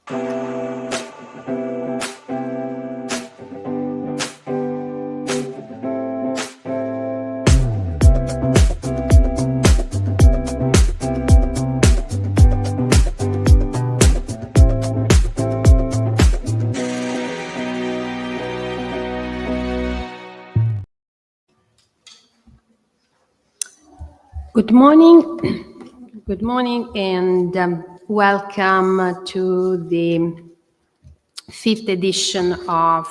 Good morning, and welcome to the 5th edition of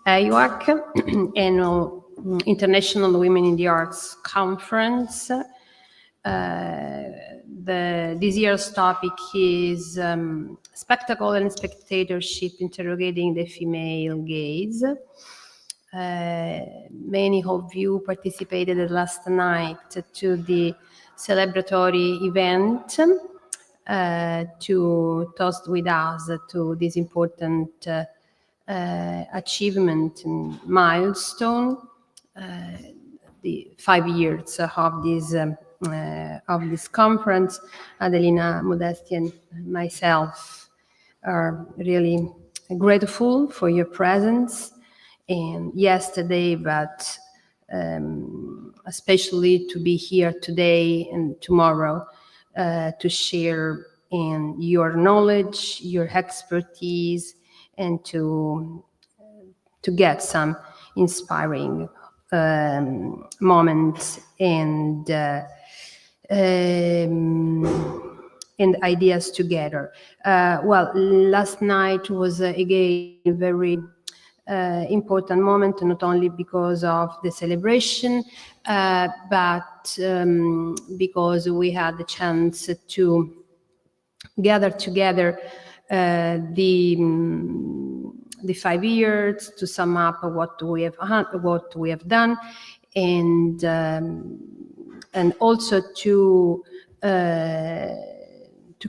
AIWAC, Annual International Women in the Arts Conference. This year's topic is Spectacle and Spectatorship, Interrogating the Female Gaze. Many of you participated last night to the celebratory event to toast with us to this important achievement and milestone, the 5 years of this conference. Adelina Modesti and myself are really grateful for your presence. And yesterday, but especially to be here today and tomorrow to share in your knowledge, your expertise, and to get some inspiring moments and ideas together. Well, last night was again very important moment, not only because of the celebration, but because we had the chance to gather together the 5 years to sum up what we have done, and also to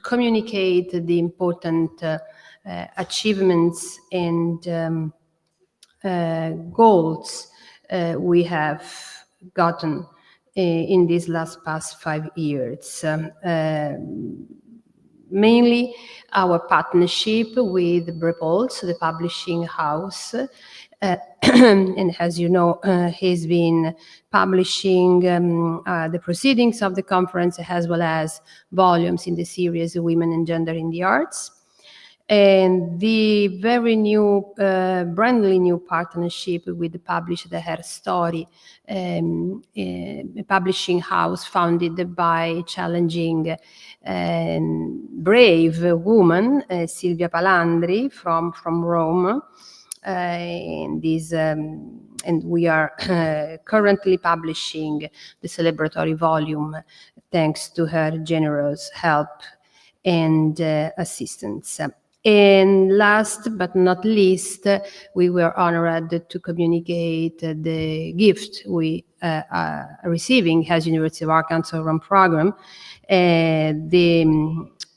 communicate the important achievements and goals we have gotten in these past 5 years. Mainly our partnership with Repulse, the publishing house, and as you know, he's been publishing the proceedings of the conference as well as volumes in the series Women and Gender in the Arts. And the very new, brandly new partnership with the publisher Her Story, a publishing house founded by challenging brave woman, Silvia Palandri from Rome. And we are currently publishing the celebratory volume thanks to her generous help and assistance. And last but not least, we were honored to communicate the gift we are receiving as University of Arkansas Rome program, the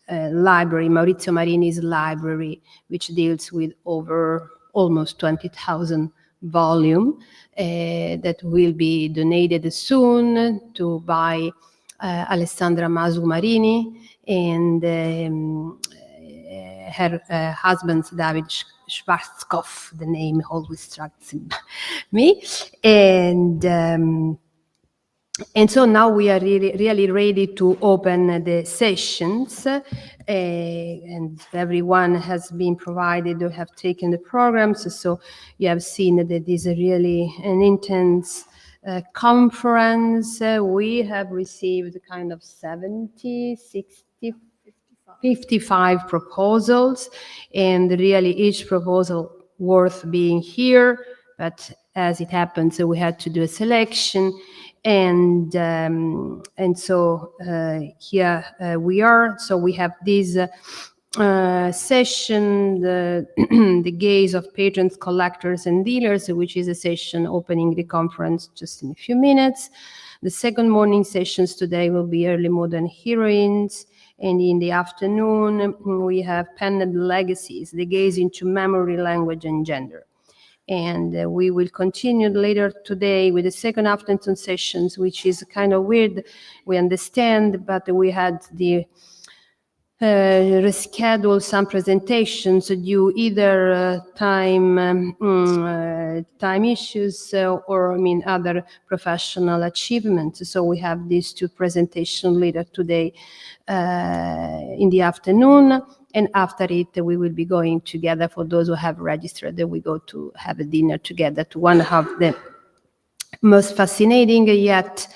library, Maurizio Marini's library, which deals with over almost 20,000 volumes that will be donated soon to by Alessandra Masu Marini and her husband David Schwarzkopf. The name always strikes me, and so now we are really ready to open the sessions, and everyone has been provided to have taken the programs. So you have seen that it is really an intense conference. We have received kind of 70, 60, 55 proposals, and really each proposal worth being here. But as it happens, we had to do a selection, and so here we are. So we have this session, the gaze of patrons, collectors, and dealers, which is a session opening the conference just in a few minutes. The second morning sessions today will be early modern heroines. And in the afternoon, we have Penned Legacies, the gaze into memory, language, and gender. And we will continue later today with the second afternoon sessions, which is kind of weird, we understand, but we had the reschedule some presentations due either time issues or other professional achievements. So we have these two presentations later today in the afternoon, and after it we will be going together. For those who have registered, we go to have a dinner together to one of the most fascinating yet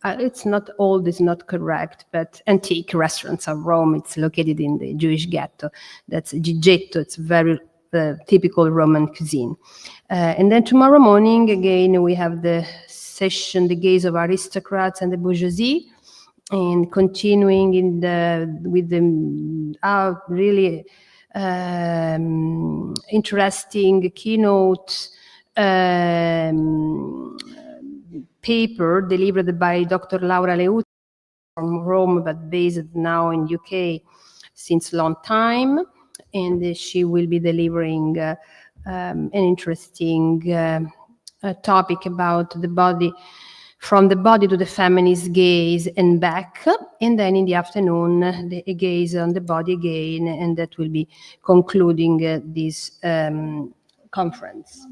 it's not old, it's not correct, but antique restaurants of Rome. It's located in the Jewish ghetto. That's Gigetto. It's very typical Roman cuisine. And then tomorrow morning, again, we have the session, The Gaze of Aristocrats and the Bourgeoisie, and continuing with the really interesting keynote paper delivered by Dr. Laura Leucci from Rome, but based now in UK since long time, and she will be delivering an interesting topic about the body, from the body to the feminist gaze and back, and then in the afternoon the gaze on the body again, and that will be concluding this conference.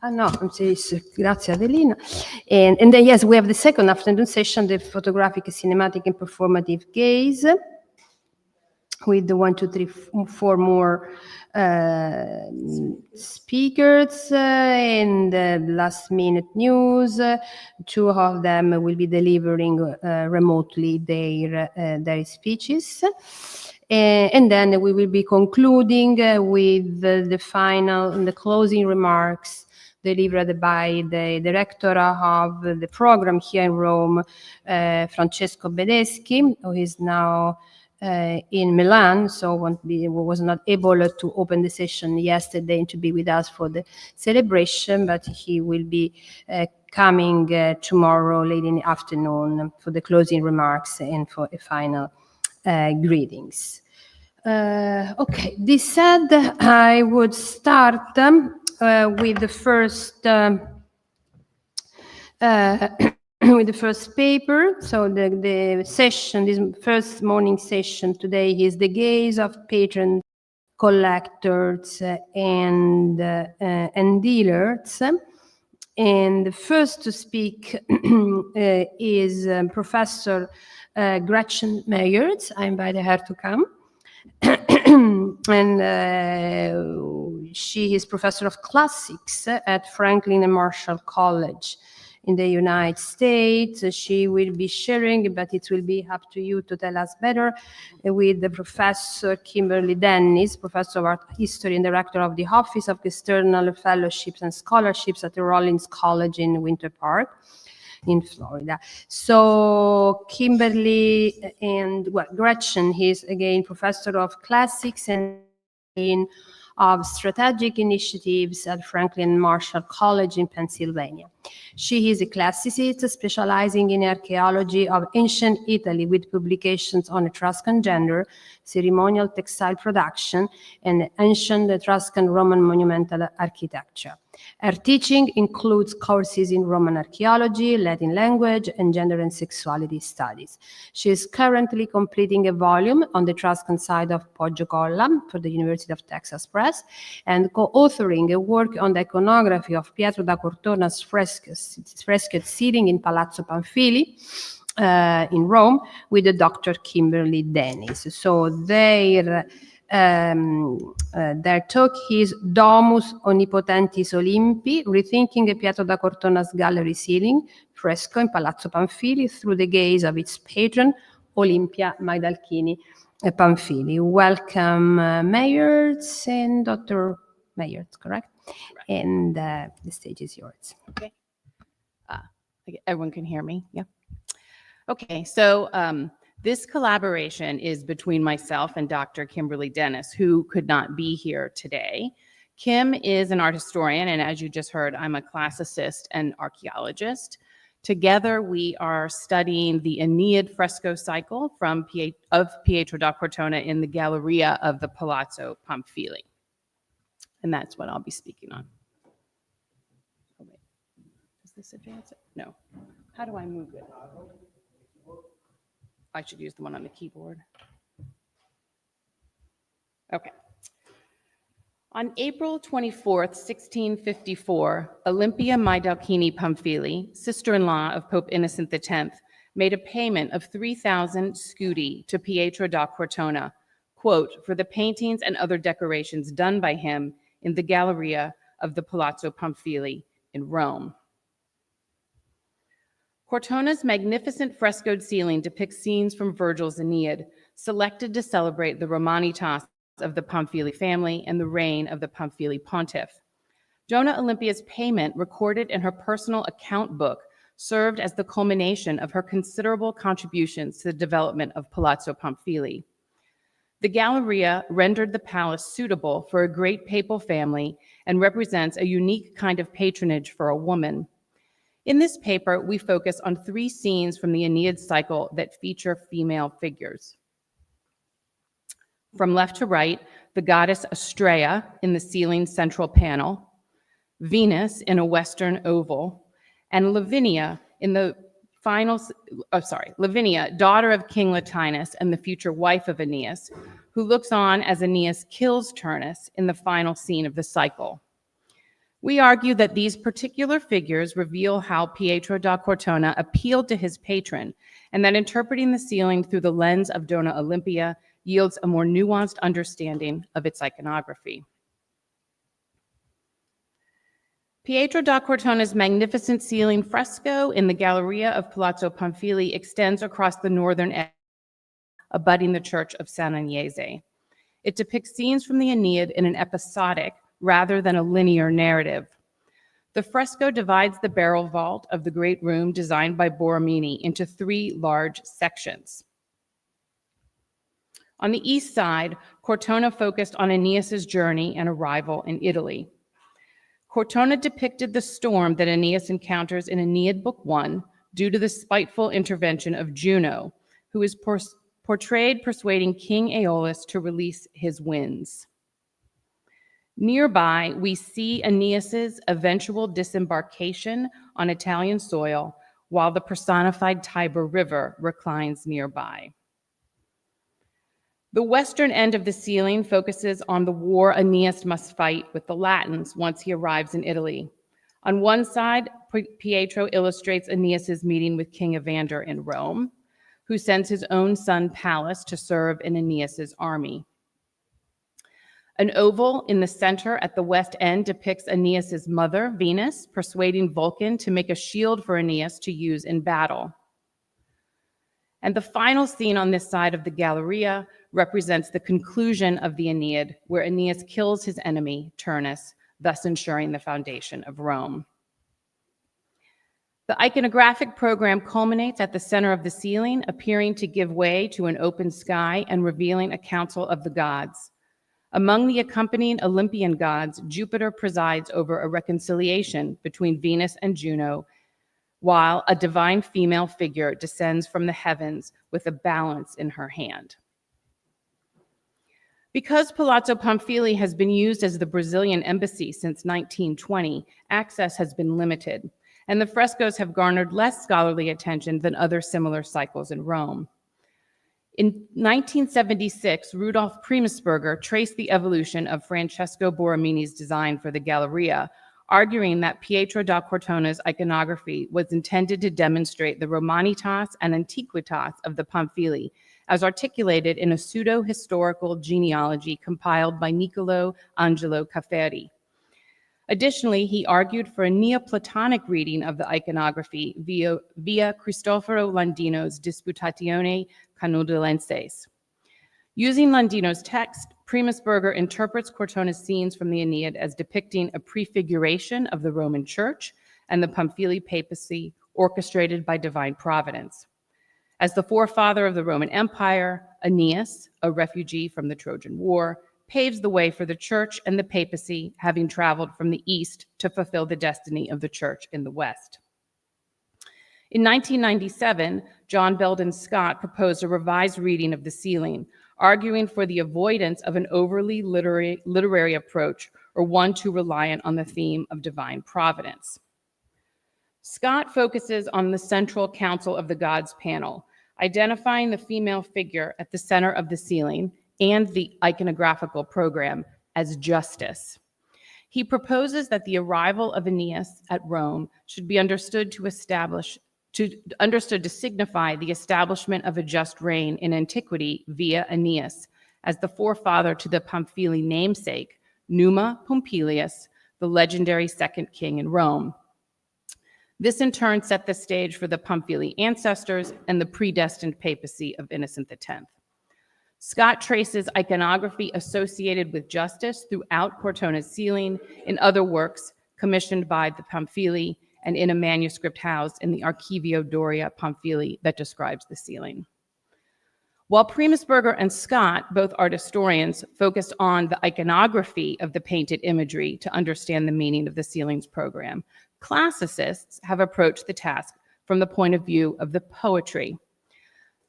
No, grazie Adelina. And then, yes, we have the second afternoon session, the photographic, cinematic, and performative gaze, with the 1, 2, 3, 4 more speakers and last minute news. 2 of them will be delivering remotely their speeches. And then we will be concluding with the closing remarks delivered by the director of the program here in Rome, Francesco Bedeschi, who is now in Milan, so was not able to open the session yesterday and to be with us for the celebration, but he will be coming tomorrow late in the afternoon for the closing remarks and for a final greetings. Okay, this said, I would start with the first with the first paper. So the session, this first morning session today, is The Gaze of Patrons, Collectors, and Dealers. And the first to speak is Professor Gretchen Meyers. I invited her to come. And she is professor of classics at Franklin and Marshall College in the United States. She will be sharing, but it will be up to you to tell us better, with the Professor Kimberly Dennis, Professor of Art History and Director of the Office of External Fellowships and Scholarships at the Rollins College in Winter Park in Florida. So Kimberly and Gretchen, he's again Professor of Classics and of Strategic Initiatives at Franklin Marshall College in Pennsylvania. She is a classicist specializing in archaeology of ancient Italy, with publications on Etruscan gender, ceremonial textile production, and ancient Etruscan Roman monumental architecture. Her teaching includes courses in Roman archaeology, Latin language, and gender and sexuality studies. She is currently completing a volume on the Etruscan side of Poggio Colla for the University of Texas Press, and co-authoring a work on the iconography of Pietro da Cortona's frescoed ceiling in Palazzo Pamphilj in Rome with the Dr. Kimberly Dennis. So their talk is Domus omnipotentis Olympi, rethinking Pietro da Cortona's gallery ceiling fresco in Palazzo Pamphilj through the gaze of its patron, Olimpia Maidalchini Pamphilj. Welcome, Meyers and Dr. Meyers, correct? And the stage is yours. Okay. Everyone can hear me? Yeah. Okay, so this collaboration is between myself and Dr. Kimberly Dennis, who could not be here today. Kim is an art historian, and as you just heard, I'm a classicist and archaeologist. Together, we are studying the Aeneid fresco cycle of Pietro da Cortona in the Galleria of the Palazzo Pamphilj. And that's what I'll be speaking on. Oh, wait. Does this advance it? No. How do I move it? I should use the one on the keyboard. Okay. On April 24th, 1654, Olimpia Maidalchini Pamphilj, sister-in-law of Pope Innocent X, made a payment of 3,000 scudi to Pietro da Cortona, quote, for the paintings and other decorations done by him in the Galleria of the Palazzo Pamphilj in Rome. Cortona's magnificent frescoed ceiling depicts scenes from Virgil's Aeneid, selected to celebrate the Romanitas of the Pamphilj family and the reign of the Pamphilj pontiff. Donna Olympia's payment, recorded in her personal account book, served as the culmination of her considerable contributions to the development of Palazzo Pamphilj. The Galleria rendered the palace suitable for a great papal family and represents a unique kind of patronage for a woman. In this paper, we focus on 3 scenes from the Aeneid cycle that feature female figures. From left to right, the goddess Astraea in the ceiling central panel, Venus in a western oval, and Lavinia in the Lavinia, daughter of King Latinus and the future wife of Aeneas, who looks on as Aeneas kills Turnus in the final scene of the cycle. We argue that these particular figures reveal how Pietro da Cortona appealed to his patron, and that interpreting the ceiling through the lens of Donna Olimpia yields a more nuanced understanding of its iconography. Pietro da Cortona's magnificent ceiling fresco in the Galleria of Palazzo Pamphilj extends across the northern edge, abutting the church of San Agnese. It depicts scenes from the Aeneid in an episodic rather than a linear narrative. The fresco divides the barrel vault of the great room designed by Borromini into 3 large sections. On the east side, Cortona focused on Aeneas's journey and arrival in Italy. Cortona depicted the storm that Aeneas encounters in Aeneid Book 1 due to the spiteful intervention of Juno, who is portrayed persuading King Aeolus to release his winds. Nearby, we see Aeneas's eventual disembarkation on Italian soil, while the personified Tiber River reclines nearby. The western end of the ceiling focuses on the war Aeneas must fight with the Latins once he arrives in Italy. On one side, Pietro illustrates Aeneas's meeting with King Evander in Rome, who sends his own son Pallas to serve in Aeneas's army. An oval in the center at the west end depicts Aeneas's mother, Venus, persuading Vulcan to make a shield for Aeneas to use in battle. And the final scene on this side of the Galleria represents the conclusion of the Aeneid, where Aeneas kills his enemy, Turnus, thus ensuring the foundation of Rome. The iconographic program culminates at the center of the ceiling, appearing to give way to an open sky and revealing a council of the gods. Among the accompanying Olympian gods, Jupiter presides over a reconciliation between Venus and Juno, while a divine female figure descends from the heavens with a balance in her hand. Because Palazzo Pamphilj has been used as the Brazilian embassy since 1920, access has been limited, and the frescoes have garnered less scholarly attention than other similar cycles in Rome. In 1976, Rudolf Primusberger traced the evolution of Francesco Borromini's design for the Galleria, arguing that Pietro da Cortona's iconography was intended to demonstrate the Romanitas and Antiquitas of the Pamphilj, as articulated in a pseudo-historical genealogy compiled by Niccolo Angelo Cafferi. Additionally, he argued for a Neoplatonic reading of the iconography via Cristoforo Landino's Disputatione Canudolenses. Using Landino's text, Primusberger interprets Cortona's scenes from the Aeneid as depicting a prefiguration of the Roman Church and the Pamphilj papacy orchestrated by divine providence. As the forefather of the Roman Empire, Aeneas, a refugee from the Trojan War, paves the way for the church and the papacy, having traveled from the east to fulfill the destiny of the church in the west. In 1997, John Belden Scott proposed a revised reading of the ceiling, arguing for the avoidance of an overly literary approach or one too reliant on the theme of divine providence. Scott focuses on the central council of the gods panel, identifying the female figure at the center of the ceiling and the iconographical program as Justice. He proposes that the arrival of Aeneas at Rome should be understood to signify the establishment of a just reign in antiquity via Aeneas as the forefather to the Pamphilj namesake, Numa Pompilius, the legendary second king in Rome. This in turn set the stage for the Pamphilj ancestors and the predestined papacy of Innocent X. Scott traces iconography associated with justice throughout Cortona's ceiling in other works commissioned by the Pamphilj and in a manuscript housed in the Archivio Doria Pamphilj that describes the ceiling. While Primusberger and Scott, both art historians, focused on the iconography of the painted imagery to understand the meaning of the ceiling's program, classicists have approached the task from the point of view of the poetry.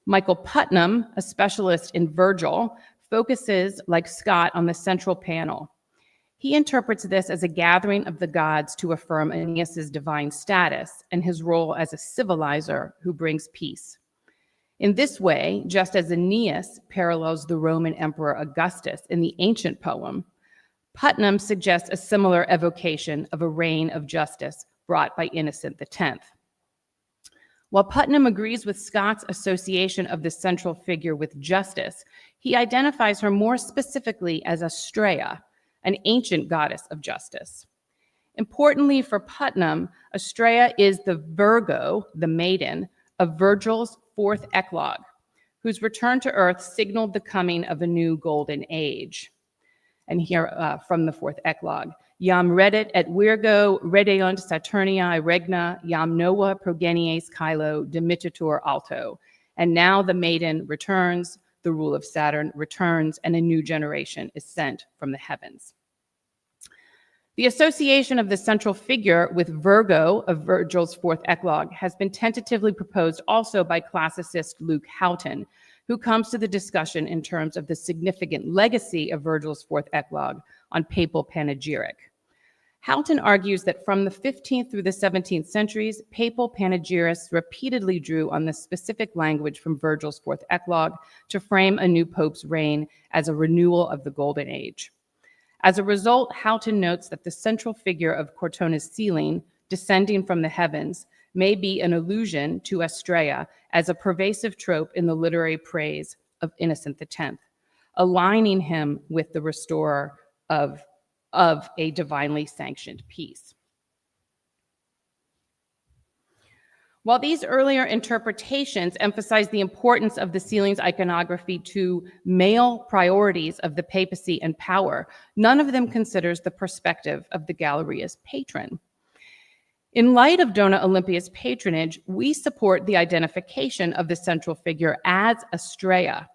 Michael Putnam, a specialist in Virgil, focuses, like Scott, on the central panel. He interprets this as a gathering of the gods to affirm Aeneas's divine status and his role as a civilizer who brings peace. In this way, just as Aeneas parallels the Roman Emperor Augustus in the ancient poem, Putnam suggests a similar evocation of a reign of justice brought by Innocent X. While Putnam agrees with Scott's association of the central figure with justice, he identifies her more specifically as Astraea, an ancient goddess of justice. Importantly for Putnam, Astraea is the Virgo, the maiden, of Virgil's fourth eclogue, whose return to earth signaled the coming of a new golden age. And here from the fourth eclogue, Iam redit et virgo redeunt Saturniae regna, iam nova progenies caelo dimititur alto. And now the maiden returns, the rule of Saturn returns, and a new generation is sent from the heavens. The association of the central figure with Virgo of Virgil's fourth eclogue has been tentatively proposed also by classicist Luke Houghton, who comes to the discussion in terms of the significant legacy of Virgil's fourth eclogue on papal panegyric. Houghton argues that from the 15th through the 17th centuries, papal panegyrists repeatedly drew on the specific language from Virgil's fourth eclogue to frame a new pope's reign as a renewal of the Golden Age. As a result, Houghton notes that the central figure of Cortona's ceiling, descending from the heavens, may be an allusion to Astraea as a pervasive trope in the literary praise of Innocent X, aligning him with the restorer of a divinely sanctioned peace. While these earlier interpretations emphasize the importance of the ceiling's iconography to male priorities of the papacy and power, none of them considers the perspective of the Galleria's patron. In light of Dona Olympia's patronage, we support the identification of the central figure as Astraea,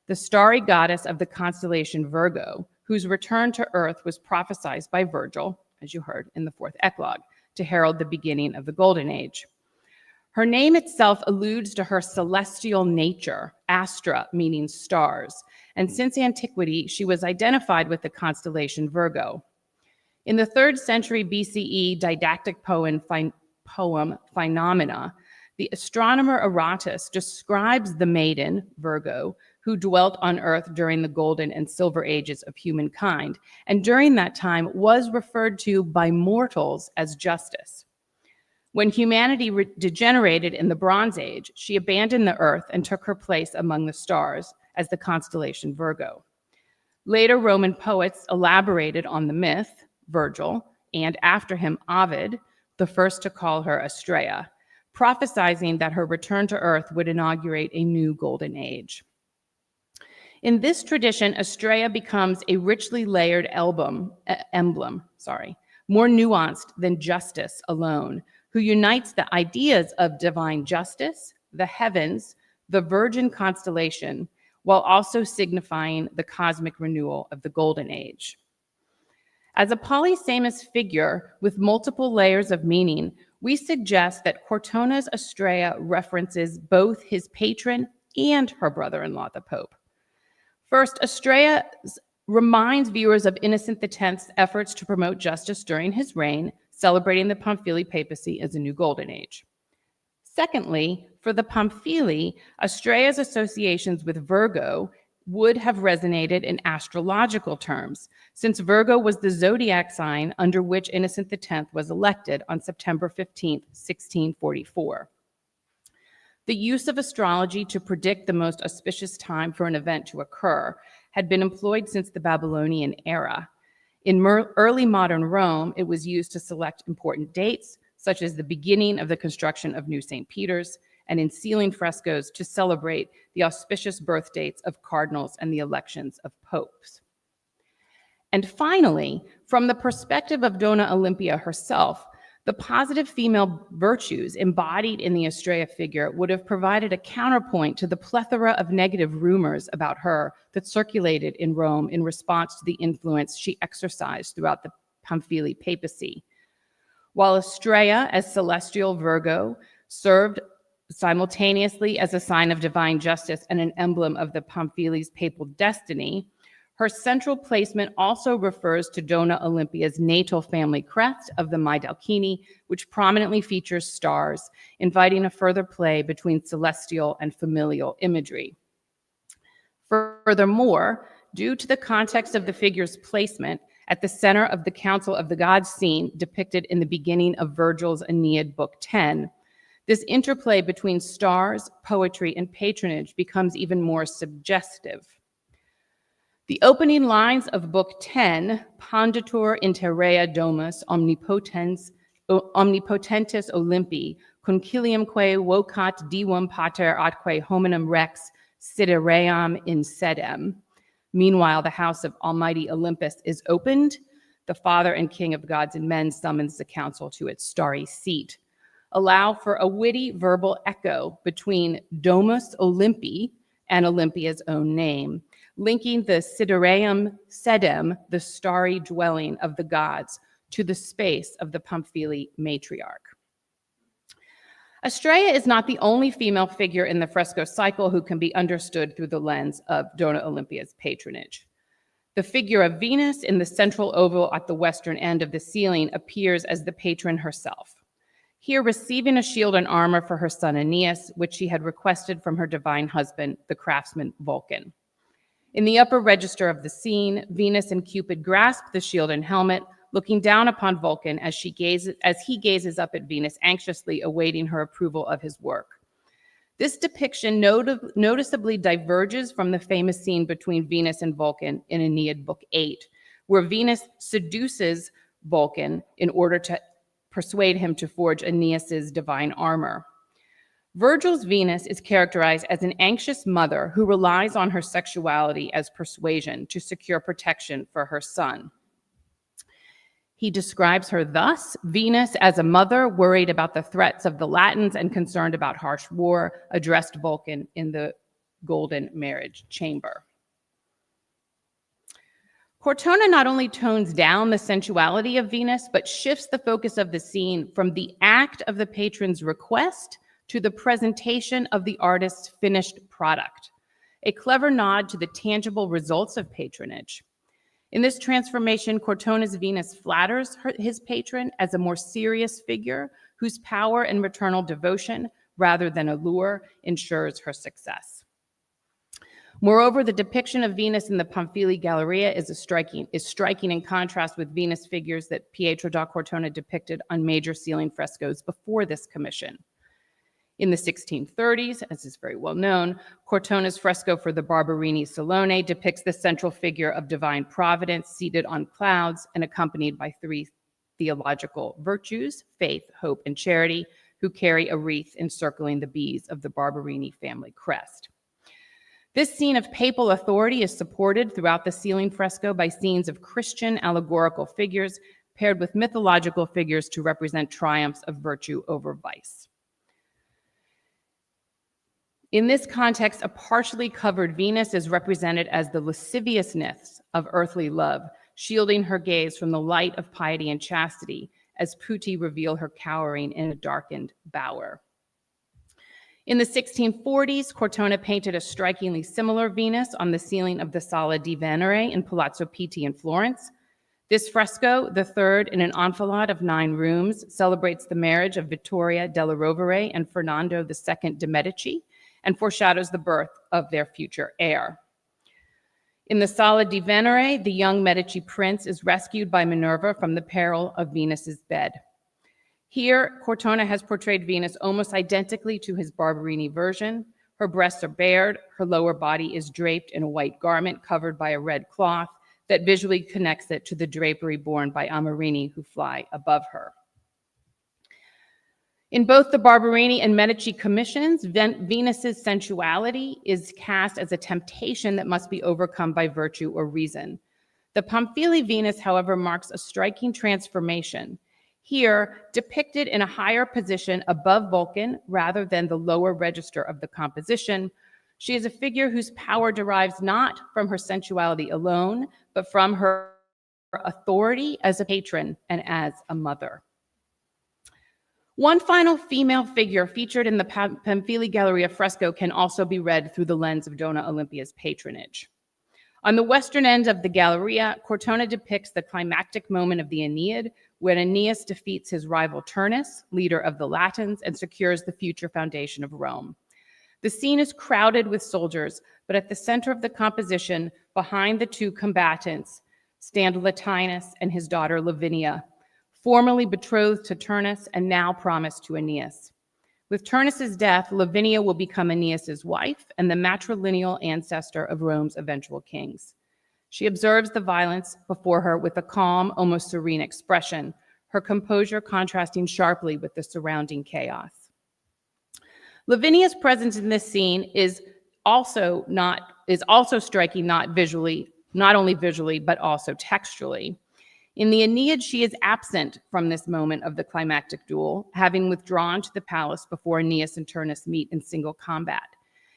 the starry goddess of the constellation Virgo, whose return to earth was prophesied by Virgil, as you heard, in the fourth eclogue, to herald the beginning of the Golden Age. Her name itself alludes to her celestial nature, astra meaning stars, and since antiquity, she was identified with the constellation Virgo. In the 3rd century BCE didactic poem Phenomena, the astronomer Aratus describes the maiden, Virgo, who dwelt on earth during the golden and silver ages of humankind, and during that time was referred to by mortals as Justice. When humanity degenerated in the Bronze Age, she abandoned the earth and took her place among the stars as the constellation Virgo. Later Roman poets elaborated on the myth, Virgil, and after him Ovid, the first to call her Astraea, prophesizing that her return to earth would inaugurate a new golden age. In this tradition, Astraea becomes a richly layered emblem, more nuanced than justice alone, who unites the ideas of divine justice, the heavens, the virgin constellation, while also signifying the cosmic renewal of the Golden Age. As a polysemous figure with multiple layers of meaning, we suggest that Cortona's Astraea references both his patron and her brother-in-law, the Pope. First, Astraea reminds viewers of Innocent X's efforts to promote justice during his reign, celebrating the Pamphilj papacy as a new golden age. Secondly, for the Pamphilj, Astrea's associations with Virgo would have resonated in astrological terms, since Virgo was the zodiac sign under which Innocent X was elected on September 15, 1644. The use of astrology to predict the most auspicious time for an event to occur had been employed since the Babylonian era. In early modern Rome, it was used to select important dates, such as the beginning of the construction of New St. Peter's, and in ceiling frescoes to celebrate the auspicious birth dates of cardinals and the elections of popes. And finally, from the perspective of Donna Olimpia herself, the positive female virtues embodied in the Astrea figure would have provided a counterpoint to the plethora of negative rumors about her that circulated in Rome in response to the influence she exercised throughout the Pamphilj papacy. While Astrea, as celestial Virgo, served simultaneously as a sign of divine justice and an emblem of the Pamphilji's papal destiny, her central placement also refers to Donna Olimpia's natal family crest of the Maidalchini, which prominently features stars, inviting a further play between celestial and familial imagery. Furthermore, due to the context of the figure's placement at the center of the Council of the Gods scene depicted in the beginning of Virgil's Aeneid, Book 10, this interplay between stars, poetry, and patronage becomes even more suggestive. The opening lines of Book 10, Ponditur inter rea domus omnipotentis Olympi, conciliumque vocat divum pater atque hominum rex sideream in sedem. Meanwhile, the house of Almighty Olympus is opened. The Father and King of gods and men summons the council to its starry seat. Allow for a witty verbal echo between Domus Olympi and Olympia's own name, linking the sidereum sedem, the starry dwelling of the gods, to the space of the Pamphilj matriarch. Astrea is not the only female figure in the fresco cycle who can be understood through the lens of Donna Olimpia's patronage. The figure of Venus in the central oval at the western end of the ceiling appears as the patron herself, here receiving a shield and armor for her son Aeneas, which she had requested from her divine husband, the craftsman Vulcan. In the upper register of the scene, Venus and Cupid grasp the shield and helmet, looking down upon Vulcan as he gazes up at Venus, anxiously awaiting her approval of his work. This depiction noticeably diverges from the famous scene between Venus and Vulcan in Aeneid Book 8, where Venus seduces Vulcan in order to persuade him to forge Aeneas's divine armor. Virgil's Venus is characterized as an anxious mother who relies on her sexuality as persuasion to secure protection for her son. He describes her thus: Venus as a mother worried about the threats of the Latins and concerned about harsh war, addressed Vulcan in the golden marriage chamber. Cortona not only tones down the sensuality of Venus, but shifts the focus of the scene from the act of the patron's request to the presentation of the artist's finished product, a clever nod to the tangible results of patronage. In this transformation, Cortona's Venus flatters his patron as a more serious figure whose power and maternal devotion, rather than allure, ensures her success. Moreover, the depiction of Venus in the Pamphilj Galleria is striking in contrast with Venus figures that Pietro da Cortona depicted on major ceiling frescoes before this commission. In the 1630s, as is very well known, Cortona's fresco for the Barberini Salone depicts the central figure of divine providence seated on clouds and accompanied by three theological virtues, faith, hope, and charity, who carry a wreath encircling the bees of the Barberini family crest. This scene of papal authority is supported throughout the ceiling fresco by scenes of Christian allegorical figures paired with mythological figures to represent triumphs of virtue over vice. In this context, a partially covered Venus is represented as the lasciviousness of earthly love, shielding her gaze from the light of piety and chastity, as putti reveal her cowering in a darkened bower. In the 1640s, Cortona painted a strikingly similar Venus on the ceiling of the Sala di Venere in Palazzo Pitti in Florence. This fresco, the third in an enfilade of 9 rooms, celebrates the marriage of Vittoria della Rovere and Fernando II de' Medici and foreshadows the birth of their future heir. In the Sala di Venere, the young Medici prince is rescued by Minerva from the peril of Venus's bed. Here, Cortona has portrayed Venus almost identically to his Barberini version. Her breasts are bared, her lower body is draped in a white garment covered by a red cloth that visually connects it to the drapery borne by Amorini who fly above her. In both the Barberini and Medici commissions, Venus's sensuality is cast as a temptation that must be overcome by virtue or reason. The Pamphilj Venus, however, marks a striking transformation. Here, depicted in a higher position above Vulcan rather than the lower register of the composition, she is a figure whose power derives not from her sensuality alone, but from her authority as a patron and as a mother. One final female figure featured in the Pamphilj Galleria fresco can also be read through the lens of Donna Olympia's patronage. On the western end of the Galleria, Cortona depicts the climactic moment of the Aeneid, when Aeneas defeats his rival Turnus, leader of the Latins, and secures the future foundation of Rome. The scene is crowded with soldiers, but at the center of the composition, behind the 2 combatants, stand Latinus and his daughter Lavinia, formerly betrothed to Turnus and now promised to Aeneas. With Turnus's death, Lavinia will become Aeneas's wife and the matrilineal ancestor of Rome's eventual kings. She observes the violence before her with a calm, almost serene expression, her composure contrasting sharply with the surrounding chaos. Lavinia's presence in this scene is also striking not only visually, but also textually. In the Aeneid, she is absent from this moment of the climactic duel, having withdrawn to the palace before Aeneas and Turnus meet in single combat.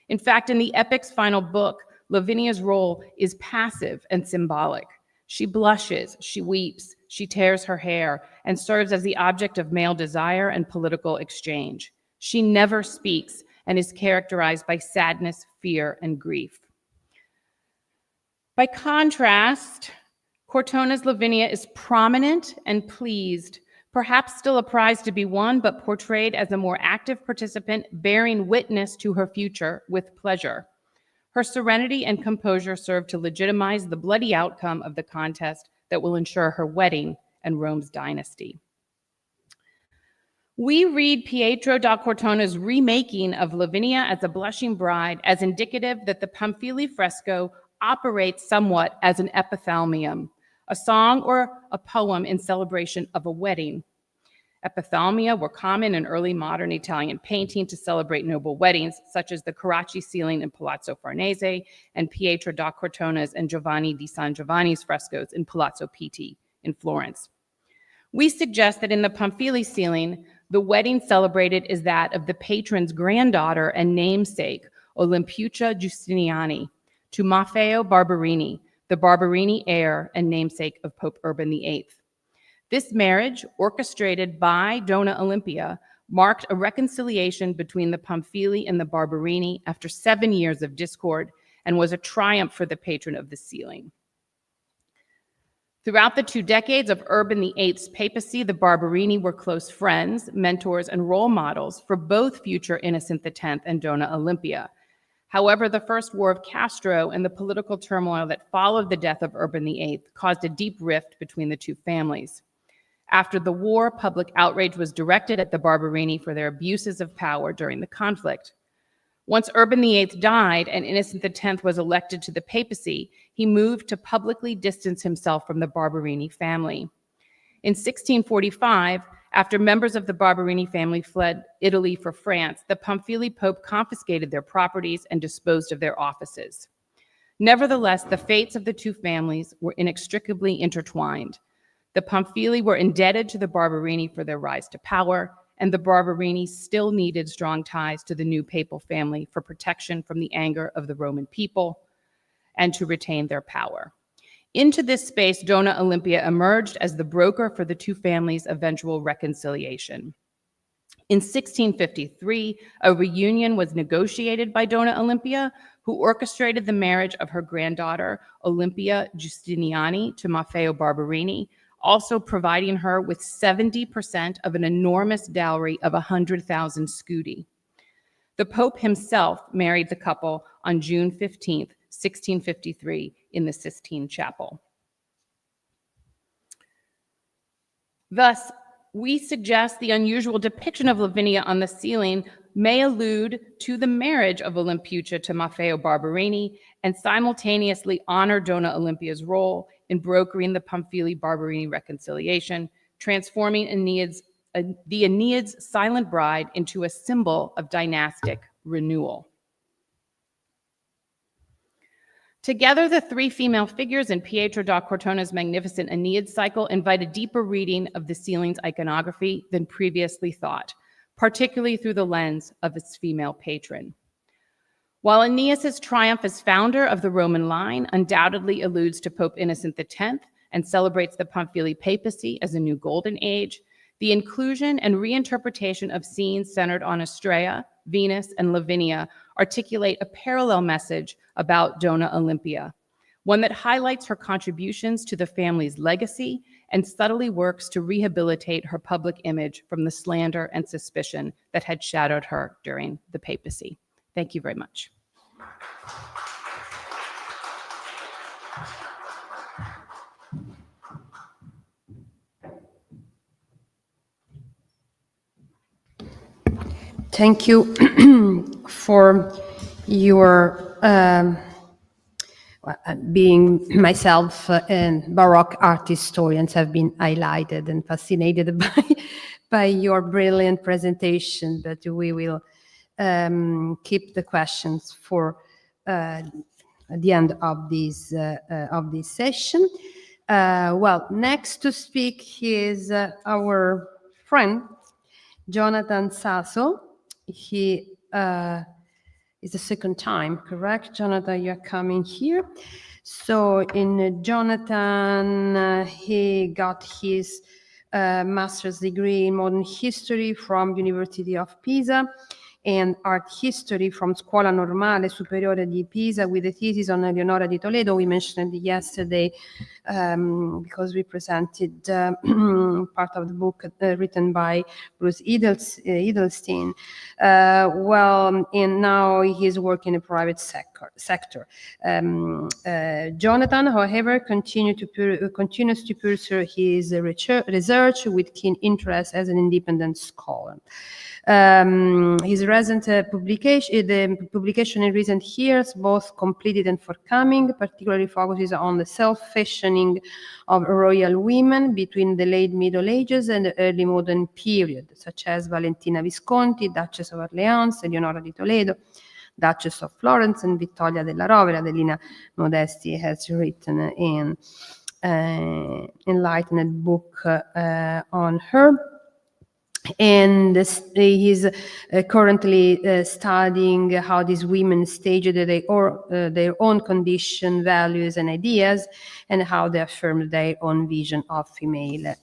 In fact, in the epic's final book, Lavinia's role is passive and symbolic. She blushes, she weeps, she tears her hair, and serves as the object of male desire and political exchange. She never speaks and is characterized by sadness, fear, and grief. By contrast, Cortona's Lavinia is prominent and pleased, perhaps still a prize to be won, but portrayed as a more active participant bearing witness to her future with pleasure. Her serenity and composure serve to legitimize the bloody outcome of the contest that will ensure her wedding and Rome's dynasty. We read Pietro da Cortona's remaking of Lavinia as a blushing bride as indicative that the Pamphilj fresco operates somewhat as an epithalamium, a song or a poem in celebration of a wedding. Epithalmia were common in early modern Italian painting to celebrate noble weddings, such as the Carracci ceiling in Palazzo Farnese and Pietro da Cortona's and Giovanni di San Giovanni's frescoes in Palazzo Pitti in Florence. We suggest that in the Pamphilj ceiling, the wedding celebrated is that of the patron's granddaughter and namesake, Olimpiuccia Giustiniani, to Maffeo Barberini, the Barberini heir and namesake of Pope Urban VIII. This marriage, orchestrated by Donna Olimpia, marked a reconciliation between the Pamphilj and the Barberini after 7 years of discord and was a triumph for the patron of the ceiling. Throughout the 2 decades of Urban VIII's papacy, the Barberini were close friends, mentors, and role models for both future Innocent X and Donna Olimpia. However, the First War of Castro and the political turmoil that followed the death of Urban VIII caused a deep rift between the 2 families. After the war, public outrage was directed at the Barberini for their abuses of power during the conflict. Once Urban VIII died and Innocent X was elected to the papacy, he moved to publicly distance himself from the Barberini family. In 1645, after members of the Barberini family fled Italy for France, the Pamphilj Pope confiscated their properties and disposed of their offices. Nevertheless, the fates of the 2 families were inextricably intertwined. The Pamphilj were indebted to the Barberini for their rise to power, and the Barberini still needed strong ties to the new papal family for protection from the anger of the Roman people and to retain their power. Into this space, Donna Olimpia emerged as the broker for the 2 families' eventual reconciliation. In 1653, a reunion was negotiated by Donna Olimpia, who orchestrated the marriage of her granddaughter, Olimpia Giustiniani, to Maffeo Barberini, also providing her with 70% of an enormous dowry of 100,000 scudi. The Pope himself married the couple on June 15th, 1653, in the Sistine Chapel. Thus, we suggest the unusual depiction of Lavinia on the ceiling may allude to the marriage of Olimpiuccia to Maffeo Barberini and simultaneously honor Donna Olimpia's role in brokering the Pamphilj-Barberini reconciliation, transforming the Aeneid's silent bride into a symbol of dynastic renewal. Together, the three female figures in Pietro da Cortona's magnificent Aeneid cycle invite a deeper reading of the ceiling's iconography than previously thought, particularly through the lens of its female patron. While Aeneas's triumph as founder of the Roman line undoubtedly alludes to Pope Innocent X and celebrates the Pamphilj papacy as a new golden age, the inclusion and reinterpretation of scenes centered on Astraea, Venus, and Lavinia articulate a parallel message about Donna Olimpia, one that highlights her contributions to the family's legacy and subtly works to rehabilitate her public image from the slander and suspicion that had shadowed her during the papacy. Thank you very much. Thank you for your being myself and Baroque art historians have been highlighted and fascinated by your brilliant presentation, but we will keep the questions for the end of this session. Well, next to speak is our friend, Johnatan Saso. He is the second time, correct? Johnatan, you're coming here. So in Johnatan, he got his master's degree in modern history from University of Pisa and art history from Scuola Normale Superiore di Pisa with a thesis on Eleonora di Toledo. We mentioned it yesterday because we presented part of the book written by Bruce Edelstein. And now he's working in the private sector. Johnatan, however, continues to pursue his research with keen interest as an independent scholar. His recent publication in recent years, both completed and forthcoming, particularly focuses on the self-fashioning of royal women between the late Middle Ages and the early modern period, such as Valentina Visconti, Duchess of Orleans, Eleonora di Toledo, Duchess of Florence, and Vittoria della Rovera. Adelina Modesti has written an enlightened book on her. And he's currently studying how these women staged their own condition, values, and ideas, and how they affirmed their own vision of female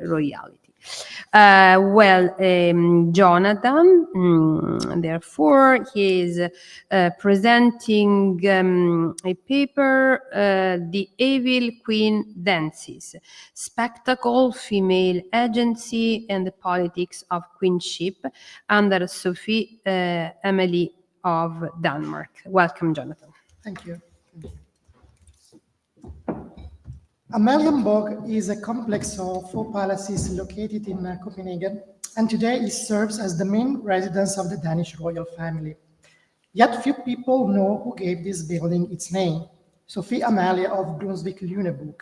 royalty. Johnatan, therefore, he is presenting a paper, The Evil Queen Dances, Spectacle, Female Agency, and the Politics of Queenship, under Sophie, Amalie of Denmark. Welcome, Johnatan. Thank you. Amalienborg is a complex of 4 palaces located in Copenhagen, and today it serves as the main residence of the Danish royal family. Yet few people know who gave this building its name, Sophie Amalie of Brunswick-Lüneburg,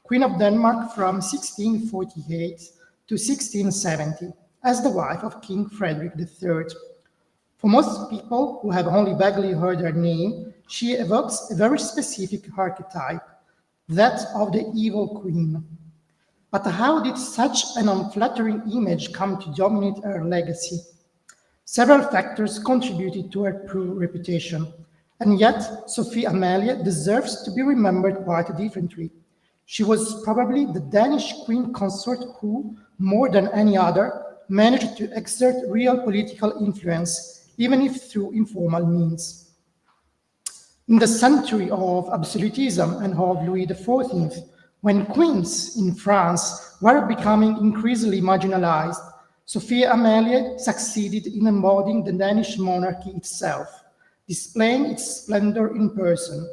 Queen of Denmark from 1648 to 1670, as the wife of King Frederick III. For most people who have only vaguely heard her name, she evokes a very specific archetype, that of the evil queen. But how did such an unflattering image come to dominate her legacy? Several factors contributed to her poor reputation, and yet Sophie Amalie deserves to be remembered quite differently. She was probably the Danish queen consort who, more than any other, managed to exert real political influence, even if through informal means. In the century of absolutism and of Louis XIV, when queens in France were becoming increasingly marginalized, Sophie Amalie succeeded in embodying the Danish monarchy itself, displaying its splendor in person.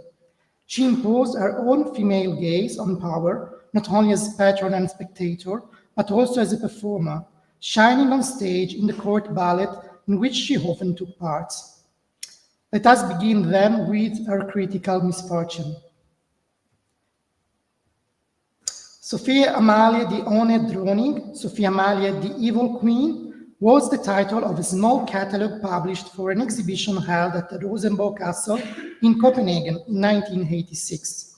She imposed her own female gaze on power, not only as patron and spectator, but also as a performer, shining on stage in the court ballet in which she often took part. Let us begin then with her critical misfortune. Sophie Amalie the Onde Droning, Sophie Amalie the Evil Queen, was the title of a small catalogue published for an exhibition held at the Rosenborg Castle in Copenhagen in 1986.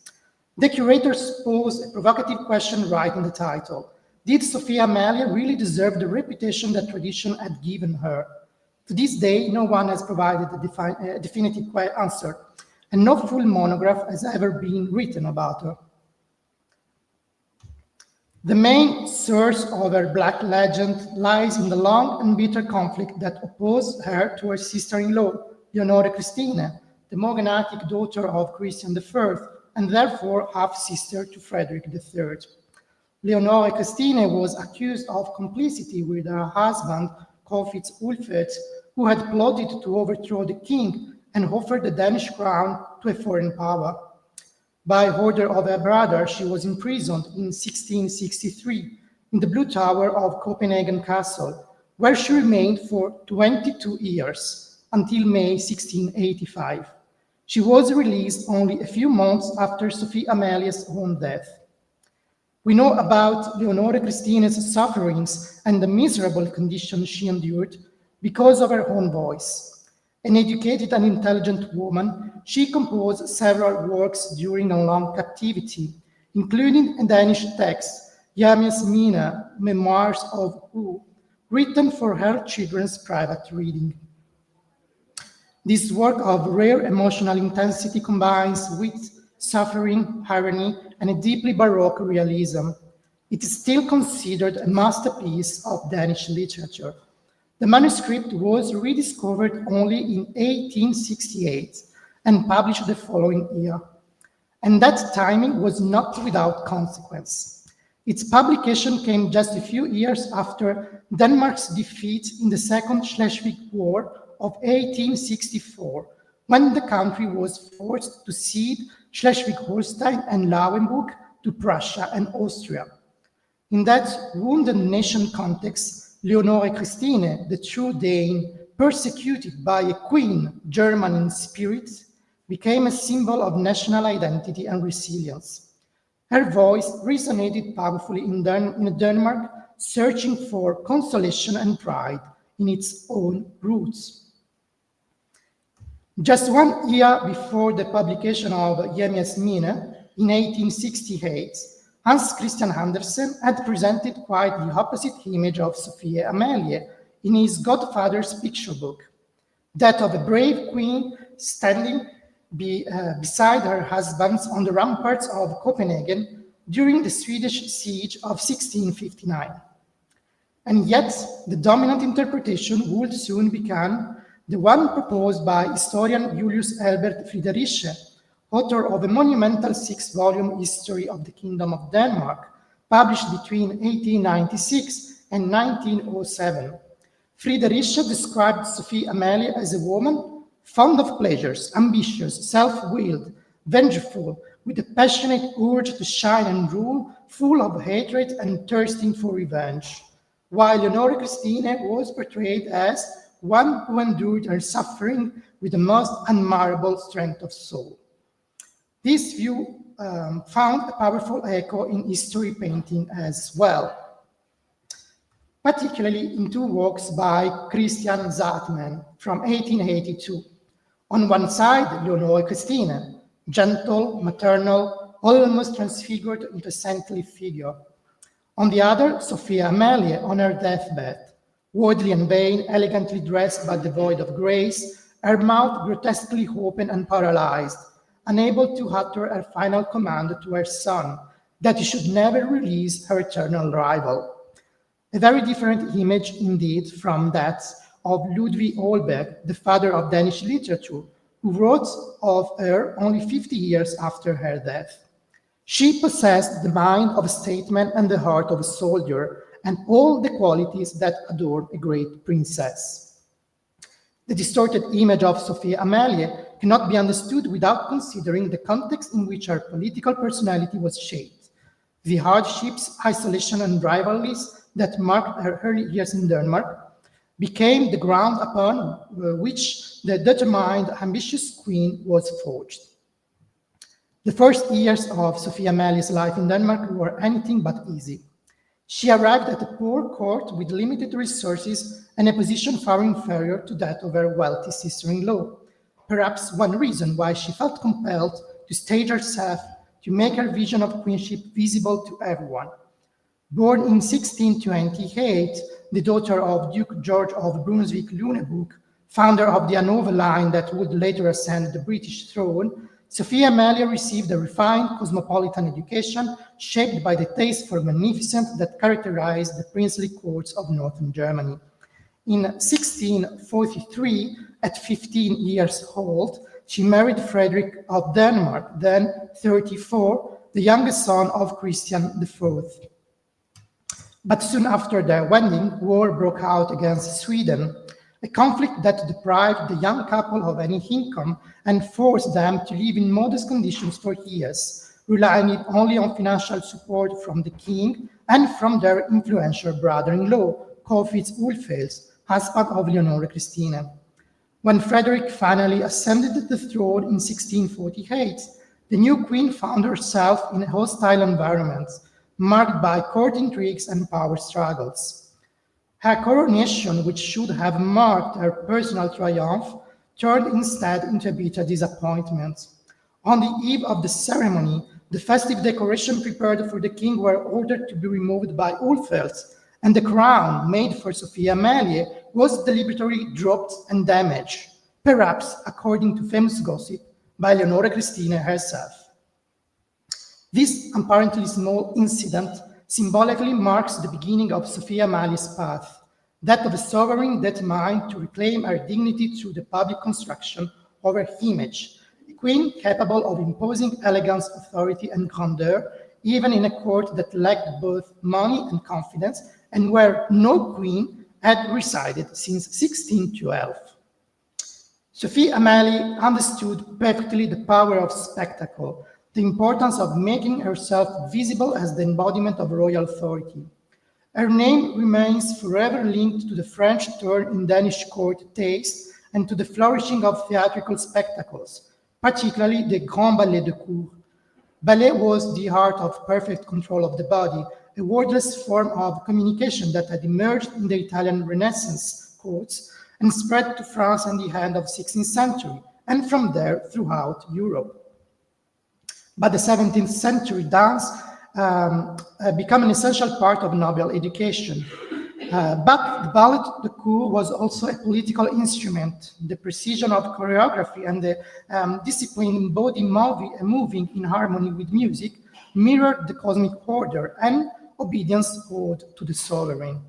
The curators posed a provocative question right in the title. Did Sophie Amalie really deserve the reputation that tradition had given her? To this day, no one has provided a definitive answer, and no full monograph has ever been written about her. The main source of her black legend lies in the long and bitter conflict that opposed her to her sister-in-law, Leonore Christine, the morganatic daughter of Christian I, and therefore half-sister to Frederick III. Leonore Christine was accused of complicity with her husband, Corfitz Ulfert, who had plotted to overthrow the king and offer the Danish crown to a foreign power. By order of her brother, she was imprisoned in 1663 in the Blue Tower of Copenhagen Castle, where she remained for 22 years, until May 1685. She was released only a few months after Sophie Amalie's own death. We know about Leonore Christine's sufferings and the miserable conditions she endured because of her own voice. An educated and intelligent woman, she composed several works during a long captivity, including a Danish text, Hjemmes Mine, Memoirs of Who, written for her children's private reading. This work of rare emotional intensity combines wit, suffering, irony, and a deeply Baroque realism. It is still considered a masterpiece of Danish literature. The manuscript was rediscovered only in 1868 and published the following year. And that timing was not without consequence. Its publication came just a few years after Denmark's defeat in the Second Schleswig War of 1864, when the country was forced to cede Schleswig-Holstein and Lauenburg to Prussia and Austria. In that wounded nation context, Leonore Christine, the true Dane, persecuted by a queen, German in spirit, became a symbol of national identity and resilience. Her voice resonated powerfully in Denmark, searching for consolation and pride in its own roots. Just 1 year before the publication of Hjemmes Mine, in 1868, Hans Christian Andersen had presented quite the opposite image of Sophie Amalie in his Godfather's picture book, that of a brave queen standing beside her husbands on the ramparts of Copenhagen during the Swedish siege of 1659. And yet, the dominant interpretation would soon become the one proposed by historian Julius Albert Friederiche, author of a monumental 6-volume history of the Kingdom of Denmark, published between 1896 and 1907. Friederiche described Sophie Amalie as a woman fond of pleasures, ambitious, self-willed, vengeful, with a passionate urge to shine and rule, full of hatred and thirsting for revenge, while Leonore Christine was portrayed as one who endured her suffering with the most unmarrable strength of soul. This view found a powerful echo in history painting as well, particularly in two works by Christian Zatman from 1882. On one side, Leonore Christine, gentle, maternal, almost transfigured into a saintly figure. On the other, Sophie Amalie on her deathbed, worldly and vain, elegantly dressed but devoid of grace, her mouth grotesquely open and paralyzed, unable to utter her final command to her son, that he should never release her eternal rival. A very different image indeed from that of Ludwig Holberg, the father of Danish literature, who wrote of her only 50 years after her death. She possessed the mind of a statesman and the heart of a soldier, and all the qualities that adorn a great princess. The distorted image of Sophie Amalie cannot be understood without considering the context in which her political personality was shaped. The hardships, isolation, and rivalries that marked her early years in Denmark became the ground upon which the determined, ambitious queen was forged. The first years of Sophie Amalie's life in Denmark were anything but easy. She arrived at a poor court with limited resources and a position far inferior to that of her wealthy sister-in-law. Perhaps one reason why she felt compelled to stage herself to make her vision of queenship visible to everyone. Born in 1628, the daughter of Duke George of Brunswick-Lüneburg, founder of the Hanover line that would later ascend the British throne, Sophie Amalie received a refined cosmopolitan education shaped by the taste for magnificence that characterized the princely courts of northern Germany. In 1643, at 15 years old, she married Frederick of Denmark, then 34, the youngest son of Christian IV. But soon after their wedding, war broke out against Sweden, a conflict that deprived the young couple of any income and forced them to live in modest conditions for years, relying only on financial support from the king and from their influential brother-in-law, Corfitz Ulfels, husband of Leonore Christina. When Frederick finally ascended the throne in 1648, the new queen found herself in a hostile environment, marked by court intrigues and power struggles. Her coronation, which should have marked her personal triumph, turned instead into a bitter disappointment. On the eve of the ceremony, the festive decorations prepared for the king were ordered to be removed by Ulfels, and the crown made for Sophie Amalie was deliberately dropped and damaged, perhaps, according to famous gossip, by Leonore Christina herself. This apparently small incident symbolically marks the beginning of Sophie Amalie's path, that of a sovereign determined to reclaim her dignity through the public construction of her image, a queen capable of imposing elegance, authority, and grandeur, even in a court that lacked both money and confidence, and where no queen had resided since 1612. Sophie Amalie understood perfectly the power of spectacle, the importance of making herself visible as the embodiment of royal authority. Her name remains forever linked to the French turn in Danish court taste and to the flourishing of theatrical spectacles, particularly the Grand Ballet de Cour. Ballet was the art of perfect control of the body, a wordless form of communication that had emerged in the Italian Renaissance courts and spread to France in the end of the 16th century, and from there throughout Europe. By the 17th century, dance became an essential part of noble education. But the ballet de cour was also a political instrument. The precision of choreography and the discipline in body moving in harmony with music mirrored the cosmic order and obedience owed to the sovereign.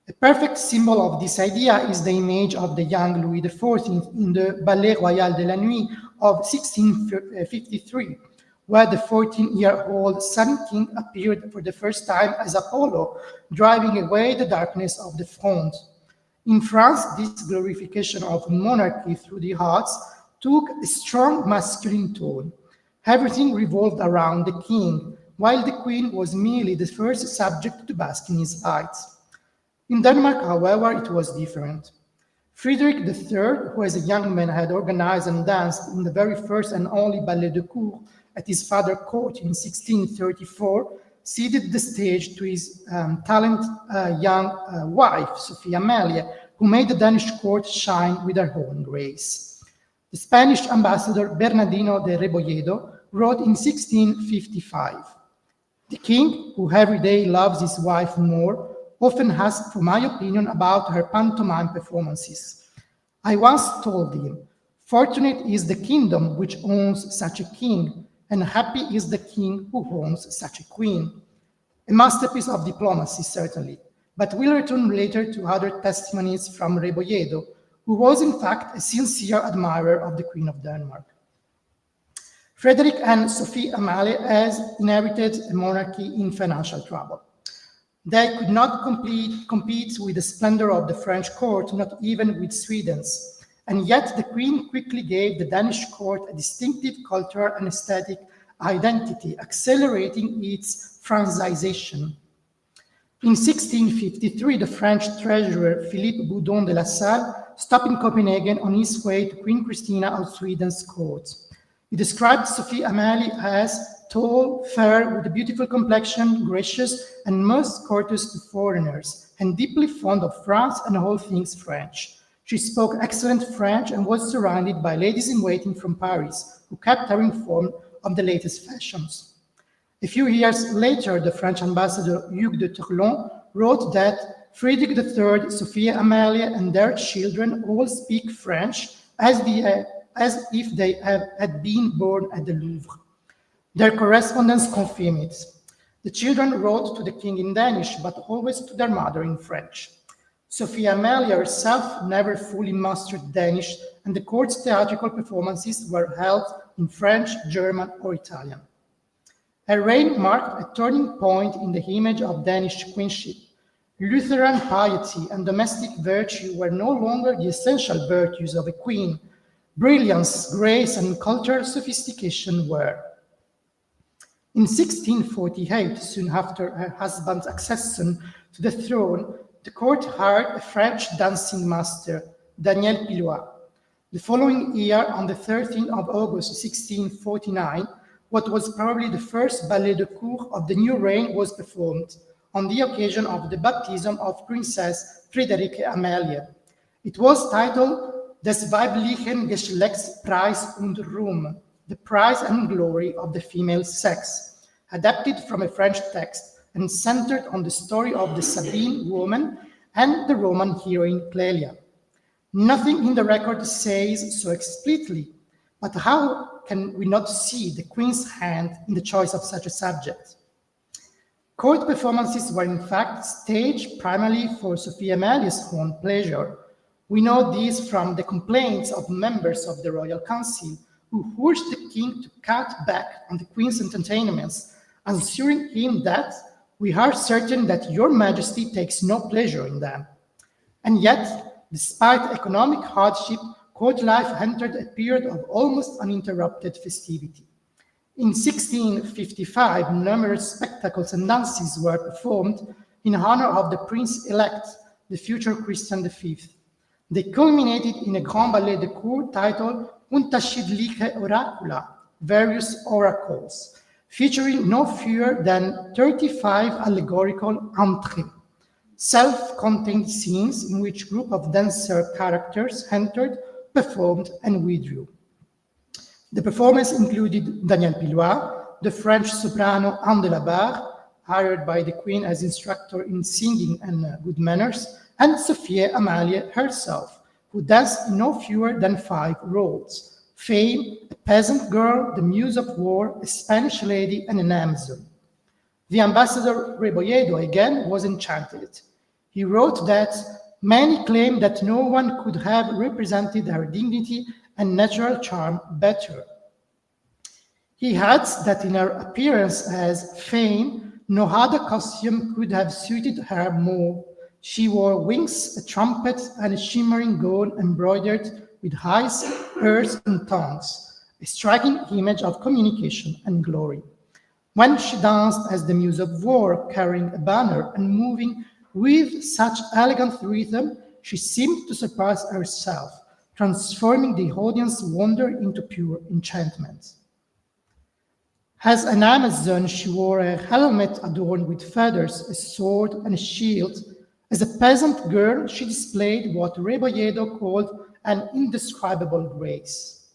A perfect symbol of this idea is the image of the young Louis XIV in the Ballet Royal de la Nuit of 1653, where the 14-year-old Sun King appeared for the first time as Apollo, driving away the darkness of the Fronde. In France, this glorification of monarchy through the arts took a strong masculine tone. Everything revolved around the king, while the queen was merely the first subject to bask in his light. In Denmark, however, it was different. Friedrich III, who as a young man had organized and danced in the very first and only Ballet de Cour at his father's court in 1634, ceded the stage to his talented young wife, Sophie Amalie, who made the Danish court shine with her own grace. The Spanish ambassador Bernardino de Rebolledo wrote in 1655, "The king, who every day loves his wife more, often asks for my opinion about her pantomime performances. I once told him, fortunate is the kingdom which owns such a king, and happy is the king who owns such a queen." A masterpiece of diplomacy, certainly. but we'll return later to other testimonies from Rebolledo, who was in fact a sincere admirer of the Queen of Denmark. Frederick and Sophie Amalie has inherited a monarchy in financial trouble. They could not compete with the splendor of the French court, not even with Sweden's. And yet the Queen quickly gave the Danish court a distinctive cultural and aesthetic identity, accelerating its Francization. In 1653, the French treasurer Philippe Boudon de la Salle stopped in Copenhagen on his way to Queen Christina of Sweden's court. He described Sophie Amalie as tall, fair, with a beautiful complexion, gracious, and most courteous to foreigners, and deeply fond of France and all things French. She spoke excellent French and was surrounded by ladies-in-waiting from Paris, who kept her informed of the latest fashions. A few years later, the French ambassador Hugues de Terlon wrote that Frederick III, Sophia Amalie, and their children all speak French as if they had been born at the Louvre. Their correspondence confirmed it. The children wrote to the king in Danish, but always to their mother in French. Sophia Amalie herself never fully mastered Danish, and the court's theatrical performances were held in French, German, or Italian. Her reign marked a turning point in the image of Danish queenship. Lutheran piety and domestic virtue were no longer the essential virtues of a queen. Brilliance, grace, and cultural sophistication were. In 1648, soon after her husband's accession to the throne, the court hired a French dancing master, Daniel Pillois. The following year, on the 13th of August 1649, what was probably the first ballet de cour of the new reign was performed on the occasion of the baptism of Princess Friederike Amalie. It was titled Des weiblichen Geschlechts Preis und Ruhm, the prize and glory of the female sex, adapted from a French text and centered on the story of the Sabine woman and the Roman heroine Clelia. Nothing in the record says so explicitly, but how can we not see the Queen's hand in the choice of such a subject? Court performances were in fact staged primarily for Sophia Amalie's own pleasure. We know this from the complaints of members of the Royal Council who urged the king to cut back on the Queen's entertainments, assuring him that we are certain that your Majesty takes no pleasure in them. And yet, despite economic hardship, court life entered a period of almost uninterrupted festivity. In 1655, numerous spectacles and dances were performed in honor of the prince-elect, the future Christian V. They culminated in a grand ballet de cour titled Unterschiedliche Oracula, various oracles, featuring no fewer than 35 allegorical entrées, self-contained scenes in which a group of dancer characters entered, performed, and withdrew. The performance included Daniel Pillois, the French soprano Anne de la Barre, hired by the Queen as instructor in singing and good manners, and Sophia Amalie herself, who danced in no fewer than 5 roles: Fame, a peasant girl, the Muse of War, a Spanish lady, and an Amazon. The ambassador Rebolledo again was enchanted. He wrote that many claim that no one could have represented her dignity and natural charm better. He adds that in her appearance as Fame, no other costume could have suited her more. She wore wings, a trumpet, and a shimmering gown embroidered with eyes, ears, and tongues, a striking image of communication and glory. When she danced as the Muse of War, carrying a banner and moving with such elegant rhythm, she seemed to surpass herself, transforming the audience's wonder into pure enchantment. As an Amazon, she wore a helmet adorned with feathers, a sword, and a shield. As a peasant girl, she displayed what Rebolledo called an indescribable grace.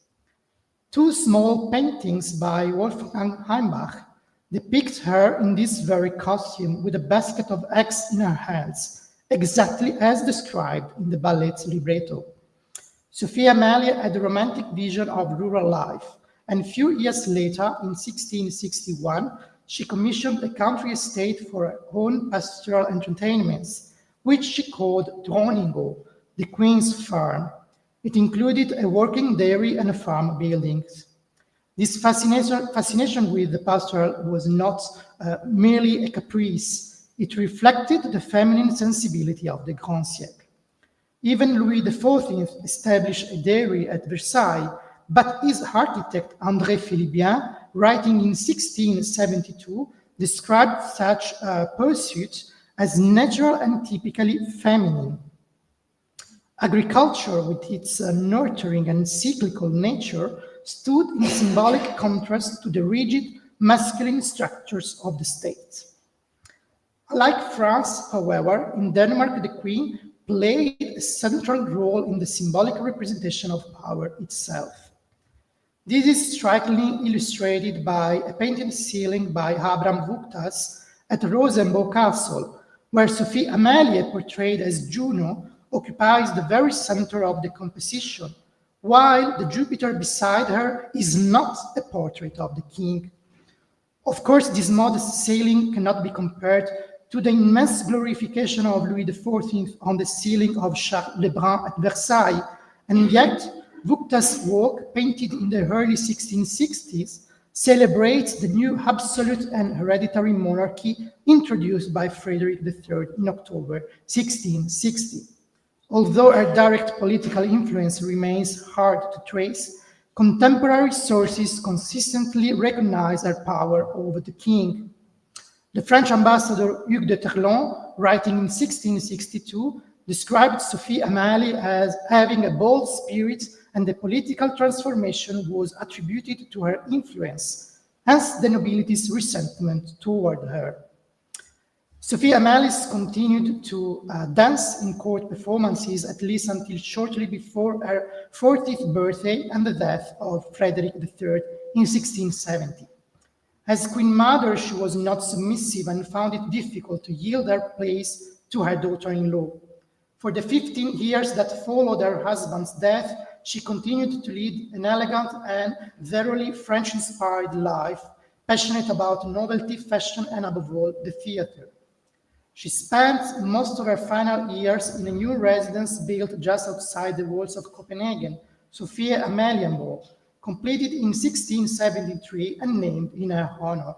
2 small paintings by Wolfgang Heimbach depict her in this very costume with a basket of eggs in her hands, exactly as described in the ballet's libretto. Sophia Amalie had a romantic vision of rural life, and a few years later, in 1661, she commissioned a country estate for her own pastoral entertainments, which she called Droningo, the Queen's Farm. It included a working dairy and farm buildings. This fascination with the pastoral was not merely a caprice. It reflected the feminine sensibility of the Grand Siècle. Even Louis XIV established a dairy at Versailles, but his architect André Philibien, writing in 1672, described such pursuits as natural and typically feminine. Agriculture, with its nurturing and cyclical nature, stood in symbolic contrast to the rigid masculine structures of the state. Like France, however, in Denmark the Queen played a central role in the symbolic representation of power itself. This is strikingly illustrated by a painted ceiling by Abraham Vuctas at Rosenborg Castle, where Sophie Amalie, portrayed as Juno, occupies the very center of the composition, while the Jupiter beside her is not a portrait of the king. Of course, this modest ceiling cannot be compared to the immense glorification of Louis XIV on the ceiling of Charles Lebrun at Versailles, and yet Vuctas' work, painted in the early 1660s, celebrates the new absolute and hereditary monarchy introduced by Frederick III in October 1660. Although her direct political influence remains hard to trace, contemporary sources consistently recognize her power over the king. The French ambassador Hugues de Terlon, writing in 1662, described Sophie Amalie as having a bold spirit, and the political transformation was attributed to her influence, hence the nobility's resentment toward her. Sophie Amalie continued to dance in court performances at least until shortly before her 40th birthday and the death of Frederick III in 1670. As Queen Mother, she was not submissive and found it difficult to yield her place to her daughter-in-law. For the 15 years that followed her husband's death, she continued to lead an elegant and thoroughly French-inspired life, passionate about novelty, fashion, and above all, the theater. She spent most of her final years in a new residence built just outside the walls of Copenhagen, Sophia Amalienborg, completed in 1673 and named in her honor.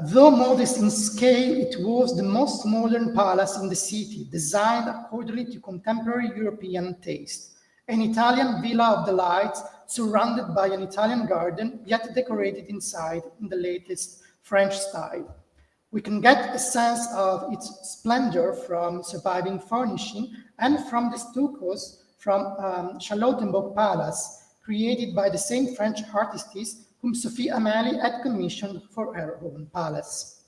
Though modest in scale, it was the most modern palace in the city, designed accordingly to contemporary European taste. An Italian villa of the light, surrounded by an Italian garden, yet decorated inside in the latest French style. We can get a sense of its splendor from surviving furnishing and from the stuccos from Charlottenburg Palace, created by the same French artistess whom Sophie Amalie had commissioned for her own palace.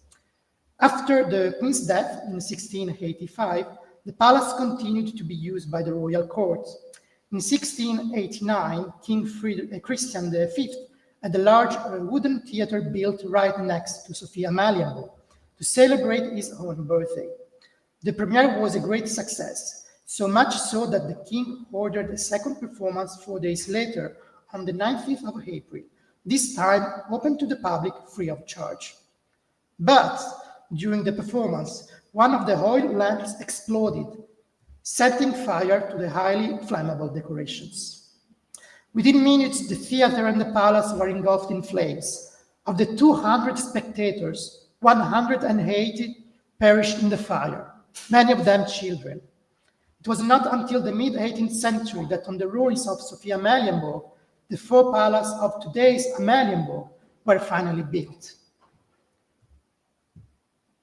After the Queen's death in 1685, the palace continued to be used by the royal court. In 1689, King Christian V had a large wooden theater built right next to Sophia Amalienborg to celebrate his own birthday. The premiere was a great success, so much so that the king ordered a second performance 4 days later, on the 19th of April, this time open to the public free of charge. But during the performance, one of the oil lamps exploded, setting fire to the highly flammable decorations. Within minutes, the theater and the palace were engulfed in flames. Of the 200 spectators, 180 perished in the fire, many of them children. It was not until the mid-18th century that on the ruins of Sophia Amalienborg, the four palaces of today's Amalienborg were finally built.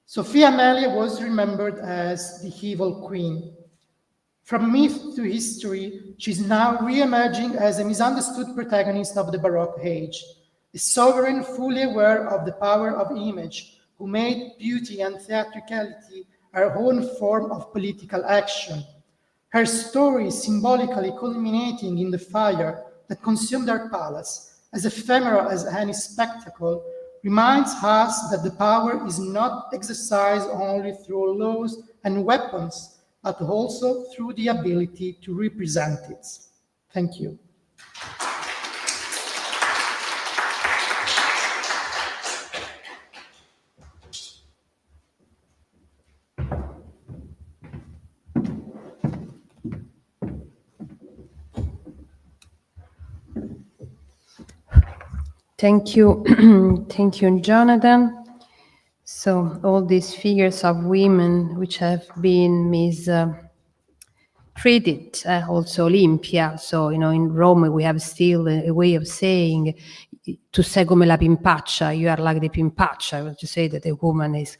Sophia Amalie was remembered as the evil queen. From myth to history, she's now re-emerging as a misunderstood protagonist of the Baroque age, a sovereign fully aware of the power of image, who made beauty and theatricality her own form of political action. Her story symbolically culminating in the fire that consumed her palace, as ephemeral as any spectacle, reminds us that the power is not exercised only through laws and weapons, but also through the ability to represent it. Thank you. Thank you. Thank you, Jonathan. So all these figures of women which have been treated, also Olimpia. So, in Rome, we have still a way of saying, tu sei come la pimpaccia, you are like the pimpaccia, to say that a woman is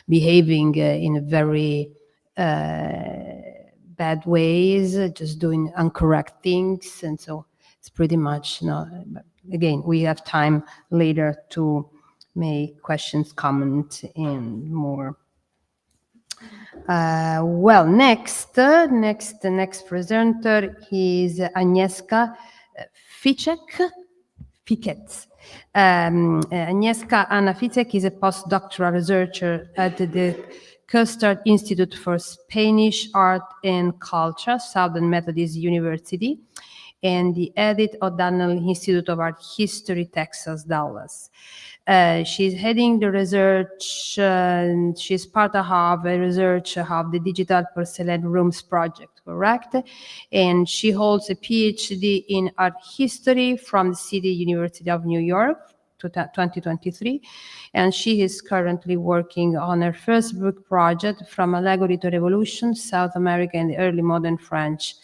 behaving in very bad ways, just doing incorrect things. And so it's pretty much, but again, we have time later to make questions, comment, and more. Well, next presenter is Agnieszka Ficek. Agnieszka Anna Ficek is a postdoctoral researcher at the Custard Institute for Spanish Art and Culture, Southern Methodist University, and the edit of O'Donnell Institute of Art History, Texas, Dallas. She's heading the research, she's part of a research of the Digital Porcelain Rooms project, correct? And she holds a PhD in art history from the City University of New York, 2023. And she is currently working on her first book project, From Allegory to Revolution, South America and the Early Modern French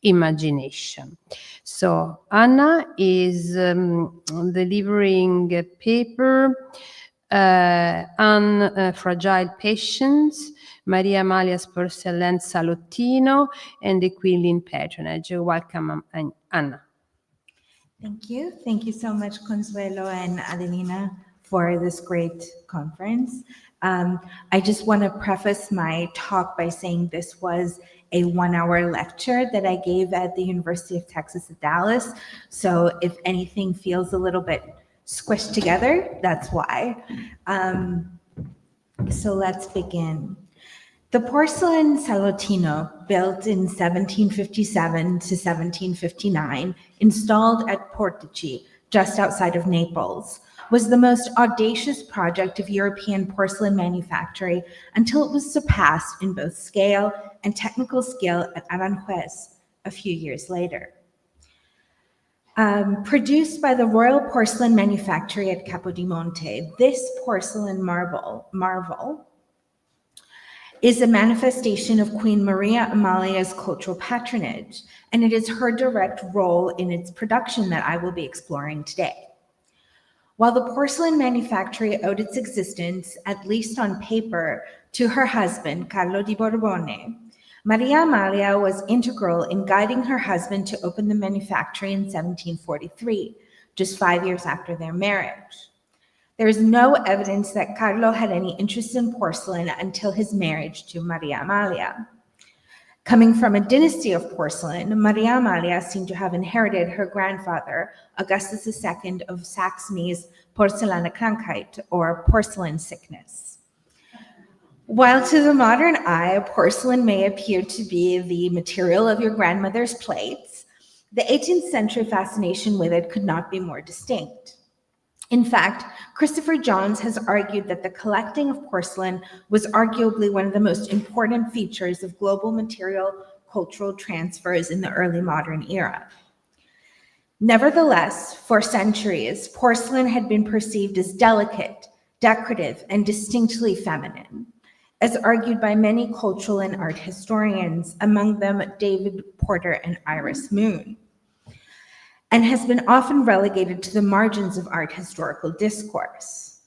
Imagination. So Anna is delivering a paper on fragile patients, Maria Amalia's Porcelain Salottino, and the Queenship Patronage. Welcome, Anna. Thank you. Thank you so much, Consuelo and Adelina, for this great conference. I just want to preface my talk by saying this was a 1-hour lecture that I gave at the University of Texas at Dallas. So if anything feels a little bit squished together, that's why. So let's begin. The porcelain Salottino, built in 1757 to 1759, installed at Portici, just outside of Naples, was the most audacious project of European porcelain manufacturing until it was surpassed in both scale and technical skill at Aranjuez a few years later. Produced by the Royal Porcelain Manufactory at Capodimonte, this porcelain marvel is a manifestation of Queen Maria Amalia's cultural patronage, and it is her direct role in its production that I will be exploring today. While the porcelain manufactory owed its existence, at least on paper, to her husband, Carlo di Borbone, Maria Amalia was integral in guiding her husband to open the manufactory in 1743, just 5 years after their marriage. There is no evidence that Carlo had any interest in porcelain until his marriage to Maria Amalia. Coming from a dynasty of porcelain, Maria Amalia seemed to have inherited her grandfather, Augustus II of Saxony's Porzellankrankheit, or porcelain sickness. While to the modern eye, porcelain may appear to be the material of your grandmother's plates, the 18th century fascination with it could not be more distinct. In fact, Christopher Johns has argued that the collecting of porcelain was arguably one of the most important features of global material cultural transfers in the early modern era. Nevertheless, for centuries, porcelain had been perceived as delicate, decorative, and distinctly feminine, as argued by many cultural and art historians, among them David Porter and Iris Moon, and has been often relegated to the margins of art historical discourse.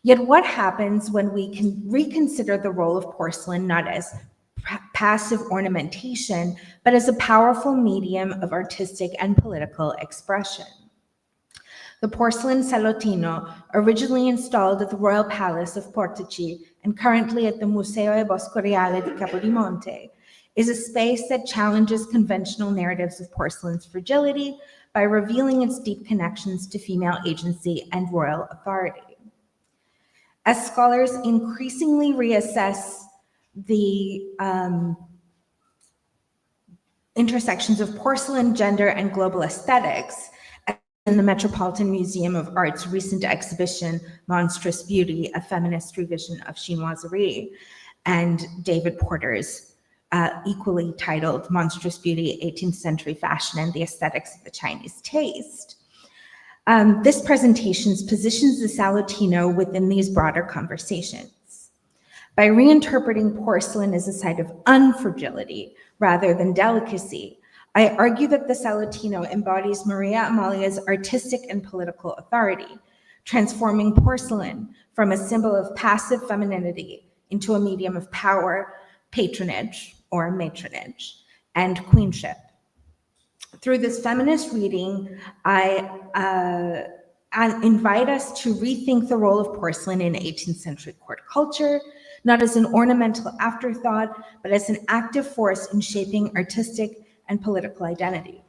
Yet what happens when we can reconsider the role of porcelain not as passive ornamentation, but as a powerful medium of artistic and political expression? The porcelain Salottino, originally installed at the Royal Palace of Portici and currently at the Museo e Bosco Reale di Capodimonte, is a space that challenges conventional narratives of porcelain's fragility by revealing its deep connections to female agency and royal authority. As scholars increasingly reassess the intersections of porcelain, gender, and global aesthetics, in the Metropolitan Museum of Art's recent exhibition, Monstrous Beauty, a feminist revision of chinoiserie, and David Porter's equally titled Monstrous Beauty, 18th Century Fashion and the Aesthetics of the Chinese Taste, This presentation positions the Salottino within these broader conversations. By reinterpreting porcelain as a site of unfragility rather than delicacy, I argue that the Salottino embodies Maria Amalia's artistic and political authority, transforming porcelain from a symbol of passive femininity into a medium of power, patronage, or matronage, and queenship. Through this feminist reading, I invite us to rethink the role of porcelain in 18th century court culture, not as an ornamental afterthought, but as an active force in shaping artistic and political identity.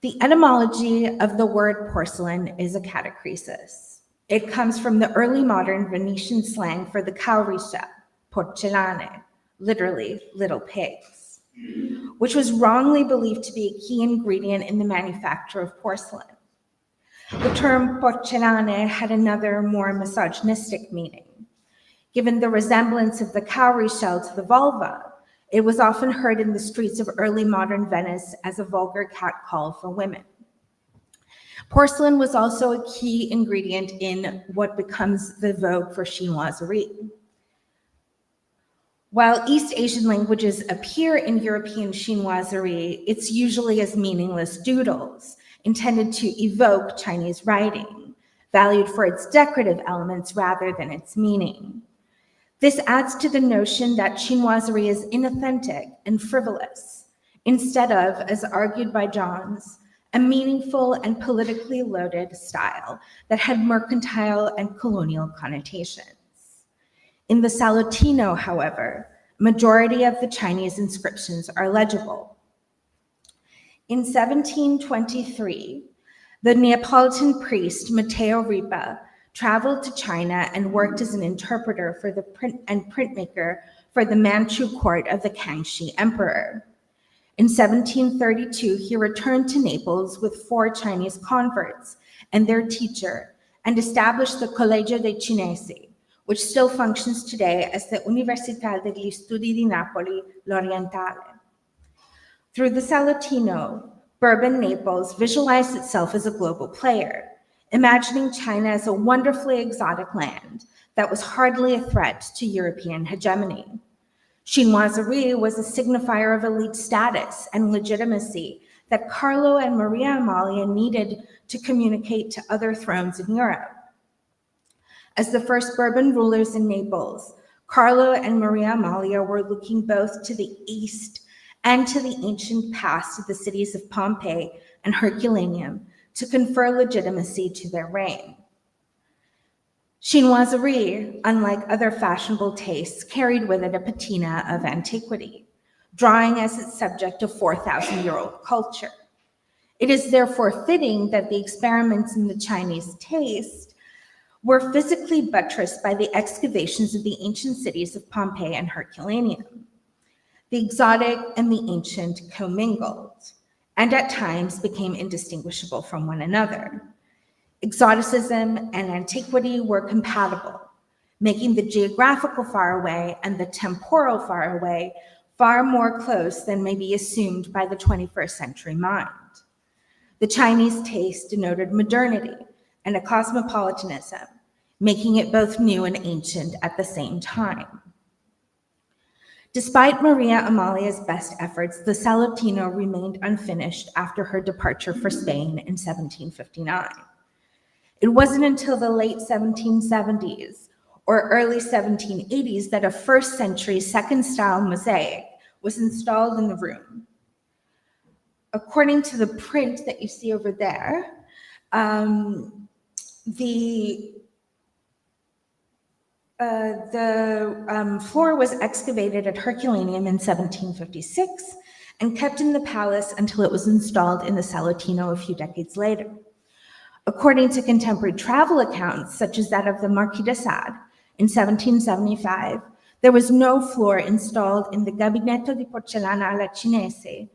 The etymology of the word porcelain is a catachresis. It comes from the early modern Venetian slang for the cowrie shell, porcellane, literally little pigs, which was wrongly believed to be a key ingredient in the manufacture of porcelain. The term porcellane had another, more misogynistic meaning. Given the resemblance of the cowrie shell to the vulva, it was often heard in the streets of early modern Venice as a vulgar catcall for women. Porcelain was also a key ingredient in what becomes the vogue for chinoiserie. While East Asian languages appear in European chinoiserie, it's usually as meaningless doodles intended to evoke Chinese writing, valued for its decorative elements rather than its meaning. This adds to the notion that chinoiserie is inauthentic and frivolous, instead of, as argued by Johns, a meaningful and politically loaded style that had mercantile and colonial connotations. In the Salottino, however, majority of the Chinese inscriptions are legible. In 1723, the Neapolitan priest Matteo Ripa traveled to China and worked as an interpreter for the printmaker for the Manchu court of the Kangxi Emperor. In 1732, he returned to Naples with 4 Chinese converts and their teacher and established the Collegio dei Cinesi, which still functions today as the Università degli Studi di Napoli l'Orientale. Through the Salottino, Bourbon Naples visualized itself as a global player, imagining China as a wonderfully exotic land that was hardly a threat to European hegemony. Chinoiserie was a signifier of elite status and legitimacy that Carlo and Maria Amalia needed to communicate to other thrones in Europe. As the first Bourbon rulers in Naples, Carlo and Maria Amalia were looking both to the east and to the ancient past of the cities of Pamphilj and Herculaneum to confer legitimacy to their reign. Chinoiserie, unlike other fashionable tastes, carried with it a patina of antiquity, drawing as its subject a 4,000-year-old culture. It is therefore fitting that the experiments in the Chinese taste were physically buttressed by the excavations of the ancient cities of Pamphilj and Herculaneum. The exotic and the ancient commingled, and at times became indistinguishable from one another. Exoticism and antiquity were compatible, making the geographical faraway and the temporal faraway far more close than may be assumed by the 21st century mind. The Chinese taste denoted modernity and a cosmopolitanism, making it both new and ancient at the same time. Despite Maria Amalia's best efforts, the Salottino remained unfinished after her departure for Spain in 1759. It wasn't until the late 1770s or early 1780s that a first-century second-style mosaic was installed in the room. According to the print that you see over there, the floor was excavated at Herculaneum in 1756 and kept in the palace until it was installed in the Salottino a few decades later. According to contemporary travel accounts, such as that of the Marquis de Sade in 1775, there was no floor installed in the Gabinetto di Porcellana alla Cinese,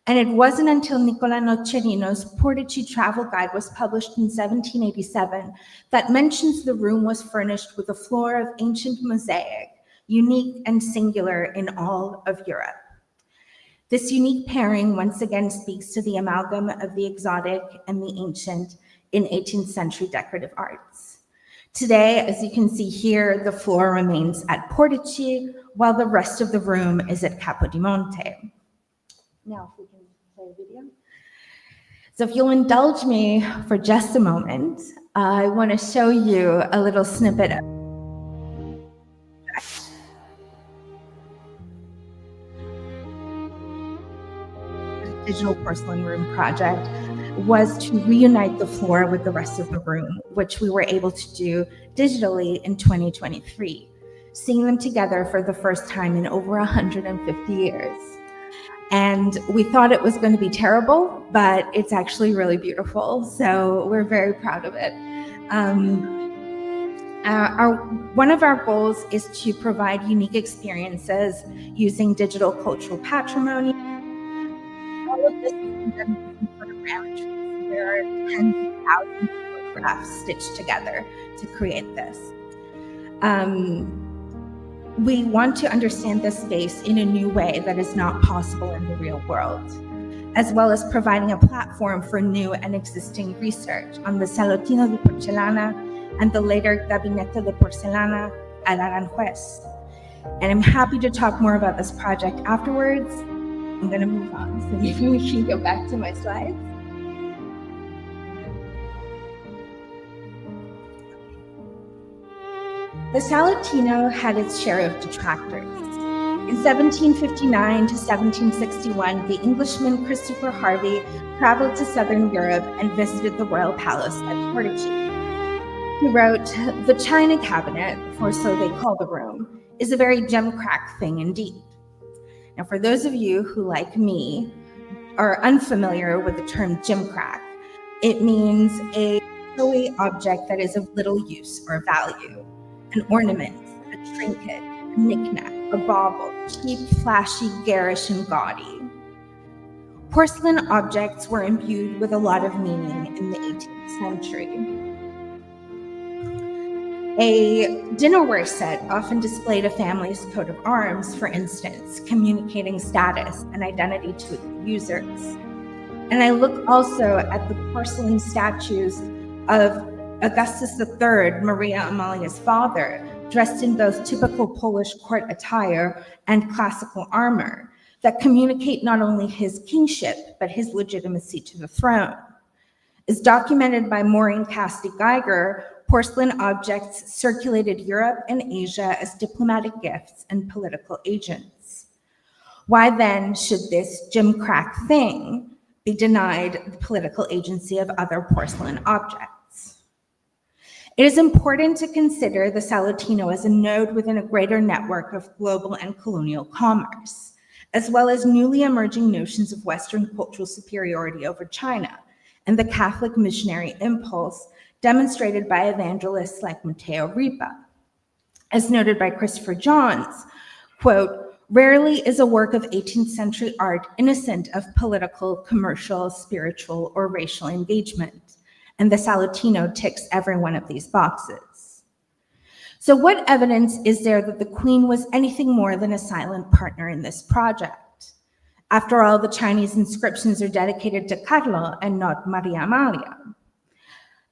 and it wasn't until Nicola Nocerino's Portici travel guide was published in 1787 that mentions the room was furnished with a floor of ancient mosaic, unique and singular in all of Europe. This unique pairing once again speaks to the amalgam of the exotic and the ancient in 18th century decorative arts. Today, as you can see here, the floor remains at Portici, while the rest of the room is at Capodimonte. Now, if we can play a video. So if you'll indulge me for just a moment, I want to show you a little snippet of the digital porcelain room project was to reunite the floor with the rest of the room, which we were able to do digitally in 2023, seeing them together for the first time in over 150 years. And we thought it was going to be terrible, but it's actually really beautiful. So we're very proud of it. One of our goals is to provide unique experiences using digital cultural patrimony. All of this is done using photogrammetry. There are tens of thousands of photographs stitched together to create this. We want to understand this space in a new way that is not possible in the real world, as well as providing a platform for new and existing research on the Salottino di Porcellana and the later Gabinetto di Porcellana at Aranjuez. And I'm happy to talk more about this project afterwards. I'm going to move on, so maybe we can go back to my slides. The Salottino had its share of detractors. In 1759 to 1761, the Englishman Christopher Harvey traveled to Southern Europe and visited the royal palace at Portici. He wrote, "The China cabinet, for so they call the room, is a very gimcrack thing indeed." Now, for those of you who, like me, are unfamiliar with the term gimcrack, it means a showy object that is of little use or value. An ornament, a trinket, a knickknack, a bauble, cheap, flashy, garish, and gaudy. Porcelain objects were imbued with a lot of meaning in the 18th century. A dinnerware set often displayed a family's coat of arms, for instance, communicating status and identity to its users. And I look also at the porcelain statues of Augustus III, Maria Amalia's father, dressed in both typical Polish court attire and classical armor that communicate not only his kingship, but his legitimacy to the throne. As documented by Maureen Casti-Geiger, porcelain objects circulated Europe and Asia as diplomatic gifts and political agents. Why then should this gimcrack thing be denied the political agency of other porcelain objects? It is important to consider the Salottino as a node within a greater network of global and colonial commerce, as well as newly emerging notions of Western cultural superiority over China and the Catholic missionary impulse demonstrated by evangelists like Matteo Ripa. As noted by Christopher Johns, quote, "Rarely is a work of 18th century art innocent of political, commercial, spiritual, or racial engagement. And the Salottino ticks every one of these boxes." So what evidence is there that the Queen was anything more than a silent partner in this project? After all, the Chinese inscriptions are dedicated to Carlo and not Maria Amalia.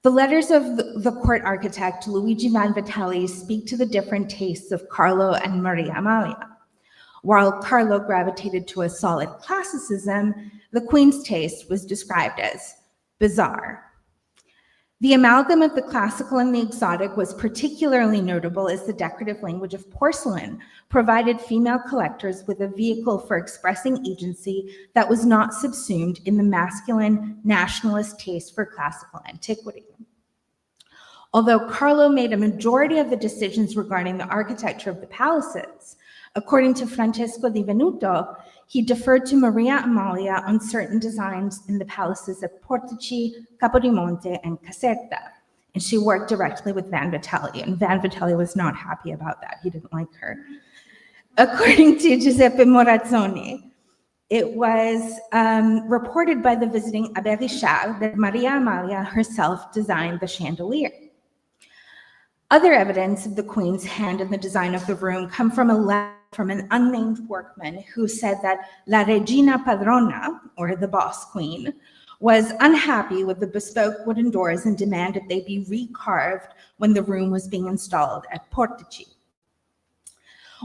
The letters of the court architect Luigi Vanvitelli speak to the different tastes of Carlo and Maria Amalia. While Carlo gravitated to a solid classicism, the Queen's taste was described as bizarre. The amalgam of the classical and the exotic was particularly notable as the decorative language of porcelain provided female collectors with a vehicle for expressing agency that was not subsumed in the masculine nationalist taste for classical antiquity. Although Carlo made a majority of the decisions regarding the architecture of the palaces, according to Francesco Di Venuto, he deferred to Maria Amalia on certain designs in the palaces of Portici, Capodimonte, and Caserta. And she worked directly with Vanvitelli, and Vanvitelli was not happy about that. He didn't like her. According to Giuseppe Morazzoni, it was reported by the visiting Abbé Richard that Maria Amalia herself designed the chandelier. Other evidence of the Queen's hand in the design of the room come from a letter from an unnamed workman who said that La Regina Padrona, or the boss queen, was unhappy with the bespoke wooden doors and demanded they be recarved when the room was being installed at Portici.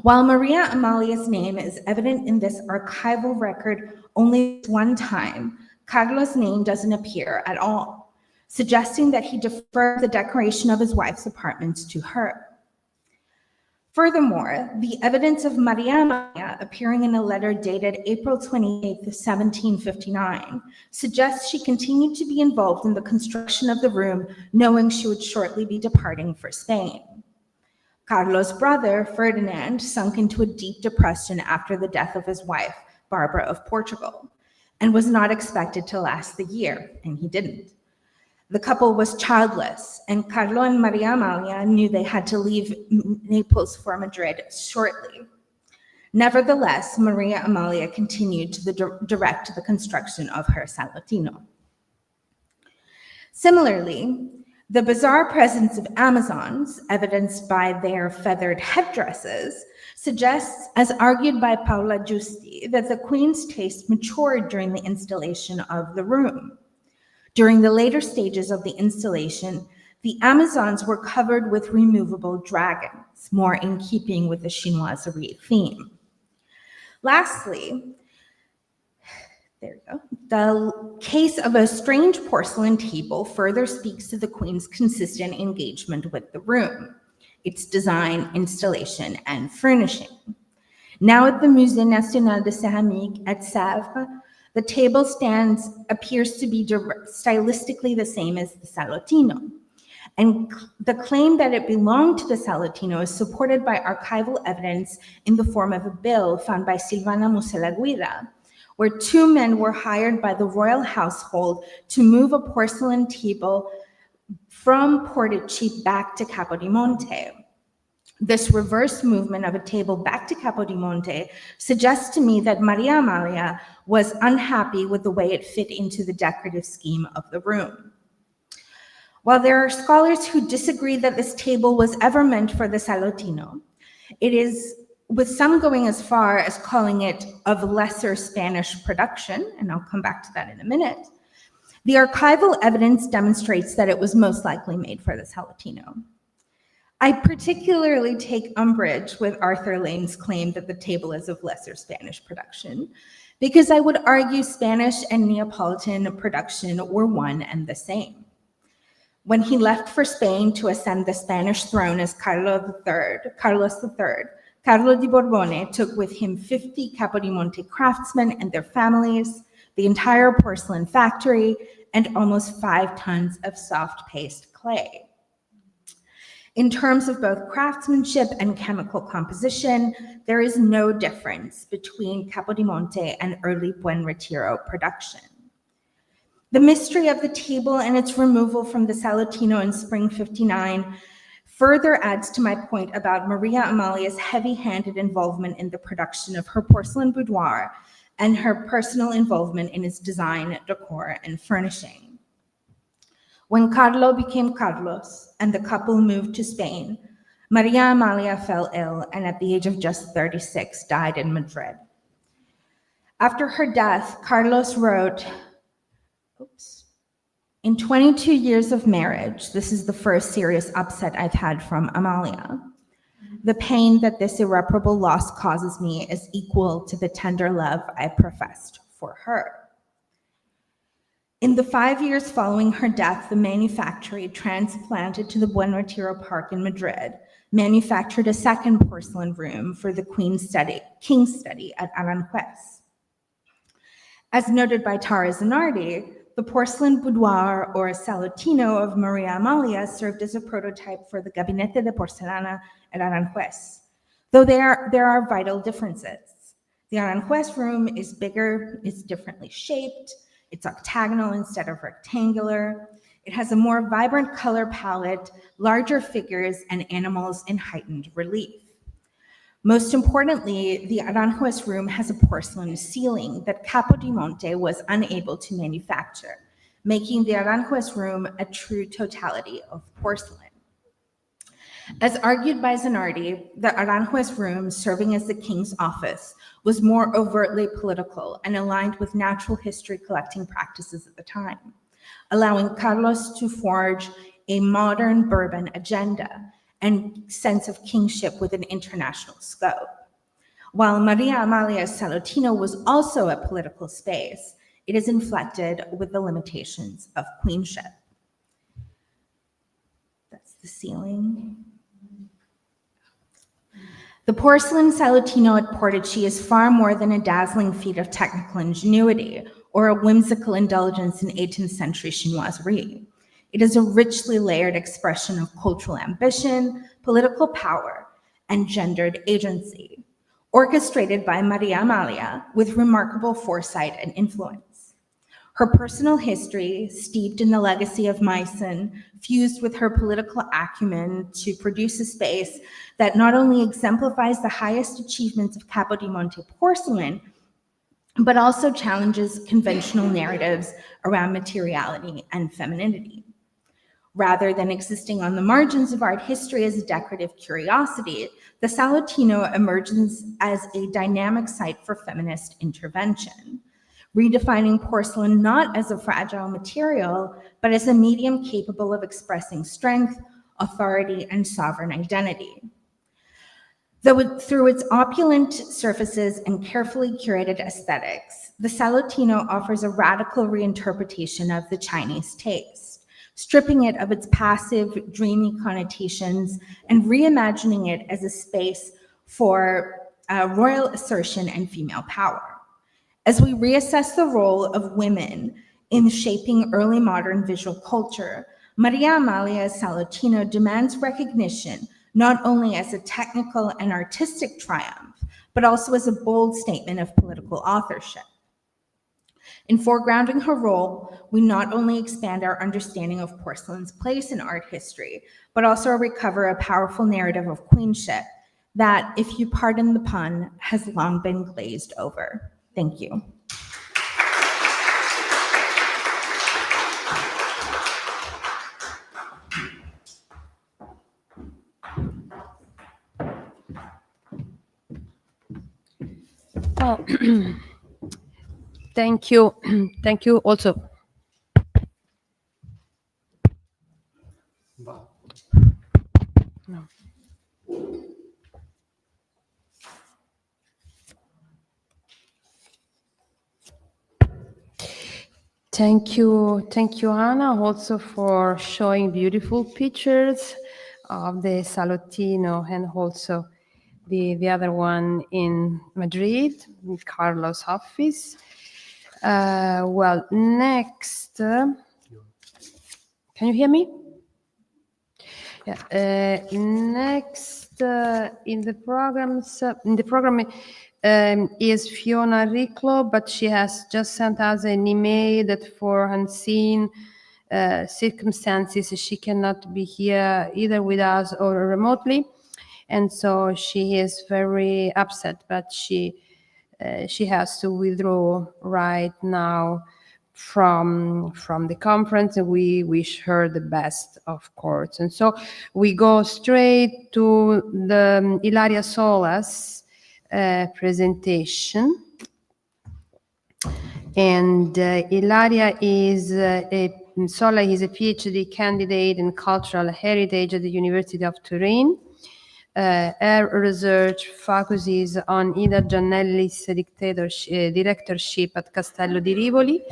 While Maria Amalia's name is evident in this archival record only one time, Carlos' name doesn't appear at all, suggesting that he deferred the decoration of his wife's apartments to her. Furthermore, the evidence of Maria Amalia appearing in a letter dated April 28, 1759, suggests she continued to be involved in the construction of the room, knowing she would shortly be departing for Spain. Carlos' brother, Ferdinand, sunk into a deep depression after the death of his wife, Barbara of Portugal, and was not expected to last the year, and he didn't. The couple was childless, and Carlo and Maria Amalia knew they had to leave Naples for Madrid shortly. Nevertheless, Maria Amalia continued to direct the construction of her Salottino. Similarly, the bizarre presence of Amazons, evidenced by their feathered headdresses, suggests, as argued by Paola Giusti, that the Queen's taste matured during the installation of the room. During the later stages of the installation, the Amazons were covered with removable dragons, more in keeping with the chinoiserie theme. Lastly, there you go. The case of a strange porcelain table further speaks to the Queen's consistent engagement with the room, its design, installation, and furnishing. Now at the Musée National de Céramique at Sèvres, the table appears to be stylistically the same as the Salottino. And the claim that it belonged to the Salottino is supported by archival evidence in the form of a bill found by Silvana Muselaguirre, where two men were hired by the royal household to move a porcelain table from Portici back to Capodimonte. This reverse movement of a table back to Capodimonte suggests to me that Maria Amalia was unhappy with the way it fit into the decorative scheme of the room. While there are scholars who disagree that this table was ever meant for the Salottino, it is with some going as far as calling it of lesser Spanish production, and I'll come back to that in a minute. The archival evidence demonstrates that it was most likely made for the Salottino. I particularly take umbrage with Arthur Lane's claim that the table is of lesser Spanish production, because I would argue Spanish and Neapolitan production were one and the same. When he left for Spain to ascend the Spanish throne as Carlos III, Carlo di Borbone took with him 50 Capodimonte craftsmen and their families, the entire porcelain factory, and almost 5 tons of soft paste clay. In terms of both craftsmanship and chemical composition, there is no difference between Capodimonte and early Buen Retiro production. The mystery of the table and its removal from the Salottino in spring '59 further adds to my point about Maria Amalia's heavy-handed involvement in the production of her porcelain boudoir and her personal involvement in its design, decor, and furnishing. When Carlo became Carlos and the couple moved to Spain, Maria Amalia fell ill and at the age of just 36 died in Madrid. After her death, Carlos wrote, in 22 years of marriage, this is the first serious upset I've had from Amalia. The pain that this irreparable loss causes me is equal to the tender love I professed for her. In the 5 years following her death, the manufactory transplanted to the Buen Retiro Park in Madrid manufactured a second porcelain room for the King's study at Aranjuez. As noted by Tara Zanardi, the porcelain boudoir or Salottino of Maria Amalia served as a prototype for the Gabinete de Porcelana at Aranjuez, though there are vital differences. The Aranjuez room is bigger, it's differently shaped, it's octagonal instead of rectangular. It has a more vibrant color palette, larger figures, and animals in heightened relief. Most importantly, the Aranjuez room has a porcelain ceiling that Capodimonte was unable to manufacture, making the Aranjuez room a true totality of porcelain. As argued by Zanardi, the Aranjuez room, serving as the king's office, was more overtly political and aligned with natural history collecting practices at the time, allowing Carlos to forge a modern Bourbon agenda and sense of kingship with an international scope. While Maria Amalia's Salottino was also a political space, it is inflected with the limitations of queenship. That's the ceiling. The porcelain Salottino at Portici is far more than a dazzling feat of technical ingenuity or a whimsical indulgence in 18th century chinoiserie. It is a richly layered expression of cultural ambition, political power, and gendered agency, orchestrated by Maria Amalia with remarkable foresight and influence. Her personal history, steeped in the legacy of Meissen, fused with her political acumen to produce a space that not only exemplifies the highest achievements of Capodimonte porcelain, but also challenges conventional narratives around materiality and femininity. Rather than existing on the margins of art history as a decorative curiosity, the Salottino emerges as a dynamic site for feminist intervention, redefining porcelain not as a fragile material, but as a medium capable of expressing strength, authority, and sovereign identity. Through its opulent surfaces and carefully curated aesthetics, the Salottino offers a radical reinterpretation of the Chinese taste, stripping it of its passive, dreamy connotations and reimagining it as a space for royal assertion and female power. As we reassess the role of women in shaping early modern visual culture, Maria Amalia's Salottino demands recognition not only as a technical and artistic triumph, but also as a bold statement of political authorship. In foregrounding her role, we not only expand our understanding of porcelain's place in art history, but also recover a powerful narrative of queenship that, if you pardon the pun, has long been glazed over. Thank you. Well, thank you. Thank you also. No. Thank you, Anna, also for showing beautiful pictures of the Salottino and also the other one in Madrid, in Carlos' office. Well, next, can you hear me? Yeah. Next in the program is Fiona Riclo, but she has just sent us an email that for unseen circumstances she cannot be here either with us or remotely, and so she is very upset, but she has to withdraw right now from the conference, and we wish her the best, of course. And so we go straight to the Ilaria Sola's presentation. And Ilaria Sola is a PhD candidate in cultural heritage at the University of Turin. Her research focuses on Ida Giannelli's directorship at Castello di Rivoli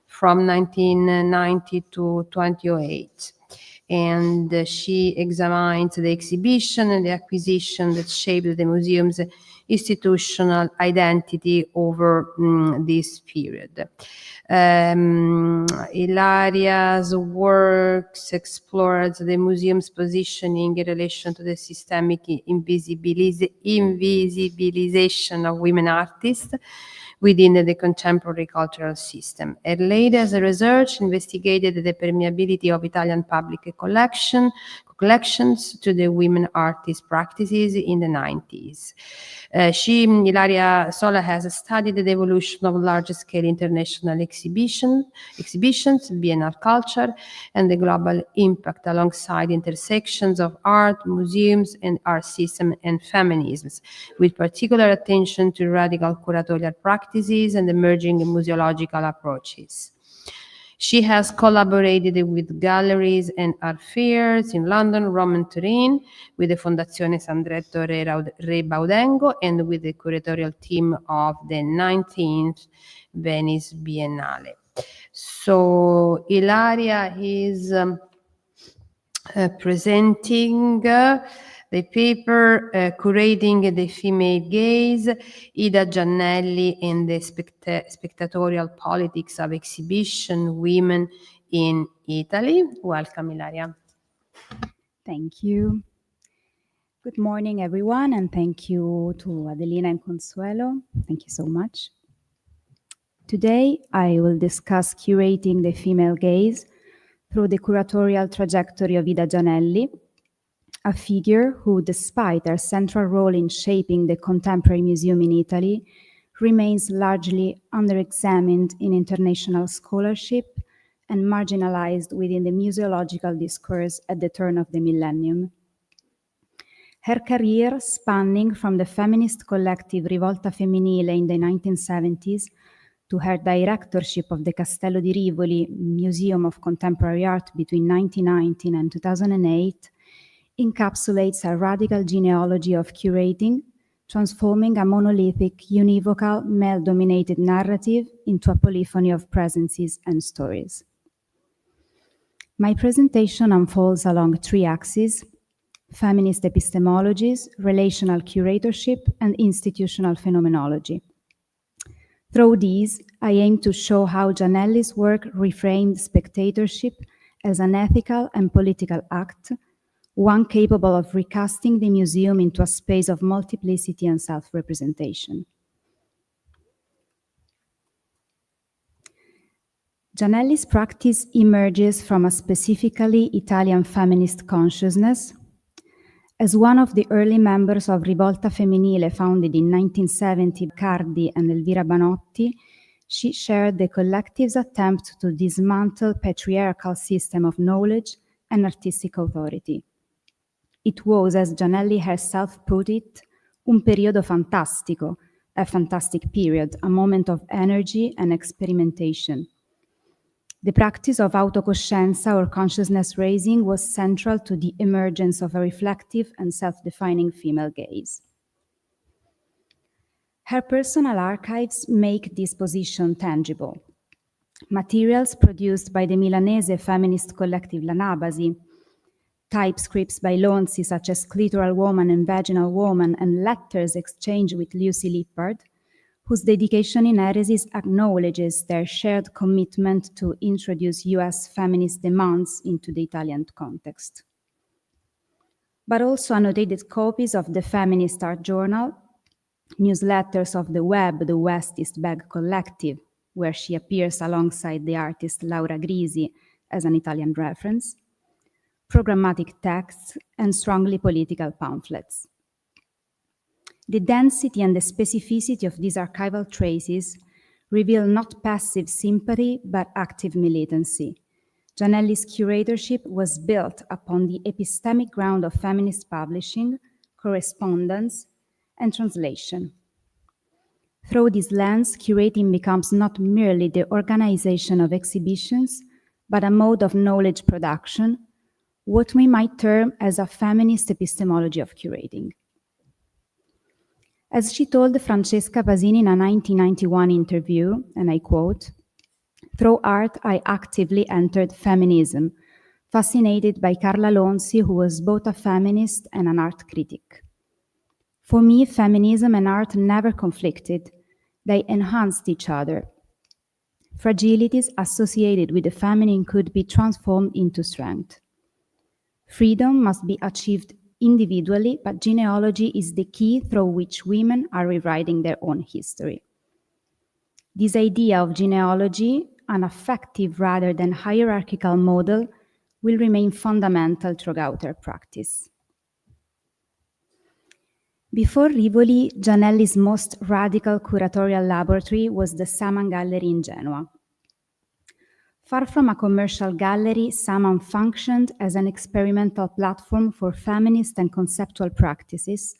from 1990 to 2008. And she examines the exhibition and the acquisition that shaped the museum's institutional identity over this period. Ilaria's works explored the museum's positioning in relation to the systemic invisibilization of women artists within the contemporary cultural system. Her latest research investigated the permeability of Italian public collection, collections to the women artist practices in the 90s. Ilaria Sola has studied the evolution of large-scale international exhibitions, biennial culture, and the global impact alongside intersections of art, museums, and art system and feminisms, with particular attention to radical curatorial practices and emerging museological approaches. She has collaborated with galleries and art fairs in London, Rome, and Turin, with the Fondazione Sandretto Re Baudengo, and with the curatorial team of the 19th Venice Biennale. So Ilaria is presenting the paper Curating the Female Gaze, Ida Giannelli and the Spectatorial Politics of Exhibition Women in Italy. Welcome, Ilaria. Thank you. Good morning, everyone, and thank you to Adelina and Consuelo. Thank you so much. Today, I will discuss curating the female gaze through the curatorial trajectory of Ida Giannelli, a figure who, despite her central role in shaping the contemporary museum in Italy, remains largely underexamined in international scholarship and marginalized within the museological discourse at the turn of the millennium. Her career, spanning from the feminist collective Rivolta Femminile in the 1970s to her directorship of the Castello di Rivoli Museum of Contemporary Art between 1919 and 2008, encapsulates a radical genealogy of curating, transforming a monolithic, univocal, male-dominated narrative into a polyphony of presences and stories. My presentation unfolds along three axes: feminist epistemologies, relational curatorship, and institutional phenomenology. Through these, I aim to show how Giannelli's work reframed spectatorship as an ethical and political act, one capable of recasting the museum into a space of multiplicity and self-representation. Giannelli's practice emerges from a specifically Italian feminist consciousness. As one of the early members of Rivolta Femminile, founded in 1970 by Cardi and Elvira Banotti, she shared the collective's attempt to dismantle patriarchal system of knowledge and artistic authority. It was, as Giannelli herself put it, un periodo fantastico, a fantastic period, a moment of energy and experimentation. The practice of autocoscienza or consciousness raising was central to the emergence of a reflective and self-defining female gaze. Her personal archives make this position tangible. Materials produced by the Milanese feminist collective L'Anabasi, typescripts by Lonzi such as Clitoral Woman and Vaginal Woman, and letters exchanged with Lucy Lippard, whose dedication in Heresies acknowledges their shared commitment to introduce US feminist demands into the Italian context. But also annotated copies of the Feminist Art Journal, newsletters of the Web, the West East Bag Collective, where she appears alongside the artist Laura Grisi as an Italian reference, programmatic texts, and strongly political pamphlets. The density and the specificity of these archival traces reveal not passive sympathy, but active militancy. Giannelli's curatorship was built upon the epistemic ground of feminist publishing, correspondence, and translation. Through this lens, curating becomes not merely the organization of exhibitions, but a mode of knowledge production, what we might term as a feminist epistemology of curating. As she told Francesca Pasini in a 1991 interview, and I quote, "Through art, I actively entered feminism, fascinated by Carla Lonzi, who was both a feminist and an art critic. For me, feminism and art never conflicted. They enhanced each other. Fragilities associated with the feminine could be transformed into strength. Freedom must be achieved individually, but genealogy is the key through which women are rewriting their own history. This idea of genealogy, an affective rather than hierarchical model, will remain fundamental throughout her practice. Before Rivoli, Gianelli's most radical curatorial laboratory was the Saman Gallery in Genoa. Far from a commercial gallery, Saman functioned as an experimental platform for feminist and conceptual practices,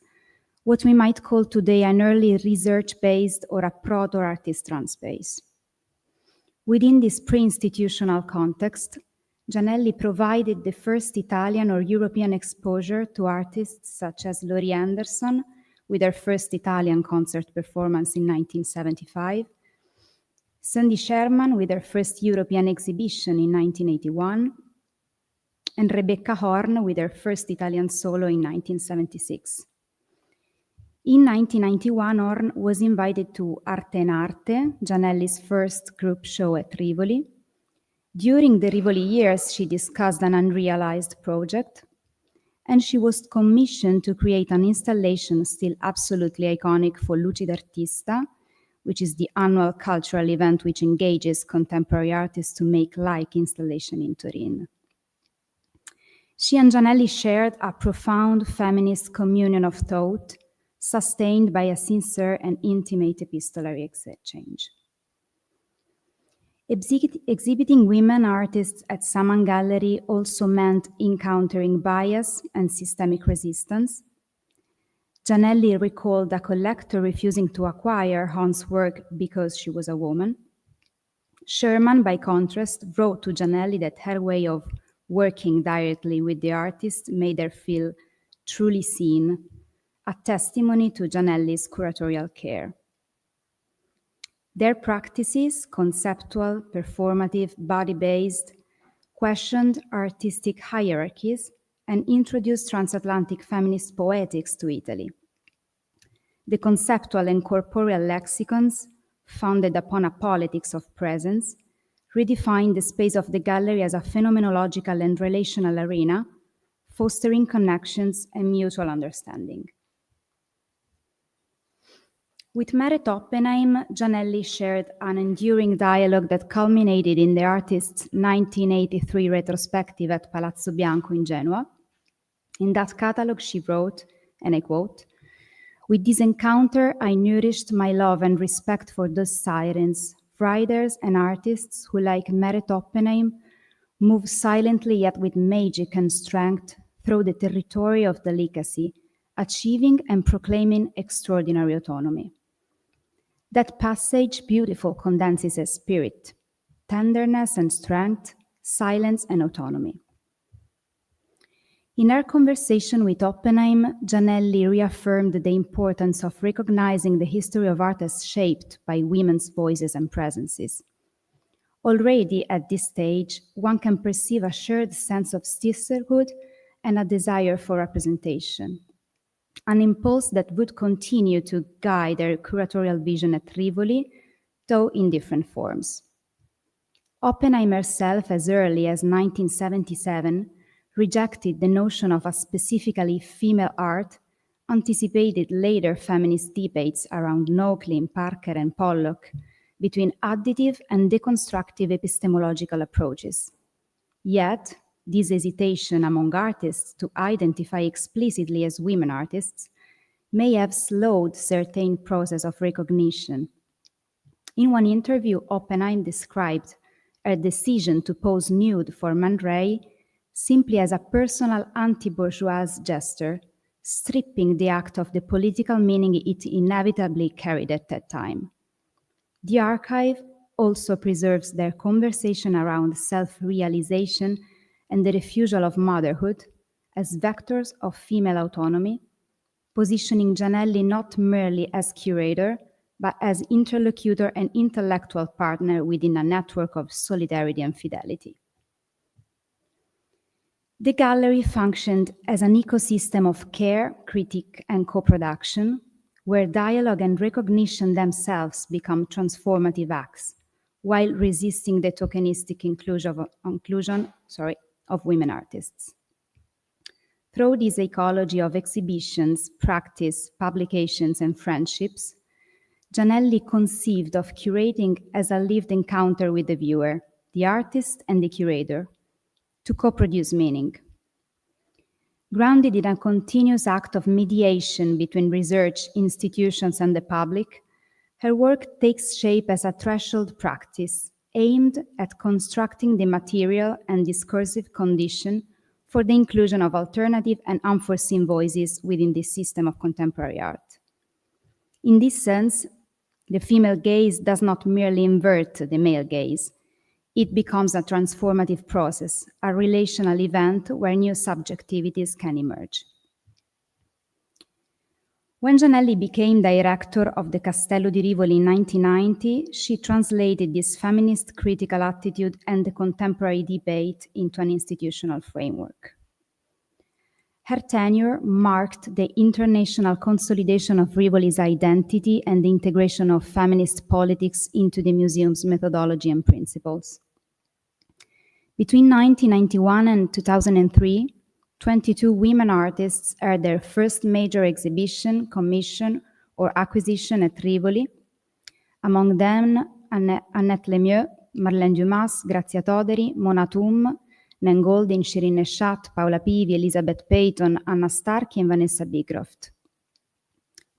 what we might call today an early research-based or a proto-artist-run space. Within this pre-institutional context, Gianelli provided the first Italian or European exposure to artists such as Laurie Anderson, with her first Italian concert performance in 1975, Sandy Sherman with her first European exhibition in 1981, and Rebecca Horn with her first Italian solo in 1976. In 1991, Horn was invited to Arte in Arte, Gianelli's first group show at Rivoli. During the Rivoli years, she discussed an unrealized project, and she was commissioned to create an installation still absolutely iconic for Lucida Artista, which is the annual cultural event which engages contemporary artists to make like installation in Turin. She and Gianelli shared a profound feminist communion of thought, sustained by a sincere and intimate epistolary exchange. Exhibiting women artists at Saman Gallery also meant encountering bias and systemic resistance. Gianelli recalled a collector refusing to acquire Horn's work because she was a woman. Sherman, by contrast, wrote to Gianelli that her way of working directly with the artist made her feel truly seen, a testimony to Gianelli's curatorial care. Their practices, conceptual, performative, body-based, questioned artistic hierarchies and introduced transatlantic feminist poetics to Italy. The conceptual and corporeal lexicons, founded upon a politics of presence, redefined the space of the gallery as a phenomenological and relational arena, fostering connections and mutual understanding. With Meret Oppenheim, Gianelli shared an enduring dialogue that culminated in the artist's 1983 retrospective at Palazzo Bianco in Genoa. In that catalogue, she wrote, and I quote, "With this encounter, I nourished my love and respect for those sirens, writers and artists who, like Meret Oppenheim, move silently yet with magic and strength through the territory of delicacy, achieving and proclaiming extraordinary autonomy." That passage, beautiful, condenses a spirit, tenderness and strength, silence and autonomy. In our conversation with Oppenheim, Gianelli reaffirmed the importance of recognizing the history of art as shaped by women's voices and presences. Already at this stage, one can perceive a shared sense of sisterhood and a desire for representation, an impulse that would continue to guide their curatorial vision at Rivoli, though in different forms. Oppenheim herself, as early as 1977, rejected the notion of a specifically female art, anticipated later feminist debates around Nochlin, Parker, and Pollock between additive and deconstructive epistemological approaches. Yet, this hesitation among artists to identify explicitly as women artists may have slowed certain process of recognition. In one interview, Oppenheim described her decision to pose nude for Man Ray simply as a personal anti-bourgeois gesture, stripping the act of the political meaning it inevitably carried at that time. The archive also preserves their conversation around self-realization and the refusal of motherhood as vectors of female autonomy, positioning Gianelli not merely as curator, but as interlocutor and intellectual partner within a network of solidarity and fidelity. The gallery functioned as an ecosystem of care, critique, and co-production, where dialogue and recognition themselves become transformative acts, while resisting the tokenistic inclusion of women artists. Through this ecology of exhibitions, practice, publications, and friendships, Gianelli conceived of curating as a lived encounter with the viewer, the artist, and the curator, to co-produce meaning. Grounded in a continuous act of mediation between research institutions and the public, her work takes shape as a threshold practice aimed at constructing the material and discursive condition for the inclusion of alternative and unforeseen voices within this system of contemporary art. In this sense, the female gaze does not merely invert the male gaze. It becomes a transformative process, a relational event where new subjectivities can emerge. When Gianelli became director of the Castello di Rivoli in 1990, she translated this feminist critical attitude and the contemporary debate into an institutional framework. Her tenure marked the international consolidation of Rivoli's identity and the integration of feminist politics into the museum's methodology and principles. Between 1991 and 2003, 22 women artists had their first major exhibition, commission, or acquisition at Rivoli. Among them, Annette Lemieux, Marlène Dumas, Grazia Toderi, Mona Tum, Nan Goldin, Shirin Neshat, Paola Pivi, Elizabeth Payton, Anna Starkey, and Vanessa Beecroft.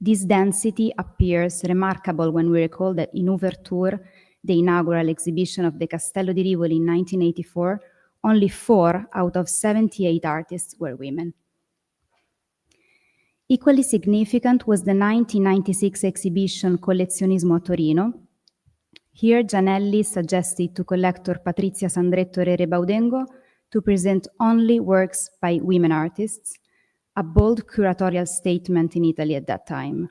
This density appears remarkable when we recall that in Ouverture, the inaugural exhibition of the Castello di Rivoli in 1984, only 4 out of 78 artists were women. Equally significant was the 1996 exhibition Collezionismo a Torino. Here, Gianelli suggested to collector Patrizia Sandretto Rere Baudengo to present only works by women artists, a bold curatorial statement in Italy at that time.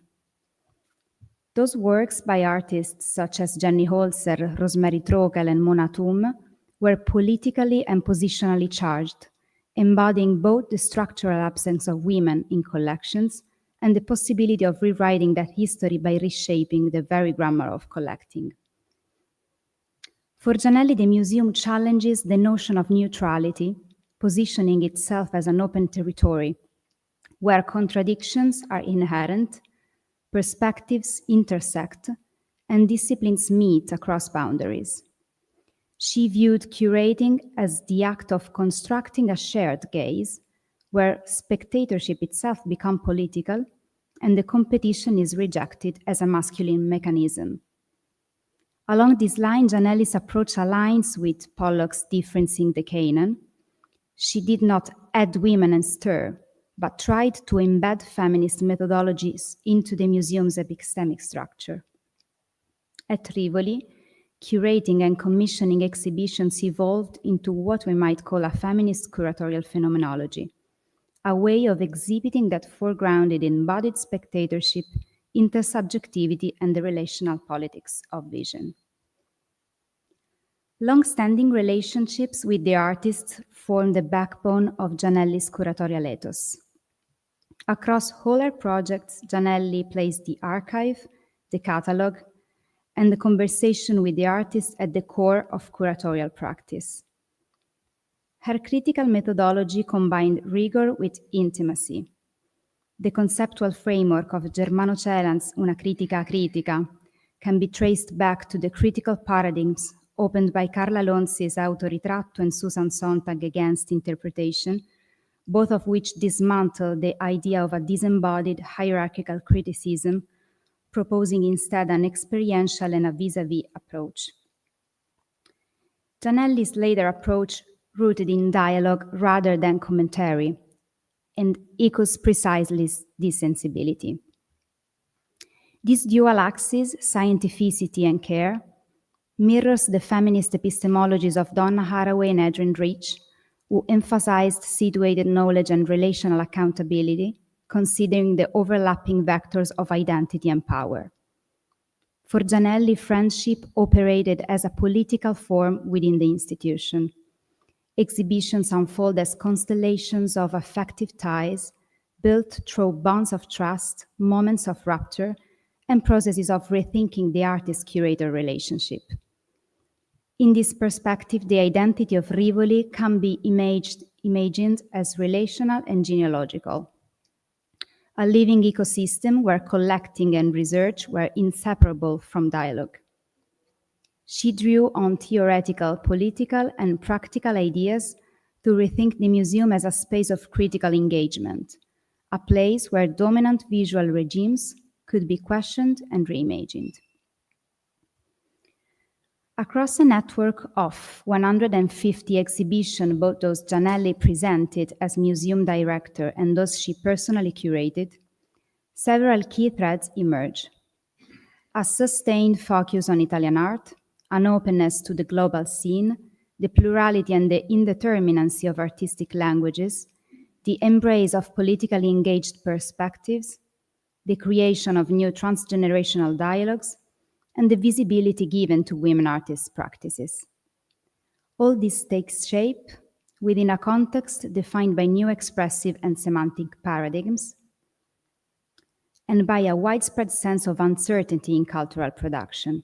Those works by artists such as Jenny Holzer, Rosemary Trokel, and Mona Tum were politically and positionally charged, embodying both the structural absence of women in collections and the possibility of rewriting that history by reshaping the very grammar of collecting. For Gianelli, the museum challenges the notion of neutrality, positioning itself as an open territory where contradictions are inherent, perspectives intersect, and disciplines meet across boundaries. She viewed curating as the act of constructing a shared gaze, where spectatorship itself becomes political and the competition is rejected as a masculine mechanism. Along this line, Gianelli's approach aligns with Pollock's Differencing the Canon. She did not add women and stir, but tried to embed feminist methodologies into the museum's epistemic structure. At Rivoli, curating and commissioning exhibitions evolved into what we might call a feminist curatorial phenomenology, a way of exhibiting that foregrounded embodied spectatorship, intersubjectivity, and the relational politics of vision. Long-standing relationships with the artists form the backbone of Gianelli's curatorial ethos. Across all her projects, Gianelli placed the archive, the catalogue, and the conversation with the artist at the core of curatorial practice. Her critical methodology combined rigor with intimacy. The conceptual framework of Germano Celan's Una critica a critica can be traced back to the critical paradigms opened by Carla Lonzi's Autoritratto and Susan Sontag Against Interpretation, both of which dismantle the idea of a disembodied hierarchical criticism, proposing instead an experiential and a vis-a-vis approach. Gianelli's later approach rooted in dialogue rather than commentary, and echoes precisely this sensibility. This dual axis, scientificity and care, mirrors the feminist epistemologies of Donna Haraway and Adrienne Rich, who emphasized situated knowledge and relational accountability, considering the overlapping vectors of identity and power. For Gianelli, friendship operated as a political form within the institution. Exhibitions unfold as constellations of affective ties, built through bonds of trust, moments of rupture, and processes of rethinking the artist-curator relationship. In this perspective, the identity of Rivoli can be imagined as relational and genealogical, a living ecosystem where collecting and research were inseparable from dialogue. She drew on theoretical, political, and practical ideas to rethink the museum as a space of critical engagement, a place where dominant visual regimes could be questioned and reimagined. Across a network of 150 exhibitions, both those Gianelli presented as museum director and those she personally curated, several key threads emerge. A sustained focus on Italian art, an openness to the global scene, the plurality and the indeterminacy of artistic languages, the embrace of politically engaged perspectives, the creation of new transgenerational dialogues, and the visibility given to women artists' practices. All this takes shape within a context defined by new expressive and semantic paradigms, and by a widespread sense of uncertainty in cultural production.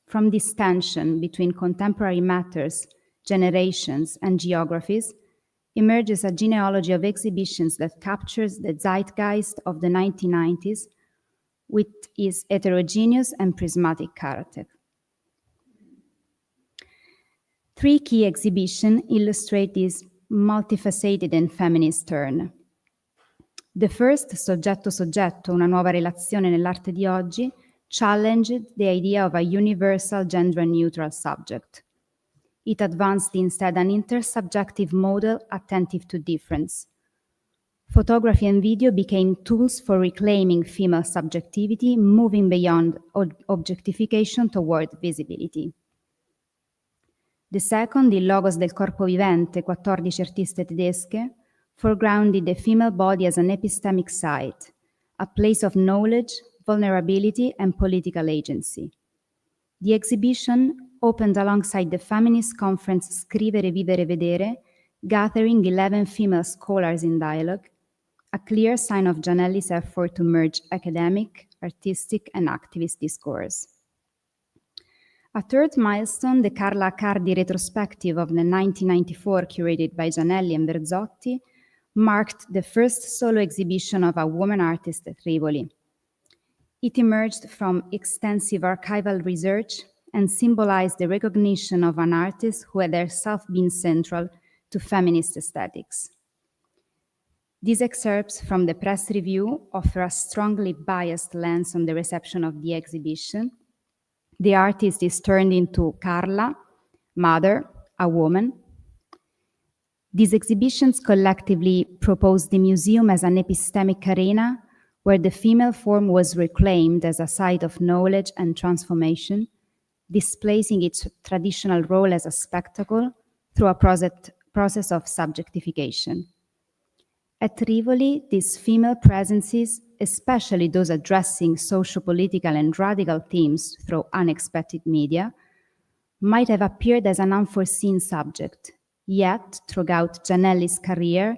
From this tension between contemporary matters, generations, and geographies emerges a genealogy of exhibitions that captures the zeitgeist of the 1990s with its heterogeneous and prismatic character. 3 key exhibitions illustrate this multifaceted and feminist turn. The first, Soggetto-Soggetto, una nuova relazione nell'arte di oggi, challenged the idea of a universal gender-neutral subject. It advanced instead an intersubjective model attentive to difference. Photography and video became tools for reclaiming female subjectivity, moving beyond objectification toward visibility. The second, Il Logos del Corpo Vivente, 14 artiste tedesche, foregrounded the female body as an epistemic site, a place of knowledge, vulnerability, and political agency. The exhibition opened alongside the feminist conference Scrivere, Vivere, Vedere, gathering 11 female scholars in dialogue, a clear sign of Gianelli's effort to merge academic, artistic, and activist discourse. A third milestone, the Carla Accardi retrospective of the 1994, curated by Gianelli and Berzotti, marked the first solo exhibition of a woman artist at Rivoli. It emerged from extensive archival research and symbolized the recognition of an artist who had herself been central to feminist aesthetics. These excerpts from the press review offer a strongly biased lens on the reception of the exhibition. The artist is turned into Carla, mother, a woman. These exhibitions collectively propose the museum as an epistemic arena where the female form was reclaimed as a site of knowledge and transformation, displacing its traditional role as a spectacle through a process of subjectification. At Rivoli, these female presences, especially those addressing socio-political and radical themes through unexpected media, might have appeared as an unforeseen subject, yet throughout Gianelli's career,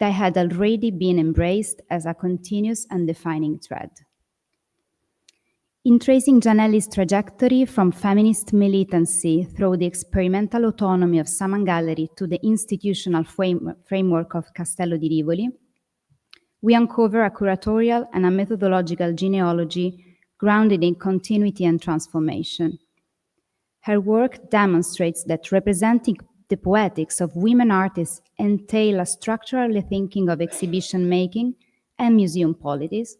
they had already been embraced as a continuous and defining thread. In tracing Gianelli's trajectory from feminist militancy through the experimental autonomy of Saman Gallery to the institutional framework of Castello di Rivoli, we uncover a curatorial and a methodological genealogy grounded in continuity and transformation. Her work demonstrates that representing the poetics of women artists entail a structural rethinking of exhibition making and museum polities,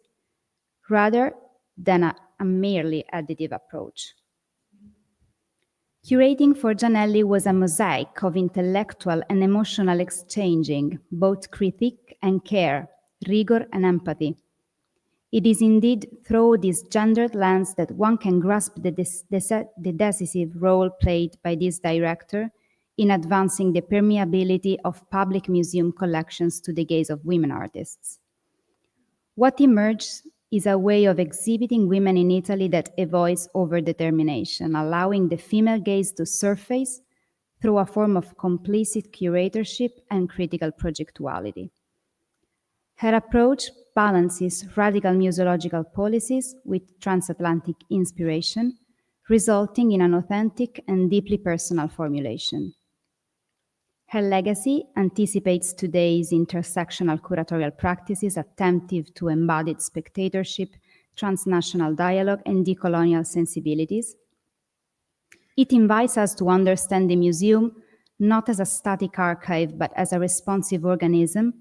rather than a merely additive approach. Curating for Gianelli was a mosaic of intellectual and emotional exchanging, both critique and care, rigor and empathy. It is indeed through this gendered lens that one can grasp the decisive role played by this director in advancing the permeability of public museum collections to the gaze of women artists. What emerges is a way of exhibiting women in Italy that avoids overdetermination, allowing the female gaze to surface through a form of complicit curatorship and critical projectuality. Her approach balances radical museological policies with transatlantic inspiration, resulting in an authentic and deeply personal formulation. Her legacy anticipates today's intersectional curatorial practices attentive to embodied spectatorship, transnational dialogue, and decolonial sensibilities. It invites us to understand the museum not as a static archive, but as a responsive organism,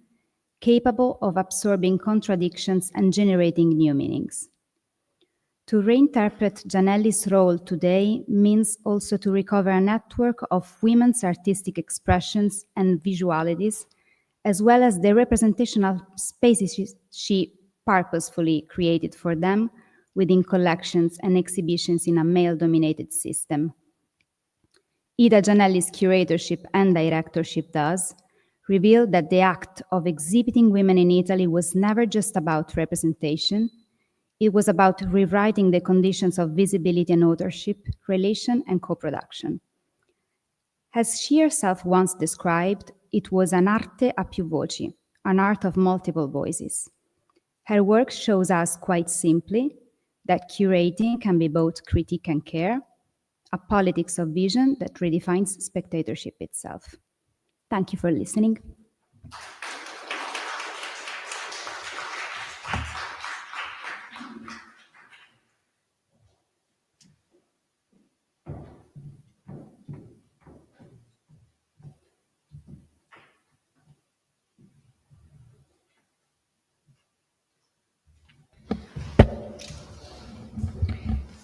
capable of absorbing contradictions and generating new meanings. To reinterpret Gianelli's role today means also to recover a network of women's artistic expressions and visualities, as well as the representational spaces she purposefully created for them within collections and exhibitions in a male-dominated system. Ida Gianelli's curatorship and directorship thus reveal that the act of exhibiting women in Italy was never just about representation. It was about rewriting the conditions of visibility and authorship, relation, and co-production. As she herself once described, it was an arte a più voci, an art of multiple voices. Her work shows us quite simply that curating can be both critique and care, a politics of vision that redefines spectatorship itself. Thank you for listening.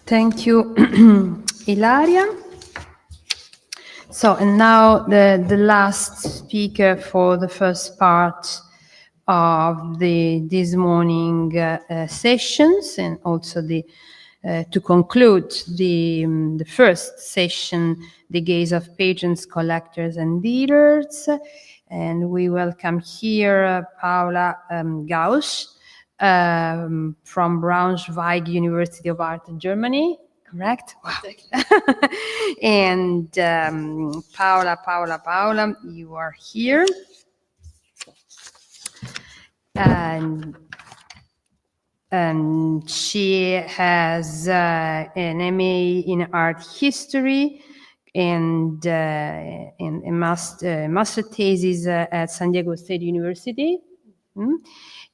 Thank you, Ilaria. So, and now the last speaker for the first part of this morning sessions, and also to conclude the first session, the gaze of patrons, collectors, and dealers. And we welcome here Paula Gausch from Braunschweig University of Art in Germany. Correct? Wow. And Paula, you are here. And she has an MA in art history and a master thesis at San Diego State University.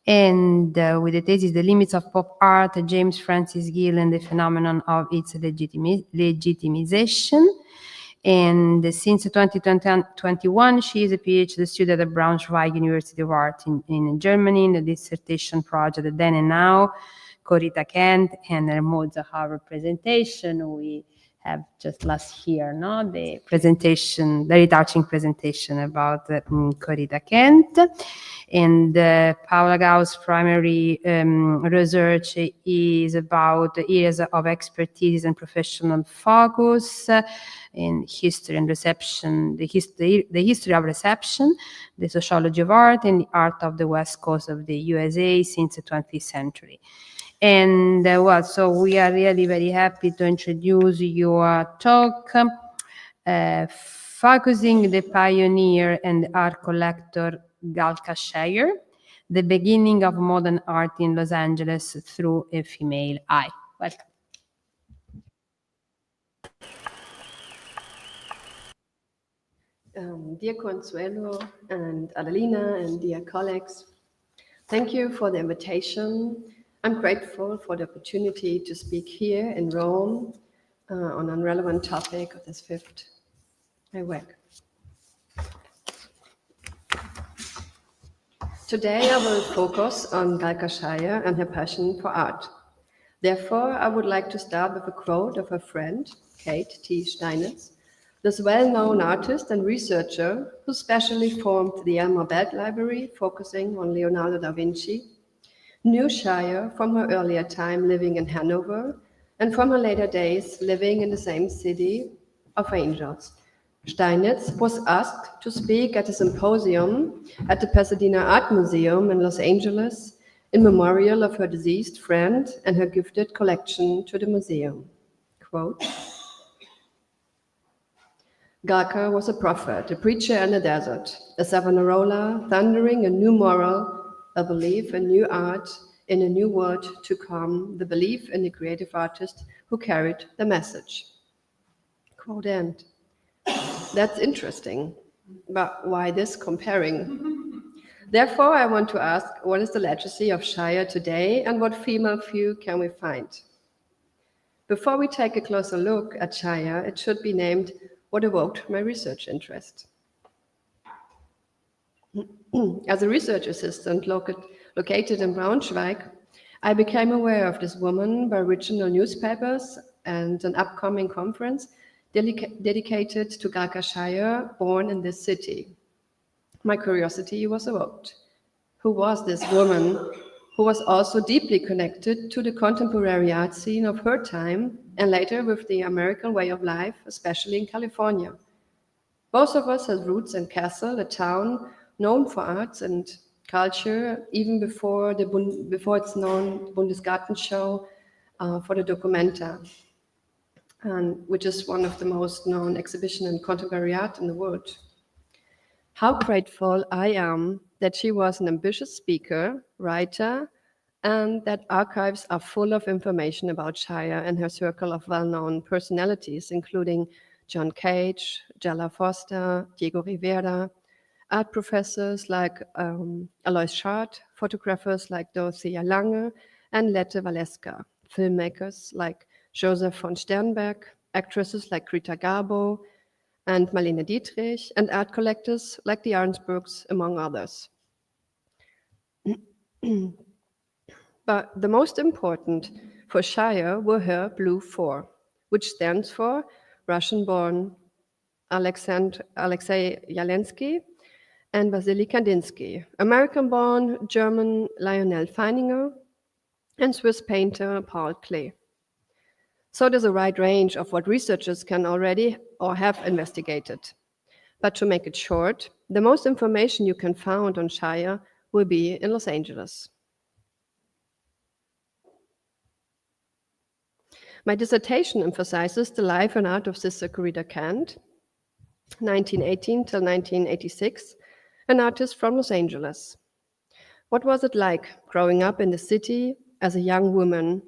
And with the thesis, The Limits of Pop Art, James Francis Gill and the Phenomenon of its Legitimization. And since 2021, she is a PhD student at Braunschweig University of Art in Germany in the dissertation project Then and Now, Corita Kent, and her modes of representation. We have just last year, no, the presentation, very touching presentation about Corita Kent. And Paula Gau's primary research is about areas of expertise and professional focus in history and reception, the history of reception, the sociology of art, and the art of the West Coast of the USA since the 20th century. And so we are really very happy to introduce your talk, focusing the pioneer and art collector Galkashire, the beginning of modern art in Los Angeles through a female eye. Welcome. Dear Consuelo and Adelina and dear colleagues, thank you for the invitation. I'm grateful for the opportunity to speak here in Rome on a relevant topic of this fifth AIWAC. Today I will focus on Galkashire and her passion for art. Therefore, I would like to start with a quote of her friend, Kate T. Steinitz, this well-known artist and researcher who specially formed the Elmer Belt Library, focusing on Leonardo da Vinci, knew Shire from her earlier time living in Hanover and from her later days living in the same city of angels. Steinitz was asked to speak at a symposium at the Pasadena Art Museum in Los Angeles in memorial of her deceased friend and her gifted collection to the museum. Quote, Galka was a prophet, a preacher in the desert, a Savonarola thundering a new moral, a belief in new art, in a new world to come, the belief in the creative artist who carried the message. Quote end. That's interesting, but why this comparing? Therefore, I want to ask, what is the legacy of Shire today and what female view can we find? Before we take a closer look at Shire, it should be named what evoked my research interest. As a research assistant located in Braunschweig, I became aware of this woman by regional newspapers and an upcoming conference dedicated to Galkashire, born in this city. My curiosity was awoke. Who was this woman who was also deeply connected to the contemporary art scene of her time and later with the American way of life, especially in California? Both of us had roots in Kassel, a town known for arts and culture, even before its known Bundesgartenshow for the Documenta, which is one of the most known exhibitions in contemporary art in the world. How grateful I am that she was an ambitious speaker, writer, and that archives are full of information about Shire and her circle of well-known personalities, including John Cage, Jella Foster, Diego Rivera, art professors like Alois Schad, photographers like Dorothea Lange and Lette Waleska, filmmakers like Joseph von Sternberg, actresses like Greta Garbo and Marlene Dietrich, and art collectors like the Arnsbergs, among others. But the most important for Shire were her Blue Four, which stands for Russian-born Alexei Yalensky and Vasily Kandinsky, American-born German Lionel Feininger, and Swiss painter Paul Klee. So there's a wide range of what researchers can already or have investigated. But to make it short, the most information you can find on Shire will be in Los Angeles. My dissertation emphasizes the life and art of Sister Corrida Kent, 1918 till 1986, an artist from Los Angeles. What was it like growing up in the city as a young woman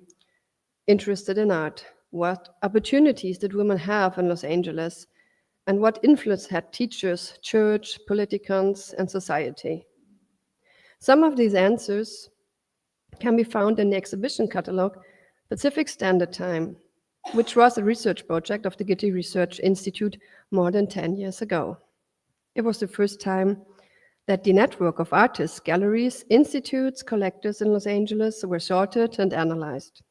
interested in art? What opportunities did women have in Los Angeles? And what influence had teachers, church, politicians, and society? Some of these answers can be found in the exhibition catalog Pacific Standard Time, which was a research project of the Getty Research Institute more than 10 years ago. It was the first time that the network of artists, galleries, institutes, collectors in Los Angeles were sorted and analyzed.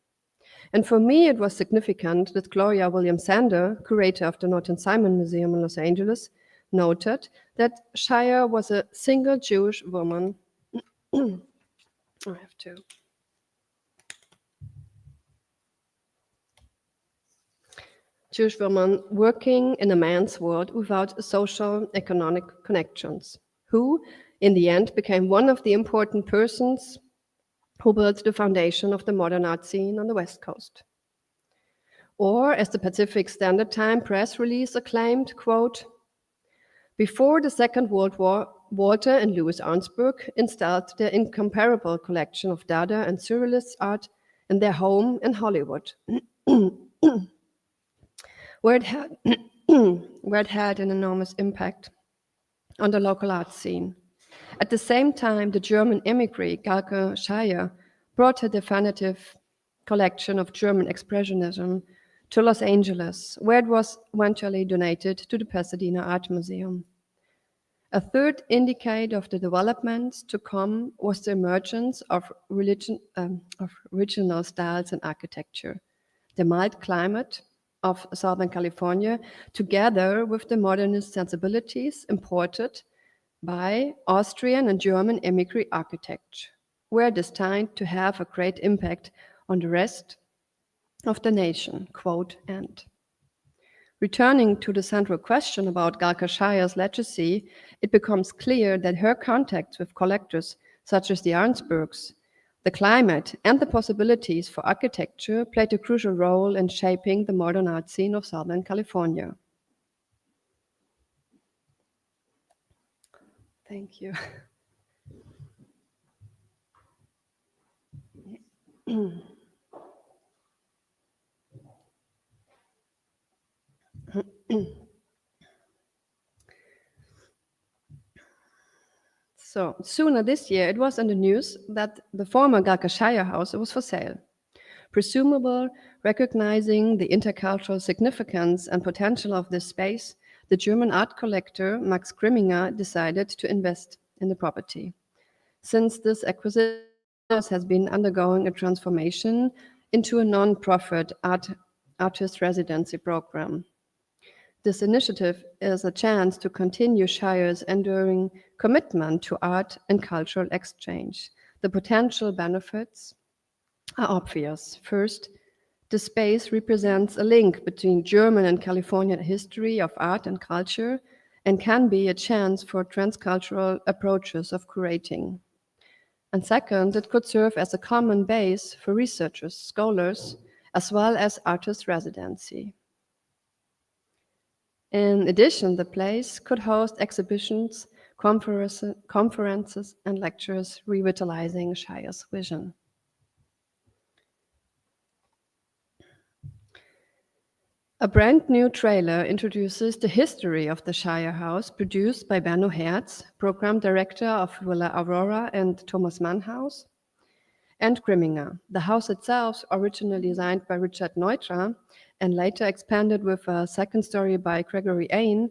And for me, it was significant that Gloria Williams-Sander, curator of the Norton Simon Museum in Los Angeles, noted that Shire was a single Jewish woman. Jewish woman working in a man's world without social economic connections, who in the end became one of the important persons who built the foundation of the modern art scene on the West Coast. Or, as the Pacific Standard Time press release acclaimed, quote, "Before the Second World War, Walter and Louis Arnsberg installed their incomparable collection of Dada and Surrealist art in their home in Hollywood, where it had an enormous impact on the local art scene. At the same time, the German immigrant Galke Shire brought her definitive collection of German Expressionism to Los Angeles, where it was eventually donated to the Pasadena Art Museum. A third indicator of the developments to come was the emergence of regional styles in architecture, the mild climate of Southern California, together with the modernist sensibilities imported by Austrian and German immigrant architecture, were destined to have a great impact on the rest of the nation, quote, end. Returning to the central question about Galka Shire's legacy, it becomes clear that her contacts with collectors such as the Arnsbergs, the climate, and the possibilities for architecture played a crucial role in shaping the modern art scene of Southern California. Thank you. So, sooner this year, it was in the news that the former Galka Shire house was for sale. Presumably, recognizing the intercultural significance and potential of this space, the German art collector Max Grimminger decided to invest in the property. Since this acquisition has been undergoing a transformation into a non-profit artist residency program. This initiative is a chance to continue Shire's enduring commitment to art and cultural exchange. The potential benefits are obvious. First, the space represents a link between German and Californian history of art and culture and can be a chance for transcultural approaches of curating. And second, it could serve as a common base for researchers, scholars, as well as artist residency. In addition, the place could host exhibitions, conferences, and lectures revitalizing Shire's vision. A brand new trailer introduces the history of the Shire House, produced by Benno Hertz, program director of Villa Aurora and Thomas Mann House, and Grimminger. The house itself, originally designed by Richard Neutra and later expanded with a second story by Gregory Ain,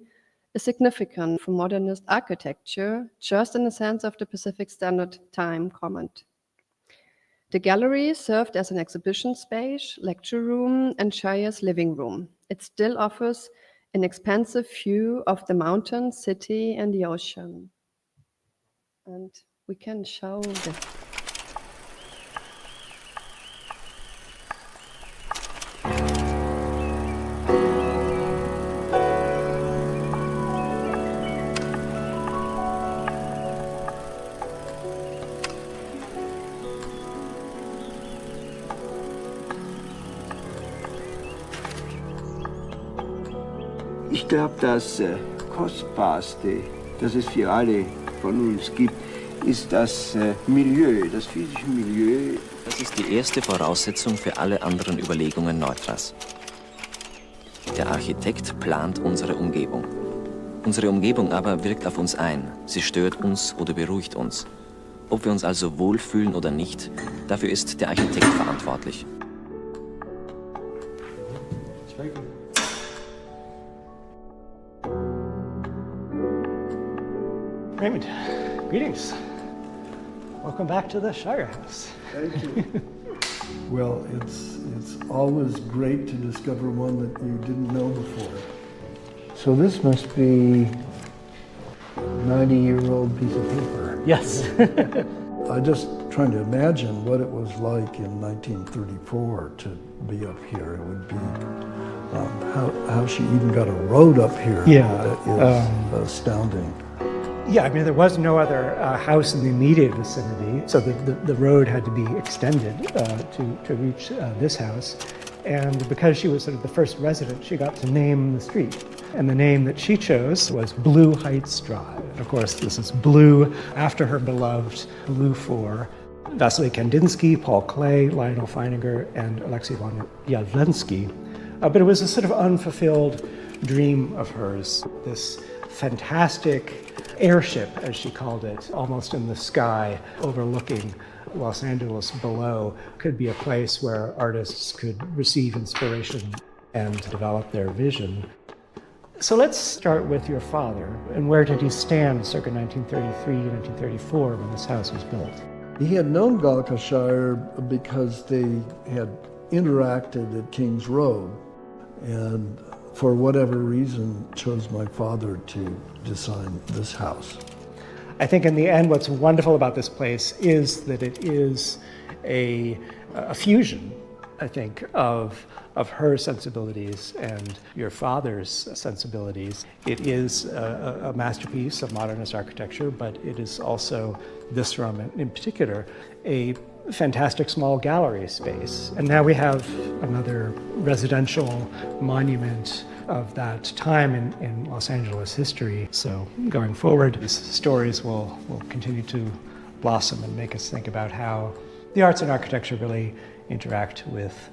is significant for modernist architecture, just in the sense of the Pacific Standard Time comment. The gallery served as an exhibition space, lecture room, and Shire's living room. It still offers an expansive view of the mountains, city, and the ocean. And we can show the Ich glaube, das Kostbarste, das es für alle von uns gibt, ist das Milieu, das physische Milieu. Das ist die erste Voraussetzung für alle anderen Überlegungen Neutras. Der Architekt plant unsere Umgebung. Unsere Umgebung aber wirkt auf uns ein. Sie stört uns oder beruhigt uns. Ob wir uns also wohlfühlen oder nicht, dafür ist der Architekt verantwortlich. Raymond, greetings. Welcome back to the Shire House. Thank you. Well, it's always great to discover one that you didn't know before. So this must be a 90-year-old piece of paper. Yes. I just trying to imagine what it was like in 1934 to be up here. It would be how she even got a road up here. Yeah, is astounding. Yeah, I mean, there was no other house in the immediate vicinity, so the road had to be extended to reach this house. And because she was sort of the first resident, she got to name the street. And the name that she chose was Blue Heights Drive. Of course, this is Blue after her beloved Blue Four. Vasily Kandinsky, Paul Klee, Lionel Feininger, and Alexei von Jawlensky. But it was a sort of unfulfilled dream of hers, this fantastic airship, as she called it, almost in the sky, overlooking Los Angeles below, could be a place where artists could receive inspiration and develop their vision. So let's start with your father. And where did he stand circa 1933, 1934 when this house was built? He had known Galcashire because they had interacted at King's Road, and for whatever reason chose my father to design this house. I think in the end what's wonderful about this place is that it is a fusion, I think, of her sensibilities and your father's sensibilities. It is a masterpiece of modernist architecture, but it is also, this room in particular, a fantastic small gallery space. And now we have another residential monument of that time in Los Angeles history. So going forward, these stories will continue to blossom and make us think about how the arts and architecture really interact with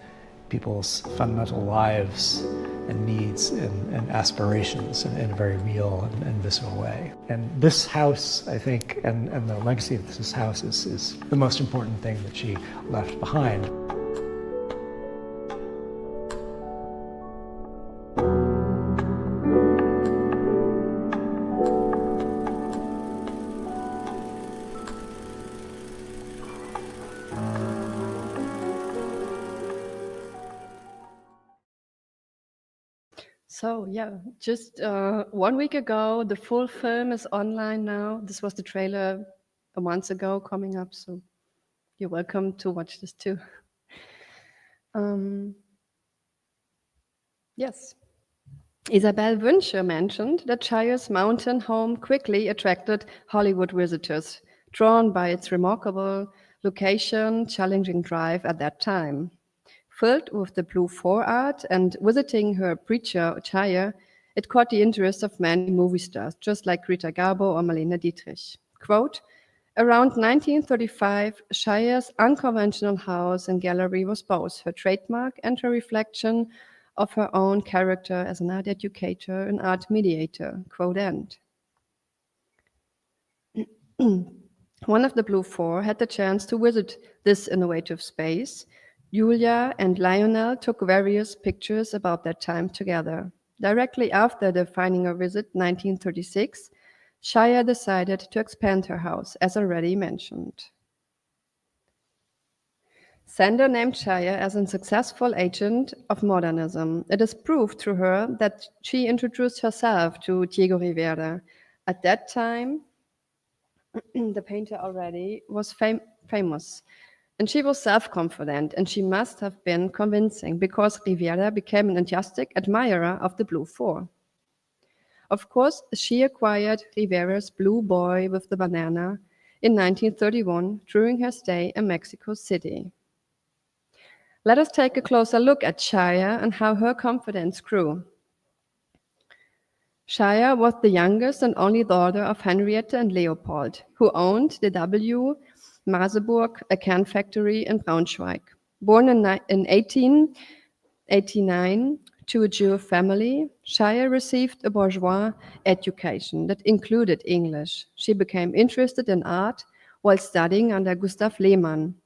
people's fundamental lives and needs and aspirations in a very real and visceral way. And this house, I think, and the legacy of this house is the most important thing that she left behind. So yeah, just 1 week ago, the full film is online now. This was the trailer a month ago coming up, so you're welcome to watch this too. Yes. Isabel Wünsche mentioned that Shire's mountain home quickly attracted Hollywood visitors, drawn by its remarkable location, challenging drive at that time. Filled with the Blue 4 art and visiting her preacher Shire, it caught the interest of many movie stars, just like Greta Garbo or Marlene Dietrich. Quote, around 1935, Shire's unconventional house and gallery was both her trademark and her reflection of her own character as an art educator and art mediator, quote end. One of the Blue 4 had the chance to visit this innovative space. Julia and Lionel took various pictures about that time together. Directly after the Feininger visit, 1936, Shire decided to expand her house, as already mentioned. Sander named Shire as a successful agent of modernism. It is proved through her that she introduced herself to Diego Rivera. At that time, the painter already was famous, and she was self-confident, and she must have been convincing because Rivera became an enthusiastic admirer of the Blue 4. Of course, she acquired Rivera's Blue Boy with the banana in 1931 during her stay in Mexico City. Let us take a closer look at Shire and how her confidence grew. Shire was the youngest and only daughter of Henriette and Leopold, who owned the W. Maseburg, a can factory in Braunschweig. Born in 1889 to a Jewish family, Shire received a bourgeois education that included English. She became interested in art while studying under Gustav Lehmann.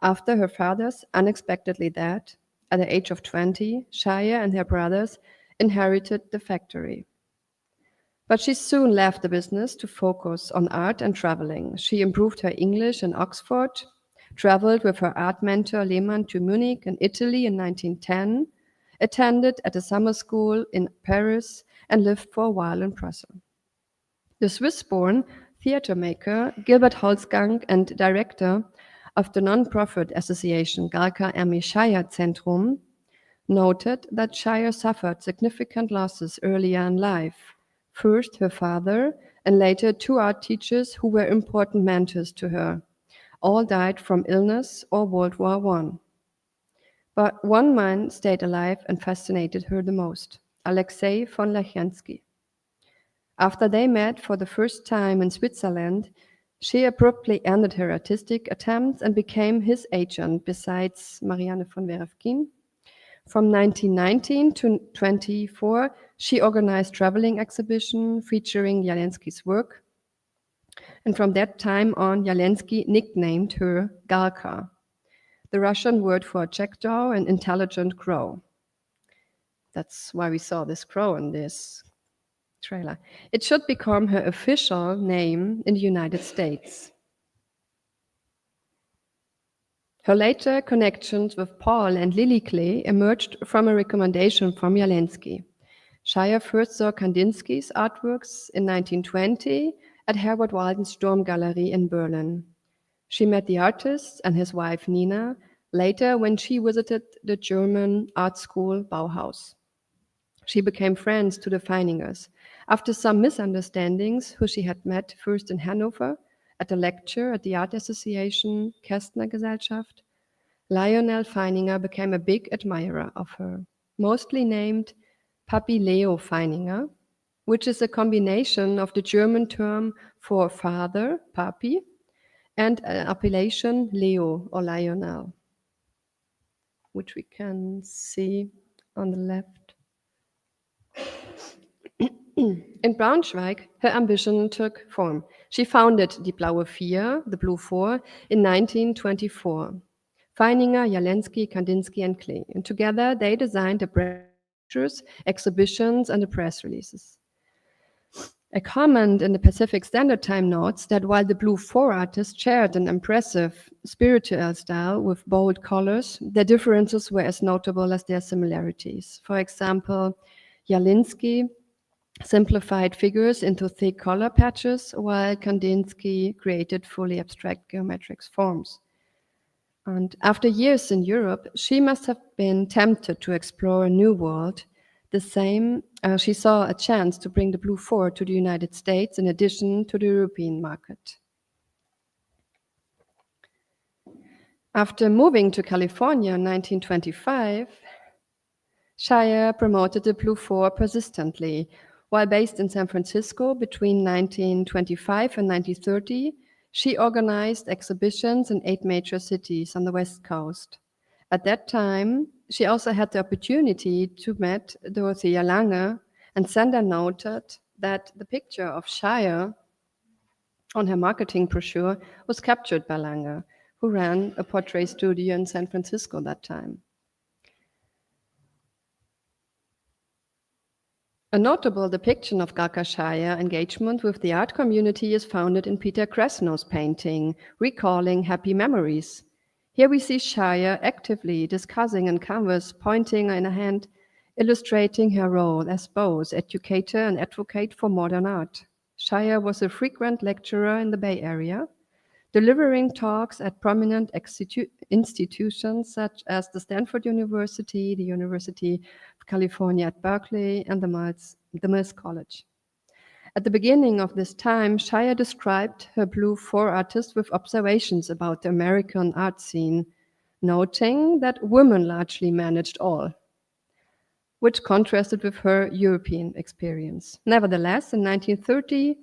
After her father's unexpectedly death, at the age of 20, Shire and her brothers inherited the factory. But she soon left the business to focus on art and traveling. She improved her English in Oxford, traveled with her art mentor Lehmann to Munich in Italy in 1910, attended at a summer school in Paris, and lived for a while in Brussels. The Swiss-born theater maker Gilbert Holzgang and director of the non-profit association Galka Ermi Shire Zentrum noted that Shire suffered significant losses earlier in life. First, her father, and later 2 art teachers who were important mentors to her. All died from illness or World War I. But one man stayed alive and fascinated her the most, Alexei von Lachenski. After they met for the first time in Switzerland, she abruptly ended her artistic attempts and became his agent, besides Marianne von Werefkin. From 1919 to 24, she organized traveling exhibition featuring Jawlensky's work. And from that time on, Jawlensky nicknamed her Galka, the Russian word for jackdaw and intelligent crow. That's why we saw this crow in this trailer. It should become her official name in the United States. Her later connections with Paul and Lily Klee emerged from a recommendation from Jawlensky. Shire first saw Kandinsky's artworks in 1920 at Herbert Waldensturm Gallery in Berlin. She met the artist and his wife Nina later when she visited the German art school Bauhaus. She became friends to the Feiningers. After some misunderstandings, who she had met first in Hanover at a lecture at the Art Association Kästner Gesellschaft, Lionel Feininger became a big admirer of her, mostly named Papi Leo Feininger, which is a combination of the German term for father, Papi, and an appellation Leo or Lionel, which we can see on the left. In Braunschweig, her ambition took form. She founded Die Blaue Vier, the Blue 4, in 1924. Feininger, Jawlensky, Kandinsky, and Klee. And together they designed the brochures, exhibitions, and the press releases. A comment in the Pacific Standard Time notes that while the Blue 4 artists shared an impressive spiritual style with bold colors, their differences were as notable as their similarities. For example, Jalinsky simplified figures into thick color patches, while Kandinsky created fully abstract geometric forms. And after years in Europe, she must have been tempted to explore a new world. The same, she saw a chance to bring the Blue 4 to the United States in addition to the European market. After moving to California in 1925, Shire promoted the Blue 4 persistently. While based in San Francisco between 1925 and 1930, she organized exhibitions in 8 major cities on the West Coast. At that time, she also had the opportunity to meet Dorothea Lange, and Sander noted that the picture of Shire on her marketing brochure was captured by Lange, who ran a portrait studio in San Francisco that time. A notable depiction of Galkashire engagement with the art community is found in Peter Krasnow's painting, Recalling Happy Memories. Here we see Shire actively discussing on canvas, pointing in a hand, illustrating her role as both educator and advocate for modern art. Shire was a frequent lecturer in the Bay Area, delivering talks at prominent institutions such as the Stanford University, the University of California at Berkeley, and the Mills College. At the beginning of this time, Shire described her Blue 4 artists with observations about the American art scene, noting that women largely managed all, which contrasted with her European experience. Nevertheless, in 1930,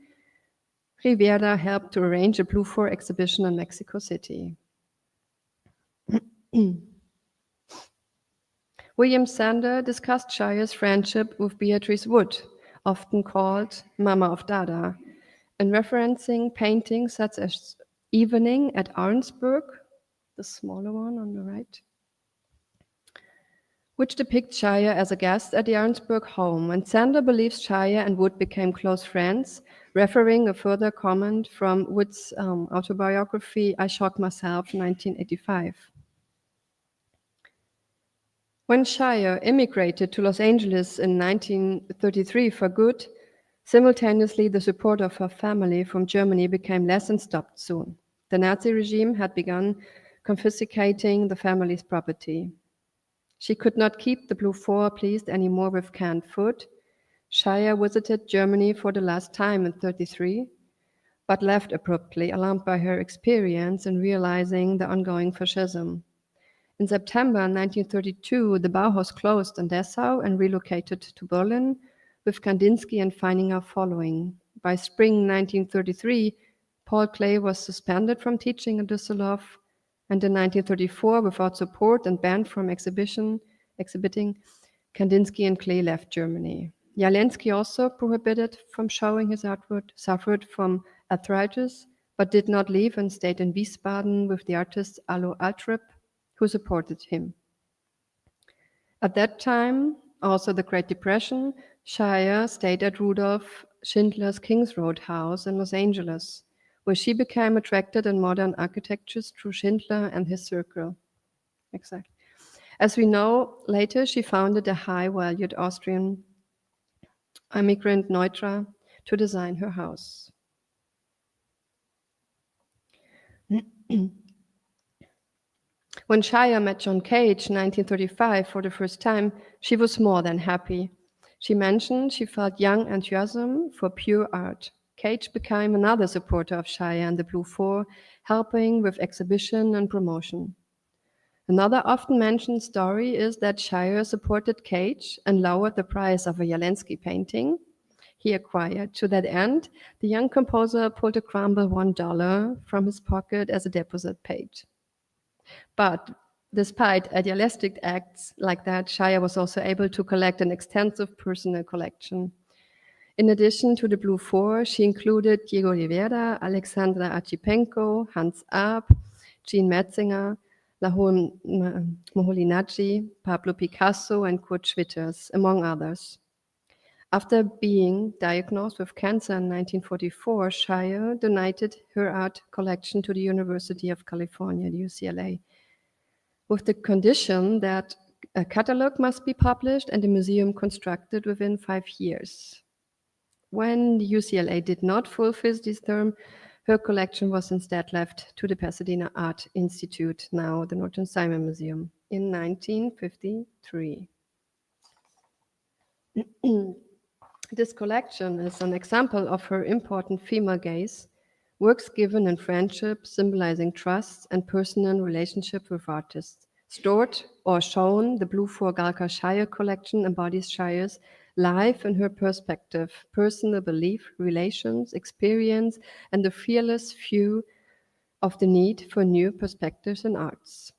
Rivera helped to arrange a Blue 4 exhibition in Mexico City. William Sander discussed Shire's friendship with Beatrice Wood, often called Mama of Dada, in referencing paintings such as Evening at Arnsberg, the smaller one on the right, which depicts Shire as a guest at the Arnsberg home. And Sander believes Shire and Wood became close friends, referring a further comment from Wood's autobiography, I Shocked Myself, 1985. When Shire immigrated to Los Angeles in 1933 for good, simultaneously the support of her family from Germany became less and stopped soon. The Nazi regime had begun confiscating the family's property. She could not keep the Blue 4 pleased anymore with canned food. Shire visited Germany for the last time in 1933, but left abruptly, alarmed by her experience and realizing the ongoing fascism. In September 1932, the Bauhaus closed in Dessau and relocated to Berlin, with Kandinsky and Feininger following. By spring 1933, Paul Klee was suspended from teaching in Düsseldorf, and in 1934, without support and banned from exhibiting, Kandinsky and Klee left Germany. Jalinsky, also prohibited from showing his artwork, suffered from arthritis, but did not leave and stayed in Wiesbaden with the artist Allo Altrip, who supported him. At that time, also the Great Depression, Shire stayed at Rudolph Schindler's Kings Road house in Los Angeles, where she became attracted in modern architecture through Schindler and his circle. Exactly. As we know, later she founded a high-valued Austrian immigrant Neutra to design her house. When Shire met John Cage in 1935 for the first time, she was more than happy. She mentioned she felt young enthusiasm for pure art. Cage became another supporter of Shire and the Blue 4, helping with exhibition and promotion. Another often mentioned story is that Shire supported Cage and lowered the price of a Jalinsky painting he acquired. To that end, the young composer pulled a crumble $1 from his pocket as a deposit paid. But despite idealistic acts like that, Shire was also able to collect an extensive personal collection. In addition to the Blue 4, she included Diego Rivera, Alexandra Archipenko, Hans Arp, Jean Metzinger, Lahore Moholy-Nagy, Pablo Picasso, and Kurt Schwitters, among others. After being diagnosed with cancer in 1944, Shire donated her art collection to the University of California, the UCLA, with the condition that a catalog must be published and a museum constructed within 5 years. When the UCLA did not fulfill this term, her collection was instead left to the Pasadena Art Institute, now the Norton Simon Museum, in 1953. This collection is an example of her important female gaze, works given in friendship, symbolizing trust and personal relationship with artists. Stored or shown, the Blue 4 Galka Shire collection embodies Shire's life in her perspective, personal belief, relations, experience, and the fearless view of the need for new perspectives in arts.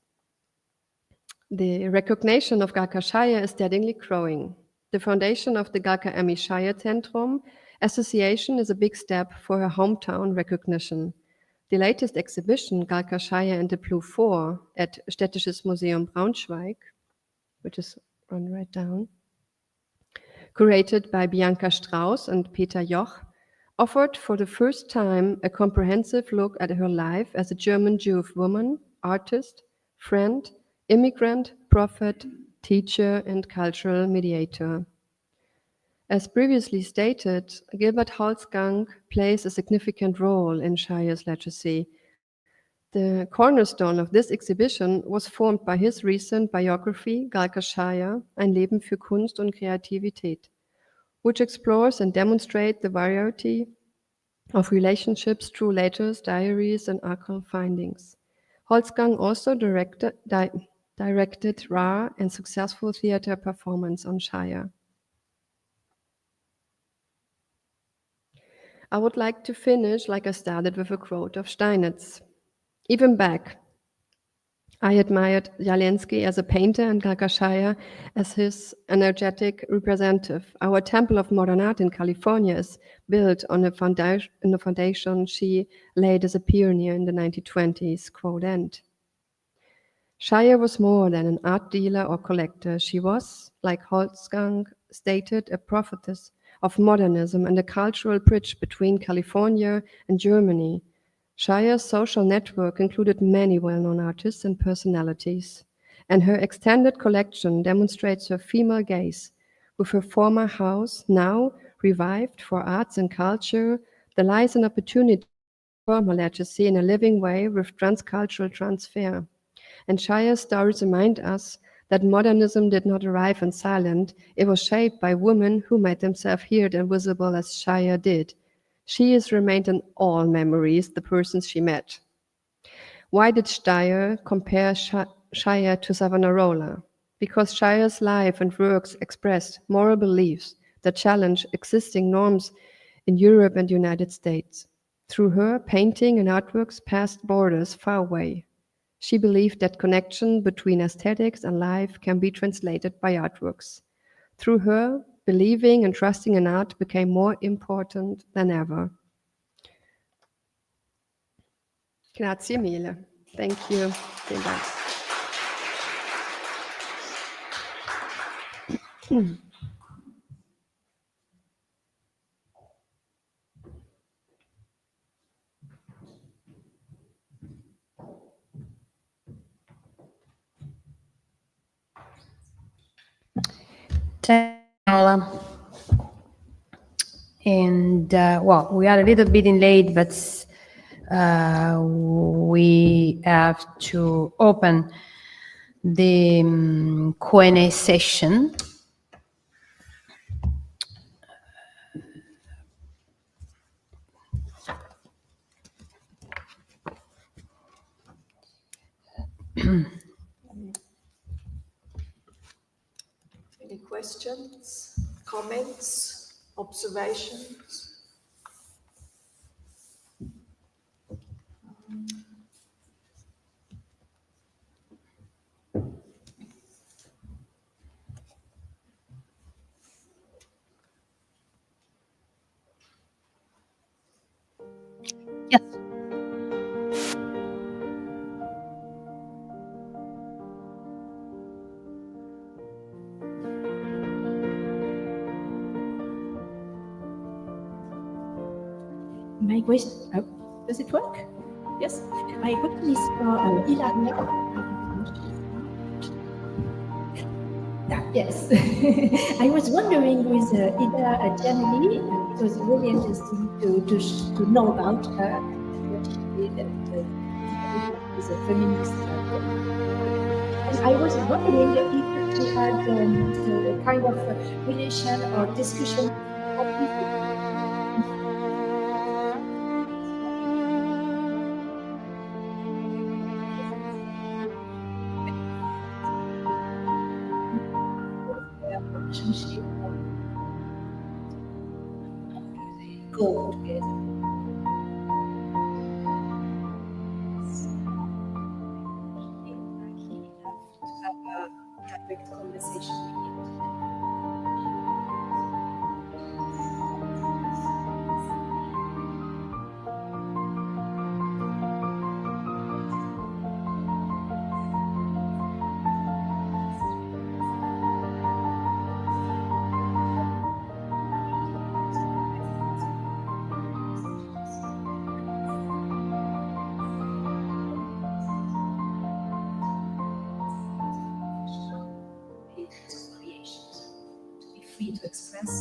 The recognition of Galka Shire is steadily growing. The foundation of the Galka Emmy Shire Zentrum Association is a big step for her hometown recognition. The latest exhibition, Galka Shire and the Blue 4 at Städtisches Museum Braunschweig, which is run right down, curated by Bianca Strauss and Peter Joch, offered for the first time a comprehensive look at her life as a German Jewish woman, artist, friend, immigrant, prophet, teacher, and cultural mediator. As previously stated, Gilbert Holzgang plays a significant role in Shire's legacy. The cornerstone of this exhibition was formed by his recent biography, Galka Shire, Ein Leben für Kunst und Kreativität, which explores and demonstrates the variety of relationships through letters, diaries, and archival findings. Holzgang also directed rare and successful theater performance on Shire. I would like to finish like I started with a quote of Steinitz. Even back, I admired Jalinsky as a painter and Galka Shire as his energetic representative. Our Temple of Modern Art in California is built on a foundation she laid as a pioneer in the 1920s, quote end. Shire was more than an art dealer or collector. She was, like Holzgang stated, a prophetess of modernism and a cultural bridge between California and Germany. Shire's social network included many well-known artists and personalities, and her extended collection demonstrates her female gaze. With her former house now revived for arts and culture, there lies an opportunity for her legacy in a living way with transcultural transfer. And Shire's stories remind us that modernism did not arrive in silence. It was shaped by women who made themselves heard and visible as Shire did. She has remained in all memories, the persons she met. Why did Shire compare Shire to Savonarola? Because Shire's life and works expressed moral beliefs that challenge existing norms in Europe and the United States. Through her, painting and artworks passed borders far away. She believed that connection between aesthetics and life can be translated by artworks. Through her, believing and trusting in art became more important than ever. Grazie mille. Thank you. Vielen Dank. And well, we are a little bit in late, but we have to open the Q&A session. Any questions, comments, observations? Yes. My question, does it work? Yes. My question is for Ilaria. Yes. I was wondering with Ida Janely, it was really interesting to know about what she did as a feminist. And I was wondering if she had a kind of relation or discussion. Relationship go together. Lucky enough to have a direct conversation with you. Free to express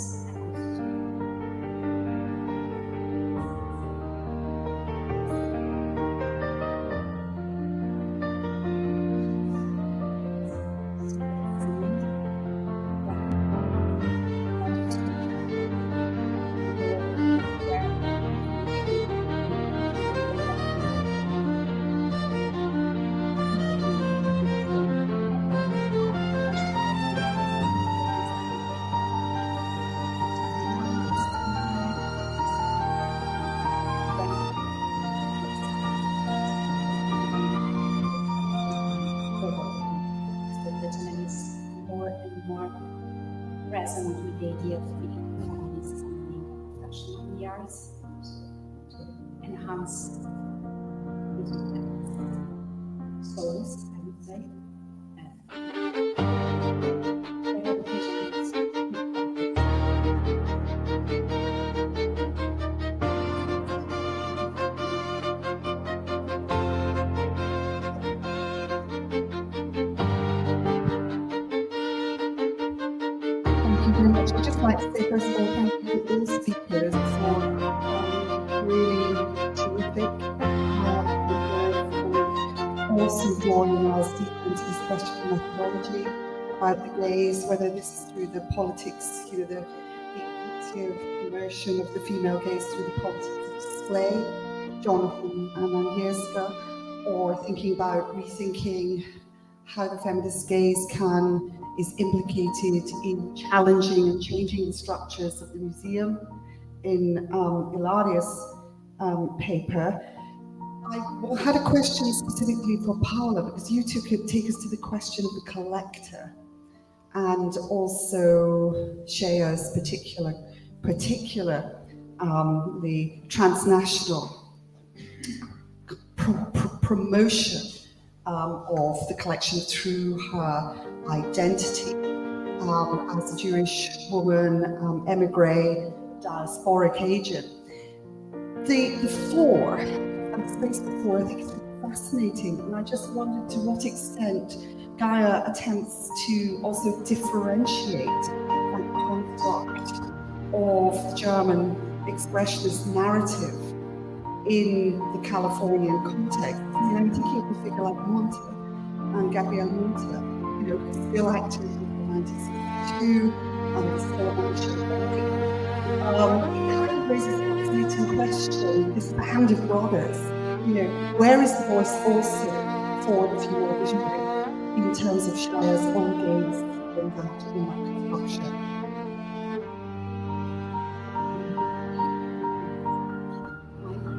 present with the idea of being feminist and professional in the arts to enhance souls, I would say. I'd just like to say, first of all, thank you to all speakers for really terrific awesome drawing us deep into this question of methodology about the gaze, whether this is through the politics, the active promotion of the female gaze through the politics of display, Johnatan and Agnieszka, or thinking about rethinking how the feminist gaze is implicated in challenging and changing the structures of the museum. In Ilaria's paper, I had a question specifically for Paola, because you two could take us to the question of the collector and also Shea's particular the transnational promotion of the collection through her identity as a Jewish woman, emigre, diasporic agent. The four, and the space before, I think is fascinating, and I just wondered to what extent Gaia attempts to also differentiate that construct of the German expressionist narrative in the Californian context. I'm thinking of a figure like Monta and Gabriel Monta, who's still active in 1962 and still on show. It kind of raises a fascinating question, this band of brothers, where is the voice also for the female visionary in terms of Shia's own gaze in that construction?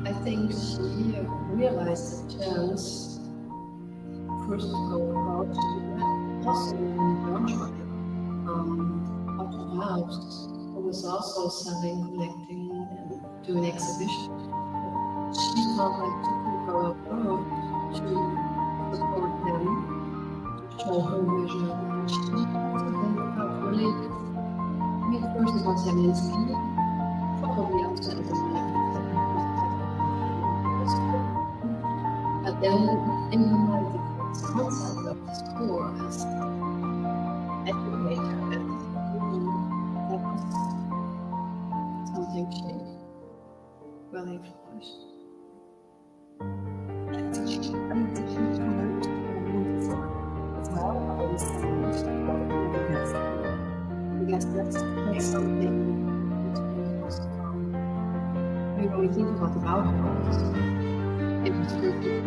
I think she realized the chance first to go about to also in Belgium, Patron House, who was also selling, collecting, and doing exhibitions. She felt like she could go abroad to support them, to show her vision. And she also then felt really, first it was Zelensky, probably outside of the in her mind the concept of the school as educator, and that was something she really flourished. I guess that's something maybe when we think about the outcomes, it was good.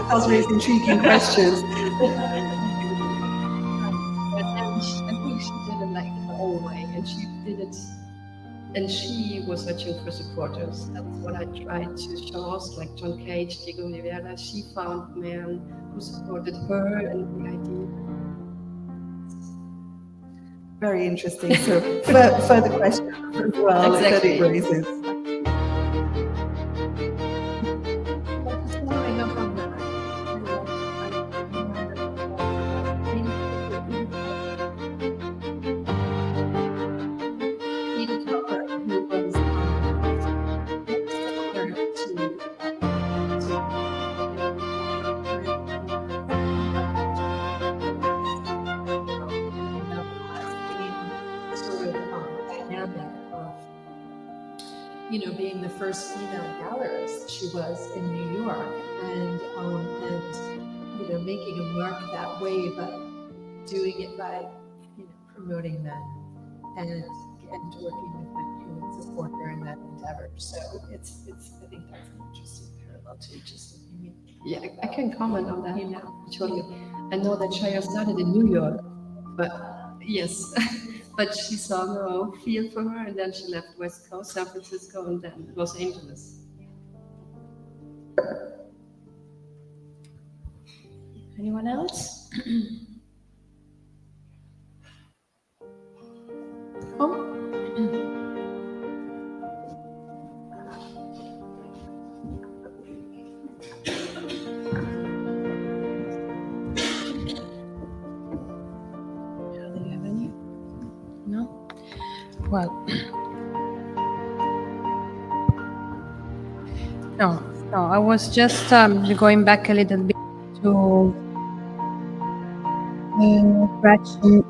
Those raise intriguing questions. But then I think she did it like her own way, and she did it, and she was searching for supporters. That's what I tried to show us, like John Cage, Diego Rivera. She found men who supported her and the idea. Very interesting. So further questions as well that it raises. Being the first female gallerist, she was in New York, and making a mark that way, but doing it by promoting men and working with men who would support her in that endeavor. So it's I think that's an interesting parallel to just opinion. Yeah, I can comment on that. Totally. I know that Shaya started in New York, but yes. But she saw no field for her, and then she left West Coast, San Francisco, and then Los Angeles. Anyone else? Well, no, I was just going back a little bit to Gretchen,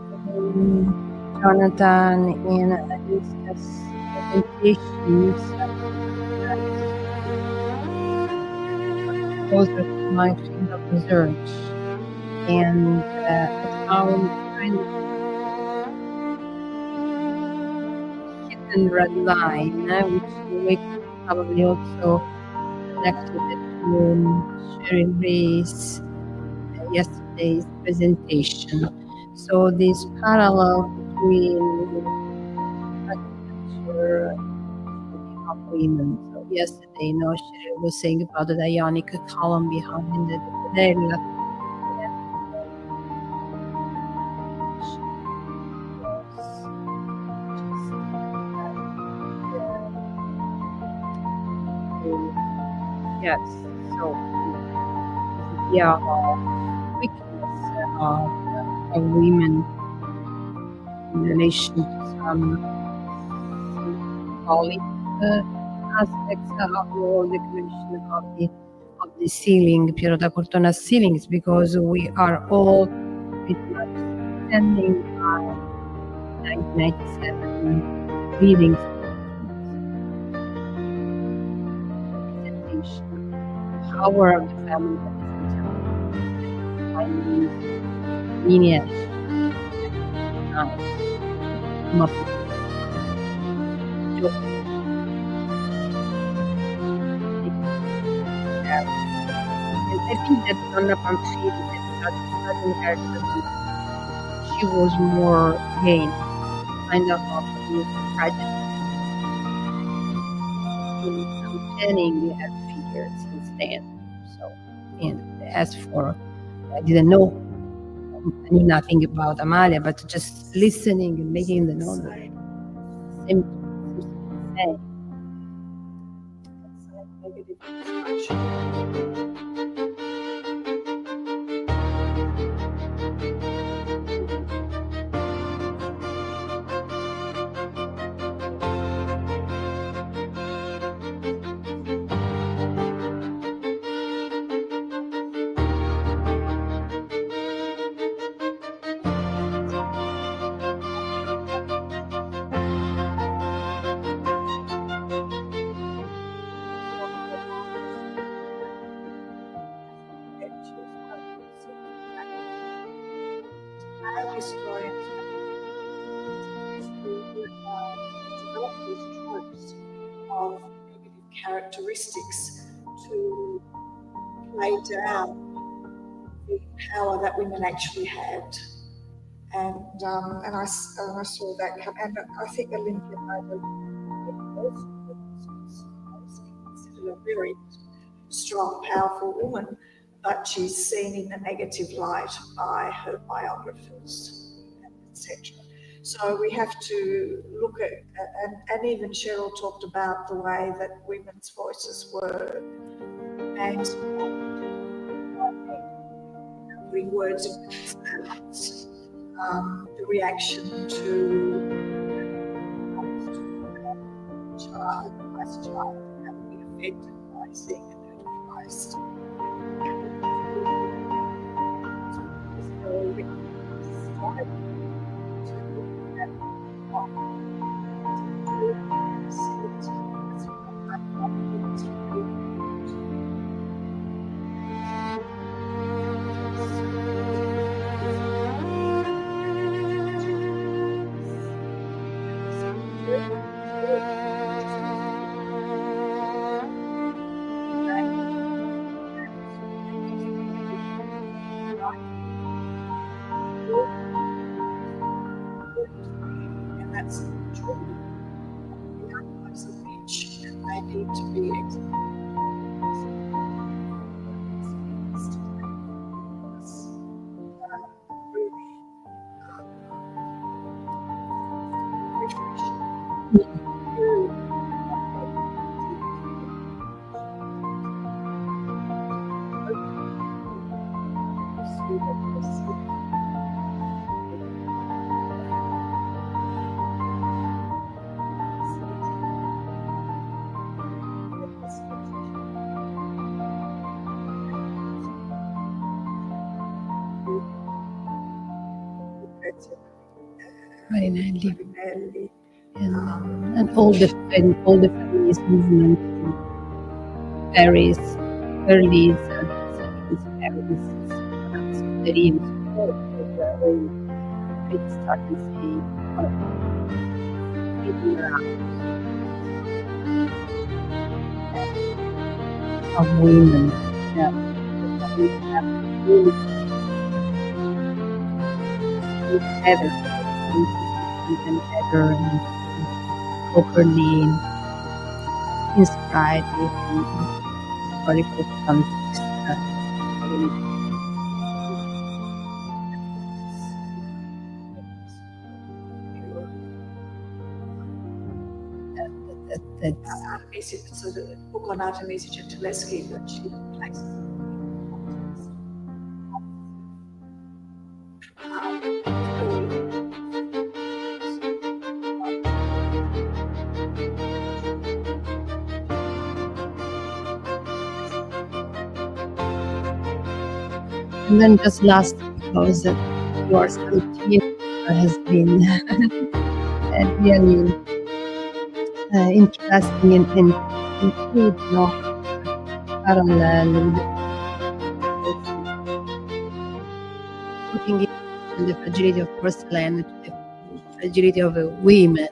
Johnatan, and Agnieszka's presentations. Closer to my field of research, and I found kind of red line, which we probably also connected to Cheryl Ray's yesterday's presentation. So this parallel between architecture of women. So yesterday, Cheryl was saying about the Ionic column behind the Galleria. Yes, so yeah, weakness of women in relation to some symbolic aspects of the decoration of the ceiling, Pietro da Cortona ceilings, because we are all pretty much standing by 1997 readings. Power of the family finding lineage I think that Donna Pamphilj started her, she was more again kind of prejudice in planning her figures instead. So, and as for, I didn't know, I knew nothing about Amalia, but just listening and making the note seemed to say. Our historians develop these tropes of negative characteristics to play down the power that women actually had. And I saw that come, and I think Olimpia was considered a very strong, powerful woman, but she's seen in a negative light by her biographers, etc. So we have to look at, and even Cheryl talked about the way that women's voices were and putting words in women's mouths, the reaction to as a child, and be affected by seeing the birth of Christ. And that's true. The archives are rich and they need to be Marinelli, and all the feminist movement in Paris, early 70s Paris, very it started of women, we have really better. And better and properly inspired with the historical context. So the book on Artemisia Gentileschi that she places. And then just last, because your Salottino has been really interesting and include parallel putting in the fragility of porcelain to the fragility of women.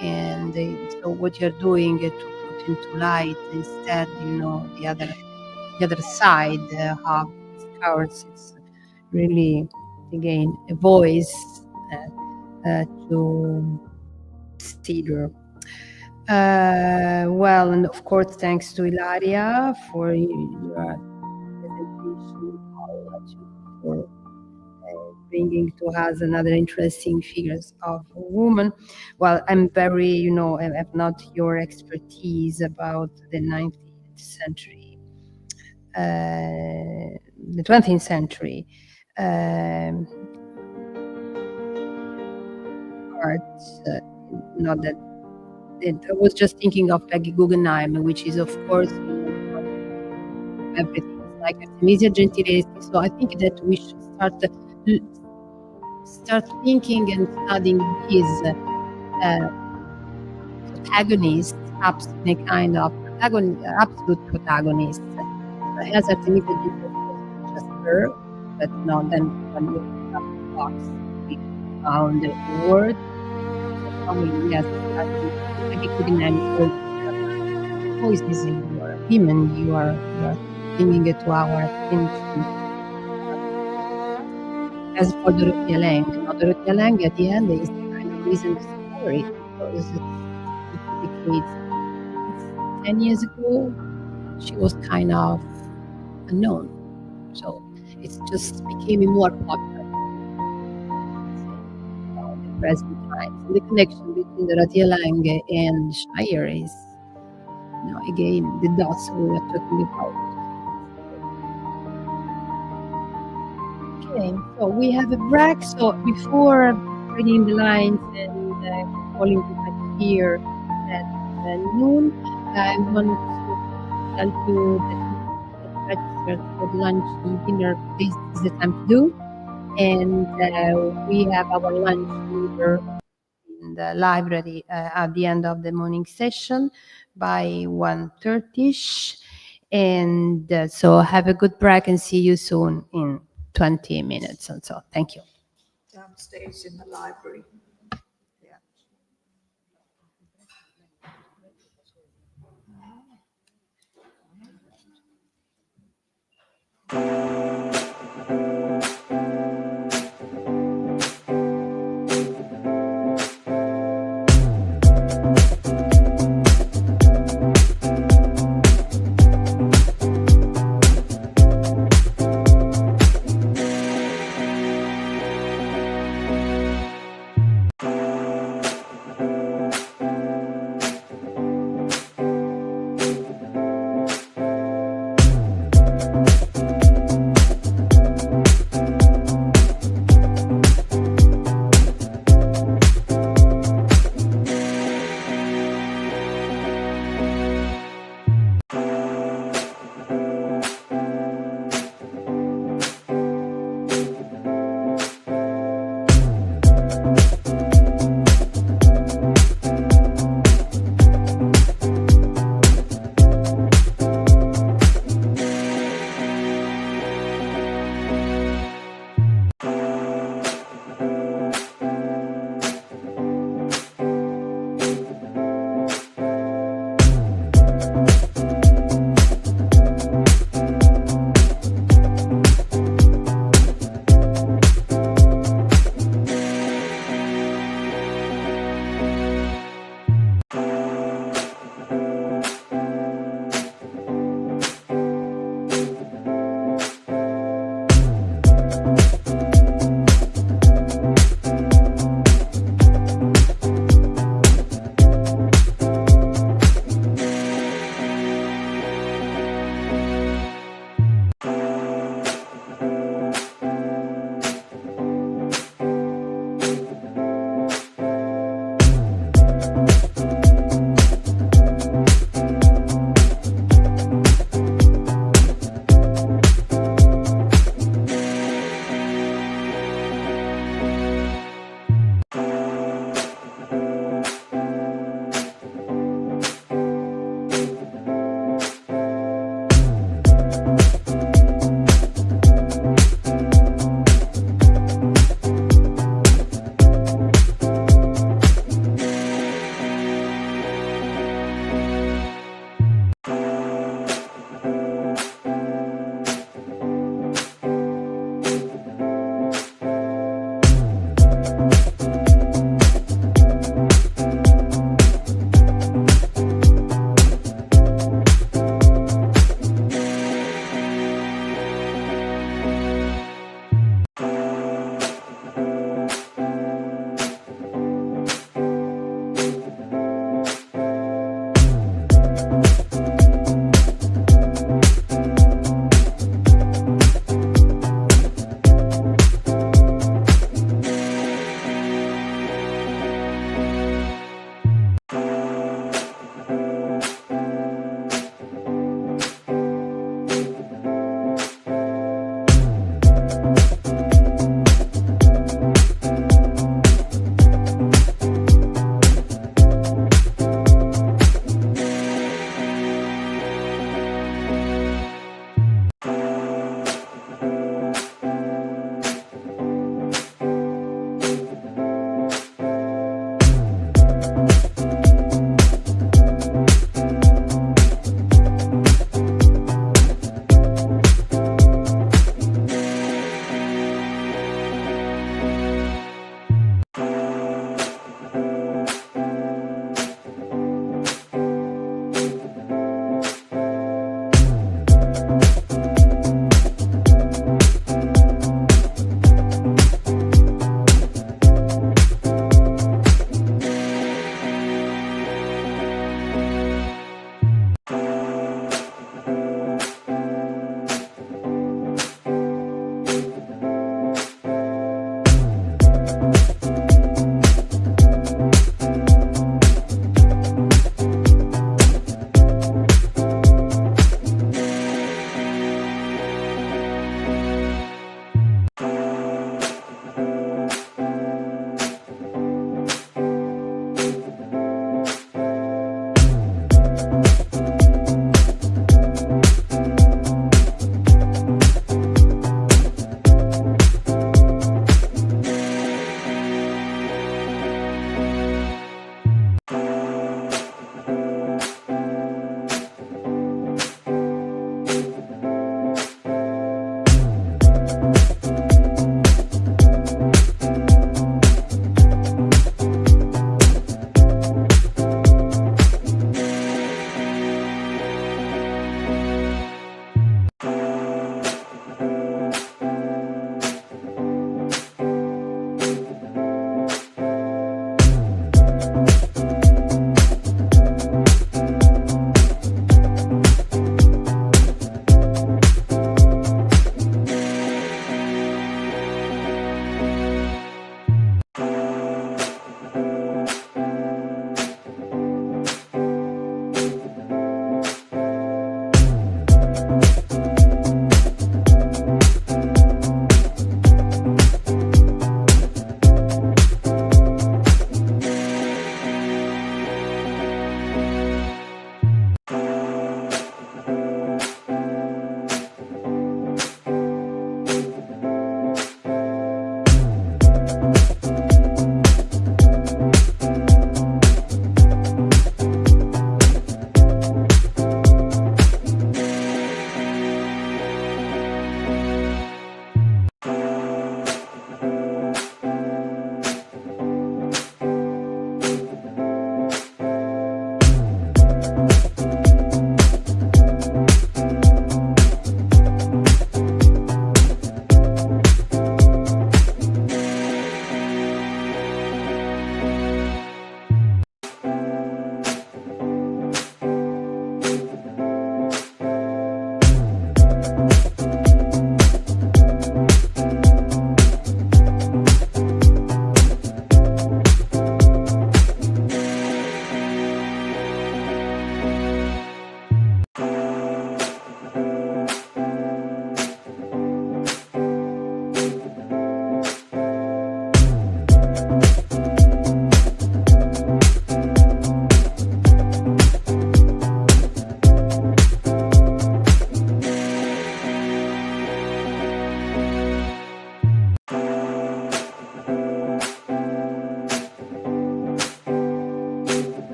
And so what you're doing to put into light instead, the other side of ours, it's really again a voice to consider. Well, and of course, thanks to Ilaria for your presentation, for bringing to us another interesting figures of women. Well, I'm very, I have not your expertise about the century, the 20th century art. Not that I was just thinking of like Guggenheim, which is of course everything. It's like Artemisia Gentileschi. So I think that we should start thinking and studying his protagonists, in a kind of absolute protagonist. As Artemisia Gentileschi was just her, but no, then when we looked up the box, we found the word. Yes, like a Guggenheim. Who is this? You are him, and you are bringing it to our attention. As for Dorothea Lange, Dorothea Lange at the end is the kind of reason the story, because it indicates 10 years ago she was kind of unknown, so it just became more popular in the present times. And the connection between Dorothea Lange and Shire is, again, the dots we were talking about. Okay, so we have a break. So before reading the lines and calling people here at noon, I want to tell you that you registered for the lunch and dinner. This is the time to do. And we have our lunch later in the library at the end of the morning session by 1:30ish. And so have a good break and see you soon in 20 minutes and so. Thank you. Downstairs in the library.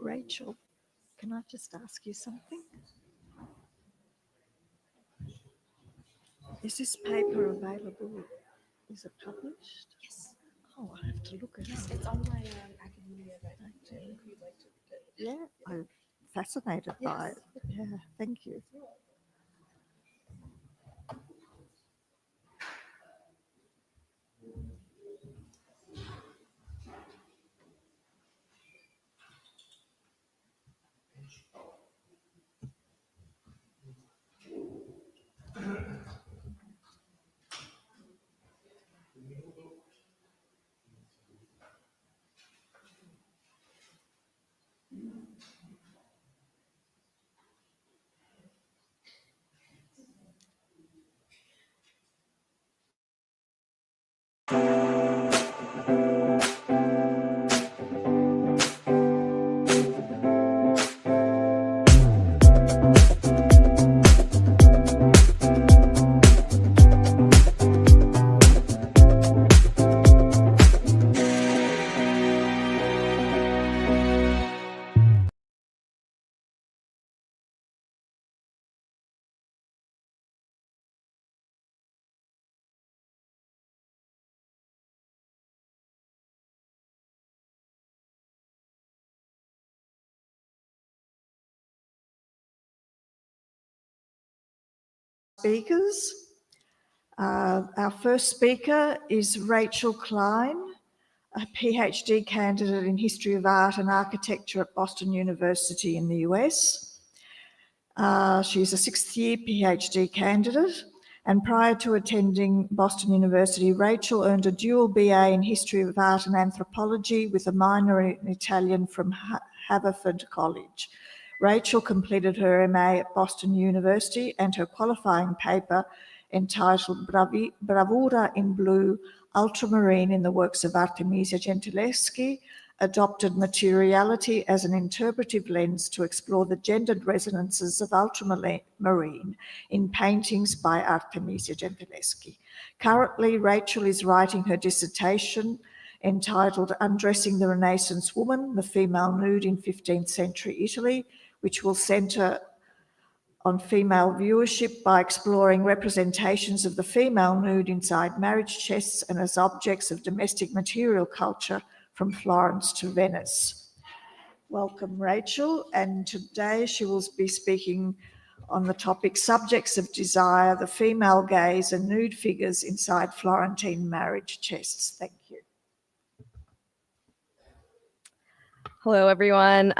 Rachel, can I just ask you something? Is this paper available? Is it published? Yes. Oh, I have to look it up. It's on my academia website. Yeah, I'm fascinated by it. Yeah, thank you. Speakers. Our first speaker is Rachel Klein, a PhD candidate in History of Art and Architecture at Boston University in the US. She's a sixth-year PhD candidate, and prior to attending Boston University, Rachel earned a dual BA in History of Art and Anthropology with a minor in Italian from Haverford College. Rachel completed her MA at Boston University, and her qualifying paper, entitled Bravura in Blue, Ultramarine in the Works of Artemisia Gentileschi, adopted materiality as an interpretive lens to explore the gendered resonances of ultramarine in paintings by Artemisia Gentileschi. Currently, Rachel is writing her dissertation entitled Undressing the Renaissance Woman, the Female Nude in 15th Century Italy, which will centre on female viewership by exploring representations of the female nude inside marriage chests and as objects of domestic material culture from Florence to Venice. Welcome, Rachel, and today she will be speaking on the topic Subjects of Desire, the Female Gaze and Nude Figures Inside Florentine Marriage Chests. Thank you. Hello, everyone.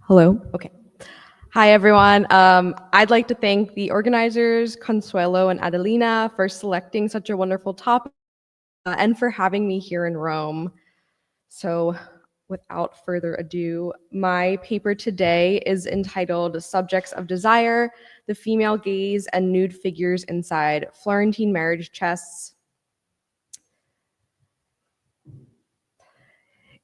Hello. Okay. Hi, everyone. I'd like to thank the organizers, Consuelo and Adelina, for selecting such a wonderful topic and for having me here in Rome. So without further ado, my paper today is entitled Subjects of Desire, the Female Gaze and Nude Figures Inside Florentine Marriage Chests.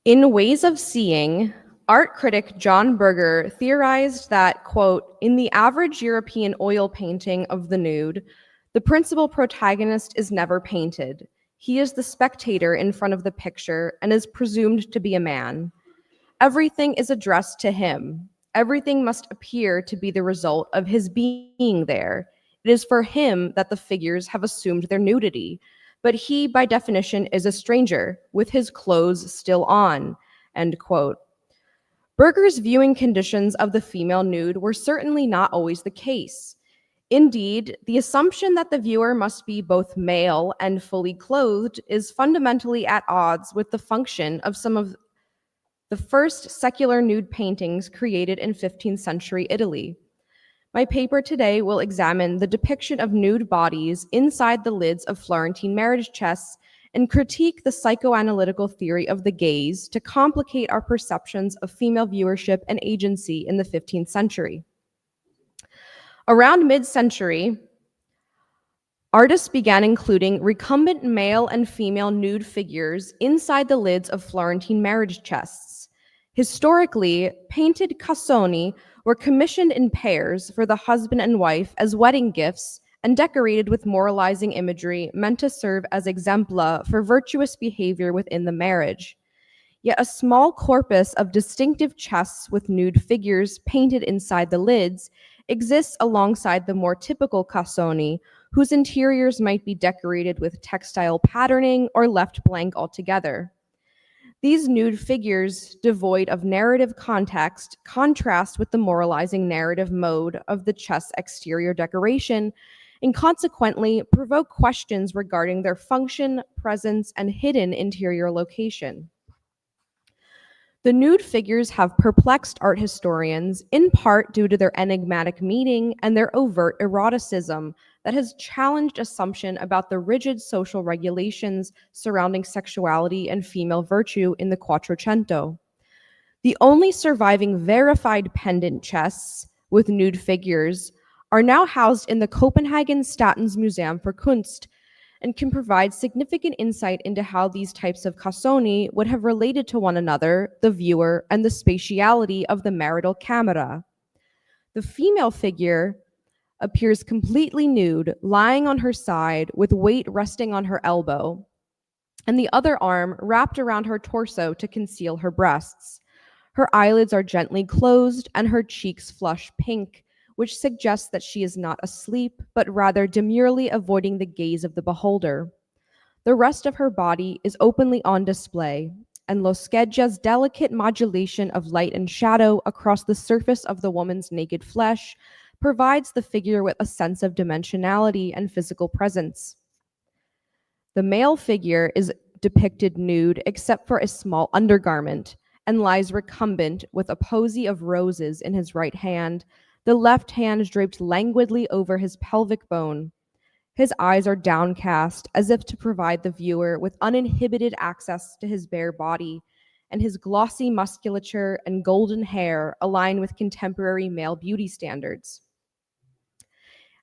In Ways of Seeing, art critic John Berger theorized that, quote, in the average European oil painting of the nude, the principal protagonist is never painted. He is the spectator in front of the picture and is presumed to be a man. Everything is addressed to him. Everything must appear to be the result of his being there. It is for him that the figures have assumed their nudity, but he, by definition, is a stranger, with his clothes still on, end quote. Berger's viewing conditions of the female nude were certainly not always the case. Indeed, the assumption that the viewer must be both male and fully clothed is fundamentally at odds with the function of some of the first secular nude paintings created in 15th century Italy. My paper today will examine the depiction of nude bodies inside the lids of Florentine marriage chests and critique the psychoanalytical theory of the gaze to complicate our perceptions of female viewership and agency in the 15th century. Around mid-century, artists began including recumbent male and female nude figures inside the lids of Florentine marriage chests. Historically, painted cassoni were commissioned in pairs for the husband and wife as wedding gifts and decorated with moralizing imagery meant to serve as exempla for virtuous behavior within the marriage. Yet a small corpus of distinctive chests with nude figures painted inside the lids exists alongside the more typical cassoni, whose interiors might be decorated with textile patterning or left blank altogether. These nude figures, devoid of narrative context, contrast with the moralizing narrative mode of the chest's exterior decoration, and consequently provoke questions regarding their function, presence, and hidden interior location. The nude figures have perplexed art historians, in part due to their enigmatic meaning and their overt eroticism that has challenged assumption about the rigid social regulations surrounding sexuality and female virtue in the Quattrocento. The only surviving verified pendant chests with nude figures are now housed in the Copenhagen Statens Museum for Kunst, and can provide significant insight into how these types of cassoni would have related to one another, the viewer, and the spatiality of the marital camera. The female figure appears completely nude, lying on her side with weight resting on her elbow, and the other arm wrapped around her torso to conceal her breasts. Her eyelids are gently closed and her cheeks flush pink, which suggests that she is not asleep, but rather demurely avoiding the gaze of the beholder. The rest of her body is openly on display, and Lo Scheggia's delicate modulation of light and shadow across the surface of the woman's naked flesh provides the figure with a sense of dimensionality and physical presence. The male figure is depicted nude except for a small undergarment, and lies recumbent with a posy of roses in his right hand, the left hand draped languidly over his pelvic bone. His eyes are downcast as if to provide the viewer with uninhibited access to his bare body, and his glossy musculature and golden hair align with contemporary male beauty standards.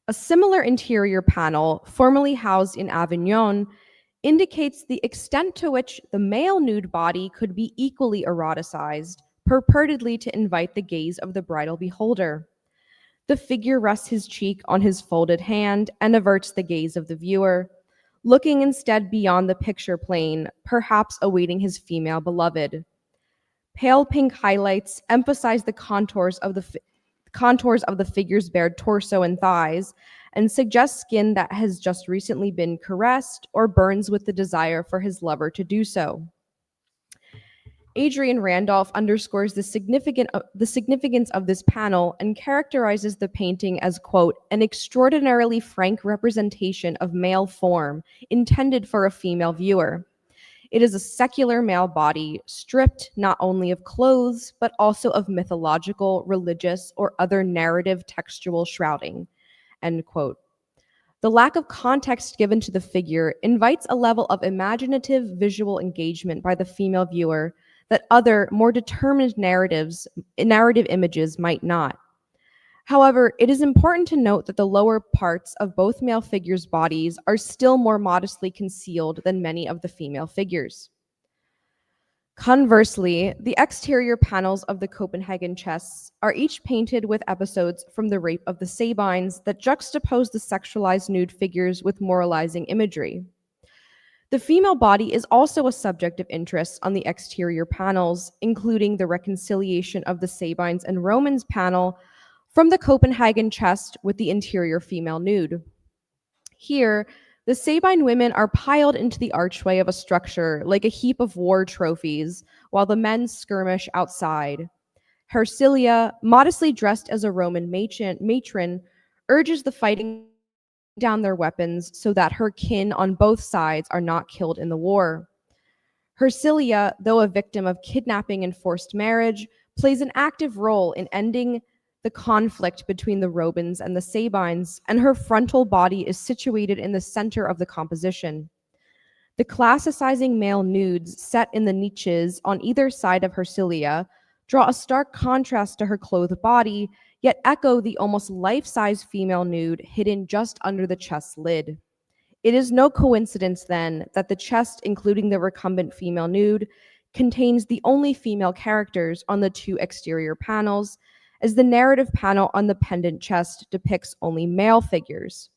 A similar interior panel, formerly housed in Avignon, indicates the extent to which the male nude body could be equally eroticized, purportedly to invite the gaze of the bridal beholder. The figure rests his cheek on his folded hand and averts the gaze of the viewer, looking instead beyond the picture plane, perhaps awaiting his female beloved. Pale pink highlights emphasize the contours of the figure's bared torso and thighs, and suggest skin that has just recently been caressed or burns with the desire for his lover to do so. Adrian Randolph underscores the significance of this panel and characterizes the painting as, quote, an extraordinarily frank representation of male form intended for a female viewer. It is a secular male body, stripped not only of clothes, but also of mythological, religious, or other narrative textual shrouding, end quote. The lack of context given to the figure invites a level of imaginative visual engagement by the female viewer that other, more determined narrative images might not. However, it is important to note that the lower parts of both male figures' bodies are still more modestly concealed than many of the female figures. Conversely, the exterior panels of the Copenhagen chests are each painted with episodes from the rape of the Sabines that juxtapose the sexualized nude figures with moralizing imagery. The female body is also a subject of interest on the exterior panels, including the reconciliation of the Sabines and Romans panel from the Copenhagen chest with the interior female nude. Here, the Sabine women are piled into the archway of a structure like a heap of war trophies, while the men skirmish outside. Hersilia, modestly dressed as a Roman matron, urges the fighting down their weapons so that her kin on both sides are not killed in the war. Hersilia, though a victim of kidnapping and forced marriage, plays an active role in ending the conflict between the Romans and the Sabines, and her frontal body is situated in the center of the composition. The classicizing male nudes set in the niches on either side of Hersilia draw a stark contrast to her clothed body, yet echo the almost life-size female nude hidden just under the chest's lid. It is no coincidence, then, that the chest, including the recumbent female nude, contains the only female characters on the two exterior panels, as the narrative panel on the pendant chest depicts only male figures.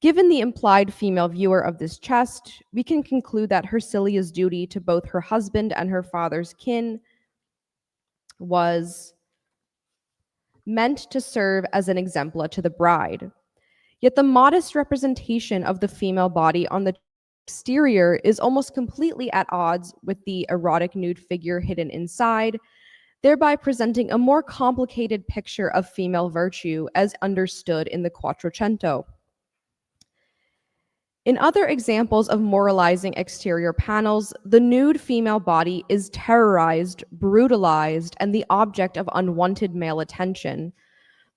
Given the implied female viewer of this chest, we can conclude that Hercilia's duty to both her husband and her father's kin was meant to serve as an exemplar to the bride. Yet the modest representation of the female body on the exterior is almost completely at odds with the erotic nude figure hidden inside, thereby presenting a more complicated picture of female virtue as understood in the Quattrocento. In other examples of moralizing exterior panels, the nude female body is terrorized, brutalized, and the object of unwanted male attention.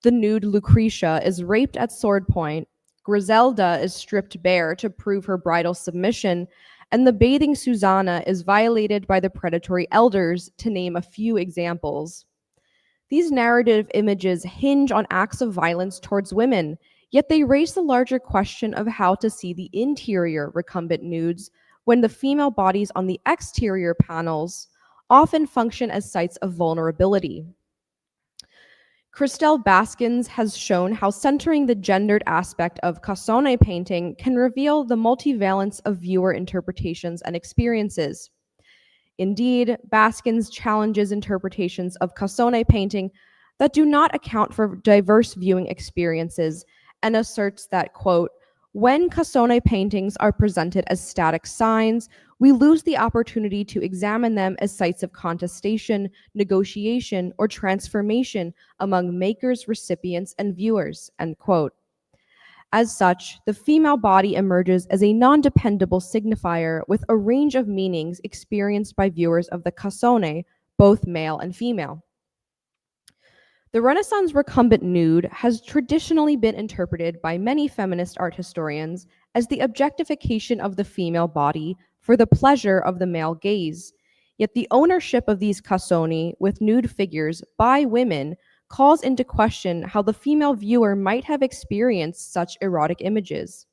The nude Lucretia is raped at sword point, Griselda is stripped bare to prove her bridal submission, and the bathing Susanna is violated by the predatory elders, to name a few examples. These narrative images hinge on acts of violence towards women, yet they raise the larger question of how to see the interior recumbent nudes when the female bodies on the exterior panels often function as sites of vulnerability. Christelle Baskins has shown how centering the gendered aspect of Cassone painting can reveal the multivalence of viewer interpretations and experiences. Indeed, Baskins challenges interpretations of Cassone painting that do not account for diverse viewing experiences and asserts that, quote, when Cassone paintings are presented as static signs, we lose the opportunity to examine them as sites of contestation, negotiation, or transformation among makers, recipients, and viewers, end quote. As such, the female body emerges as a non-dependable signifier with a range of meanings experienced by viewers of the Cassone, both male and female. The Renaissance recumbent nude has traditionally been interpreted by many feminist art historians as the objectification of the female body for the pleasure of the male gaze. Yet the ownership of these Cassoni with nude figures by women calls into question how the female viewer might have experienced such erotic images.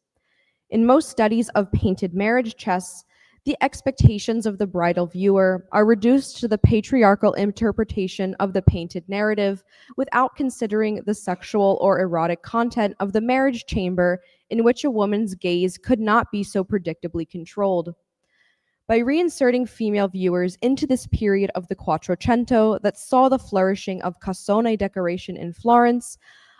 In most studies of painted marriage chests, the expectations of the bridal viewer are reduced to the patriarchal interpretation of the painted narrative without considering the sexual or erotic content of the marriage chamber in which a woman's gaze could not be so predictably controlled. By reinserting female viewers into this period of the Quattrocento that saw the flourishing of Cassone decoration in Florence,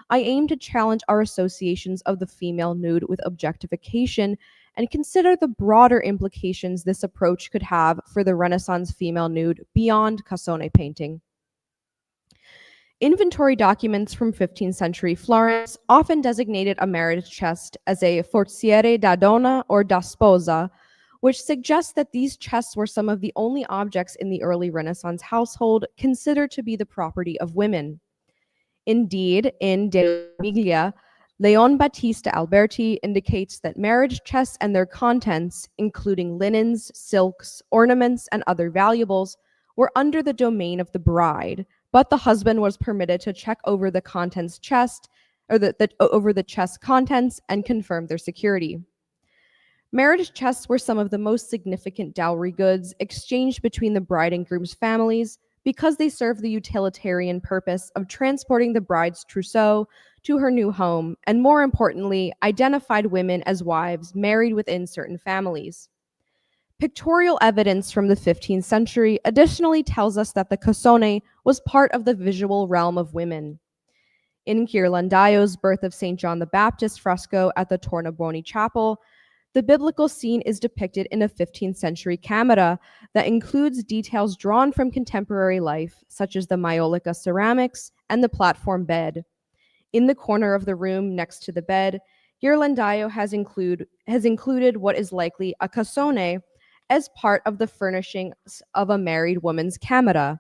I aim to challenge our associations of the female nude with objectification and consider the broader implications this approach could have for the Renaissance female nude beyond Cassone painting. Inventory documents from 15th century Florence often designated a marriage chest as a forziere da donna or da sposa, which suggests that these chests were some of the only objects in the early Renaissance household considered to be the property of women. Indeed, in De Miglia, Leon Battista Alberti indicates that marriage chests and their contents, including linens, silks, ornaments, and other valuables, were under the domain of the bride, but the husband was permitted to check over the contents chest, or over the chest contents and confirm their security. Marriage chests were some of the most significant dowry goods exchanged between the bride and groom's families because they served the utilitarian purpose of transporting the bride's trousseau to her new home, and more importantly, identified women as wives married within certain families. Pictorial evidence from the 15th century additionally tells us that the Cassone was part of the visual realm of women. In Ghirlandaio's Birth of St. John the Baptist fresco at the Tornabuoni Chapel, the biblical scene is depicted in a 15th century camera that includes details drawn from contemporary life, such as the maiolica ceramics and the platform bed. In the corner of the room next to the bed, Ghirlandaio has included what is likely a cassone as part of the furnishings of a married woman's camera.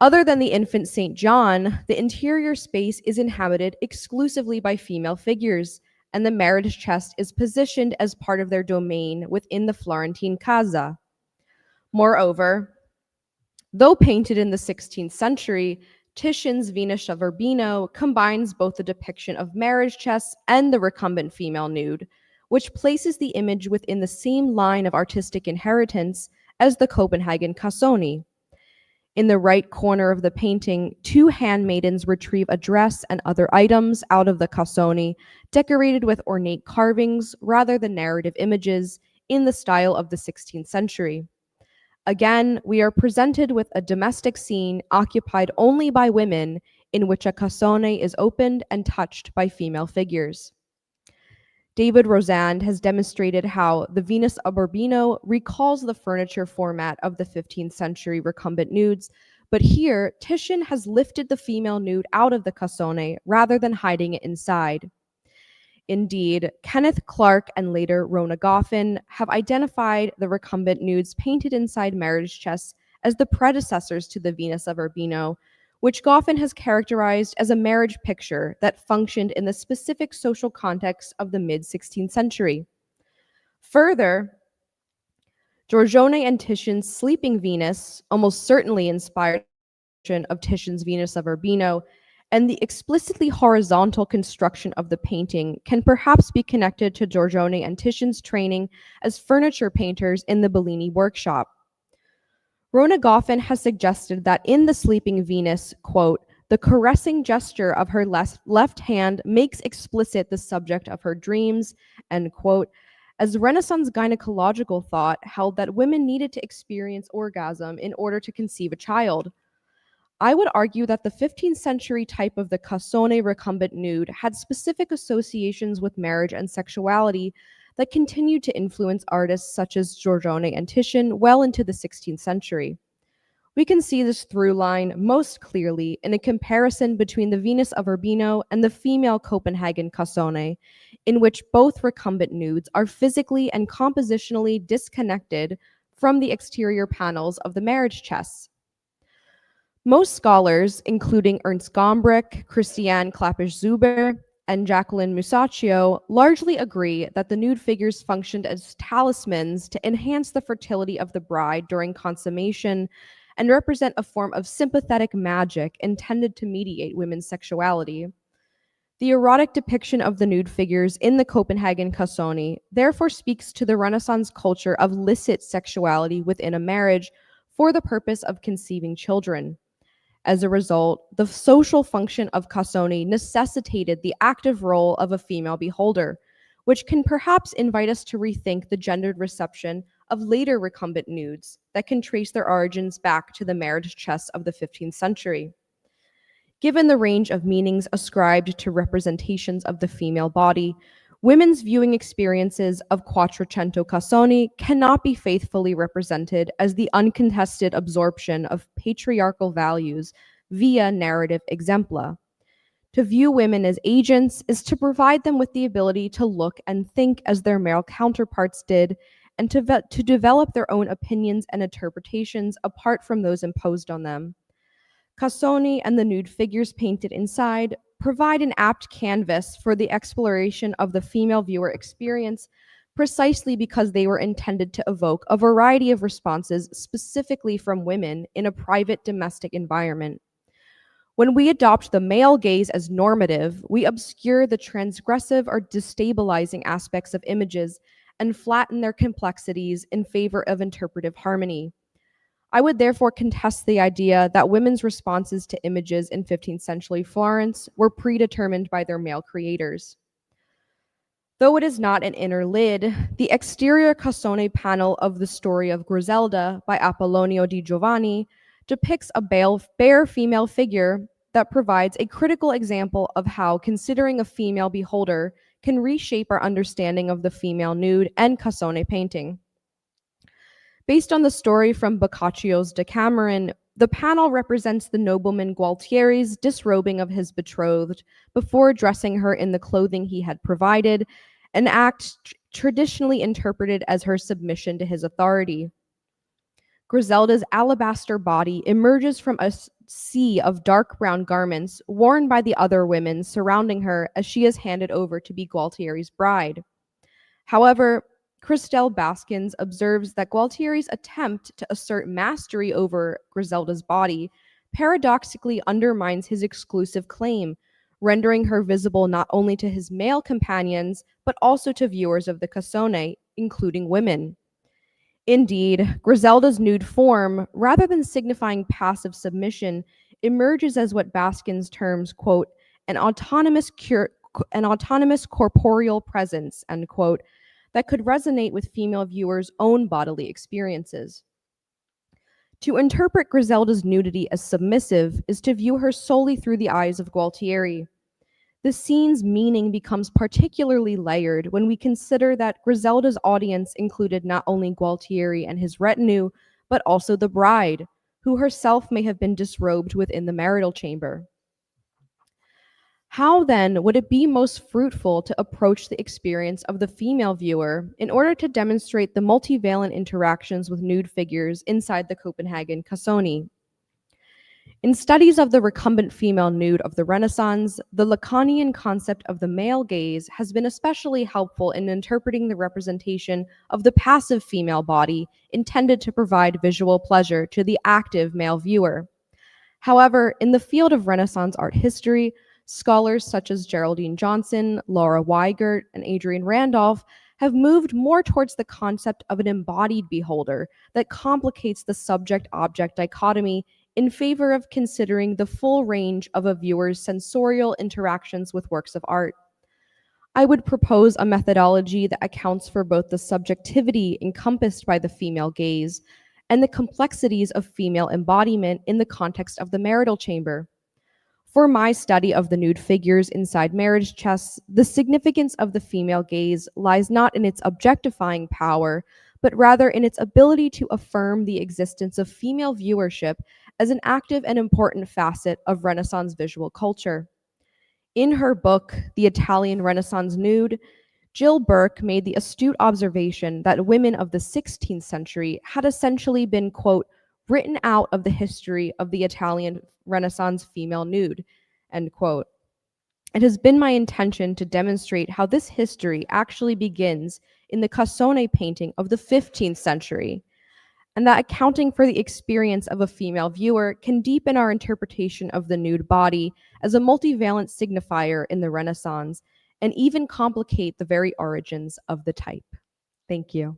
Other than the infant St. John, the interior space is inhabited exclusively by female figures, and the marriage chest is positioned as part of their domain within the Florentine casa. Moreover, though painted in the 16th century, Titian's Venus of Urbino combines both the depiction of marriage chests and the recumbent female nude, which places the image within the same line of artistic inheritance as the Copenhagen Cassoni. In the right corner of the painting, two handmaidens retrieve a dress and other items out of the cassone, decorated with ornate carvings rather than narrative images in the style of the 16th century. Again, we are presented with a domestic scene occupied only by women, in which a cassone is opened and touched by female figures. David Rosand has demonstrated how the Venus of Urbino recalls the furniture format of the 15th century recumbent nudes, but here Titian has lifted the female nude out of the cassone rather than hiding it inside. Indeed, Kenneth Clark and later Rona Goffin have identified the recumbent nudes painted inside marriage chests as the predecessors to the Venus of Urbino, which Goffin has characterized as a marriage picture that functioned in the specific social context of the mid-16th century. Further, Giorgione and Titian's Sleeping Venus, almost certainly inspired of Titian's Venus of Urbino, and the explicitly horizontal construction of the painting can perhaps be connected to Giorgione and Titian's training as furniture painters in the Bellini workshop. Rona Goffin has suggested that in the Sleeping Venus, quote, the caressing gesture of her left hand makes explicit the subject of her dreams, end quote, as Renaissance gynecological thought held that women needed to experience orgasm in order to conceive a child. I would argue that the 15th century type of the cassone recumbent nude had specific associations with marriage and sexuality that continued to influence artists such as Giorgione and Titian well into the 16th century. We can see this through line most clearly in a comparison between the Venus of Urbino and the female Copenhagen cassone, in which both recumbent nudes are physically and compositionally disconnected from the exterior panels of the marriage chests. Most scholars, including Ernst Gombrich, Christiane Klappisch-Zuber, and Jacqueline Musacchio, largely agree that the nude figures functioned as talismans to enhance the fertility of the bride during consummation and represent a form of sympathetic magic intended to mediate women's sexuality. The erotic depiction of the nude figures in the Copenhagen cassone therefore speaks to the Renaissance culture of licit sexuality within a marriage for the purpose of conceiving children. As a result, the social function of cassone necessitated the active role of a female beholder, which can perhaps invite us to rethink the gendered reception of later recumbent nudes that can trace their origins back to the marriage chests of the 15th century. Given the range of meanings ascribed to representations of the female body, women's viewing experiences of Quattrocento cassoni cannot be faithfully represented as the uncontested absorption of patriarchal values via narrative exempla. To view women as agents is to provide them with the ability to look and think as their male counterparts did, and to develop their own opinions and interpretations apart from those imposed on them. Cassoni and the nude figures painted inside provide an apt canvas for the exploration of the female viewer experience, precisely because they were intended to evoke a variety of responses specifically from women in a private domestic environment. When we adopt the male gaze as normative, we obscure the transgressive or destabilizing aspects of images and flatten their complexities in favor of interpretive harmony. I would therefore contest the idea that women's responses to images in 15th century Florence were predetermined by their male creators. Though it is not an inner lid, the exterior cassone panel of the story of Griselda by Apollonio di Giovanni depicts a bare female figure that provides a critical example of how considering a female beholder can reshape our understanding of the female nude and cassone painting. Based on the story from Boccaccio's Decameron, the panel represents the nobleman Gualtieri's disrobing of his betrothed before dressing her in the clothing he had provided, an act traditionally interpreted as her submission to his authority. Griselda's alabaster body emerges from a sea of dark brown garments worn by the other women surrounding her as she is handed over to be Gualtieri's bride. However, Christelle Baskins observes that Gualtieri's attempt to assert mastery over Griselda's body paradoxically undermines his exclusive claim, rendering her visible not only to his male companions, but also to viewers of the cassone, including women. Indeed, Griselda's nude form, rather than signifying passive submission, emerges as what Baskins terms, quote, an autonomous corporeal presence, end quote, that could resonate with female viewers' own bodily experiences. To interpret Griselda's nudity as submissive is to view her solely through the eyes of Gualtieri. The scene's meaning becomes particularly layered when we consider that Griselda's audience included not only Gualtieri and his retinue, but also the bride, who herself may have been disrobed within the marital chamber. How then would it be most fruitful to approach the experience of the female viewer in order to demonstrate the multivalent interactions with nude figures inside the Copenhagen Cassoni? In studies of the recumbent female nude of the Renaissance, the Lacanian concept of the male gaze has been especially helpful in interpreting the representation of the passive female body intended to provide visual pleasure to the active male viewer. However, in the field of Renaissance art history, scholars such as Geraldine Johnson, Laura Weigert, and Adrian Randolph have moved more towards the concept of an embodied beholder that complicates the subject-object dichotomy in favor of considering the full range of a viewer's sensorial interactions with works of art. I would propose a methodology that accounts for both the subjectivity encompassed by the female gaze and the complexities of female embodiment in the context of the marital chamber. For my study of the nude figures inside marriage chests, the significance of the female gaze lies not in its objectifying power, but rather in its ability to affirm the existence of female viewership as an active and important facet of Renaissance visual culture. In her book, The Italian Renaissance Nude, Jill Burke made the astute observation that women of the 16th century had essentially been, quote, written out of the history of the Italian Renaissance female nude, end quote. It has been my intention to demonstrate how this history actually begins in the Cassone painting of the 15th century, and that accounting for the experience of a female viewer can deepen our interpretation of the nude body as a multivalent signifier in the Renaissance, and even complicate the very origins of the type. Thank you.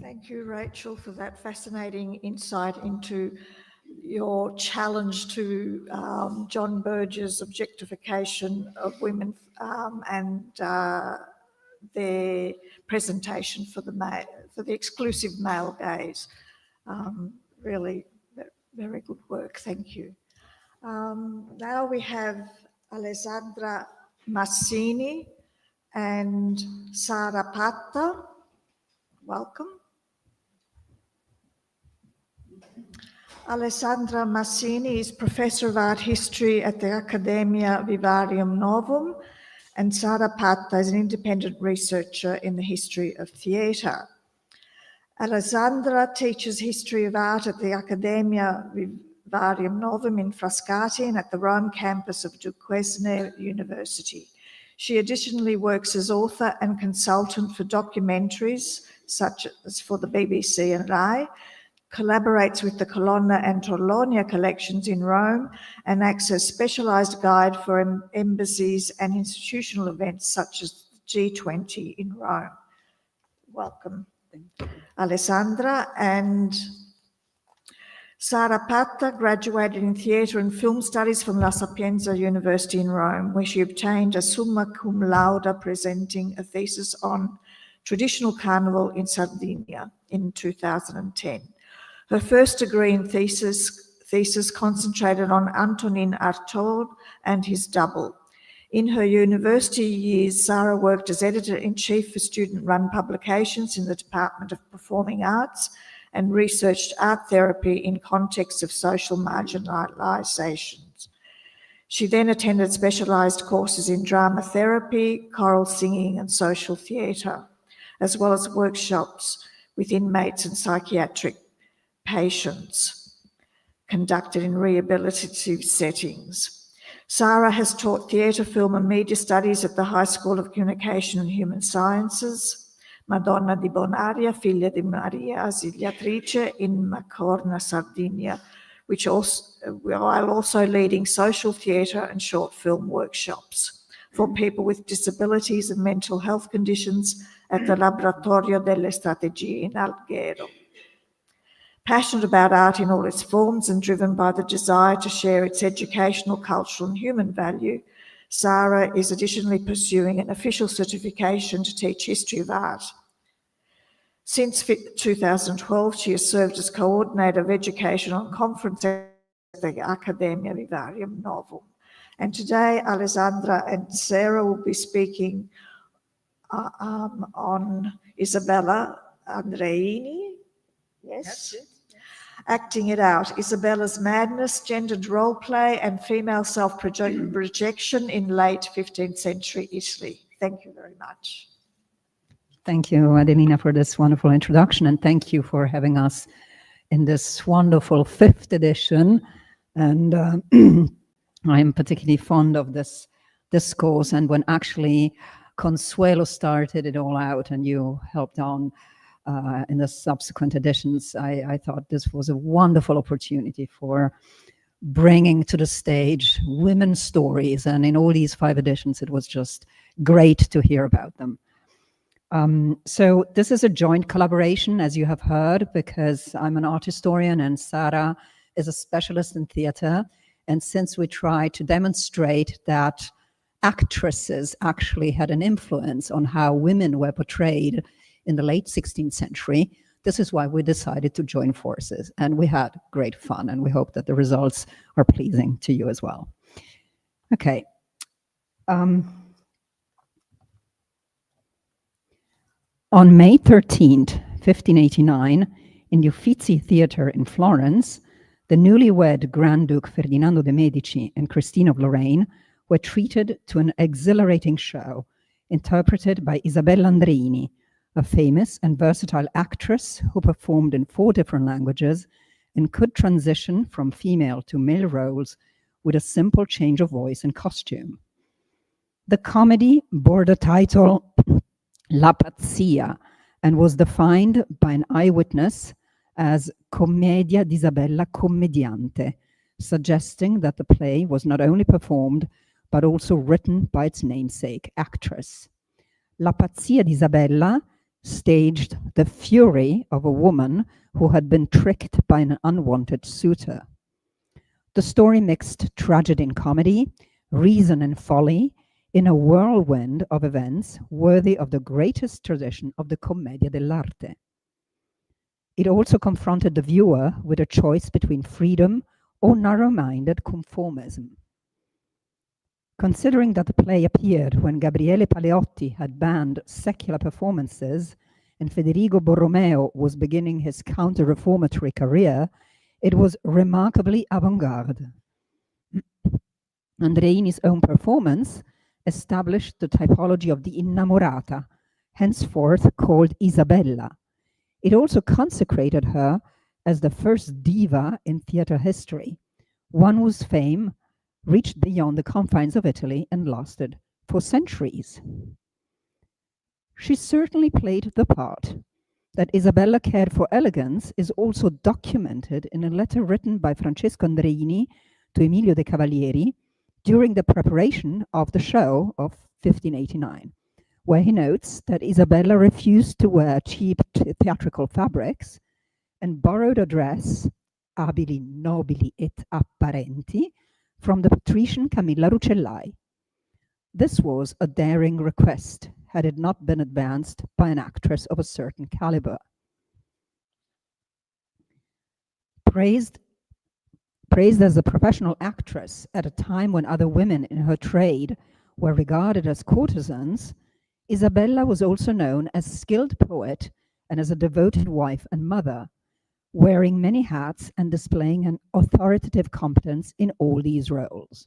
Thank you, Rachel, for that fascinating insight into your challenge to John Berger's objectification of women and their presentation for the exclusive male gaze. Really very good work. Thank you. Now we have Alessandra Massini and Sara Patta. Welcome. Alessandra Massini is Professor of Art History at the Accademia Vivarium Novum, and Sara Patta is an independent researcher in the history of theatre. Alessandra teaches history of art at the Accademia Vivarium Novum in Frascati and at the Rome campus of Duquesne University. She additionally works as author and consultant for documentaries, such as for the BBC and RAI, collaborates with the Colonna and Torlonia collections in Rome, and acts as specialised guide for embassies and institutional events such as G20 in Rome. Welcome, Alessandra. And Sara Patta graduated in theatre and film studies from La Sapienza University in Rome, where she obtained a summa cum laude presenting a thesis on traditional carnival in Sardinia in 2010. Her first degree in thesis concentrated on Antonin Artaud and his double. In her university years, Sara worked as editor-in-chief for student-run publications in the Department of Performing Arts and researched art therapy in context of social marginalizations. She then attended specialised courses in drama therapy, choral singing and social theatre, as well as workshops with inmates and psychiatric patients conducted in rehabilitative settings. Sara has taught theatre, film and media studies at the High School of Communication and Human Sciences, Madonna di Bonaria, figlia di Maria Ausiliatrice in Macorna, Sardinia, while also leading social theatre and short film workshops for people with disabilities and mental health conditions at the Laboratorio delle Strategie in Alghero. Passionate about art in all its forms and driven by the desire to share its educational, cultural and human value, Sara is additionally pursuing an official certification to teach history of art. Since 2012, she has served as coordinator of education on conference at the Accademia Vivarium Novum. And today, Alessandra and Sarah will be speaking on Isabella Andreini. Yes. Acting It Out, Isabella's Madness, Gendered Role Play and Female Self-Projection in Late 15th Century Italy. Thank you very much. Thank you, Adelina, for this wonderful introduction, and thank you for having us in this wonderful 5th edition. And I'm particularly fond of this course, and when actually Consuelo started it all out and you helped on in the subsequent editions, I thought this was a wonderful opportunity for bringing to the stage women's stories. And in all these 5 editions, it was just great to hear about them. So this is a joint collaboration, as you have heard, because I'm an art historian and Sara is a specialist in theater. And since we try to demonstrate that actresses actually had an influence on how women were portrayed in the late 16th century, this is why we decided to join forces. And we had great fun, and we hope that the results are pleasing to you as well. Okay. On May 13th, 1589, in the Uffizi Theatre in Florence, the newlywed Grand Duke Ferdinando de' Medici and Christine of Lorraine were treated to an exhilarating show interpreted by Isabella Andreini, a famous and versatile actress who performed in 4 different languages and could transition from female to male roles with a simple change of voice and costume. The comedy bore the title La Pazzia and was defined by an eyewitness as Commedia di Isabella Commediante, suggesting that the play was not only performed but also written by its namesake actress. La Pazzia di Isabella staged the fury of a woman who had been tricked by an unwanted suitor. The story mixed tragedy and comedy, reason and folly, in a whirlwind of events worthy of the greatest tradition of the Commedia dell'arte. It also confronted the viewer with a choice between freedom or narrow-minded conformism. Considering that the play appeared when Gabriele Paleotti had banned secular performances and Federico Borromeo was beginning his counter-reformatory career, it was remarkably avant-garde. Andreini's own performance established the typology of the innamorata, henceforth called Isabella. It also consecrated her as the first diva in theatre history, one whose fame reached beyond the confines of Italy and lasted for centuries. She certainly played the part. That Isabella cared for elegance is also documented in a letter written by Francesco Andreini to Emilio de' Cavalieri during the preparation of the show of 1589, where he notes that Isabella refused to wear cheap theatrical fabrics and borrowed a dress, abili nobili et apparenti, from the patrician Camilla Rucellai. This was a daring request, had it not been advanced by an actress of a certain caliber. Praised as a professional actress at a time when other women in her trade were regarded as courtesans, Isabella was also known as a skilled poet and as a devoted wife and mother, wearing many hats and displaying an authoritative competence in all these roles.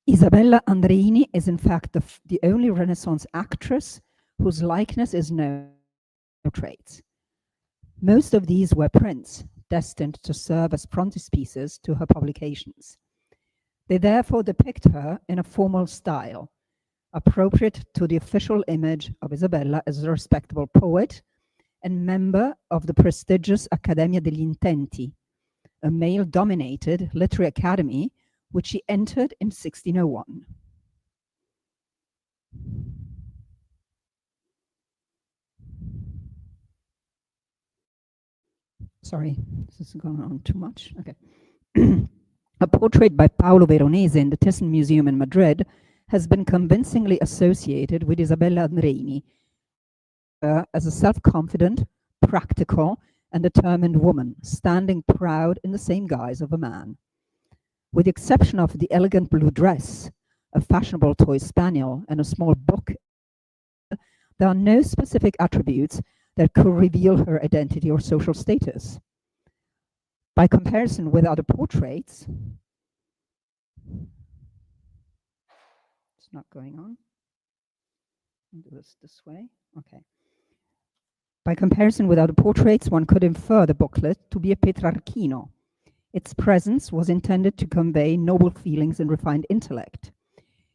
Isabella Andreini is in fact the only Renaissance actress whose likeness is known in traits. Most of these were prints destined to serve as frontispieces to her publications. They therefore depict her in a formal style, appropriate to the official image of Isabella as a respectable poet and member of the prestigious Accademia degli Intenti, a male-dominated literary academy which she entered in 1601. Sorry, this is going on too much. Okay. A portrait by Paolo Veronese in the Thyssen Museum in Madrid has been convincingly associated with Isabella Andreini as a self-confident, practical, and determined woman, standing proud in the same guise of a man. With the exception of the elegant blue dress, a fashionable toy spaniel, and a small book, there are no specific attributes that could reveal her identity or social status. By comparison with other portraits, it's not going on. I'll do this way. Okay. By comparison with other portraits, one could infer the booklet to be a Petrarchino. Its presence was intended to convey noble feelings and refined intellect.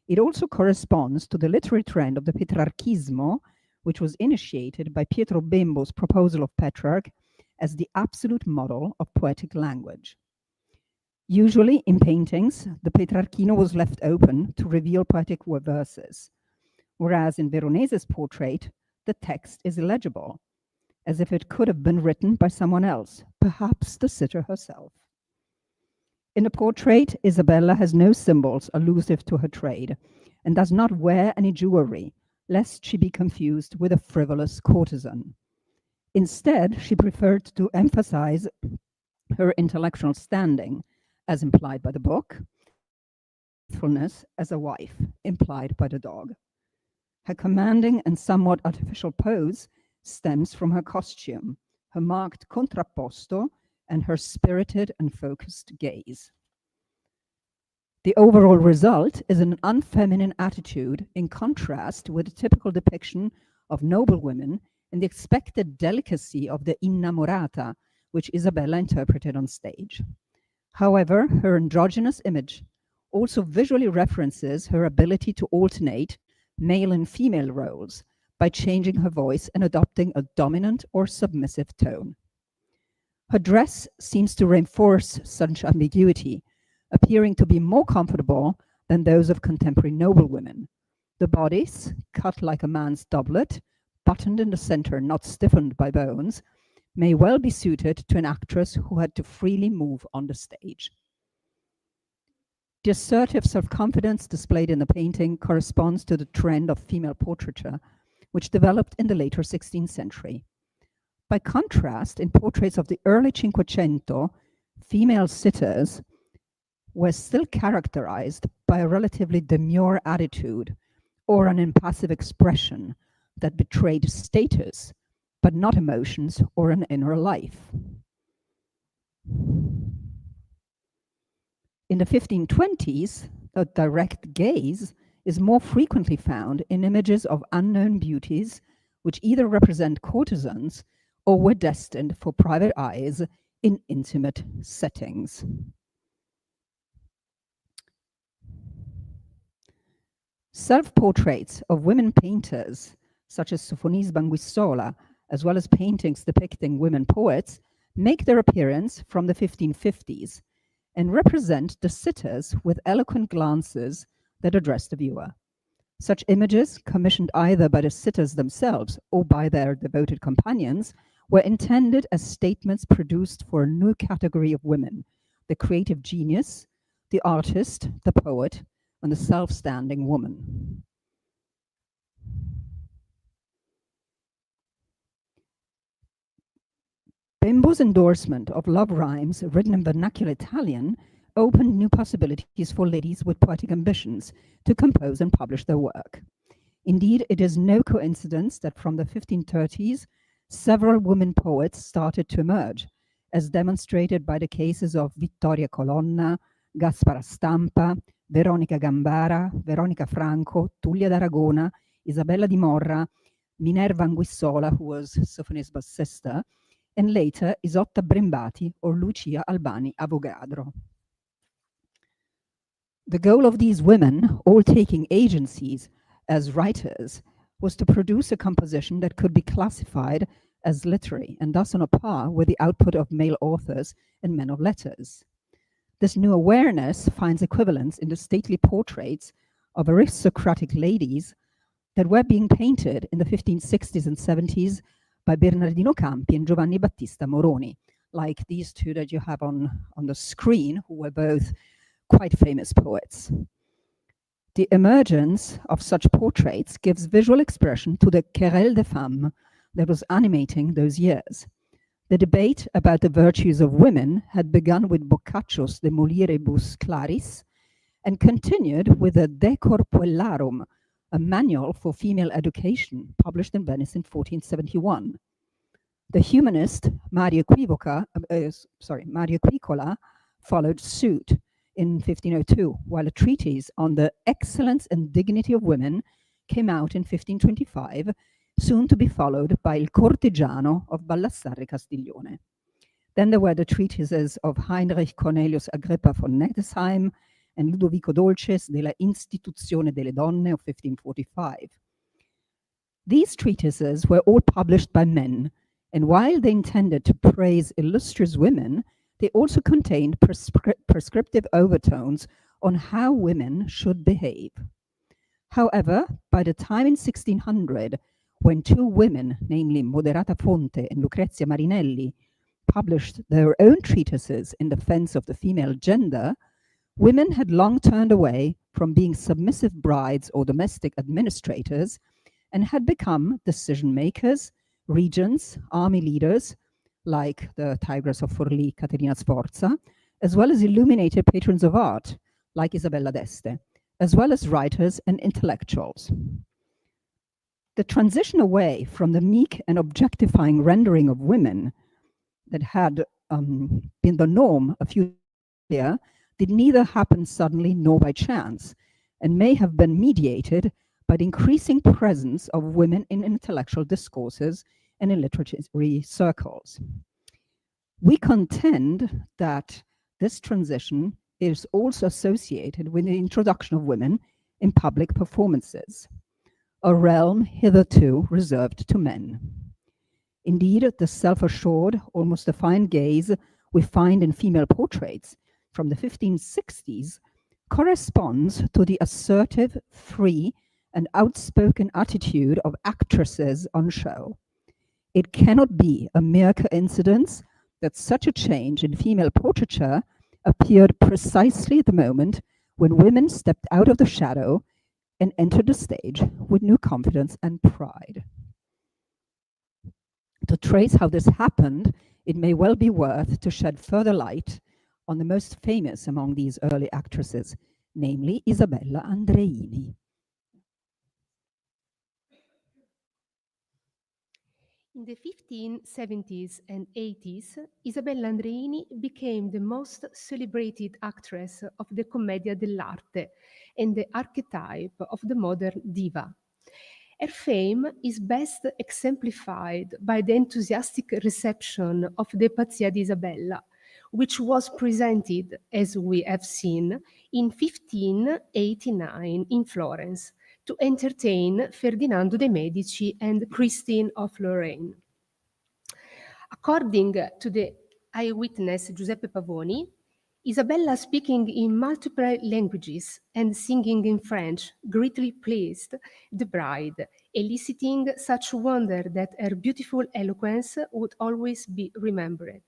It also corresponds to the literary trend of the Petrarchismo, which was initiated by Pietro Bembo's proposal of Petrarch as the absolute model of poetic language. Usually in paintings, the Petrarchino was left open to reveal poetic verses, whereas in Veronese's portrait, the text is illegible, as if it could have been written by someone else, perhaps the sitter herself. In the portrait, Isabella has no symbols allusive to her trade and does not wear any jewelry, lest she be confused with a frivolous courtesan. Instead, she preferred to emphasize her intellectual standing, as implied by the book, faithfulness as a wife, implied by the dog. Her commanding and somewhat artificial pose stems from her costume, her marked contrapposto, and her spirited and focused gaze. The overall result is an unfeminine attitude in contrast with the typical depiction of noble women and the expected delicacy of the innamorata, which Isabella interpreted on stage. However, her androgynous image also visually references her ability to alternate male and female roles by changing her voice and adopting a dominant or submissive tone. Her dress seems to reinforce such ambiguity, appearing to be more comfortable than those of contemporary noble women. The bodice, cut like a man's doublet, buttoned in the center, not stiffened by bones, may well be suited to an actress who had to freely move on the stage. The assertive self-confidence displayed in the painting corresponds to the trend of female portraiture, which developed in the later 16th century. By contrast, in portraits of the early Cinquecento, female sitters were still characterized by a relatively demure attitude or an impassive expression that betrayed status, but not emotions or an inner life. In the 1520s, a direct gaze is more frequently found in images of unknown beauties, which either represent courtesans or were destined for private eyes in intimate settings. Self-portraits of women painters, such as Sophoni's Banguissola, as well as paintings depicting women poets, make their appearance from the 1550s and represent the sitters with eloquent glances that address the viewer. Such images, commissioned either by the sitters themselves or by their devoted companions, were intended as statements produced for a new category of women: the creative genius, the artist, the poet, and the self-standing woman. Bembo's endorsement of love rhymes written in vernacular Italian opened new possibilities for ladies with poetic ambitions to compose and publish their work. Indeed, it is no coincidence that from the 1530s, several women poets started to emerge, as demonstrated by the cases of Vittoria Colonna, Gaspara Stampa, Veronica Gambara, Veronica Franco, Tullia d'Aragona, Isabella di Morra, Minerva Anguissola, who was Sophonisba's sister, and later Isotta Brembati or Lucia Albani Avogadro. The goal of these women, all taking agencies as writers, was to produce a composition that could be classified as literary, and thus on a par with the output of male authors and men of letters. This new awareness finds equivalence in the stately portraits of aristocratic ladies that were being painted in the 1560s and 70s by Bernardino Campi and Giovanni Battista Moroni, like these two that you have on the screen, who were both quite famous poets. The emergence of such portraits gives visual expression to the querelle des femmes that was animating those years. The debate about the virtues of women had begun with Boccaccio's De Mulieribus Claris and continued with the De Corpuellarum, a manual for female education published in Venice in 1471. The humanist Mario Quicola followed suit in 1502, while a treatise on the excellence and dignity of women came out in 1525, soon to be followed by Il Cortigiano of Baldassarre Castiglione. Then there were the treatises of Heinrich Cornelius Agrippa von Nettesheim and Ludovico Dolces della Instituzione delle Donne of 1545. These treatises were all published by men, and while they intended to praise illustrious women, they also contained prescriptive overtones on how women should behave. However, by the time in 1600, when two women, namely Moderata Fonte and Lucrezia Marinelli, published their own treatises in defense of the female gender, women had long turned away from being submissive brides or domestic administrators and had become decision makers, regents, army leaders, like the Tigress of Forlì, Caterina Sforza, as well as illuminated patrons of art, like Isabella d'Este, as well as writers and intellectuals. The transition away from the meek and objectifying rendering of women that had been the norm a few years earlier did neither happen suddenly nor by chance, and may have been mediated by the increasing presence of women in intellectual discourses and in literary circles. We contend that this transition is also associated with the introduction of women in public performances, a realm hitherto reserved to men. Indeed, the self-assured, almost defiant gaze we find in female portraits from the 1560s corresponds to the assertive, free, and outspoken attitude of actresses on show. It cannot be a mere coincidence that such a change in female portraiture appeared precisely at the moment when women stepped out of the shadow and entered the stage with new confidence and pride. To trace how this happened, it may well be worth to shed further light on the most famous among these early actresses, namely Isabella Andreini. In the 1570s and 80s, Isabella Andreini became the most celebrated actress of the Commedia dell'arte and the archetype of the modern diva. Her fame is best exemplified by the enthusiastic reception of the Pazzia di Isabella, which was presented, as we have seen, in 1589 in Florence, to entertain Ferdinando de' Medici and Christine of Lorraine. According to the eyewitness Giuseppe Pavoni, Isabella, speaking in multiple languages and singing in French, greatly pleased the bride, eliciting such wonder that her beautiful eloquence would always be remembered.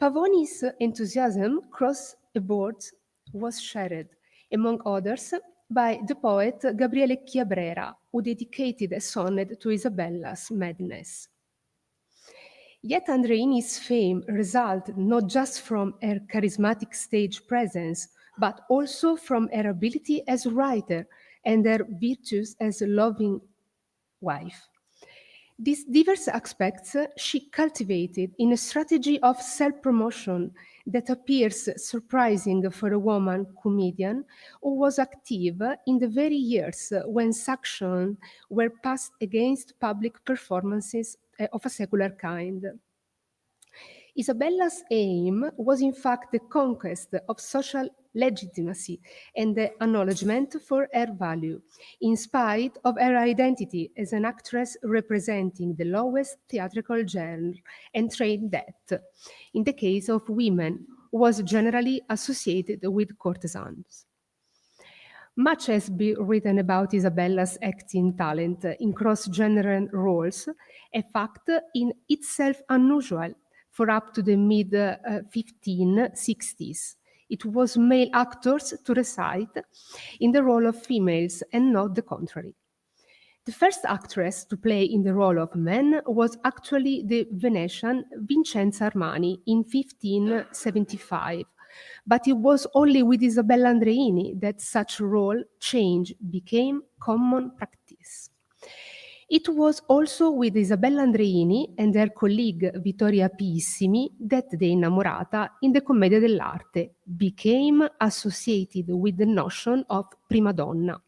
Pavoni's enthusiasm across the board was shared, among others, by the poet Gabriele Chiabrera, who dedicated a sonnet to Isabella's madness. Yet Andreini's fame resulted not just from her charismatic stage presence, but also from her ability as a writer and her virtues as a loving wife. These diverse aspects she cultivated in a strategy of self-promotion that appears surprising for a woman comedian who was active in the very years when sanctions were passed against public performances of a secular kind. Isabella's aim was in fact the conquest of social legitimacy and the acknowledgement for her value, in spite of her identity as an actress representing the lowest theatrical genre and trade that, in the case of women, was generally associated with courtesans. Much has been written about Isabella's acting talent in cross-genre roles, a fact in itself unusual for up to the mid-1560s. It was male actors to recite in the role of females and not the contrary. The first actress to play in the role of men was actually the Venetian Vincenza Armani in 1575, but it was only with Isabella Andreini that such role change became common practice. It was also with Isabella Andreini and her colleague Vittoria Pissimi that the Innamorata in the Commedia dell'arte became associated with the notion of prima donna.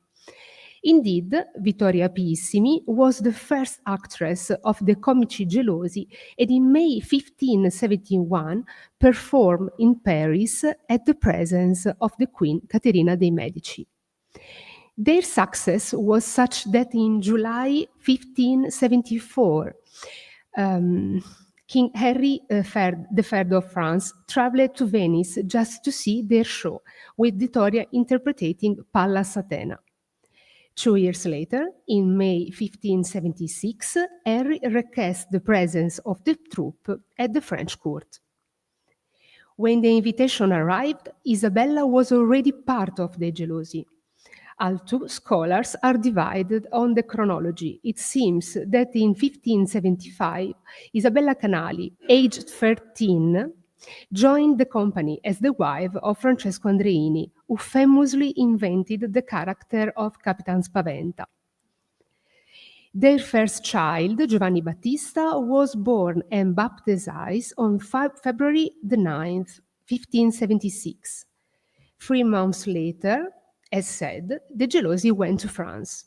Indeed, Vittoria Pissimi was the first actress of the Comici Gelosi and in May 1571 performed in Paris at the presence of the Queen Caterina dei Medici. Their success was such that in July 1574, King Henry III of France traveled to Venice just to see their show, with Vittoria interpreting Pallas Athena. 2 years later, in May 1576, Henry requested the presence of the troupe at the French court. When the invitation arrived, Isabella was already part of the Gelosi. Although scholars are divided on the chronology, it seems that in 1575, Isabella Canali, aged 13, joined the company as the wife of Francesco Andreini, who famously invented the character of Capitan Spaventa. Their first child, Giovanni Battista, was born and baptized on February the 9th, 1576. 3 months later, as said, the Gelosi went to France.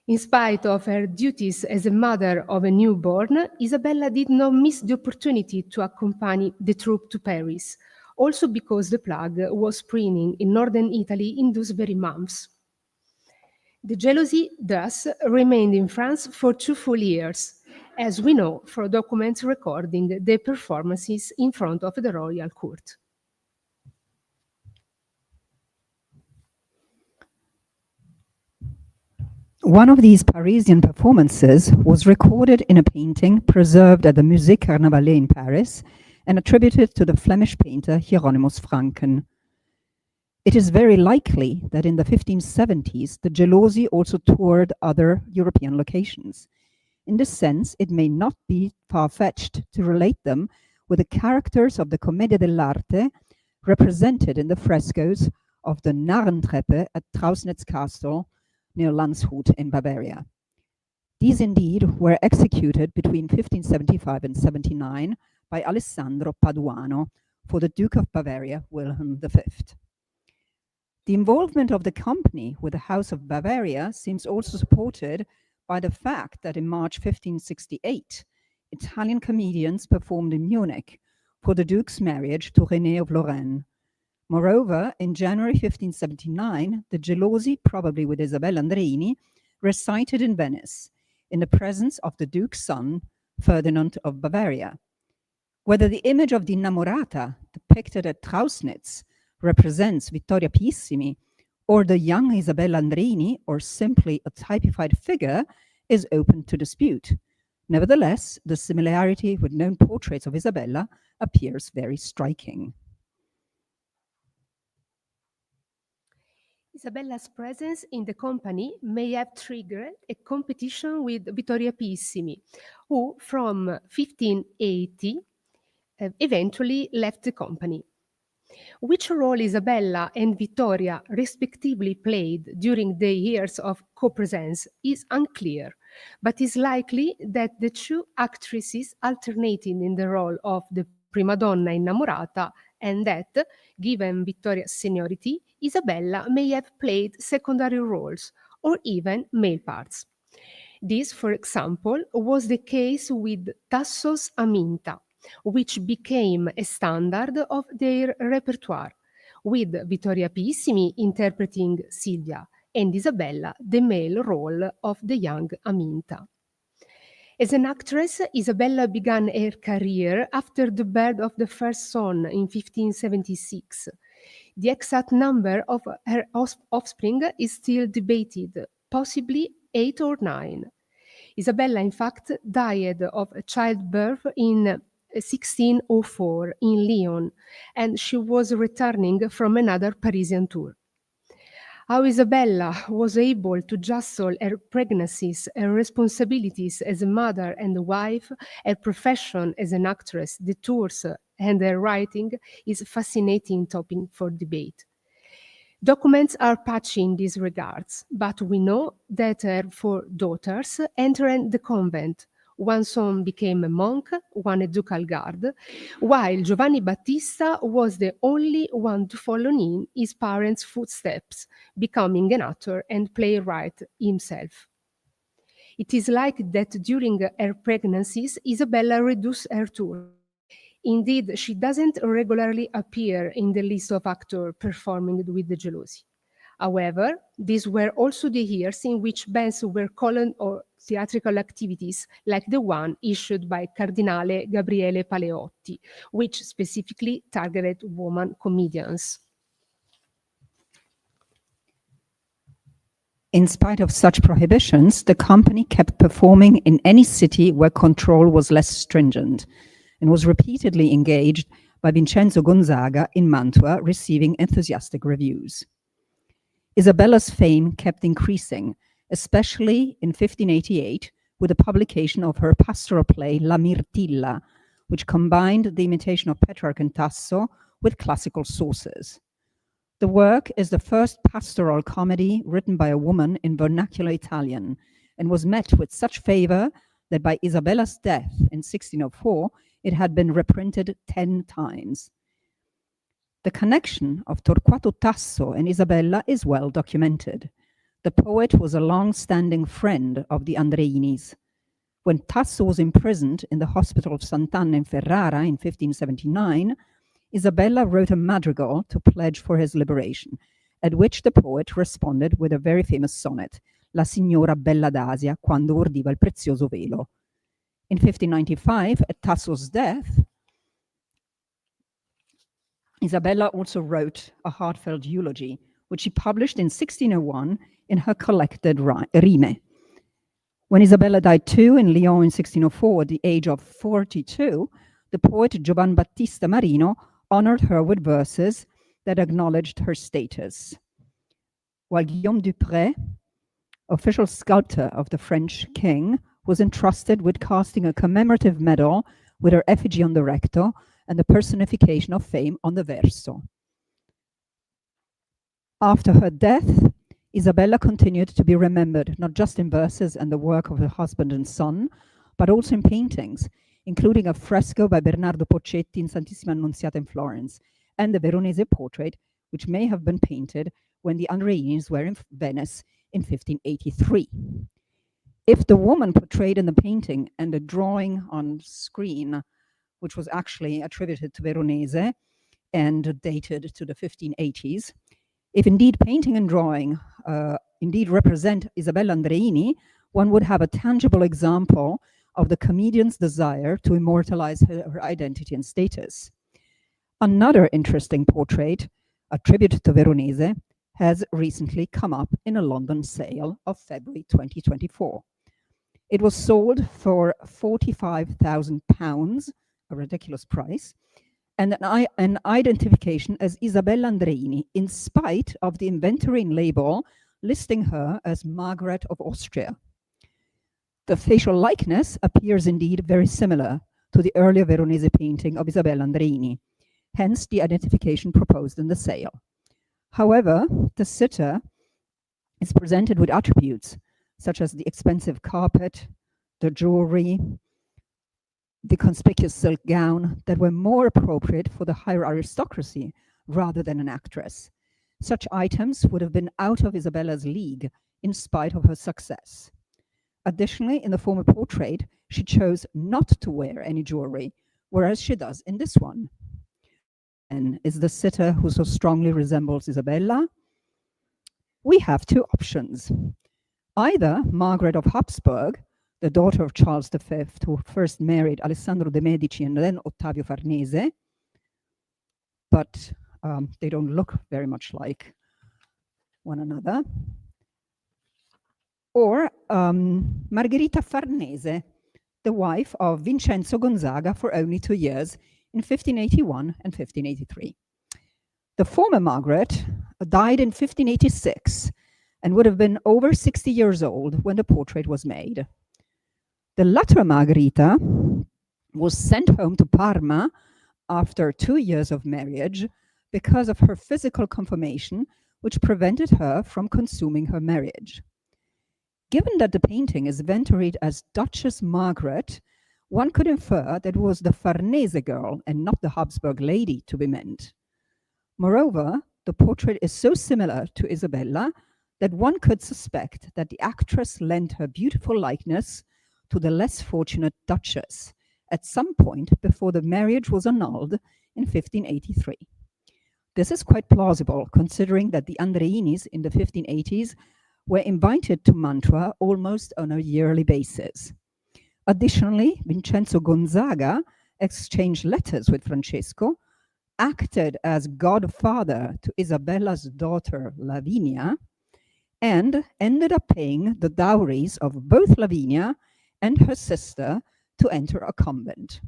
In spite of her duties as a mother of a newborn, Isabella did not miss the opportunity to accompany the troupe to Paris, also because the plague was spreading in northern Italy in those very months. The Gelosi thus remained in France for 2 full years, as we know from documents recording their performances in front of the royal court. One of these Parisian performances was recorded in a painting preserved at the Musée Carnavalet in Paris and attributed to the Flemish painter Hieronymus Franken. It is very likely that in the 1570s, the Gelosi also toured other European locations. In this sense, it may not be far-fetched to relate them with the characters of the Commedia dell'arte represented in the frescoes of the Narrentreppe at Trausnitz Castle near Landshut in Bavaria. These indeed were executed between 1575 and 79 by Alessandro Paduano for the Duke of Bavaria, Wilhelm V. The involvement of the company with the House of Bavaria seems also supported by the fact that in March 1568, Italian comedians performed in Munich for the Duke's marriage to René of Lorraine. Moreover, in January 1579, the Gelosi, probably with Isabella Andreini, recited in Venice, in the presence of the Duke's son, Ferdinand of Bavaria. Whether the image of the Innamorata, depicted at Trausnitz, represents Vittoria Pissimi, or the young Isabella Andreini, or simply a typified figure, is open to dispute. Nevertheless, the similarity with known portraits of Isabella appears very striking. Isabella's presence in the company may have triggered a competition with Vittoria Pissimi, who from 1580 eventually left the company. Which role Isabella and Vittoria respectively played during the years of co-presence is unclear, but is likely that the 2 actresses alternated in the role of the prima donna innamorata, and that, given Vittoria's seniority, Isabella may have played secondary roles or even male parts. This, for example, was the case with Tasso's Aminta, which became a standard of their repertoire, with Vittoria Pissimi interpreting Silvia and Isabella the male role of the young Aminta. As an actress, Isabella began her career after the birth of the first son in 1576. The exact number of her offspring is still debated, possibly 8 or 9. Isabella, in fact, died of childbirth in 1604 in Lyon, and she was returning from another Parisian tour. How Isabella was able to juggle her pregnancies, her responsibilities as a mother and a wife, her profession as an actress, the tours, and her writing is a fascinating topic for debate. Documents are patchy in these regards, but we know that her 4 daughters entered the convent. One son became a monk, one a ducal guard, while Giovanni Battista was the only one to follow in his parents' footsteps, becoming an actor and playwright himself. It is like that during her pregnancies, Isabella reduced her tour. Indeed, she doesn't regularly appear in the list of actors performing with the Gelosi. However, these were also the years in which bans were called or theatrical activities like the one issued by Cardinale Gabriele Paleotti, which specifically targeted woman comedians. In spite of such prohibitions, the company kept performing in any city where control was less stringent and was repeatedly engaged by Vincenzo Gonzaga in Mantua, receiving enthusiastic reviews. Isabella's fame kept increasing, especially in 1588 with the publication of her pastoral play La Mirtilla, which combined the imitation of Petrarch and Tasso with classical sources. The work is the first pastoral comedy written by a woman in vernacular Italian and was met with such favor that by Isabella's death in 1604, it had been reprinted 10 times. The connection of Torquato Tasso and Isabella is well documented. The poet was a long-standing friend of the Andreinis. When Tasso was imprisoned in the hospital of Sant'Anna in Ferrara in 1579, Isabella wrote a madrigal to pledge for his liberation, at which the poet responded with a very famous sonnet, La signora bella d'Asia quando urdiva il prezioso velo. In 1595, at Tasso's death, Isabella also wrote a heartfelt eulogy, which she published in 1601 in her collected Rime. When Isabella died too in Lyon in 1604 at the age of 42, the poet Giovan Battista Marino honored her with verses that acknowledged her status. While Guillaume Dupré, official sculptor of the French king, was entrusted with casting a commemorative medal with her effigy on the recto and the personification of fame on the verso. After her death, Isabella continued to be remembered not just in verses and the work of her husband and son, but also in paintings, including a fresco by Bernardo Poccetti in Santissima Annunziata in Florence, and the Veronese portrait, which may have been painted when the Andreinis were in Venice in 1583. If the woman portrayed in the painting and the drawing on screen, which was actually attributed to Veronese and dated to the 1580s, if indeed painting and drawing indeed represent Isabella Andreini, one would have a tangible example of the comedian's desire to immortalize her identity and status. Another interesting portrait, attributed to Veronese, has recently come up in a London sale of February 2024. It was sold for £45,000, a ridiculous price, and an identification as Isabella Andreini, in spite of the inventory label listing her as Margaret of Austria. The facial likeness appears indeed very similar to the earlier Veronese painting of Isabella Andreini, hence the identification proposed in the sale. However, the sitter is presented with attributes such as the expensive carpet, the jewelry, the conspicuous silk gown that were more appropriate for the higher aristocracy rather than an actress. Such items would have been out of Isabella's league in spite of her success. Additionally, in the former portrait, she chose not to wear any jewelry, whereas she does in this one. then is the sitter who so strongly resembles Isabella? We have two options. Either Margaret of Habsburg, the daughter of Charles V, who first married Alessandro de' Medici and then Ottavio Farnese, but they don't look very much like one another. Or Margherita Farnese, the wife of Vincenzo Gonzaga for only 2 years in 1581 and 1583. The former Margaret died in 1586 and would have been over 60 years old when the portrait was made. The latter Margherita was sent home to Parma after 2 years of marriage because of her physical conformation, which prevented her from consuming her marriage. Given that the painting is inventoried as Duchess Margaret, one could infer that it was the Farnese girl and not the Habsburg lady to be meant. Moreover, the portrait is so similar to Isabella that one could suspect that the actress lent her beautiful likeness to the less fortunate Duchess at some point before the marriage was annulled in 1583. This is quite plausible, considering that the Andreinis in the 1580s were invited to Mantua almost on a yearly basis. Additionally, Vincenzo Gonzaga exchanged letters with Francesco, acted as godfather to Isabella's daughter Lavinia, and ended up paying the dowries of both Lavinia and her sister to enter a convent.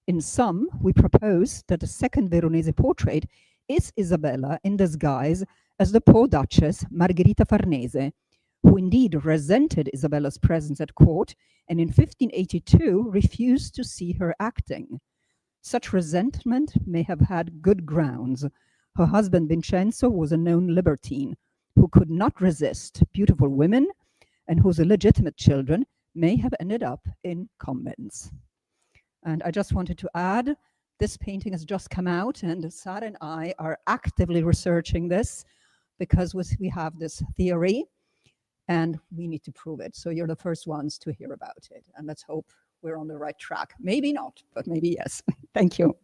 In sum, we propose that the second Veronese portrait is Isabella in disguise as the poor Duchess Margherita Farnese, who indeed resented Isabella's presence at court and in 1582 refused to see her acting. Such resentment may have had good grounds. Her husband Vincenzo was a known libertine who could not resist beautiful women and whose illegitimate children may have ended up in convents. And I just wanted to add, this painting has just come out and Sara and I are actively researching this because we have this theory and we need to prove it. So you're the first ones to hear about it. And let's hope we're on the right track. Maybe not, but maybe yes. Thank you.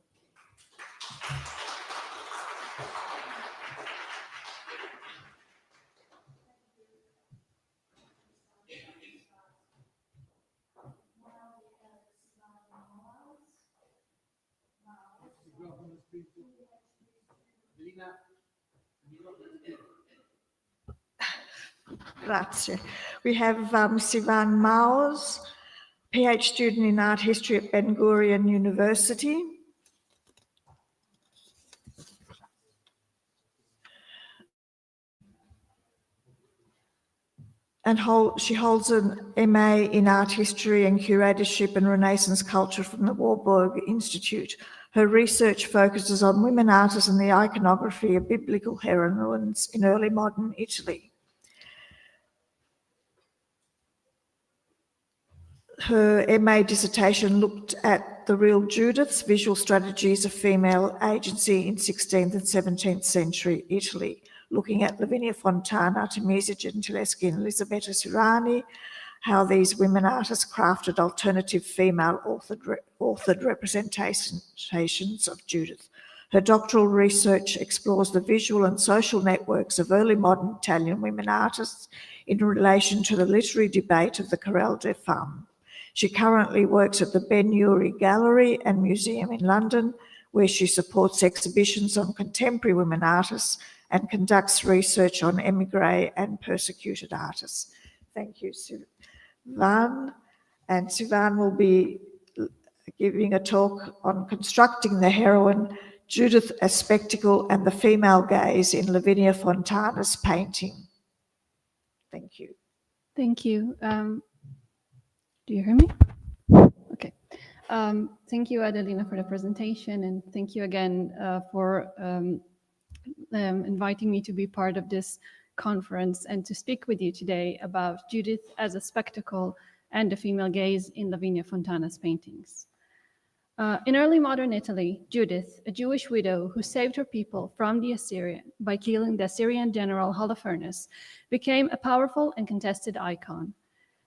Grazie. We have Sivan Meyers, PhD student in art history at Ben Gurion University. And she holds an MA in art history and curatorship and Renaissance culture from the Warburg Institute. Her research focuses on women artists and the iconography of biblical heroines in early modern Italy. Her MA dissertation looked at the real Judiths, visual strategies of female agency in 16th and 17th century Italy, looking at Lavinia Fontana, Artemisia Gentileschi and Elisabetta Sirani, how these women artists crafted alternative female authored representations of Judith. Her doctoral research explores the visual and social networks of early modern Italian women artists in relation to the literary debate of the Querelle des Femmes. She currently works at the Ben Uri Gallery and Museum in London, where she supports exhibitions on contemporary women artists and conducts research on émigré and persecuted artists. Thank you, Sivan. And Sivan will be giving a talk on constructing the heroine, Judith as spectacle and the female gaze in Lavinia Fontana's painting. Thank you. Thank you. Do you hear me? Okay. Thank you, Adelina, for the presentation, and thank you again for inviting me to be part of this conference and to speak with you today about Judith as a spectacle and the female gaze in Lavinia Fontana's paintings. In early modern Italy, Judith, a Jewish widow who saved her people from the Assyrian by killing the Assyrian general Holofernes, became a powerful and contested icon.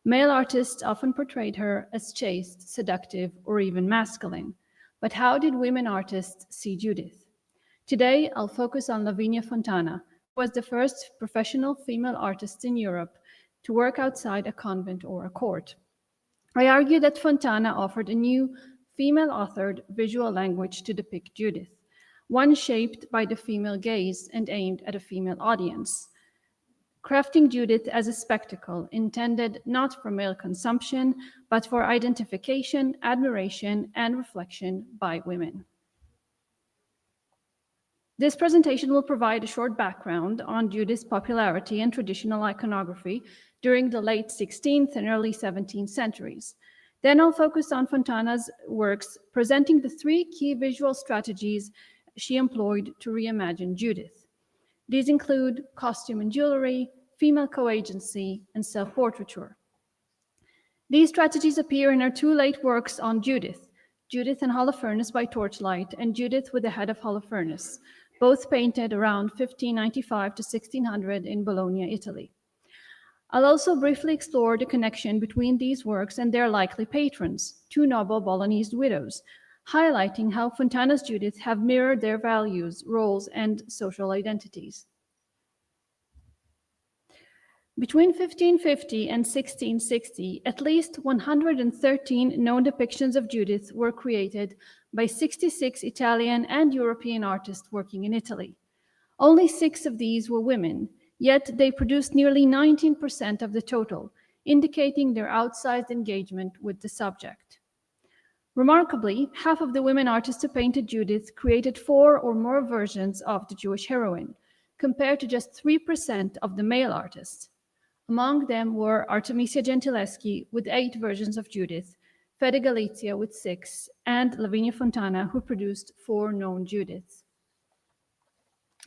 Male artists often portrayed her as chaste, seductive, or even masculine. But how did women artists see Judith? Today, I'll focus on Lavinia Fontana, who was the first professional female artist in Europe to work outside a convent or a court. I argue that Fontana offered a new female-authored visual language to depict Judith, one shaped by the female gaze and aimed at a female audience, crafting Judith as a spectacle intended not for male consumption, but for identification, admiration, and reflection by women. This presentation will provide a short background on Judith's popularity in traditional iconography during the late 16th and early 17th centuries. Then I'll focus on Fontana's works, presenting the three key visual strategies she employed to reimagine Judith. These include costume and jewelry, female co-agency, and self-portraiture. These strategies appear in her two late works on Judith, Judith and Holofernes by Torchlight and Judith with the Head of Holofernes, both painted around 1595 to 1600 in Bologna, Italy. I'll also briefly explore the connection between these works and their likely patrons, two noble Bolognese widows, highlighting how Fontana's Judith have mirrored their values, roles, and social identities. Between 1550 and 1660, at least 113 known depictions of Judith were created by 66 Italian and European artists working in Italy. Only 6 of these were women, yet they produced nearly 19% of the total, indicating their outsized engagement with the subject. Remarkably, half of the women artists who painted Judith created 4 or more versions of the Jewish heroine, compared to just 3% of the male artists. Among them were Artemisia Gentileschi with 8 versions of Judith, Fede Galizia with 6, and Lavinia Fontana, who produced 4 known Judiths.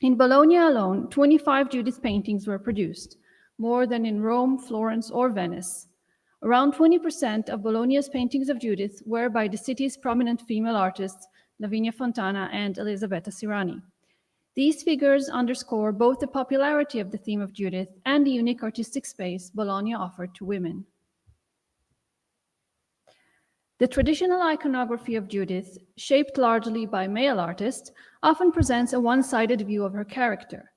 In Bologna alone, 25 Judith paintings were produced, more than in Rome, Florence, or Venice. Around 20% of Bologna's paintings of Judith were by the city's prominent female artists, Lavinia Fontana and Elisabetta Sirani. These figures underscore both the popularity of the theme of Judith and the unique artistic space Bologna offered to women. The traditional iconography of Judith, shaped largely by male artists, often presents a one-sided view of her character.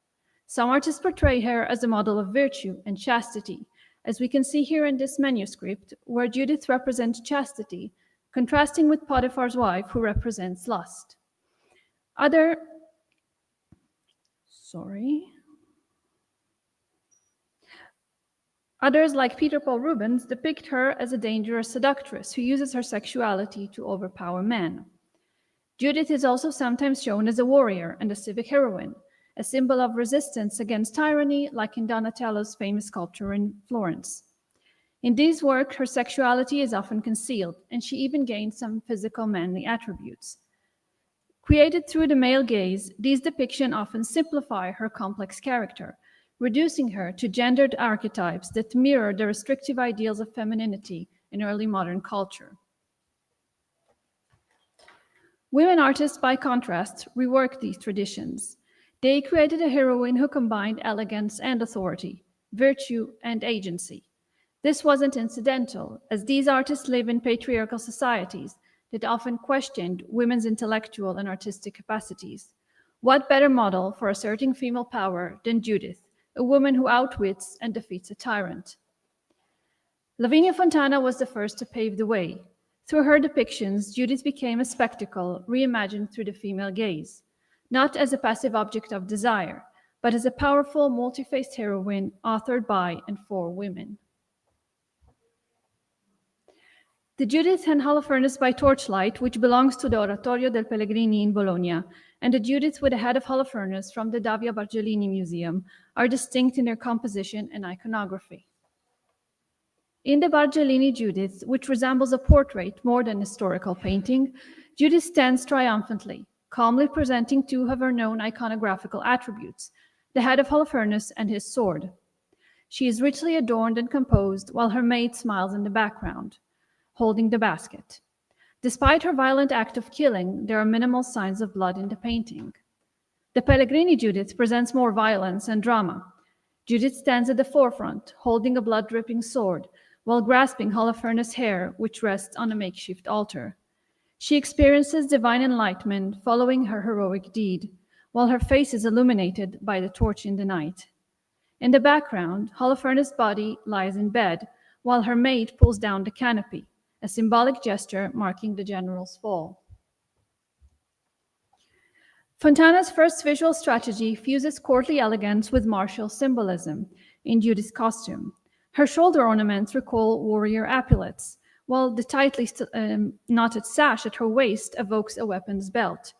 Some artists portray her as a model of virtue and chastity, as we can see here in this manuscript, where Judith represents chastity, contrasting with Potiphar's wife, who represents lust. Others, like Peter Paul Rubens, depict her as a dangerous seductress who uses her sexuality to overpower men. Judith is also sometimes shown as a warrior and a civic heroine, a symbol of resistance against tyranny, like in Donatello's famous sculpture in Florence. In these works, her sexuality is often concealed, and she even gains some physical manly attributes. Created through the male gaze, these depictions often simplify her complex character, reducing her to gendered archetypes that mirror the restrictive ideals of femininity in early modern culture. Women artists, by contrast, reworked these traditions. They created a heroine who combined elegance and authority, virtue and agency. This wasn't incidental, as these artists live in patriarchal societies that often questioned women's intellectual and artistic capacities. What better model for asserting female power than Judith, a woman who outwits and defeats a tyrant? Lavinia Fontana was the first to pave the way. Through her depictions, Judith became a spectacle reimagined through the female gaze, not as a passive object of desire, but as a powerful, multi-faced heroine authored by and for women. The Judith and Holofernes by Torchlight, which belongs to the Oratorio del Pellegrini in Bologna, and the Judith with the Head of Holofernes from the Davia Bargellini Museum are distinct in their composition and iconography. In the Bargellini Judith, which resembles a portrait more than historical painting, Judith stands triumphantly, calmly presenting 2 of her known iconographical attributes, the head of Holofernes and his sword. She is richly adorned and composed, while her maid smiles in the background, holding the basket. Despite her violent act of killing, there are minimal signs of blood in the painting. The Pellegrini Judith presents more violence and drama. Judith stands at the forefront, holding a blood-dripping sword, while grasping Holofernes' hair, which rests on a makeshift altar. She experiences divine enlightenment following her heroic deed, while her face is illuminated by the torch in the night. In the background, Holofernes' body lies in bed, while her maid pulls down the canopy, a symbolic gesture marking the general's fall. Fontana's first visual strategy fuses courtly elegance with martial symbolism in Judith's costume. Her shoulder ornaments recall warrior epaulets, while the tightly knotted sash at her waist evokes a weapon's belt.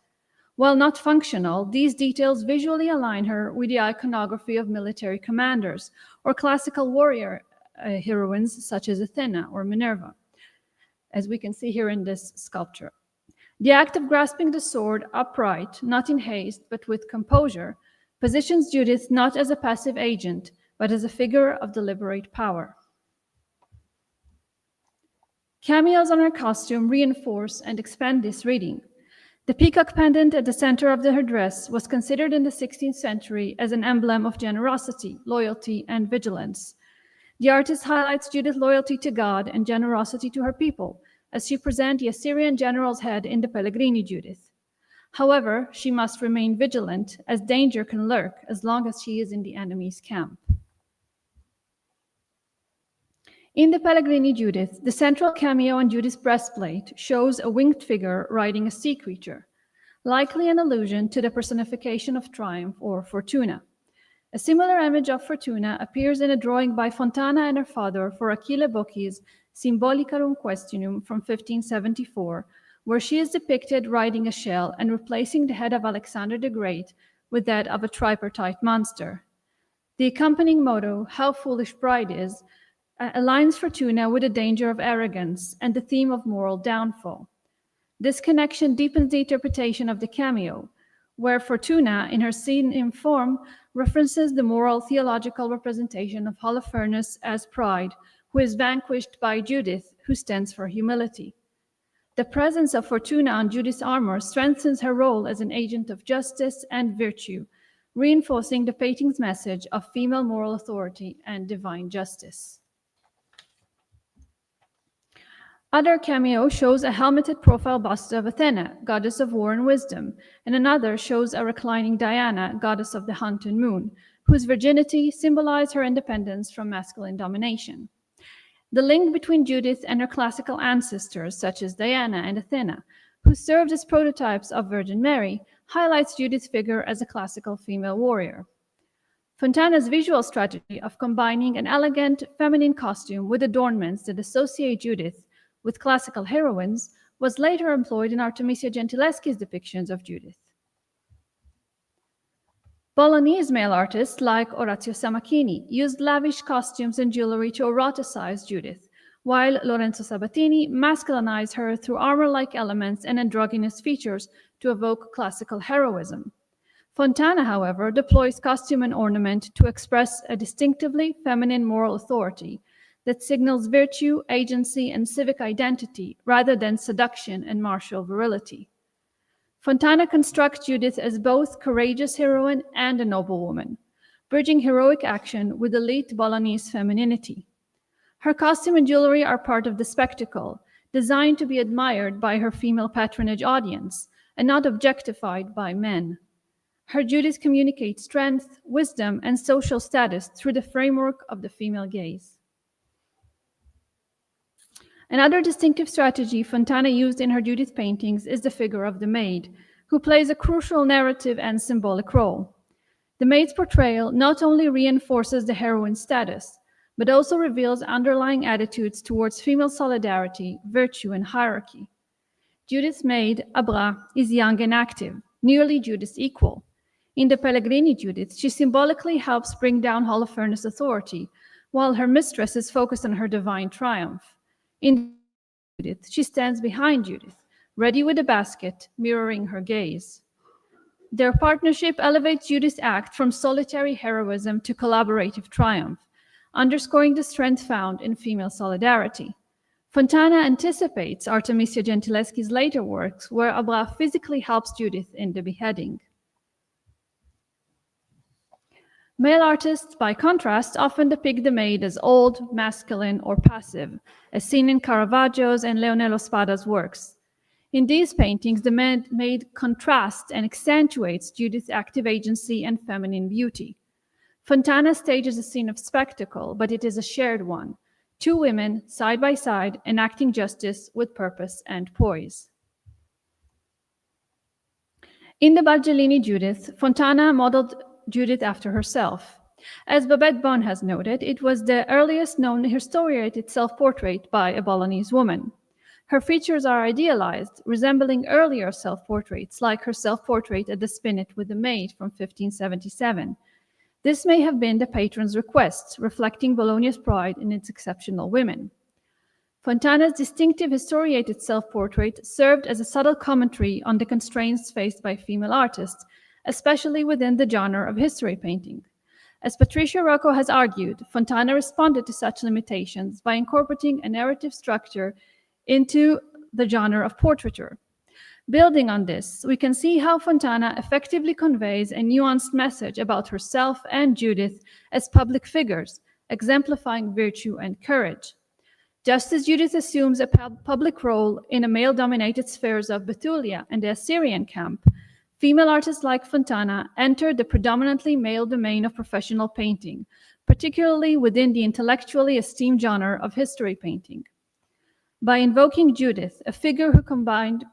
While not functional, these details visually align her with the iconography of military commanders or classical warrior heroines such as Athena or Minerva, as we can see here in this sculpture. The act of grasping the sword upright, not in haste, but with composure, positions Judith not as a passive agent, but as a figure of deliberate power. Cameos on her costume reinforce and expand this reading. The peacock pendant at the center of her dress was considered in the 16th century as an emblem of generosity, loyalty, and vigilance. The artist highlights Judith's loyalty to God and generosity to her people, as she presents the Assyrian general's head in the Pellegrini Judith. However, she must remain vigilant, as danger can lurk as long as she is in the enemy's camp. In the Pellegrini Judith, the central cameo on Judith's breastplate shows a winged figure riding a sea creature, likely an allusion to the personification of triumph or Fortuna. A similar image of Fortuna appears in a drawing by Fontana and her father for Achille Bocchi's Symbolicarum Questionum from 1574, where she is depicted riding a shell and replacing the head of Alexander the Great with that of a tripartite monster. The accompanying motto, "How foolish pride is," aligns Fortuna with the danger of arrogance and the theme of moral downfall. This connection deepens the interpretation of the cameo, where Fortuna, in her scene form, references the moral theological representation of Holofernes as pride, who is vanquished by Judith, who stands for humility. The presence of Fortuna on Judith's armor strengthens her role as an agent of justice and virtue, reinforcing the painting's message of female moral authority and divine justice. Other cameo shows a helmeted profile bust of Athena, goddess of war and wisdom, and another shows a reclining Diana, goddess of the hunt and moon, whose virginity symbolized her independence from masculine domination. The link between Judith and her classical ancestors, such as Diana and Athena, who served as prototypes of Virgin Mary, highlights Judith's figure as a classical female warrior. Fontana's visual strategy of combining an elegant feminine costume with adornments that associate Judith with classical heroines was later employed in Artemisia Gentileschi's depictions of Judith. Bolognese male artists like Orazio Sammarchini used lavish costumes and jewelry to eroticize Judith, while Lorenzo Sabatini masculinized her through armor-like elements and androgynous features to evoke classical heroism. Fontana, however, deploys costume and ornament to express a distinctively feminine moral authority that signals virtue, agency, and civic identity rather than seduction and martial virility. Fontana constructs Judith as both courageous heroine and a noble woman, bridging heroic action with elite Bolognese femininity. Her costume and jewelry are part of the spectacle, designed to be admired by her female patronage audience and not objectified by men. Her Judith communicates strength, wisdom, and social status through the framework of the female gaze. Another distinctive strategy Fontana used in her Judith paintings is the figure of the maid, who plays a crucial narrative and symbolic role. The maid's portrayal not only reinforces the heroine's status, but also reveals underlying attitudes towards female solidarity, virtue, and hierarchy. Judith's maid, Abra, is young and active, nearly Judith's equal. In the Pellegrini Judith, she symbolically helps bring down Holofernes' authority, while her mistress is focused on her divine triumph. In Judith, she stands behind Judith, ready with a basket, mirroring her gaze. Their partnership elevates Judith's act from solitary heroism to collaborative triumph, underscoring the strength found in female solidarity. Fontana anticipates Artemisia Gentileschi's later works, where Abra physically helps Judith in the beheading. Male artists, by contrast, often depict the maid as old, masculine, or passive, as seen in Caravaggio's and Leonello Spada's works. In these paintings, the maid contrasts and accentuates Judith's active agency and feminine beauty. Fontana stages a scene of spectacle, but it is a shared one. Two women, side by side, enacting justice with purpose and poise. In the Bargellini Judith, Fontana modeled Judith after herself. As Babette Bon has noted, it was the earliest known historiated self-portrait by a Bolognese woman. Her features are idealized, resembling earlier self-portraits, like her self-portrait at the Spinet with the Maid from 1577. This may have been the patron's request, reflecting Bologna's pride in its exceptional women. Fontana's distinctive historiated self-portrait served as a subtle commentary on the constraints faced by female artists, especially within the genre of history painting. As Patricia Rocco has argued, Fontana responded to such limitations by incorporating a narrative structure into the genre of portraiture. Building on this, we can see how Fontana effectively conveys a nuanced message about herself and Judith as public figures, exemplifying virtue and courage. Just as Judith assumes a public role in a male-dominated spheres of Bethulia and the Assyrian camp, female artists like Fontana entered the predominantly male domain of professional painting, particularly within the intellectually esteemed genre of history painting. By invoking Judith, a figure who combined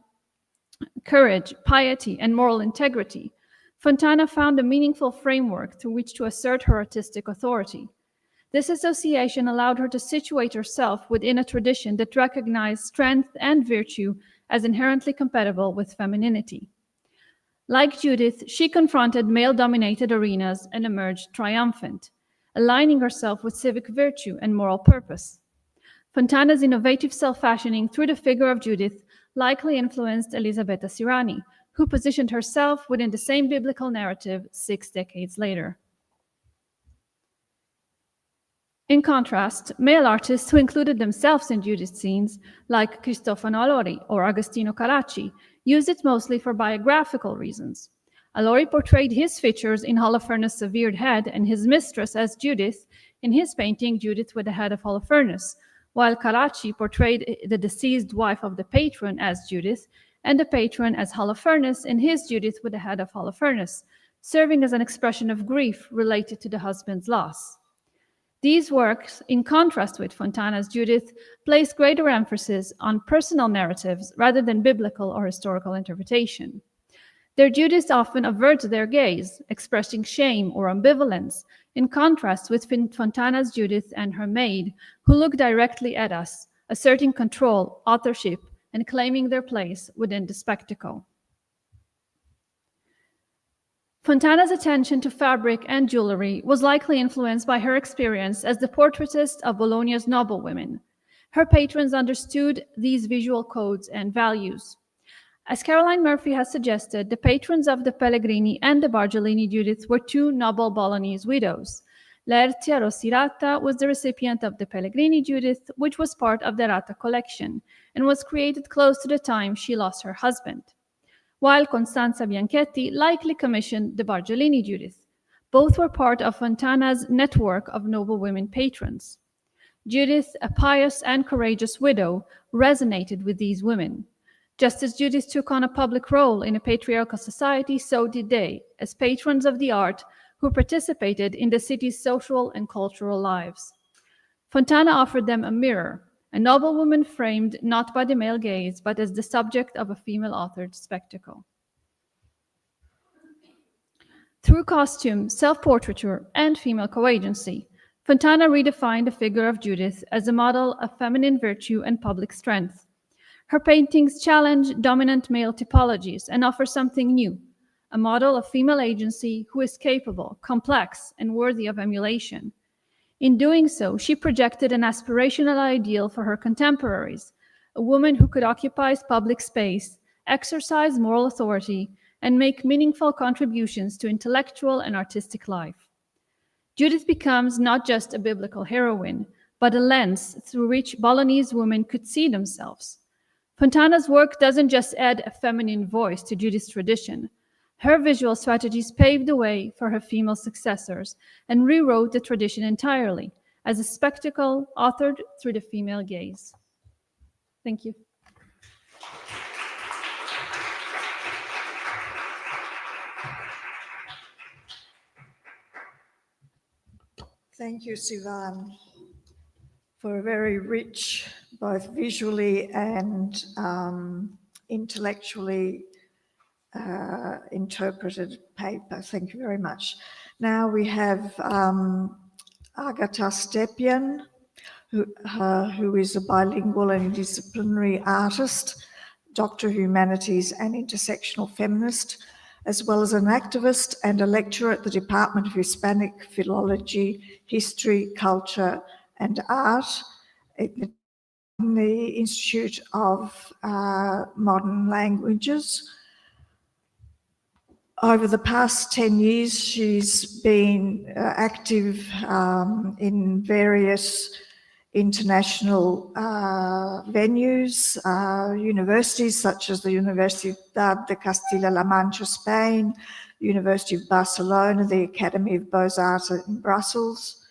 courage, piety, and moral integrity, Fontana found a meaningful framework through which to assert her artistic authority. This association allowed her to situate herself within a tradition that recognized strength and virtue as inherently compatible with femininity. Like Judith, she confronted male-dominated arenas and emerged triumphant, aligning herself with civic virtue and moral purpose. Fontana's innovative self-fashioning through the figure of Judith likely influenced Elisabetta Sirani, who positioned herself within the same biblical narrative 6 decades later. In contrast, male artists who included themselves in Judith's scenes, like Cristofano Allori or Agostino Carracci, used it mostly for biographical reasons. Allori portrayed his features in Holofernes' severed head and his mistress as Judith in his painting Judith with the Head of Holofernes, while Carracci portrayed the deceased wife of the patron as Judith and the patron as Holofernes in his Judith with the Head of Holofernes, serving as an expression of grief related to the husband's loss. These works, in contrast with Fontana's Judith, place greater emphasis on personal narratives rather than biblical or historical interpretation. Their Judiths often avert their gaze, expressing shame or ambivalence, in contrast with Fontana's Judith and her maid, who look directly at us, asserting control, authorship, and claiming their place within the spectacle. Fontana's attention to fabric and jewelry was likely influenced by her experience as the portraitist of Bologna's noblewomen. Her patrons understood these visual codes and values. As Caroline Murphy has suggested, the patrons of the Pellegrini and the Bargellini Judith were two noble Bolognese widows. Laertia Rossirata was the recipient of the Pellegrini Judith, which was part of the Rata collection, and was created close to the time she lost her husband, while Constanza Bianchetti likely commissioned the Bargellini Judith. Both were part of Fontana's network of noble women patrons. Judith, a pious and courageous widow, resonated with these women. Just as Judith took on a public role in a patriarchal society, so did they, as patrons of the art who participated in the city's social and cultural lives. Fontana offered them a mirror, a noble woman framed not by the male gaze, but as the subject of a female-authored spectacle. Through costume, self-portraiture, and female co-agency, Fontana redefined the figure of Judith as a model of feminine virtue and public strength. Her paintings challenge dominant male typologies and offer something new, a model of female agency who is capable, complex, and worthy of emulation. In doing so, she projected an aspirational ideal for her contemporaries, a woman who could occupy public space, exercise moral authority, and make meaningful contributions to intellectual and artistic life. Judith becomes not just a biblical heroine, but a lens through which Bolognese women could see themselves. Fontana's work doesn't just add a feminine voice to Judith's tradition. Her visual strategies paved the way for her female successors and rewrote the tradition entirely as a spectacle authored through the female gaze. Thank you. Thank you, Sivan, for a very rich, both visually and intellectually interpreted paper. Thank you very much. Now we have Agata Stepien, who is a bilingual and interdisciplinary artist, Doctor of Humanities and intersectional feminist, as well as an activist and a lecturer at the Department of Hispanic Philology, History, Culture and Art in the Institute of Modern Languages. Over the past 10 years, she's been active in various international venues, universities such as the Universidad de Castilla-La Mancha, Spain, University of Barcelona, the Academy of Beaux-Arts in Brussels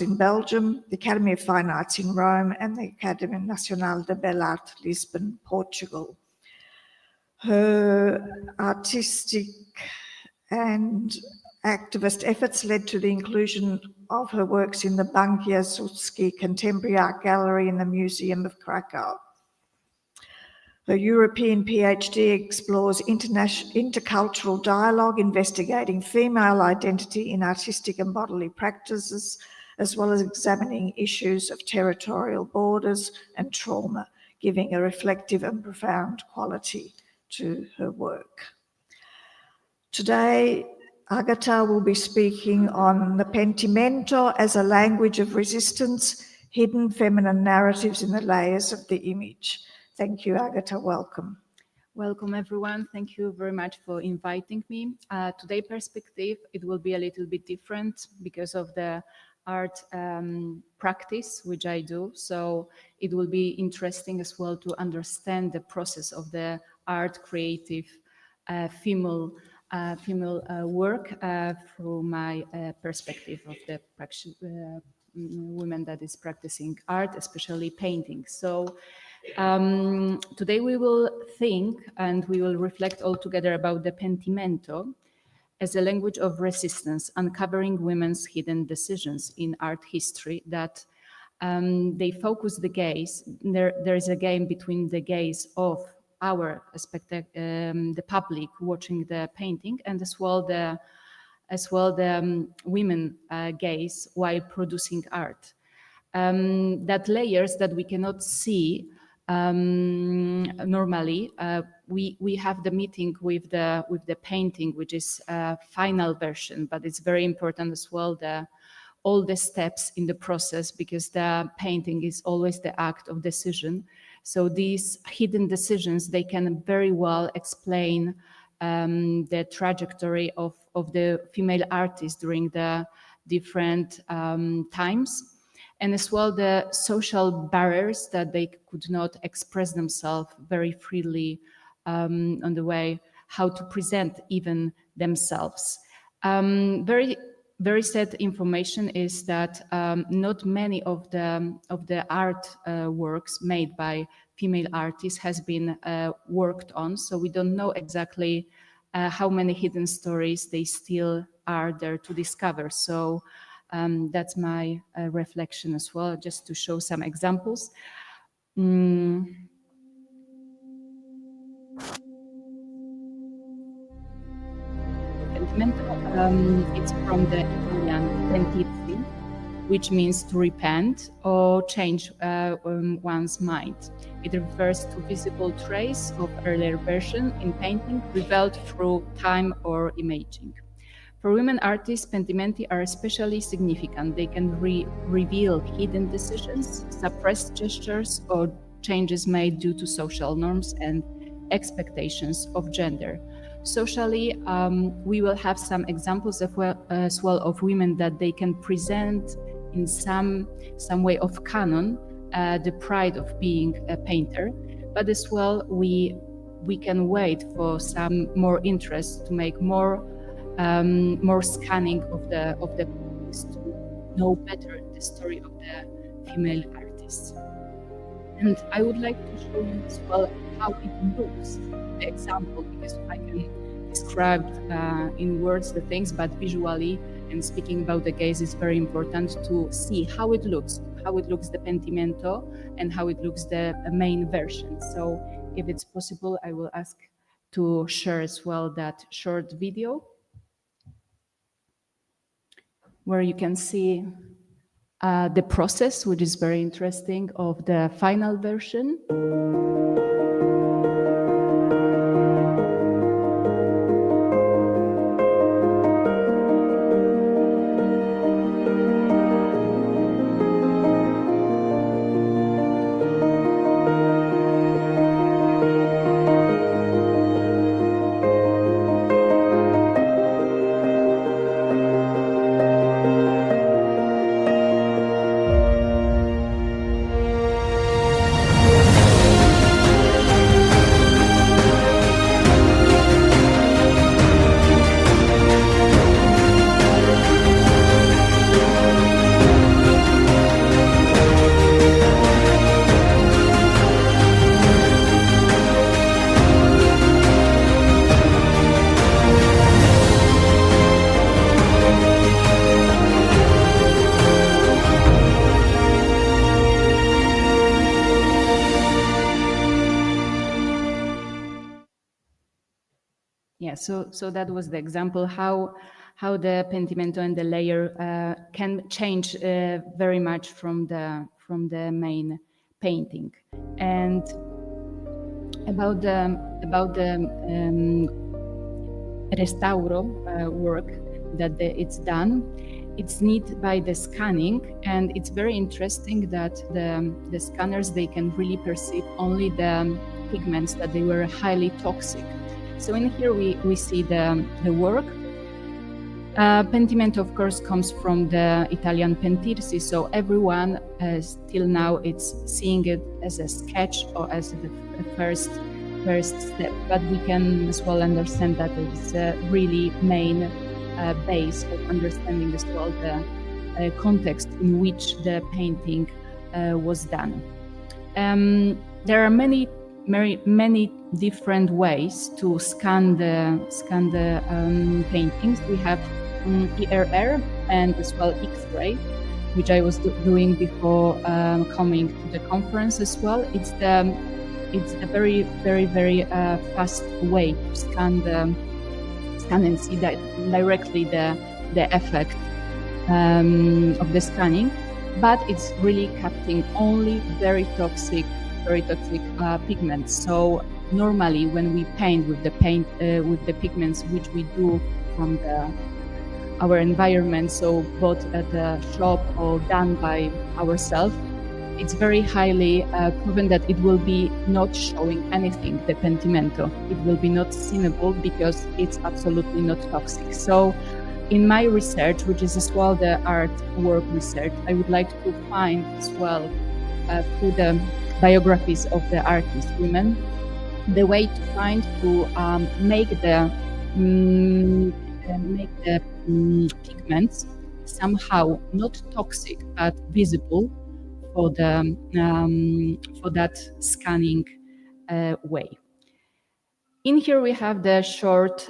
in Belgium, the Academy of Fine Arts in Rome, and the Academy Nacional de Belles Artes, Lisbon, Portugal. Her artistic and activist efforts led to the inclusion of her works in the Bankiewicz Contemporary Art Gallery in the Museum of Krakow. Her European PhD explores intercultural dialogue, investigating female identity in artistic and bodily practices, as well as examining issues of territorial borders and trauma, giving a reflective and profound quality to her work. Today, Agata will be speaking on the pentimento as a language of resistance, hidden feminine narratives in the layers of the image. Thank you, Agata. Welcome. Welcome, everyone. Thank you very much for inviting me. Today's perspective, it will be a little bit different because of the art practice, which I do. So it will be interesting as well to understand the process of the art creative female work through my perspective of the women that is practicing art, especially painting. So today we will think and we will reflect all together about the pentimento as a language of resistance, uncovering women's hidden decisions in art history that they focus the gaze. There is a game between the gaze of our the public watching the painting, and as well the women gaze while producing art. That layers that we cannot see normally. We have the meeting with the painting, which is a final version, but it's very important as well all the steps in the process, because the painting is always the act of decision. So these hidden decisions, they can very well explain the trajectory of the female artists during the different times, and as well the social barriers that they could not express themselves very freely on the way how to present even themselves. Very sad information is that not many of the art works made by female artists has been worked on, so we don't know exactly how many hidden stories they still are there to discover. So that's my reflection as well, just to show some examples. It's from the Italian pentiti, which means to repent or change one's mind. It refers to visible trace of earlier version in painting revealed through time or imaging. For women artists, pentimenti are especially significant. They can reveal hidden decisions, suppressed gestures, or changes made due to social norms and expectations of gender. Socially, we will have some examples as well of women that they can present in some way of canon, the pride of being a painter, but as well we can wait for some more interest to make more scanning of the paintings to know better the story of the female artists. And I would like to show you as well how it looks, the example, because I can describe in words the things, but visually and speaking about the gaze is very important to see how it looks the pentimento and how it looks the main version. So if it's possible, I will ask to share as well that short video where you can see the process, which is very interesting, of the final version. Yeah, so that was the example how the pentimento and the layer can change very much from the main painting. And about the restauro work that it's done, it's neat by the scanning, and it's very interesting that the scanners, they can really perceive only the pigments that they were highly toxic. So in here we see the work. Pentimento, of course, comes from the Italian pentirsi, so everyone still now it's seeing it as a sketch or as the first step. But we can as well understand that it's a really main base of understanding as well the context in which the painting was done. There are many different ways to scan the paintings. We have IRR and as well X-ray, which I was doing before coming to the conference as well. It's a very fast way to scan and see that directly the effect of the scanning, but it's really capturing only very toxic pigments. So normally when we paint with the pigments which we do from our environment, so both at the shop or done by ourselves, it's very highly proven that it will be not showing anything, the pentimento. It will be not seeable because it's absolutely not toxic. So in my research, which is as well the art work research, I would like to find as well through the biographies of the artists, women, the way to find to make the pigments somehow not toxic but visible for that scanning way. In here we have the short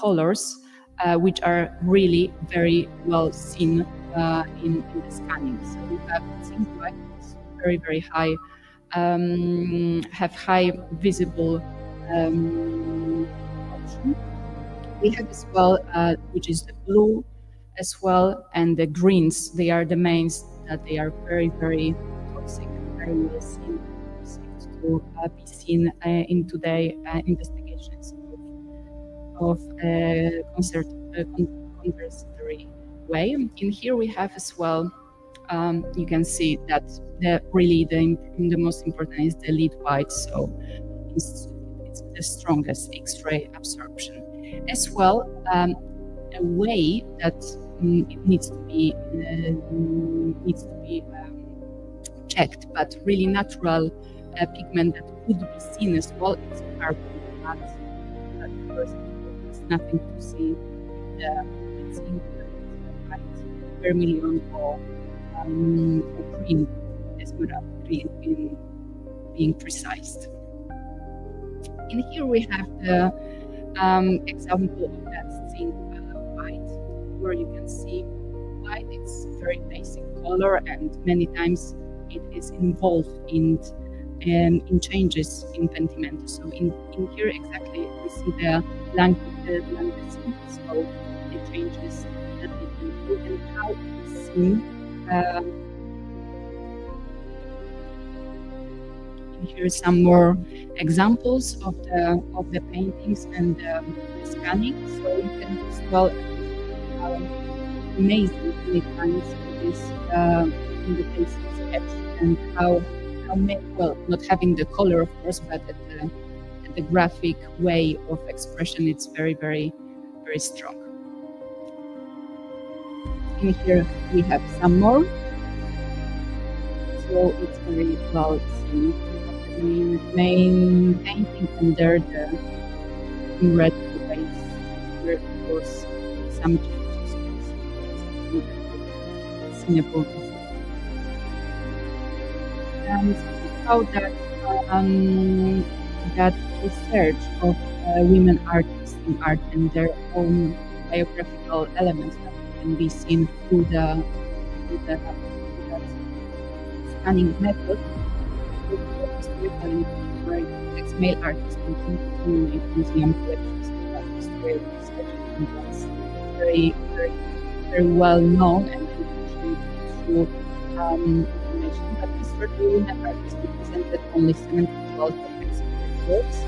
colors, which are really very well seen in the scanning. So we have zinc white, very high, have high visible option. We have as well, which is the blue as well, and the greens. They are the mains that they are very toxic and very well seen to be seen in today investigations of conservatory way. In here we have as well, you can see that the most important is the lead white, so it's the strongest X-ray absorption. As well, a way that it needs to be checked, but really natural pigment that could be seen as well is carbon. But of course, there's nothing to see it's in vermilion or green, esmeralda green being precise. In here we have the example of that zinc white, where you can see white, it's very basic color, and many times it is involved in changes in pentimento. So in here exactly we see the blank so the changes that we can do and how it is seen. Here some more examples of the paintings and the scanning. So you can as well amazing many times it is in the basic sketch and how well, not having the color of course, but at the graphic way of expression, it's very, very, very strong. In here we have some more. So it's very well seen. Main painting, and there the in red base where of course some changes cineable. And how that that research of women artists in art and their own biographical elements that can be seen through that scanning method. Male artists continue to museum collections and industrial research, and that's very, very, very well known and through information. But historically, women artists represented only 70% of exhibited works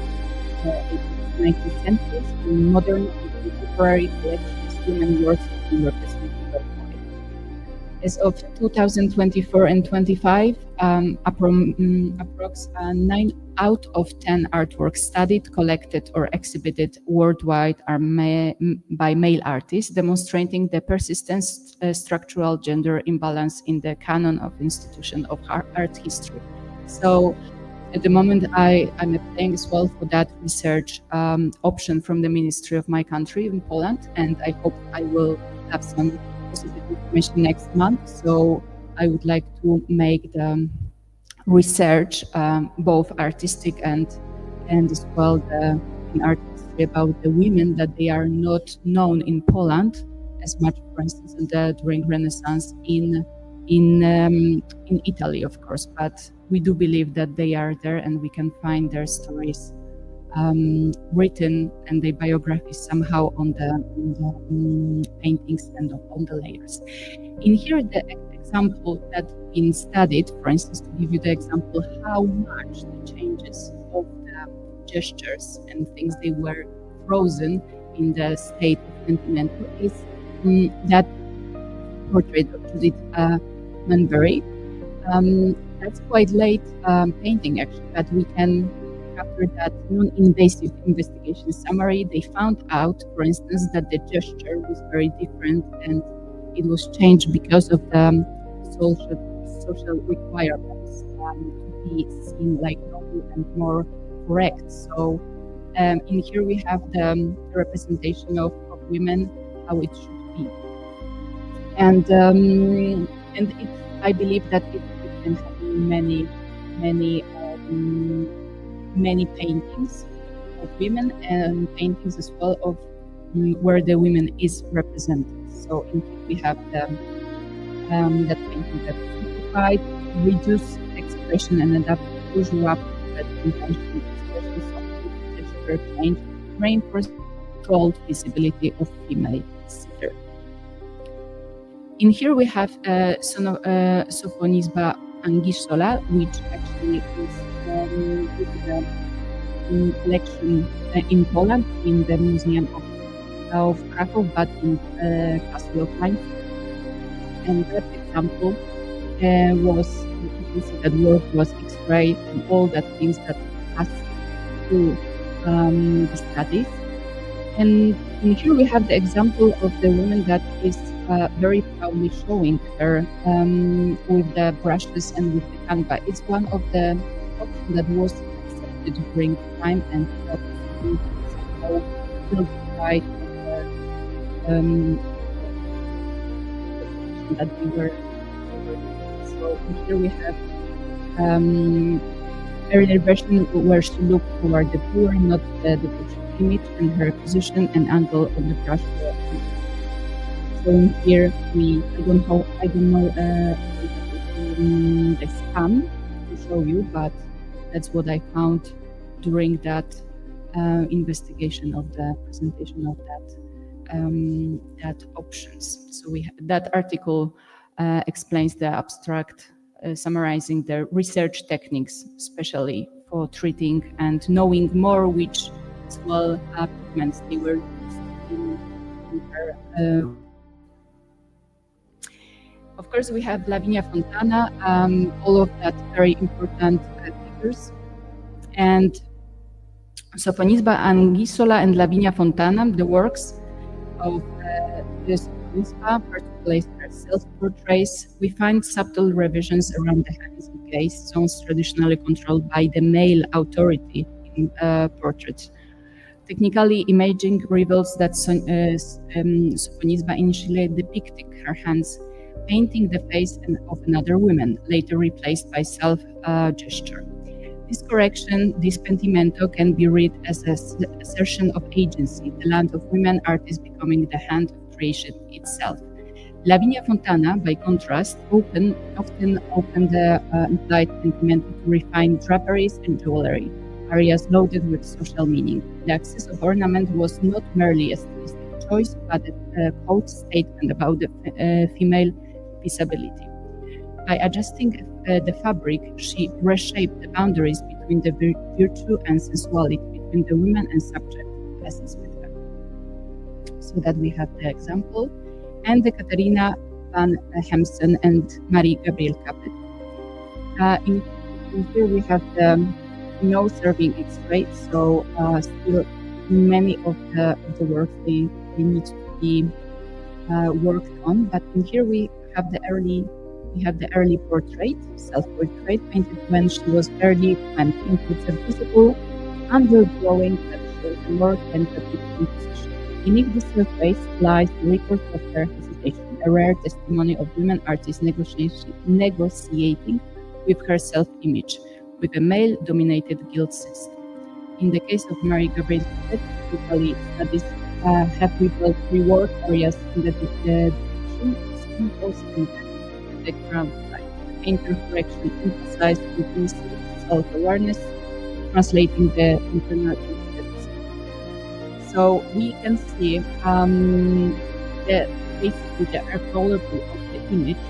in the 19th century. In modern and contemporary collections, women works have been represented worldwide. As of 2024 and 25, approx 9 out of 10 artworks studied, collected, or exhibited worldwide are by male artists, demonstrating the persistent structural gender imbalance in the canon of institution of art history. So at the moment, I'm applying as well for that research option from the ministry of my country in Poland, and I hope I will have some positive information next month. So I would like to make the research, both artistic and as well in art history, about the women that they are not known in Poland as much, for instance, during Renaissance in Italy, of course. But we do believe that they are there, and we can find their stories written and their biographies somehow on the paintings and on the layers. In here, the example that's been studied, for instance, to give you the example how much the changes of the gestures and things, they were frozen in the state of pentimento, is that portrait of Judith Manbury. That's quite late painting actually, but we can, after that non-invasive investigation summary, they found out, for instance, that the gesture was very different, and it was changed because of the social requirements to be seen like noble and more correct. So in here we have the representation of women, how it should be, and I believe that it can happen many paintings of women, and paintings as well of where the women is represented. So in here we have that painting that is simplified, reduced expression, and adapt bourgeois intention expression, soft gesture change, reinforced controlled visibility of female sitter. In here we have Sophonisba Anguissola, which actually is the collection in Poland, in the Museum of Krakow, but in Castle of Mainz. And that example was, you can see that work was X-ray and all that things that passed through the studies. And in here we have the example of the woman that is very proudly showing her with the brushes and with the canvas. It's one of the options that was accepted during the time, and that that we were. So here we have earlier version where she looked toward the viewer, not the picture image, and her position and angle of the brush. So in here I don't know the scan to show you, but that's what I found during that investigation of the presentation of that options. So that article explains the abstract, summarizing the research techniques, especially for treating and knowing more which swell pigments they were used in her. Of course, we have Lavinia Fontana, all of that very important figures, and Sofonisba Anguissola and Lavinia Fontana, the works of Sofonisba, particularly her self-portraits. We find subtle revisions around the hands and gaze, zones traditionally controlled by the male authority in portraits. Technically, imaging reveals that Sofonisba initially depicted her hands painting the face of another woman, later replaced by self-gesture. This correction, this pentimento, can be read as an assertion of agency, the land of women artists becoming the hand of creation itself. Lavinia Fontana, by contrast, often opened the implied pentimento to refine draperies and jewelry, areas loaded with social meaning. The access of ornament was not merely a stylistic choice, but a code statement about the female visibility. By adjusting the fabric, she reshaped the boundaries between the virtue and sensuality, between the woman and subject, as expected. So that we have the example, and the Katarina van Hemsen and Marie Gabriel Capet. In here we have the no serving X-ray, so still many of the works they need to be worked on. But in here we have the early portrait, self-portrait, painted when she was barely 20. Includes a visible undergoing that shows a more tentative composition. Beneath the surface lies the record of her hesitation, a rare testimony of women artists negotiating with her self-image, with a male-dominated guild system. In the case of Marie Gabriel, typically studies have revealed reward areas in the the ground side. Painter correction emphasized intimacy, self-awareness, translating the internal into the physical. So we can see basically the archaeology of the image.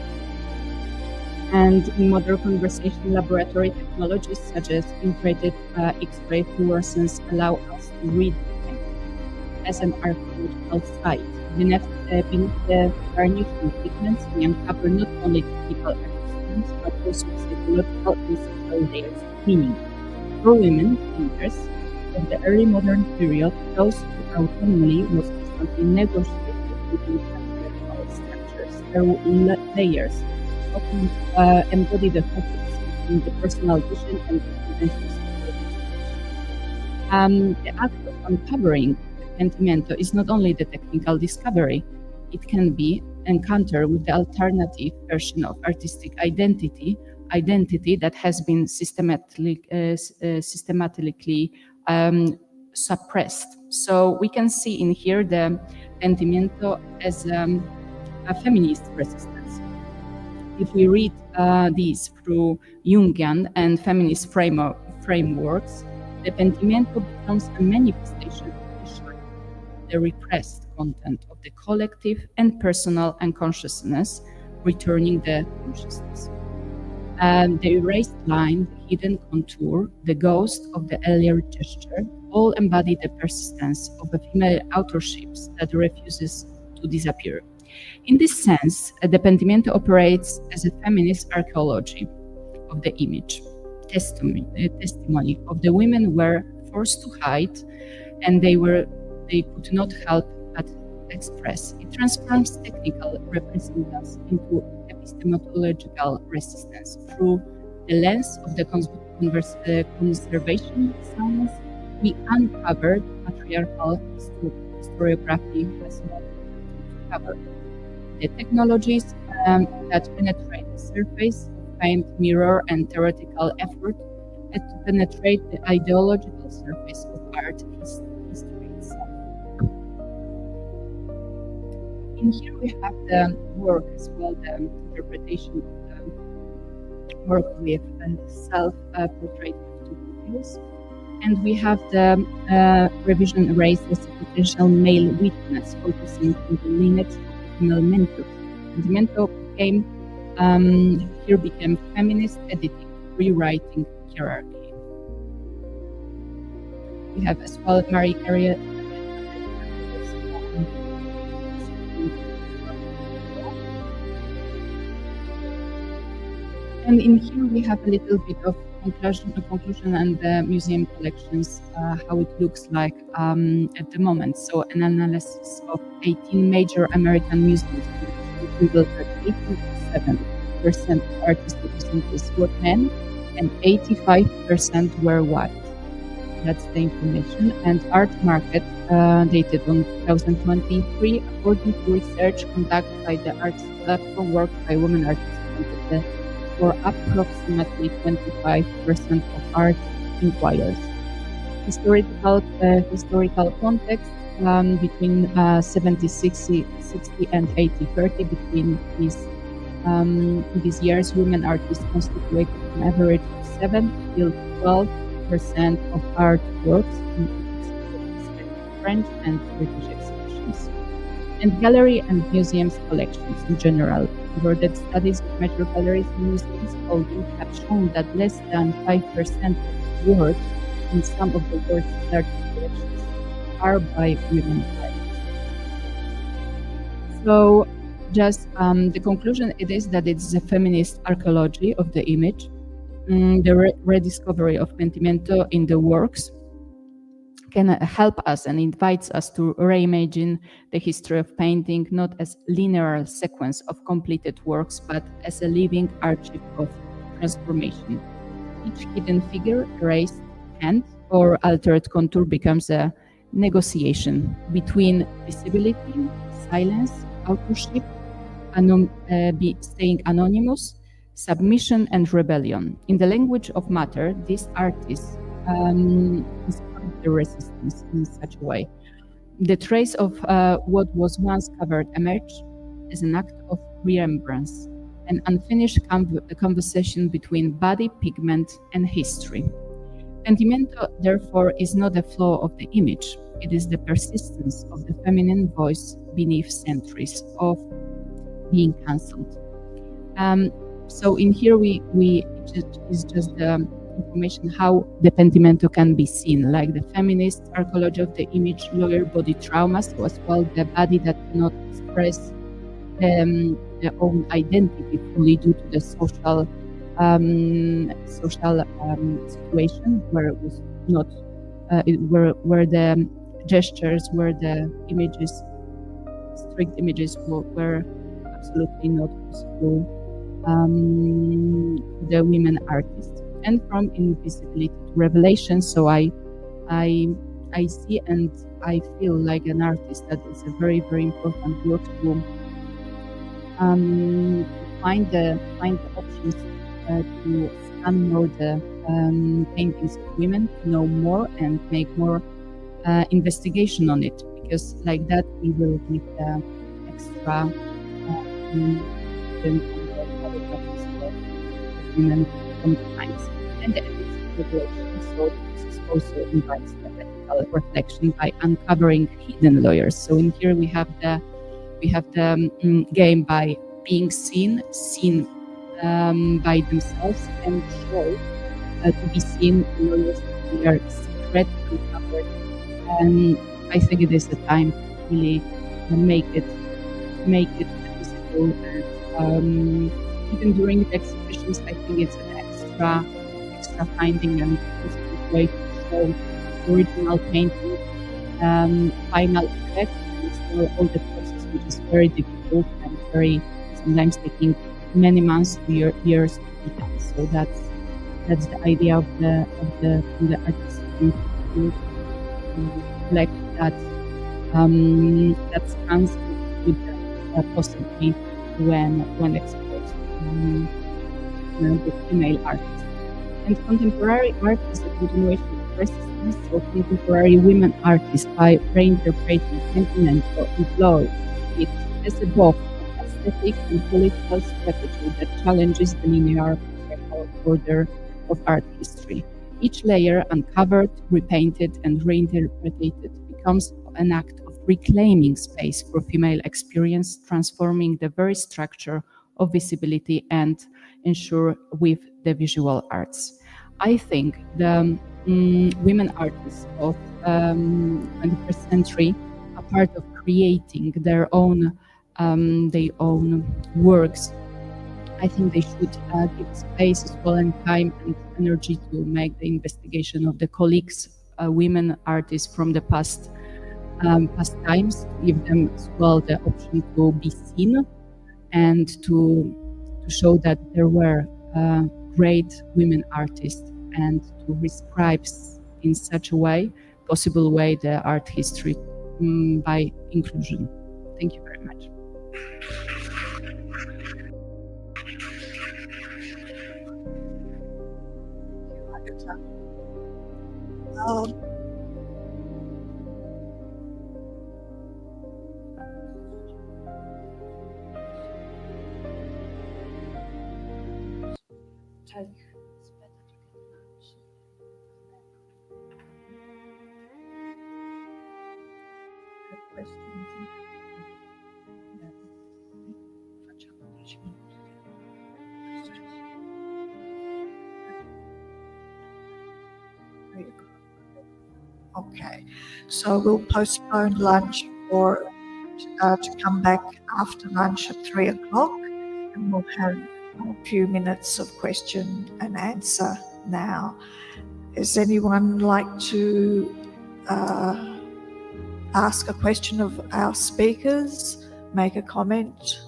And in modern conversation laboratory technologies such as integrated X-ray fluorescence allow us to read the painting as an archaeological site. Beneath the varnish and pigments, we uncover not only technical artisans, but also psychological and social layers of meaning. For women painters of the early modern period, those who autonomy was constantly negotiated within patriarchal structures. There were layers often embody the focus between the personal vision and the conventions of the act of uncovering pentimento is not only the technical discovery, it can be encounter with the alternative version of artistic identity that has been systematically suppressed. So we can see in here the pentimento as a feminist resistance. If we read these through Jungian and feminist frameworks, the pentimento becomes a manifestation the repressed content of the collective and personal unconsciousness, returning the consciousness. The erased line, the hidden contour, the ghost of the earlier gesture, all embody the persistence of a female authorship that refuses to disappear. In this sense, the pentimento operates as a feminist archaeology of the image, testimony of the women were forced to hide, and they could not help but express. It transforms technical representatives into epistemological resistance. Through the lens of the conservation science, we uncovered patriarchal historiography as well to cover. The technologies that penetrate the surface of famed mirror and theoretical effort to penetrate the ideological surface of art history itself. in here we have the work as well, the interpretation of the work with self-portrait of two pupils. And we have the revision raised as a potential male witness, focusing on the lineage of the female mentor. And the mentor became feminist editing, rewriting hierarchy. We have as well Marie Area. And in here we have a little bit of conclusion and the museum collections, how it looks like at the moment. So an analysis of 18 major American museums revealed that 87% of artists represented were men and 85% were white. That's the information. And art market dated on 2023, according to research conducted by the arts platform work by women artists, for approximately 25% of art inquiries. Historical context between 70-60 and 80-30 between these years, women artists constituted an average of 7 till 12% of art works in French and British exhibitions. And gallery and museums collections in general. Converted studies of major galleries and museums although have shown that less than 5% of works in some of the world's largest collections are by women artists. So just the conclusion it is that it's a feminist archaeology of the image, the rediscovery of pentimento in the works can help us and invites us to reimagine the history of painting not as linear sequence of completed works, but as a living archive of transformation. Each hidden figure, erased hand, or altered contour becomes a negotiation between visibility, silence, authorship, staying anonymous, submission, and rebellion. In the language of matter, this artist is the resistance in such a way. The trace of what was once covered emerged as an act of remembrance, an unfinished conversation between body, pigment, and history. Pentimento, therefore, is not a flaw of the image. It is the persistence of the feminine voice beneath centuries of being cancelled. So in here is just the information how the pentimento can be seen, like the feminist archaeology of the image, lower body trauma, so as well the body that cannot express their own identity fully due to the social situation where it was not where the gestures, where the images, strict images were absolutely not possible the women artists. And from invisibility to revelation, so I see and I feel like an artist that is a very, very important work to find the options to scan more the paintings of women, to know more and make more investigation on it, because like that we will give the extra women sometimes. And the ethics regulation, so this also invites the ethical reflection by uncovering hidden lawyers. So in here we have the game by being seen by themselves, and show to be seen lawyers that are secret, uncovered. And I think it is a time to really make it visible. And even during the exhibitions, I think it's an extra finding and way to show original painting, final effect, and all the process, which is very difficult and very sometimes taking many months to years to be done. So that's the idea of the artist to reflect that scans with the possibility when exposed the female artist. And contemporary art is a continuation of resistance, so contemporary women artists, by reinterpreting pentimento, employ it as a both aesthetic and political strategy that challenges the linear order of art history. Each layer uncovered, repainted, and reinterpreted becomes an act of reclaiming space for female experience, transforming the very structure of visibility and ensure with the visual arts. I think the women artists of 21st century are part of creating their own works. I think they should give space as well and time and energy to make the investigation of the colleagues, women artists from the past times, give them as well the option to be seen and to show that there were great women artists and to describe in such a way, possible way, the art history by inclusion. Thank you very much. Okay, so we'll postpone lunch to come back after lunch at 3 o'clock, and we'll have a few minutes of question and answer now. Does anyone like to ask a question of our speakers, make a comment?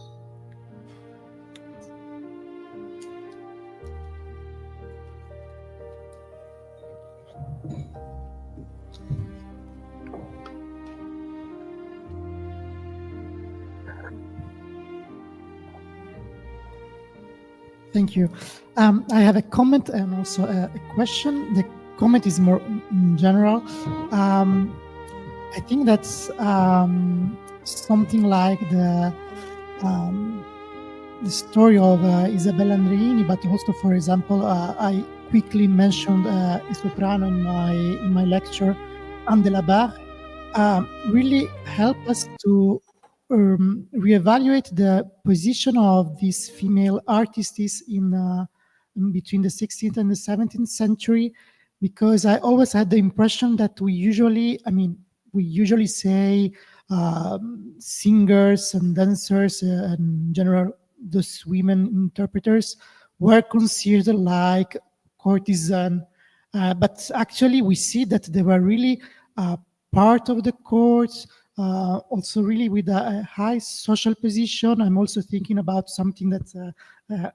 Thank you. I have a comment and also a question. The comment is more general. I think that's something like the story of Isabella Andreini, but also, for example, I quickly mentioned a soprano in my lecture, Anne de la Barre, really help us to reevaluate the position of these female artists in between the 16th and the 17th century, because I always had the impression that we usually say singers and dancers and in general those women interpreters were considered like courtesan, but actually we see that they were really part of the court, also really with a high social position. I'm also thinking about something that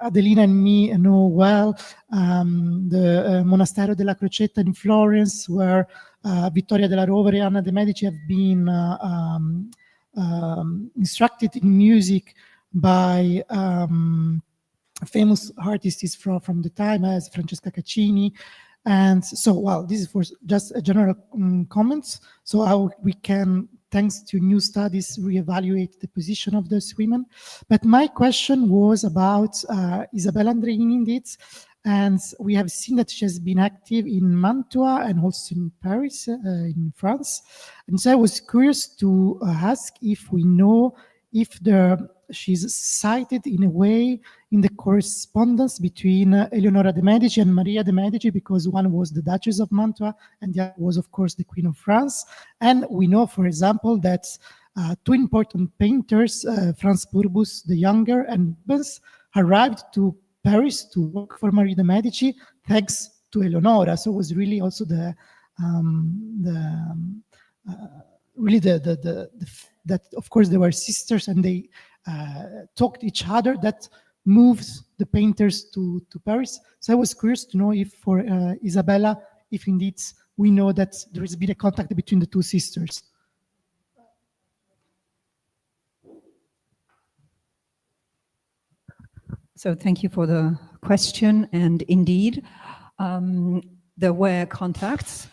Adelina and me know well, the Monastero della Crocetta in Florence, where Vittoria della Rovere and Anna de' Medici have been instructed in music by famous artists from the time, as Francesca Caccini. And so, well, this is for just a general comments. So how we can, thanks to new studies, reevaluate the position of those women. But my question was about Isabella Andreini indeed. And we have seen that she has been active in Mantua and also in Paris, in France. And so I was curious to ask if we know if she's cited in a way in the correspondence between Eleonora de' Medici and Maria de' Medici, because one was the Duchess of Mantua and the other was, of course, the Queen of France. And we know, for example, that two important painters, Franz Purbus the Younger and Rubens, arrived to Paris to work for Maria de' Medici thanks to Eleonora. So it was really also that of course they were sisters and they talked to each other, that moved the painters to Paris. So I was curious to know if for Isabella, if indeed we know that there has been a contact between the two sisters. So thank you for the question. And indeed, there were contacts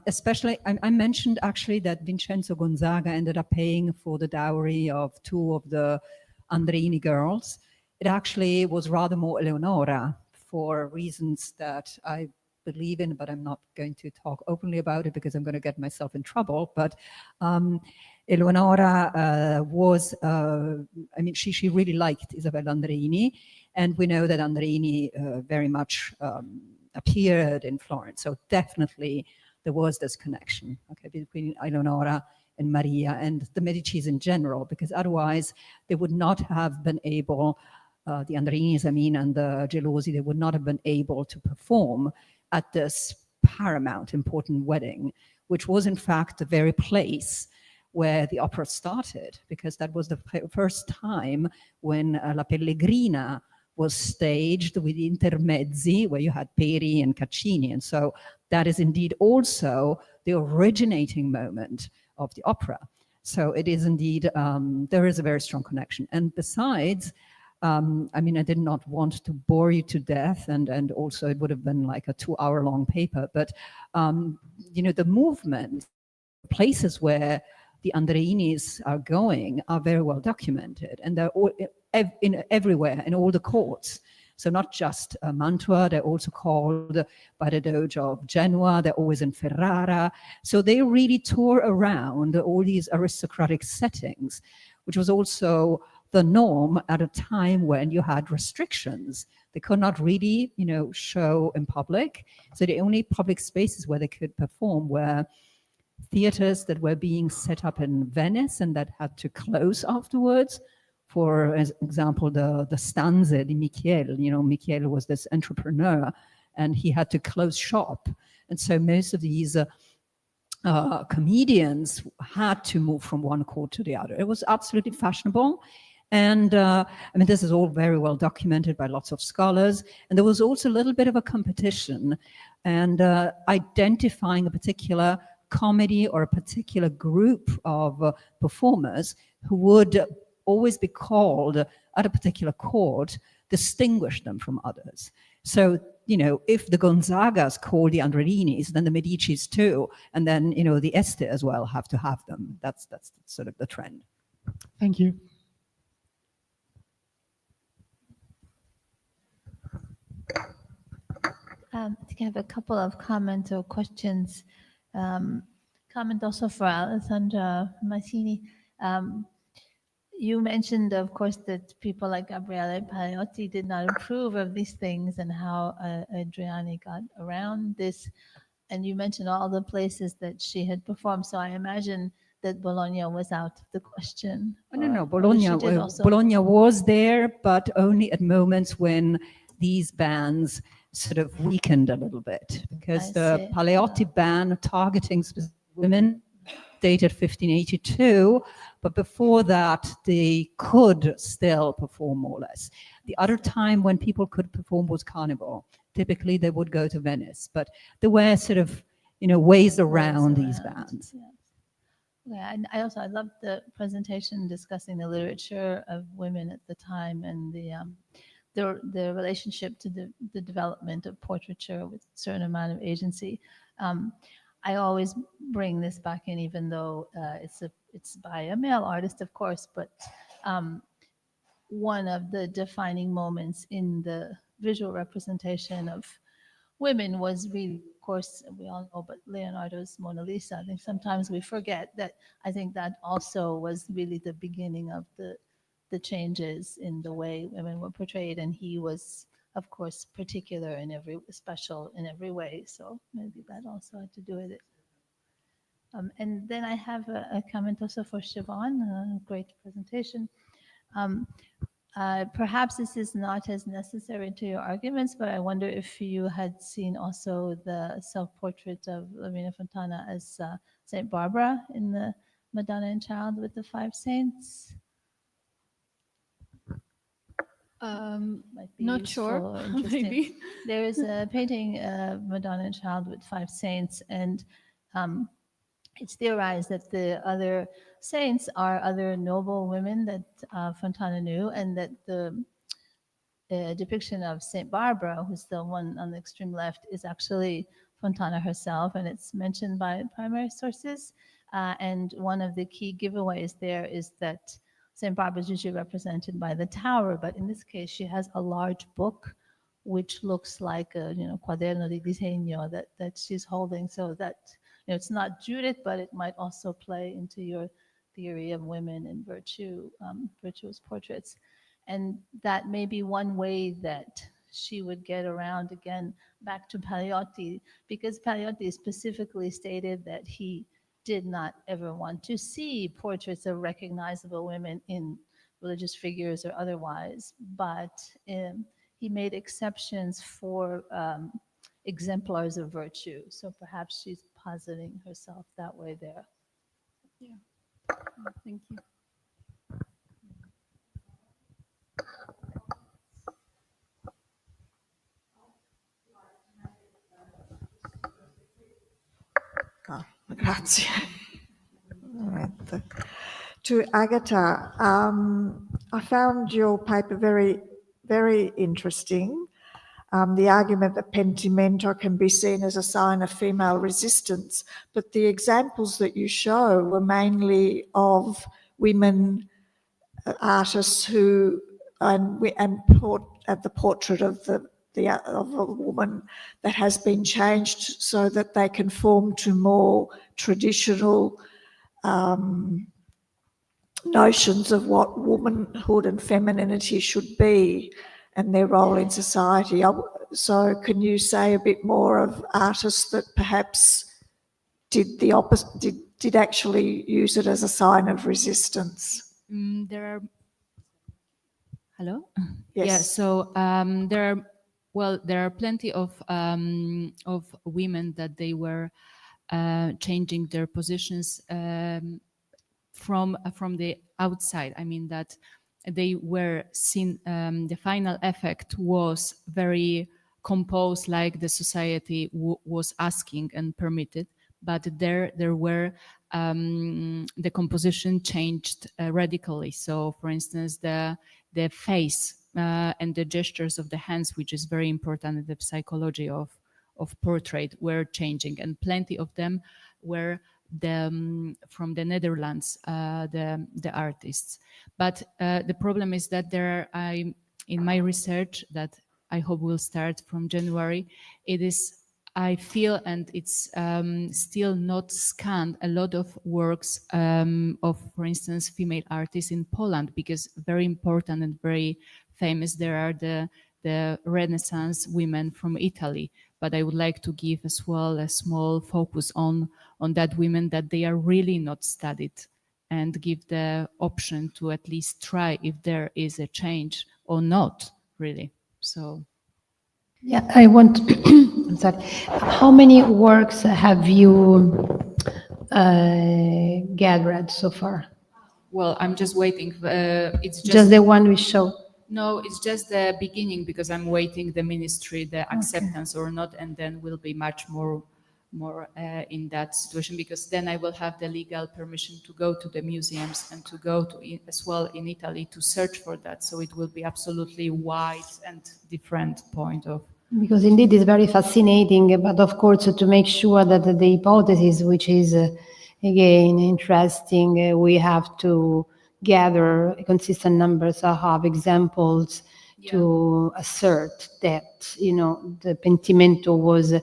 Especially, I mentioned actually that Vincenzo Gonzaga ended up paying for the dowry of 2 of the Andreini girls. It actually was rather more Eleonora, for reasons that I believe in, but I'm not going to talk openly about it because I'm going to get myself in trouble. But Eleonora was, I mean, she really liked Isabella Andreini, and we know that Andreini very much appeared in Florence. So definitely there was this connection, okay, between Eleonora and Maria and the Medicis in general, because otherwise they would not have been able, the Andreinis, I mean, and the Gelosi, they would not have been able to perform at this paramount important wedding, which was in fact the very place where the opera started, because that was the first time when La Pellegrina was staged with intermezzi, where you had Peri and Caccini. And so that is indeed also the originating moment of the opera. So it is indeed, there is a very strong connection. And besides, I mean, I did not want to bore you to death, and also it would have been like a 2-hour-long paper, but, you know, the movement, places where the Andreinis are going are very well documented, and they're all everywhere, in all the courts. So not just Mantua, they're also called by the Doge of Genoa, they're always in Ferrara. So they really tour around all these aristocratic settings, which was also the norm at a time when you had restrictions. They could not really, you know, show in public. So the only public spaces where they could perform were theaters that were being set up in Venice and that had to close afterwards. For example, the Stanze di Michele. You know, Michele was this entrepreneur and he had to close shop. And so most of these comedians had to move from one court to the other. It was absolutely fashionable. And I mean, this is all very well documented by lots of scholars. And there was also a little bit of a competition and identifying a particular comedy or a particular group of performers who would always be called at a particular court, distinguish them from others. So, you know, if the Gonzagas call the Andreinis, then the Medicis too, and then, you know, the Este as well have to have them. That's sort of the trend. Thank you. I think I have a couple of comments or questions. Comment also for Alessandra Massini. You mentioned, of course, that people like Gabriele Paleotti did not approve of these things and how Adriani got around this. And you mentioned all the places that she had performed. So I imagine that Bologna was out of the question. No, Bologna was there, but only at moments when these bans sort of weakened a little bit, because the Paleotti ban targeting specific women dated 1582, but before that they could still perform more or less. The other time when people could perform was Carnival. Typically they would go to Venice, but there were sort of, you know, ways around these bans. Yeah, and I loved the presentation discussing the literature of women at the time and the relationship to the development of portraiture with a certain amount of agency. I always bring this back in, even though it's by a male artist, of course, but one of the defining moments in the visual representation of women was really, of course, we all know, but Leonardo's Mona Lisa. I think sometimes we forget that. I think that also was really the beginning of the changes in the way women were portrayed, and he was, of course, particular in special in every way. So maybe that also had to do with it. And then I have a comment also for Siobhan, a great presentation. Perhaps this is not as necessary to your arguments, but I wonder if you had seen also the self-portrait of Lavina Fontana as Saint Barbara in the Madonna and Child with the 5 saints. Not sure, maybe. There is a painting of Madonna and Child with 5 saints, and it's theorized that the other saints are other noble women that Fontana knew, and that the depiction of Saint Barbara, who's the one on the extreme left, is actually Fontana herself, and it's mentioned by primary sources. And one of the key giveaways there is that St. Barbara's usually represented by the tower, but in this case, she has a large book, which looks like a quaderno di disegno that she's holding, so that it's not Judith, but it might also play into your theory of women and virtue, virtuous portraits. And that may be one way that she would get around, again, back to Paliotti, because Paliotti specifically stated that he did not ever want to see portraits of recognizable women in religious figures or otherwise, but he made exceptions for exemplars of virtue. So perhaps she's positing herself that way there. Yeah. Thank you. Grazie. To Agatha, I found your paper very, very interesting. The argument that pentimento can be seen as a sign of female resistance, but the examples that you show were mainly of women artists who, and at the portrait of of a woman that has been changed so that they conform to more traditional notions of what womanhood and femininity should be and their role in society. So can you say a bit more of artists that perhaps did the opposite, did actually use it as a sign of resistance? There are... Hello? Yes. Yeah, so there are plenty of women that they were changing their positions from the outside. I mean that they were seen, the final effect was very composed, like the society was asking and permitted, but there were the composition changed radically. So for instance, the face and the gestures of the hands, which is very important in the psychology of portrait, were changing, and plenty of them were from the Netherlands, the artists. But the problem is that in my research that I hope will start from January, I feel, and it's still not scanned, a lot of works of, for instance, female artists in Poland, because very important and very famous, there are the Renaissance women from Italy. But I would like to give as well a small focus on that women that they are really not studied, and give the option to at least try if there is a change or not, really. So. Yeah, I want, I'm sorry, how many works have you gathered so far? Well, I'm just waiting. It's just the one we show. No, it's just the beginning, because I'm waiting the ministry, the acceptance or not, and then we'll be much more in that situation, because then I will have the legal permission to go to the museums and to go to as well in Italy to search for that. So it will be absolutely wide and different point of. Because indeed it's very fascinating, but of course to make sure that the hypothesis, which is again interesting, we have to gather consistent numbers of examples to assert that, the pentimento was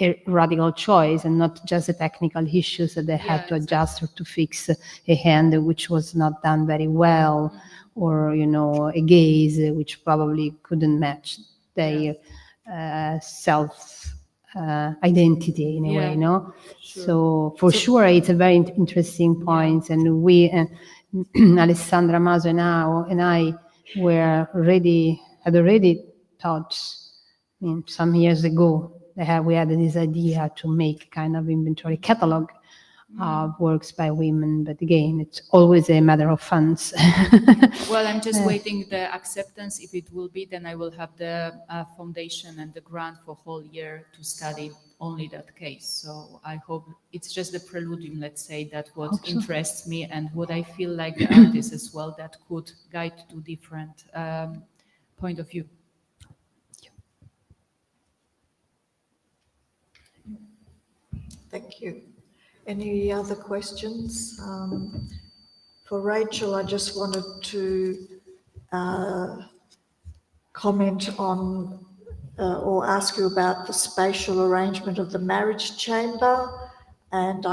a radical choice and not just a technical issue that they had to adjust or to fix a hand which was not done very well, or, a gaze which probably couldn't match their self identity in a way, no? Sure. So for sure, it's a very interesting point, and we, Alessandra Maso and I were had already thought, some years ago, we had this idea to make kind of inventory catalog of works by women, but again, it's always a matter of funds. Well, I'm just waiting the acceptance. If it will be, then I will have the foundation and the grant for whole year to study only that case. So I hope it's just the preludium, let's say, that what interests me and what I feel like the artist as well, that could guide to different point of view. Thank you. Any other questions? For Rachel, I just wanted to comment on or ask you about the spatial arrangement of the marriage chamber and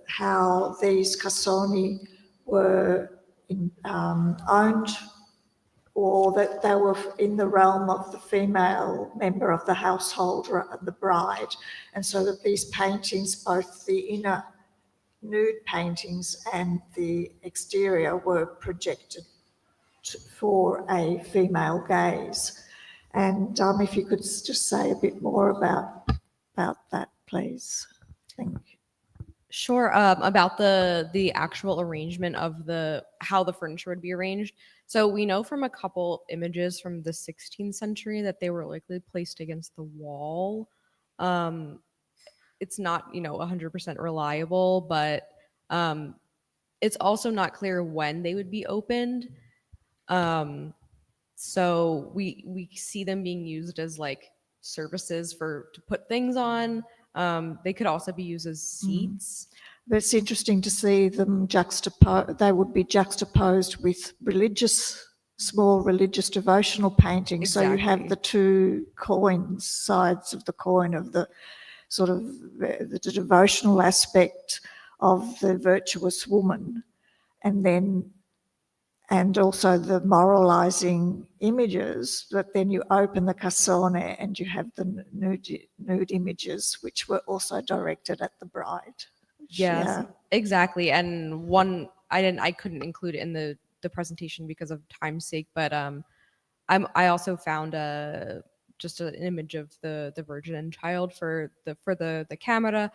how these cassoni were owned, or that they were in the realm of the female member of the household, the bride, and so that these paintings, both the inner nude paintings and the exterior, were projected for a female gaze. And if you could just say a bit more about that, please. Thank you. Sure. About the actual arrangement of how the furniture would be arranged. So we know from a couple images from the 16th century that they were likely placed against the wall. It's not, 100% reliable, but it's also not clear when they would be opened. So we see them being used as like surfaces to put things on. They could also be used as seats. It's interesting to see them juxtaposed. They would be juxtaposed with small religious devotional paintings. Exactly. So you have the two sides of the coin of the sort of the devotional aspect of the virtuous woman, and also the moralizing images, but then you open the cassone and you have the nude images, which were also directed at the bride. Yes, exactly. And one, I couldn't include it in the presentation because of time's sake, but I also found just an image of the Virgin and Child for the camera,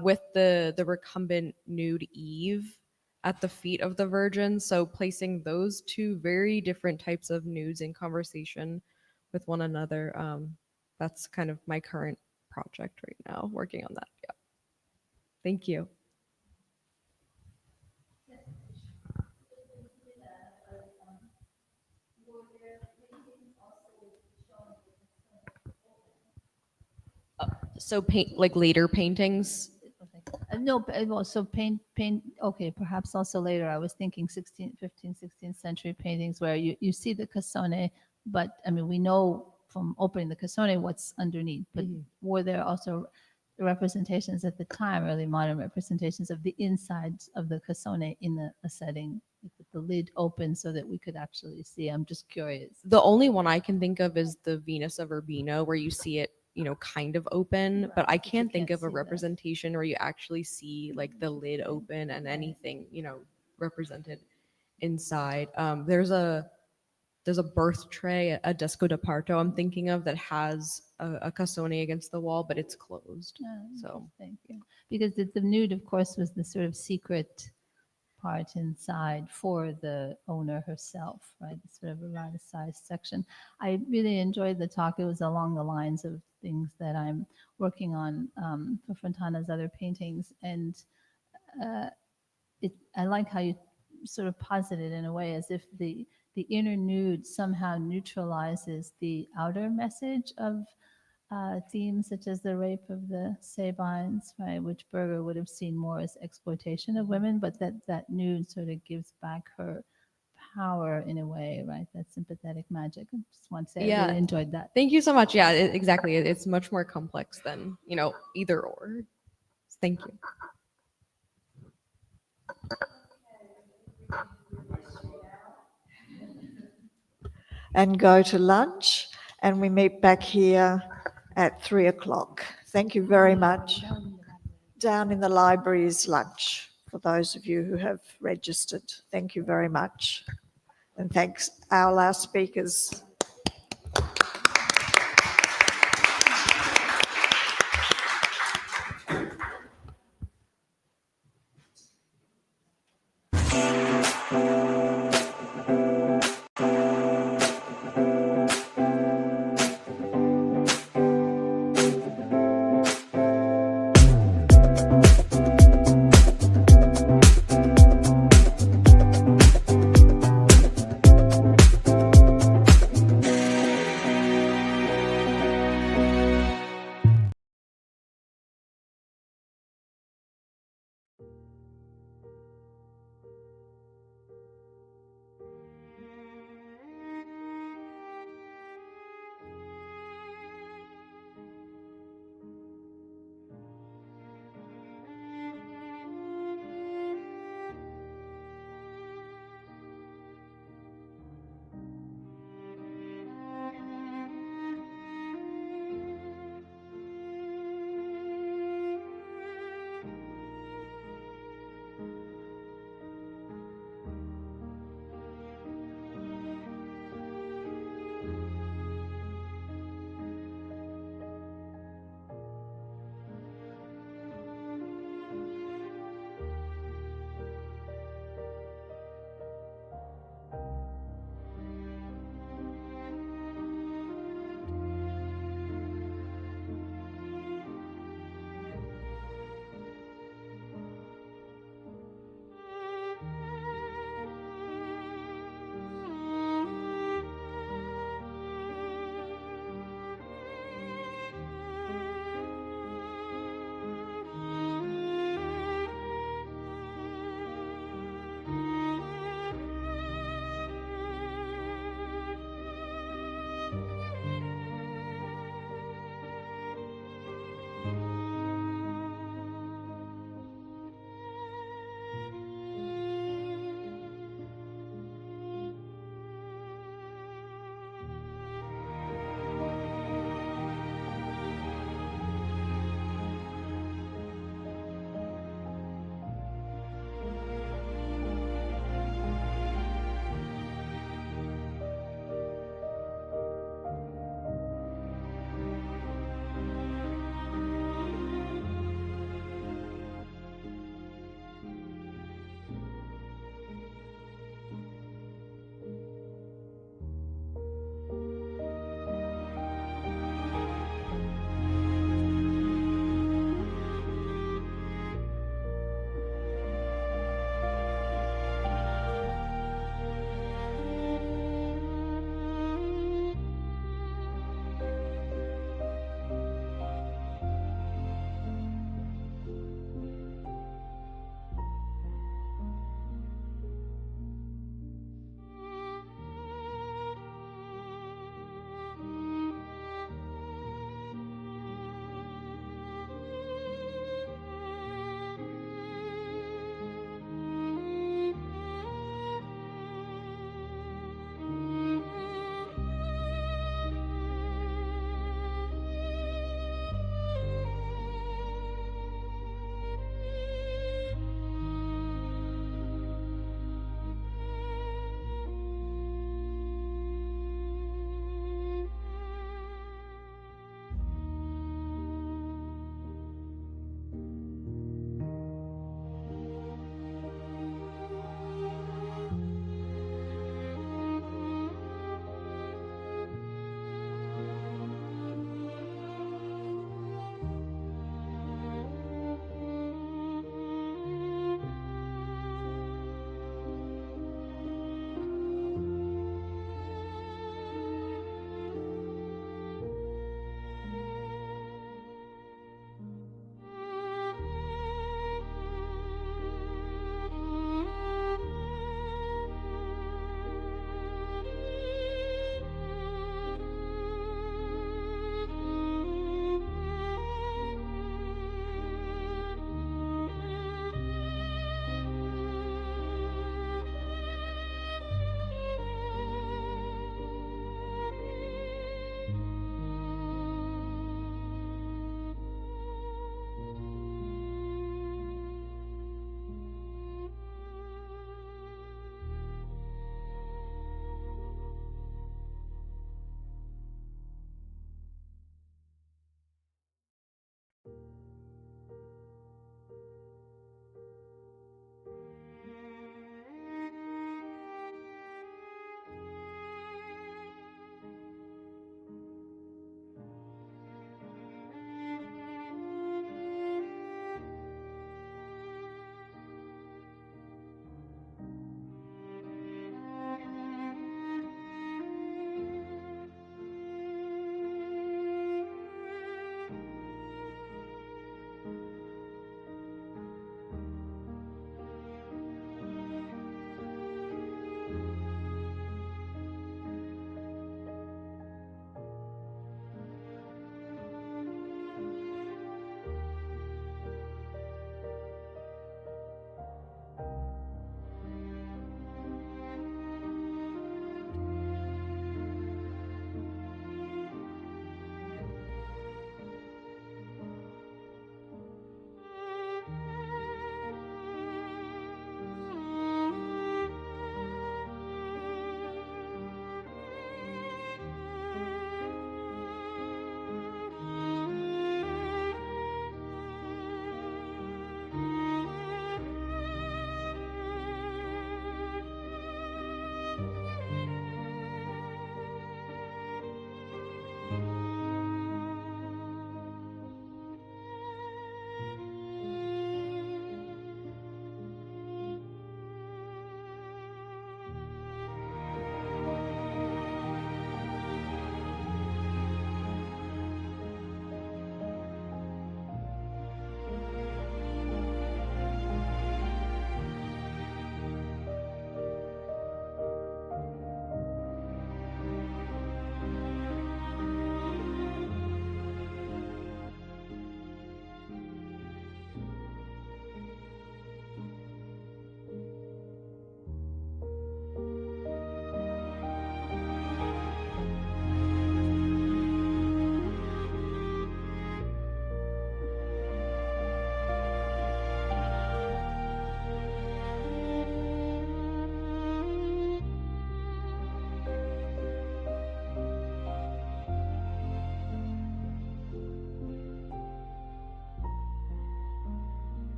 with the recumbent nude Eve at the feet of the Virgin. So placing those two very different types of nudes in conversation with one another, that's kind of my current project right now, working on that. Yeah. Thank you. So later paintings? No, so paint. Okay, perhaps also later. I was thinking 15th, 16th century paintings where you see the cassone, but I mean, we know from opening the cassone what's underneath, but were there also representations at the time, early modern representations of the insides of the cassone in a setting with the lid open so that we could actually see? I'm just curious. The only one I can think of is the Venus of Urbino, where you see it, kind of open, but I can't think of a representation where you actually see like the lid open and anything, represented inside. There's a birth tray, a desco da parto I'm thinking of, that has a cassone against the wall, but it's closed. So thank you. Because the nude, of course, was the sort of secret part inside for the owner herself, right? It's sort of a eroticized section. I really enjoyed the talk. It was along the lines of things that I'm working on for Fontana's other paintings, and I like how you sort of posit it in a way as if the inner nude somehow neutralizes the outer message of themes such as the rape of the Sabines, right, which Berger would have seen more as exploitation of women, but that nude sort of gives back her power in a way, right? That sympathetic magic. I just want to say I really enjoyed that. Thank you so much. Yeah, exactly. It's much more complex than, either or. Thank you. And go to lunch, and we meet back here at 3:00. Thank you very much. Down in the library is lunch for those of you who have registered. Thank you very much. And thanks our last speakers.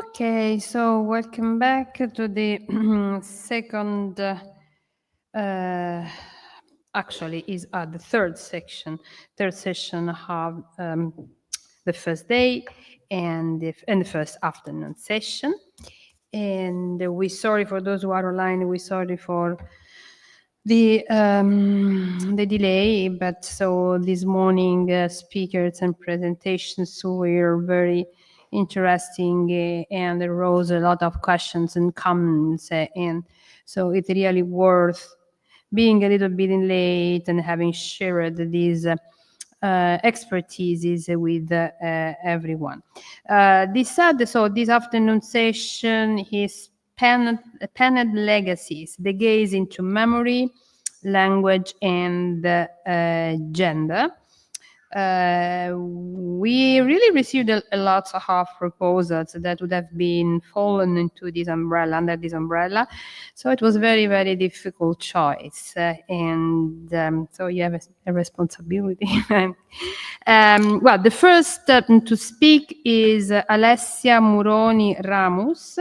Okay, so welcome back to the second, actually is the third session of the first day and the first afternoon session. And we're sorry for those who are online, we're sorry for the delay, but so this morning speakers and presentations were very interesting and there rose a lot of questions and comments and so it's really worth being a little bit late and having shared these expertises with everyone. This afternoon session is penned legacies, the gaze into memory, language, and gender. We really received a lot of proposals that would have been fallen into this umbrella, under this umbrella. So it was very, very difficult choice. So you have a responsibility. Well, the first to speak is Alessia Muroni Ramos.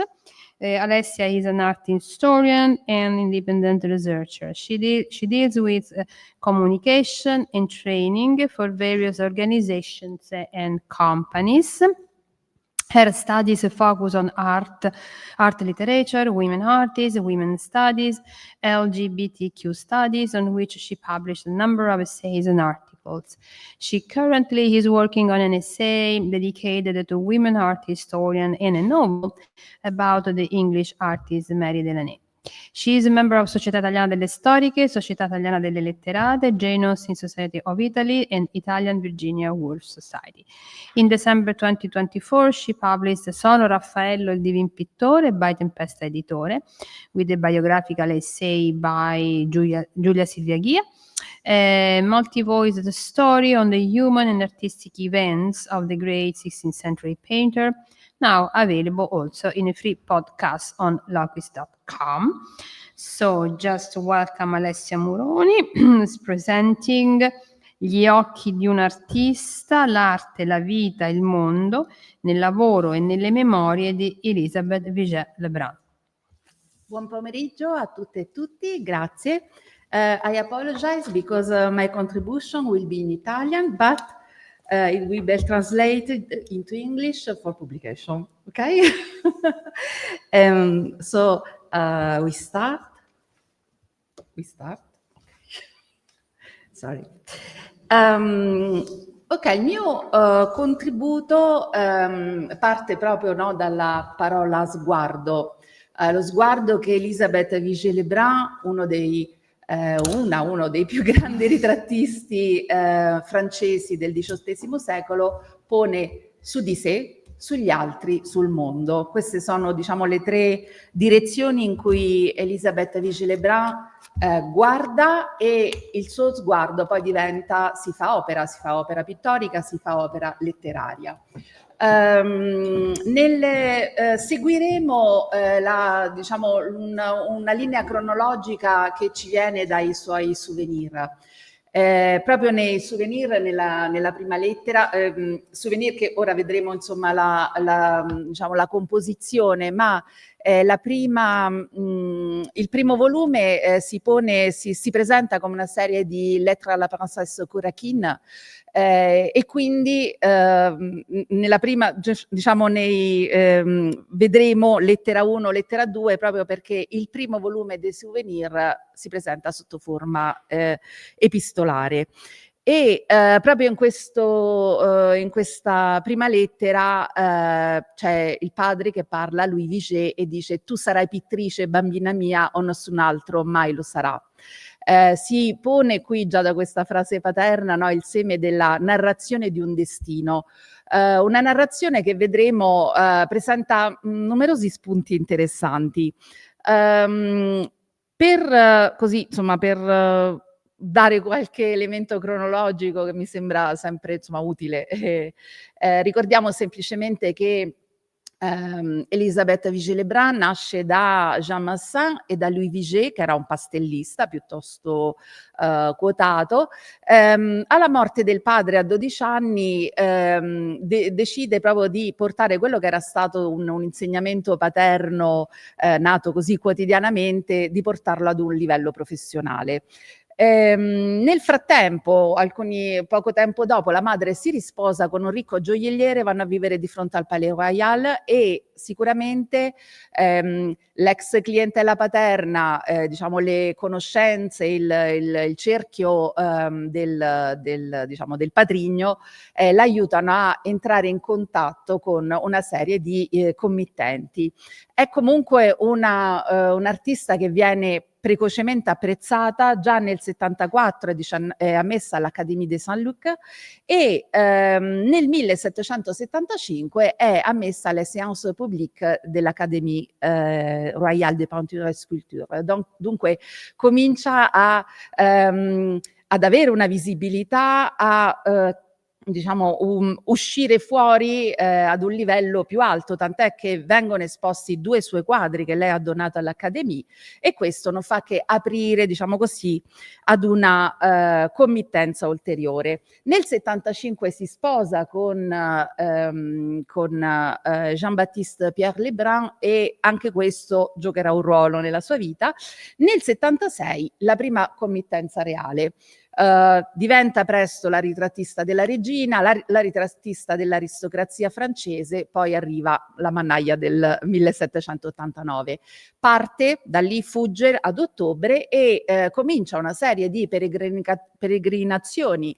Alessia is an art historian and independent researcher. She deals with communication and training for various organizations and companies. Her studies focus on art literature, women artists, women studies, LGBTQ studies, on which she published a number of essays and articles. She currently is working on an essay dedicated to women art historian and a novel about the English artist Mary Delaney. She is a member of Società Italiana delle Storiche, Società Italiana delle Letterate, Jane Austen Society of Italy, and Italian Virginia Woolf Society. In December 2024, she published Sono Raffaello il Divin Pittore by Tempesta Editore, with a biographical essay by Giulia Silviaghia, a multi-voiced story on the human and artistic events of the great 16th century painter, now available also in a free podcast on locus.com. So just welcome Alessia Muroni, who's presenting Gli occhi di un artista, l'arte, la vita, il mondo, nel lavoro e nelle memorie di Elisabeth Vigée-Lebrun. Buon pomeriggio a tutte e tutti, grazie. I apologize because my contribution will be in Italian, but it will be translated into English for publication, okay? So we start. Sorry. Ok, il mio contributo parte proprio dalla parola sguardo. Lo sguardo che Elisabeth Vigée-Lebrun, uno dei più grandi ritrattisti francesi del XVIII secolo, pone su di sé, sugli altri, sul mondo. Queste sono, diciamo, le tre direzioni in cui Elisabeth Vigée-Lebrun guarda, e il suo sguardo poi diventa, si fa opera pittorica, si fa opera letteraria. Seguiremo una linea cronologica che ci viene dai suoi souvenir. Proprio nei souvenir, nella prima lettera, souvenir che ora vedremo insomma la composizione, ma il primo volume si presenta come una serie di lettere alla princesse Curaquin, e quindi nella prima, diciamo, vedremo lettera 1, lettera 2, proprio perché il primo volume dei souvenir si presenta sotto forma epistolare. E proprio in questa prima lettera c'è il padre che parla, Louis Vigée, e dice: tu sarai pittrice, bambina mia, o nessun altro mai lo sarà. Si pone qui già da questa frase paterna, no, il seme della narrazione di un destino, una narrazione che vedremo presenta numerosi spunti interessanti. Per dare qualche elemento cronologico che mi sembra sempre utile, ricordiamo semplicemente che Elisabeth Vigée-Lebrun nasce da Jean Massin e da Louis Vigée, che era un pastellista piuttosto quotato. Alla morte del padre a 12 anni decide proprio di portare quello che era stato un insegnamento paterno nato così quotidianamente, di portarlo ad un livello professionale. Nel frattempo, poco tempo dopo, la madre si risposa con un ricco gioielliere, vanno a vivere di fronte al Palais Royal e sicuramente l'ex clientela paterna, diciamo le conoscenze, il cerchio del patrigno l'aiutano a entrare in contatto con una serie di committenti. È comunque un'artista che viene precocemente apprezzata. Già nel 74 è ammessa all'Académie de Saint-Luc e nel 1775 è ammessa alle séances publiques dell'Académie Royale de Peinture et Sculpture. Dunque comincia ad avere una visibilità, diciamo uscire fuori ad un livello più alto, tant'è che vengono esposti 2 suoi quadri che lei ha donato all'Académie, e questo non fa che aprire, diciamo così, ad una committenza ulteriore. Nel 75 si sposa con Jean-Baptiste Pierre Lebrun e anche questo giocherà un ruolo nella sua vita. Nel 76 la prima committenza reale. Diventa presto la ritrattista della regina, la ritrattista dell'aristocrazia francese, poi arriva la mannaia del 1789. Parte, da lì fugge ad ottobre e comincia una serie di peregrinazioni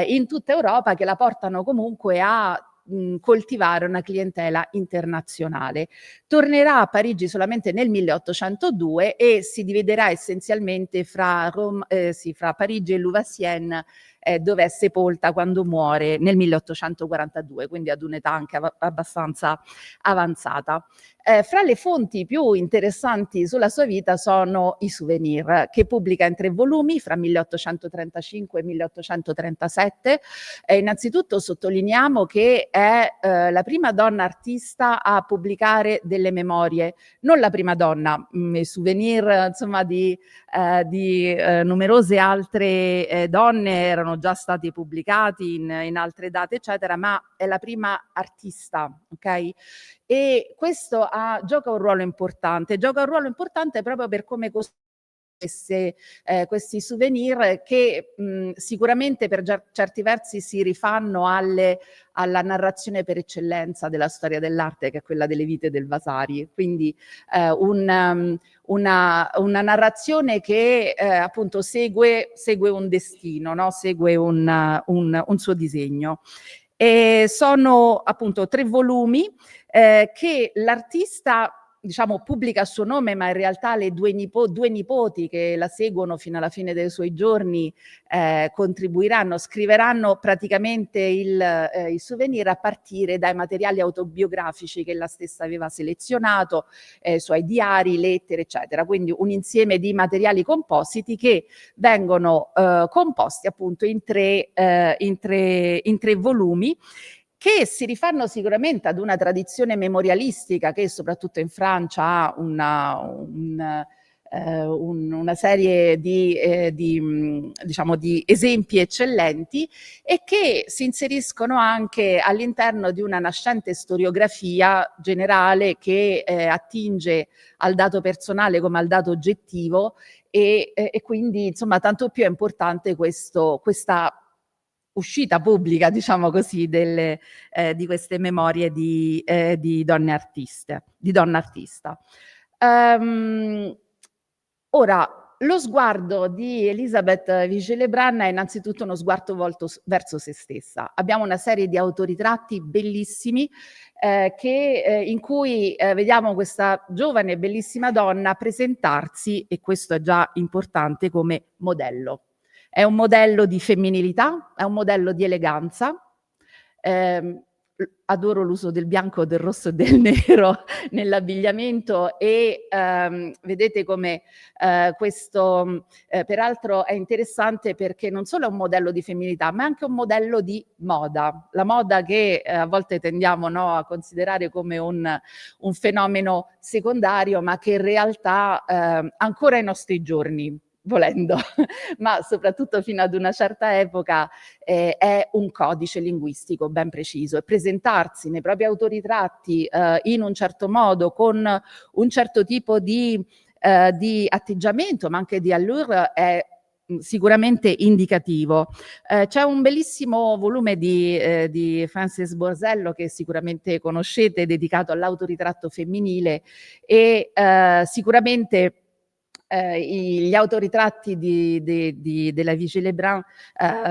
in tutta Europa che la portano comunque a coltivare una clientela internazionale. Tornerà a Parigi solamente nel 1802 e si dividerà essenzialmente fra Parigi e Louveciennes, dove è sepolta quando muore nel 1842, quindi ad un'età anche abbastanza avanzata. Fra le fonti più interessanti sulla sua vita sono i souvenir, che pubblica in 3 volumi fra 1835 e 1837. Innanzitutto sottolineiamo che è la prima donna artista a pubblicare delle memorie, non la prima donna, i souvenir insomma di numerose altre donne erano già stati pubblicati in altre date eccetera, ma è la prima artista, ok? E questo gioca un ruolo importante proprio per come questi souvenir che sicuramente per certi versi si rifanno alla narrazione per eccellenza della storia dell'arte, che è quella delle vite del Vasari. Quindi una narrazione che appunto segue un destino, no? Segue un suo disegno. E sono appunto 3 volumi che l'artista, diciamo, pubblica a suo nome, ma in realtà le due nipoti che la seguono fino alla fine dei suoi giorni contribuiranno, scriveranno praticamente i souvenir a partire dai materiali autobiografici che ella stessa aveva selezionato, suoi diari, lettere, eccetera. Quindi un insieme di materiali compositi che vengono composti appunto in tre volumi, che si rifanno sicuramente ad una tradizione memorialistica che soprattutto in Francia ha una serie diciamo di esempi eccellenti e che si inseriscono anche all'interno di una nascente storiografia generale che attinge al dato personale come al dato oggettivo e quindi insomma tanto più è importante questa uscita pubblica, diciamo così, di queste memorie di donna artista. Ora, lo sguardo di Elisabeth Vigée-Lebrun è innanzitutto uno sguardo volto verso se stessa. Abbiamo una serie di autoritratti bellissimi in cui vediamo questa giovane e bellissima donna presentarsi, e questo è già importante, come modello. È un modello di femminilità, è un modello di eleganza, adoro l'uso del bianco, del rosso e del nero nell'abbigliamento e vedete come questo peraltro è interessante perché non solo è un modello di femminilità, ma è anche un modello di moda. La moda che a volte tendiamo, no, a considerare come un fenomeno secondario, ma che in realtà ancora ai nostri giorni, volendo, ma soprattutto fino ad una certa epoca è un codice linguistico ben preciso, e presentarsi nei propri autoritratti in un certo modo, con un certo tipo di atteggiamento, ma anche di allure, è sicuramente indicativo. C'è un bellissimo volume di Frances Borsello che sicuramente conoscete, dedicato all'autoritratto femminile, e sicuramente gli autoritratti della Vichy Lebrun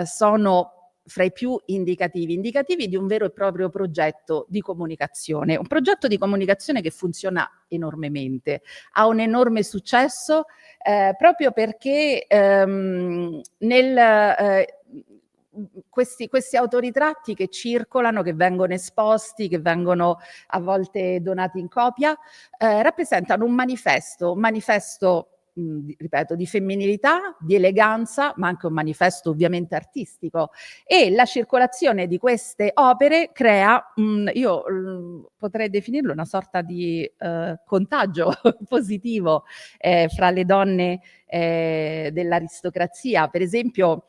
sono fra i più indicativi di un vero e proprio progetto di comunicazione, un progetto di comunicazione che funziona enormemente, ha un enorme successo proprio perché questi autoritratti che circolano, che vengono esposti, che vengono a volte donati in copia, rappresentano un manifesto, ripeto, di femminilità, di eleganza, ma anche un manifesto ovviamente artistico, e la circolazione di queste opere crea, io potrei definirlo una sorta di contagio positivo fra le donne dell'aristocrazia. Per esempio,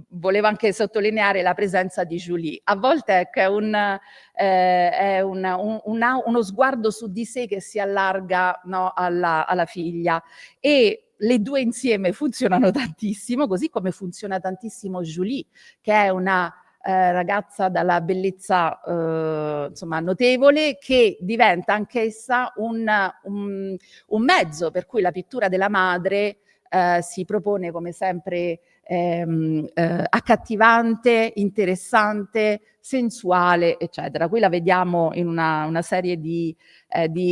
volevo anche sottolineare la presenza di Julie. A volte è uno sguardo su di sé che si allarga, no, alla figlia, e le due insieme funzionano tantissimo, così come funziona tantissimo Julie, che è una ragazza dalla bellezza insomma notevole, che diventa anch'essa un mezzo per cui la pittura della madre si propone come sempre accattivante, interessante, sensuale, eccetera. Qui la vediamo in una serie di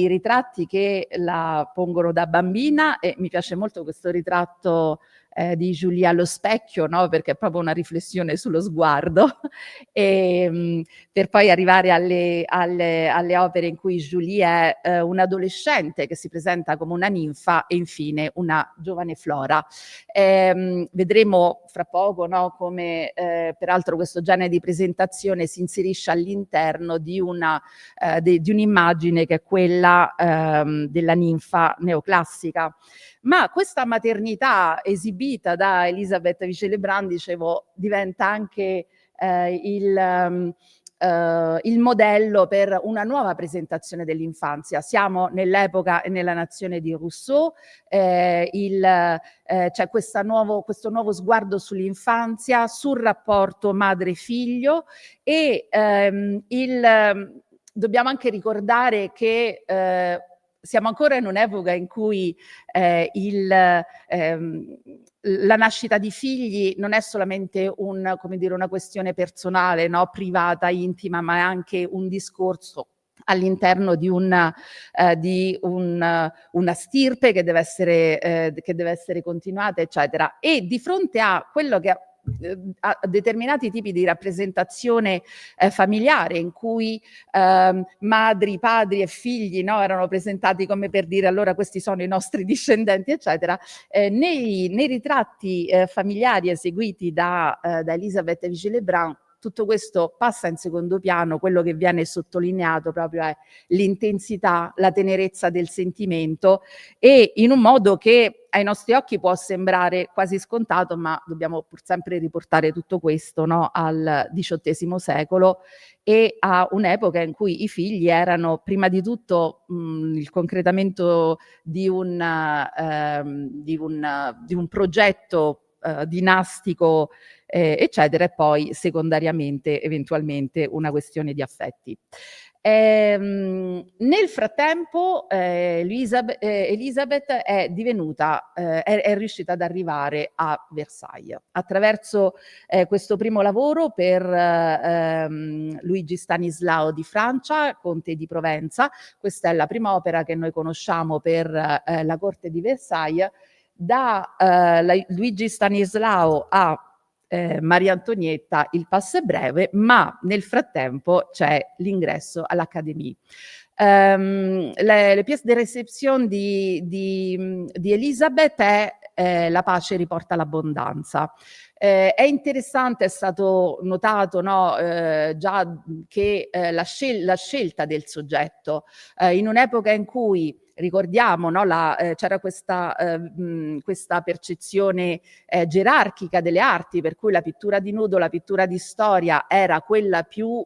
ritratti che la pongono da bambina, e mi piace molto questo ritratto di Julie allo specchio, no? Perché è proprio una riflessione sullo sguardo, per poi arrivare alle opere in cui Julie è un adolescente che si presenta come una ninfa, e infine una giovane Flora. Vedremo fra poco, no, come peraltro questo genere di presentazione si inserisce all'interno di un'immagine che è quella della ninfa neoclassica. Ma questa maternità esibita da Elisabeth Vichy Lebrun, dicevo, diventa anche il modello per una nuova presentazione dell'infanzia. Siamo nell'epoca e nella nazione di Rousseau, c'è questo nuovo sguardo sull'infanzia, sul rapporto madre-figlio, e dobbiamo anche ricordare che siamo ancora in un'epoca in cui la nascita di figli non è solamente una questione personale, no? Privata, intima, ma è anche un discorso all'interno di una stirpe che deve essere continuata, eccetera. E di fronte a quello che a determinati tipi di rappresentazione familiare, in cui madri, padri e figli, no, erano presentati come per dire allora questi sono i nostri discendenti, eccetera, nei ritratti familiari eseguiti da Elisabeth Vichy Lebrun, tutto questo passa in secondo piano. Quello che viene sottolineato proprio è l'intensità, la tenerezza del sentimento, e in un modo che ai nostri occhi può sembrare quasi scontato, ma dobbiamo pur sempre riportare tutto questo, no, al XVIII secolo e a un'epoca in cui i figli erano prima di tutto il concretamento di un progetto dinastico, eccetera, e poi secondariamente eventualmente una questione di affetti. Nel frattempo Elisabeth è riuscita ad arrivare a Versailles attraverso questo primo lavoro per Luigi Stanislao di Francia, conte di Provenza. Questa è la prima opera che noi conosciamo per la corte di Versailles. Da Luigi Stanislao a Maria Antonietta il passo è breve, ma nel frattempo c'è l'ingresso all'Académie. Le pièce de réception di Elisabeth è La pace riporta l'abbondanza. È interessante, è stato notato, no, già che la scelta del soggetto in un'epoca in cui ricordiamo, no, c'era questa percezione gerarchica delle arti, per cui la pittura di nudo, la pittura di storia era quella più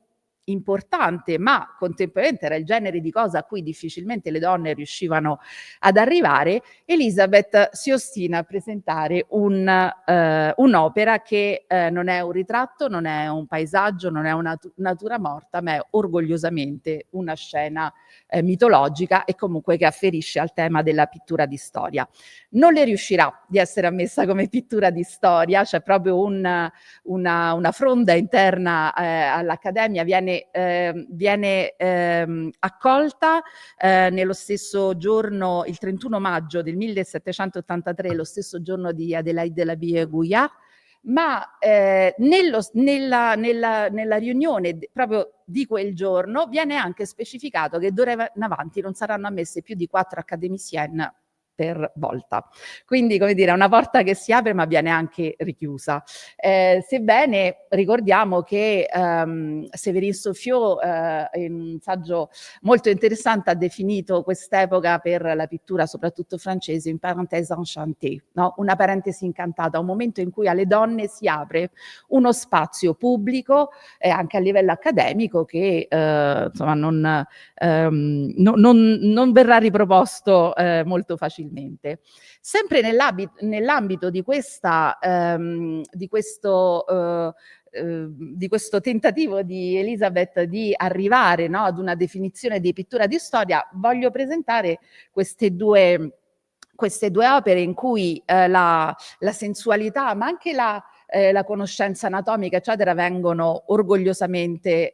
importante, ma contemporaneamente era il genere di cosa a cui difficilmente le donne riuscivano ad arrivare. Elisabeth si ostina a presentare un'opera che non è un ritratto, non è un paesaggio, non è una natura morta, ma è orgogliosamente una scena mitologica e comunque che afferisce al tema della pittura di storia. Non le riuscirà di essere ammessa come pittura di storia, c'è proprio una fronda interna all'Accademia, viene accolta nello stesso giorno, il 31 maggio del 1783, lo stesso giorno di Adélaïde de la Vie-Gouillard, ma nella riunione proprio di quel giorno viene anche specificato che d'ora in avanti non saranno ammesse più di 4 académiciennes per volta. Quindi, come dire, è una porta che si apre ma viene anche richiusa. Sebbene ricordiamo che Séverine Sauffiot, in un saggio molto interessante, ha definito quest'epoca per la pittura, soprattutto francese, une parenthèse enchantée, no? Una parentesi incantata, un momento in cui alle donne si apre uno spazio pubblico e anche a livello accademico che insomma non verrà riproposto molto facilmente. Sempre nell'ambito di questo tentativo di Elisabeth di arrivare, no, ad una definizione di pittura di storia, voglio presentare queste due opere in cui la sensualità, ma anche la conoscenza anatomica, eccetera, vengono orgogliosamente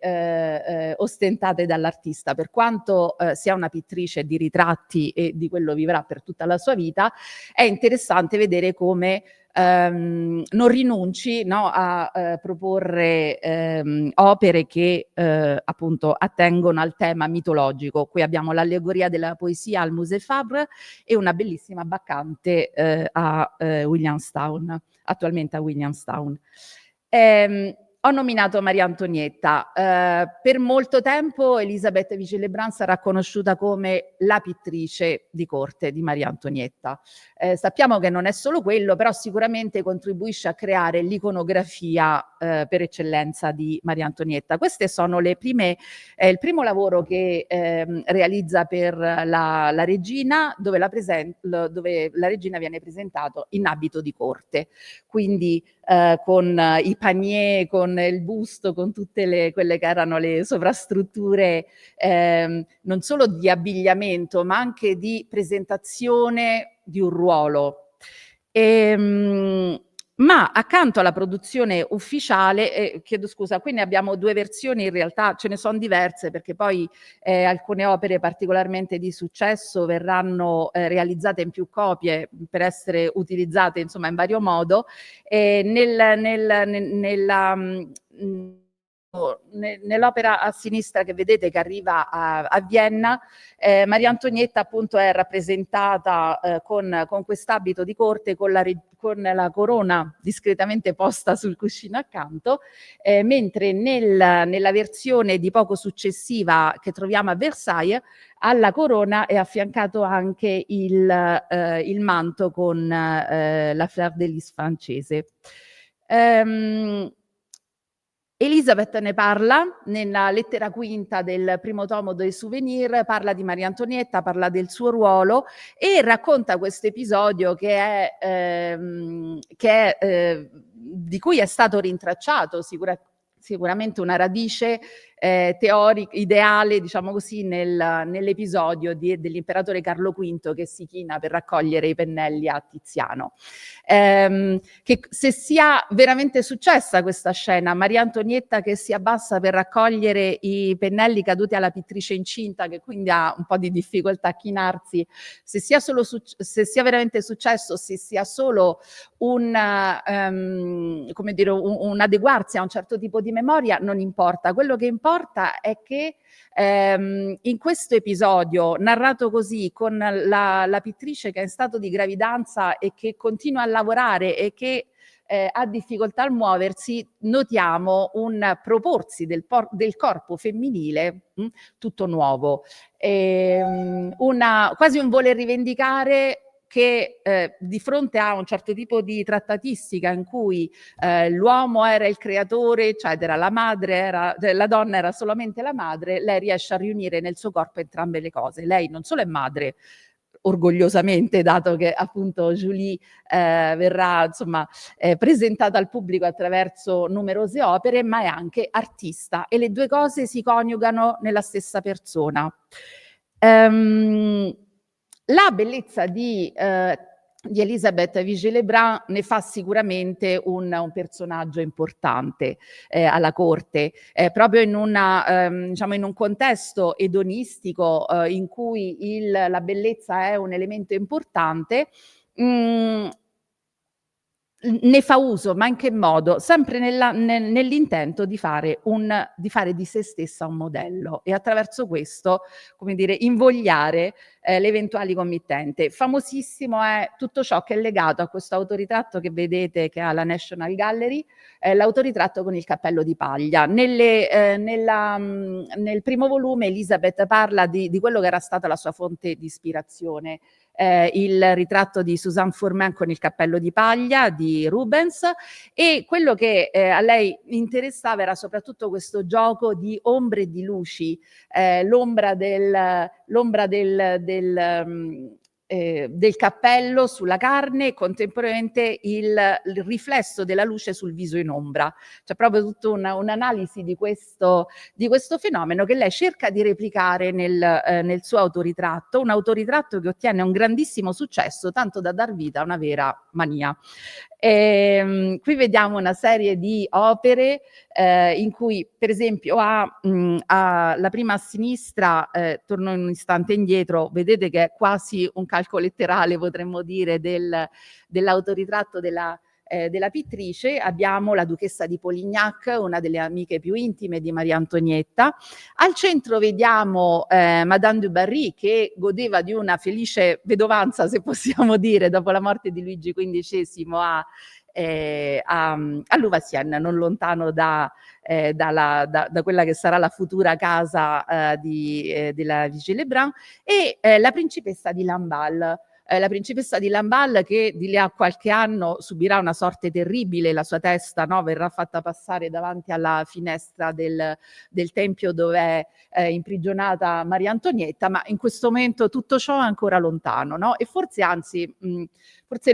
ostentate dall'artista. Per quanto sia una pittrice di ritratti e di quello vivrà per tutta la sua vita, è interessante vedere come non rinunci, no, a proporre opere che appunto attengono al tema mitologico. Qui abbiamo l'allegoria della poesia al Musée Fabre e una bellissima baccante a Williamstown, attualmente a Williamstown. Ho nominato Maria Antonietta. Per molto tempo Elisabeth Vigée-Lebrun sarà conosciuta come la pittrice di corte di Maria Antonietta. Sappiamo che non è solo quello, però sicuramente contribuisce a creare l'iconografia per eccellenza di Maria Antonietta. Queste sono il primo lavoro che realizza per la regina, dove la regina viene presentata in abito di corte, quindi con i panier, con il busto, con tutte quelle che erano le sovrastrutture non solo di abbigliamento ma anche di presentazione di un ruolo. Ma accanto alla produzione ufficiale, chiedo scusa, qui ne abbiamo 2 versioni, in realtà ce ne sono diverse perché poi alcune opere particolarmente di successo verranno realizzate in più copie per essere utilizzate insomma in vario modo. Nell'opera a sinistra che vedete che arriva a Vienna, Maria Antonietta appunto è rappresentata con quest'abito di corte, con la corona discretamente posta sul cuscino accanto, mentre nella versione di poco successiva che troviamo a Versailles, alla corona è affiancato anche il manto con la fleur de lis francese. Elisabeth ne parla nella lettera quinta del primo tomo dei Souvenir, parla di Maria Antonietta, parla del suo ruolo e racconta questo episodio di cui è stato rintracciato sicuramente una radice ideale, diciamo così, nell'episodio dell'imperatore Carlo V che si china per raccogliere i pennelli a Tiziano. Che se sia veramente successa questa scena, Maria Antonietta che si abbassa per raccogliere i pennelli caduti alla pittrice incinta, che quindi ha un po' di difficoltà a chinarsi, se sia veramente successo, se sia solo un adeguarsi a un certo tipo di memoria, non importa. Quello che importa è che in questo episodio, narrato così, con la pittrice che è in stato di gravidanza e che continua a lavorare e che ha difficoltà a muoversi, notiamo un proporsi del corpo femminile tutto nuovo, quasi un voler rivendicare che di fronte a un certo tipo di trattatistica in cui l'uomo era il creatore, eccetera, la donna era solamente la madre, lei riesce a riunire nel suo corpo entrambe le cose. Lei non solo è madre, orgogliosamente, dato che appunto Julie verrà presentata al pubblico attraverso numerose opere, ma è anche artista, e le due cose si coniugano nella stessa persona. La bellezza di Elisabeth Vigée-Lebrun ne fa sicuramente un personaggio importante alla corte, proprio in un contesto edonistico in cui la bellezza è un elemento importante. Ne fa uso, ma in che modo? Sempre nell'intento di fare di se stessa un modello, e attraverso questo, come dire, invogliare l'eventuale committente. Famosissimo è tutto ciò che è legato a questo autoritratto che vedete che ha la National Gallery, l'autoritratto con il cappello di paglia. Nel primo volume Elisabeth parla di quello che era stata la sua fonte di ispirazione, il ritratto di Suzanne Fourmin con il cappello di paglia di Rubens, e quello che a lei interessava era soprattutto questo gioco di ombre e di luci, l'ombra del cappello sulla carne e contemporaneamente il riflesso della luce sul viso in ombra. C'è proprio tutta un'analisi di questo fenomeno che lei cerca di replicare nel suo autoritratto, un autoritratto che ottiene un grandissimo successo, tanto da dar vita a una vera mania. Qui vediamo una serie di opere in cui, per esempio, la prima a sinistra, torno un istante indietro, vedete che è quasi un calco letterale, potremmo dire, dell'autoritratto della pittrice. Abbiamo la duchessa di Polignac, una delle amiche più intime di Maria Antonietta. Al centro vediamo Madame du Barry, che godeva di una felice vedovanza, se possiamo dire, dopo la morte di Luigi XV a Louveciennes, non lontano da quella che sarà la futura casa della Vigée-Lebrun, e la principessa di Lamballe. La principessa di Lamballe, che di lì a qualche anno subirà una sorte terribile, la sua testa verrà fatta passare davanti alla finestra del tempio dove è imprigionata Maria Antonietta, ma in questo momento tutto ciò è ancora lontano, no? E forse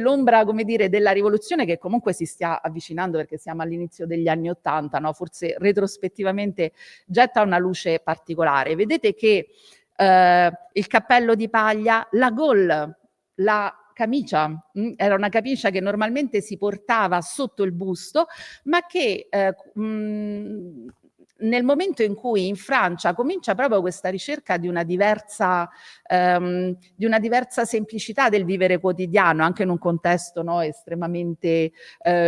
l'ombra, come dire, della rivoluzione, che comunque si stia avvicinando perché siamo all'inizio degli anni *80, no? Forse retrospettivamente getta una luce particolare. Vedete che il cappello di paglia, la gaule, la camicia, era una camicia che normalmente si portava sotto il busto, ma che nel momento in cui in Francia comincia proprio questa ricerca di una diversa semplicità del vivere quotidiano, anche in un contesto estremamente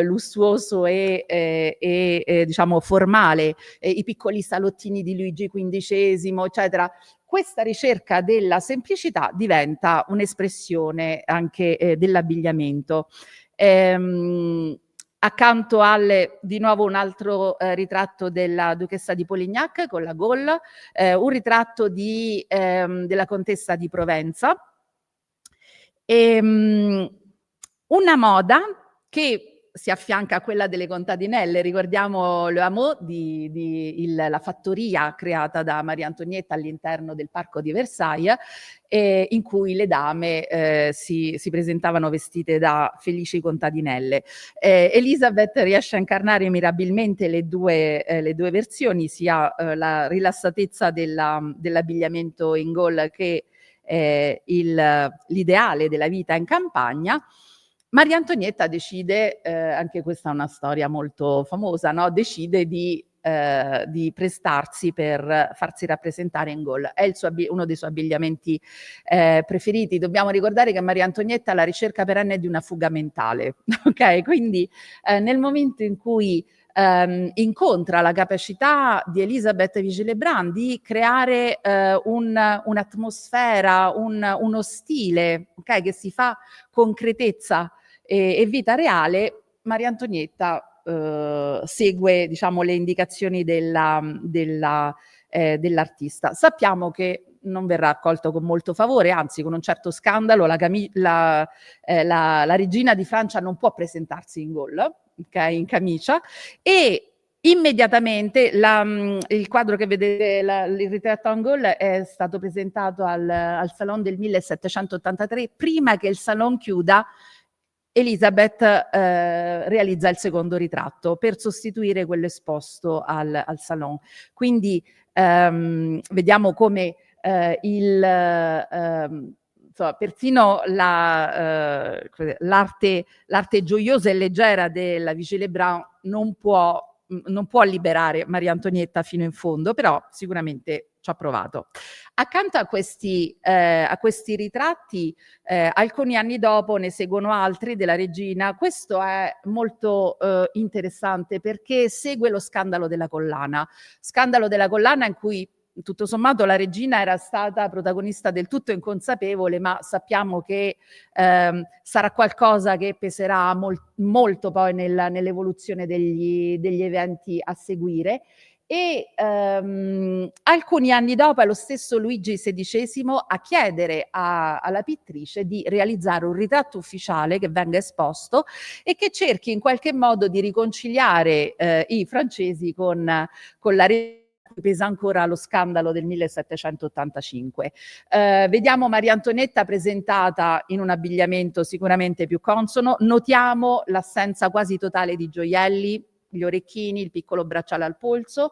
lussuoso e diciamo formale, i piccoli salottini di Luigi XV, eccetera. Questa ricerca della semplicità diventa un'espressione anche dell'abbigliamento. Accanto di nuovo un altro ritratto della duchessa di Polignac con la gaule, un ritratto della contessa di Provenza, una moda che si affianca a quella delle contadinelle. Ricordiamo Le Hameau, la fattoria creata da Maria Antonietta all'interno del parco di Versailles, in cui le dame si presentavano vestite da felici contadinelle. Elisabeth riesce a incarnare mirabilmente le due versioni, sia la rilassatezza dell'abbigliamento in Gaul che l'ideale della vita in campagna. Maria Antonietta decide, anche questa è una storia molto famosa, no? Decide di prestarsi per farsi rappresentare in Gaul. È uno dei suoi abbigliamenti preferiti. Dobbiamo ricordare che Maria Antonietta ha la ricerca perenne di una fuga mentale, ok? Quindi nel momento in cui incontra la capacità di Elisabeth Vigée-Lebrun di creare un'atmosfera, uno stile, ok, che si fa concretezza e vita reale, Maria Antonietta segue, diciamo, le indicazioni dell'artista. Sappiamo che non verrà accolto con molto favore, anzi con un certo scandalo. La regina di Francia non può presentarsi in Gaul, okay, in camicia, e immediatamente il quadro che vedete, il ritratto in Gaul, è stato presentato al Salon del 1783. Prima che il Salon chiuda, Elisabeth realizza il secondo ritratto per sostituire quello esposto al Salon. Quindi vediamo come insomma, persino l'arte gioiosa e leggera della Vigée-Lebrun non può liberare Maria Antonietta fino in fondo, però sicuramente ci ha provato. Accanto a questi ritratti, alcuni anni dopo ne seguono altri della regina. Questo è molto interessante perché segue lo scandalo della collana in cui tutto sommato la regina era stata protagonista del tutto inconsapevole, ma sappiamo che sarà qualcosa che peserà molto poi nell'evoluzione degli eventi a seguire. E alcuni anni dopo è lo stesso Luigi XVI a chiedere alla pittrice di realizzare un ritratto ufficiale che venga esposto e che cerchi in qualche modo di riconciliare i francesi con la regina. Pesa ancora lo scandalo del 1785. Vediamo Maria Antonietta presentata in un abbigliamento sicuramente più consono. Notiamo l'assenza quasi totale di gioielli, gli orecchini, il piccolo bracciale al polso,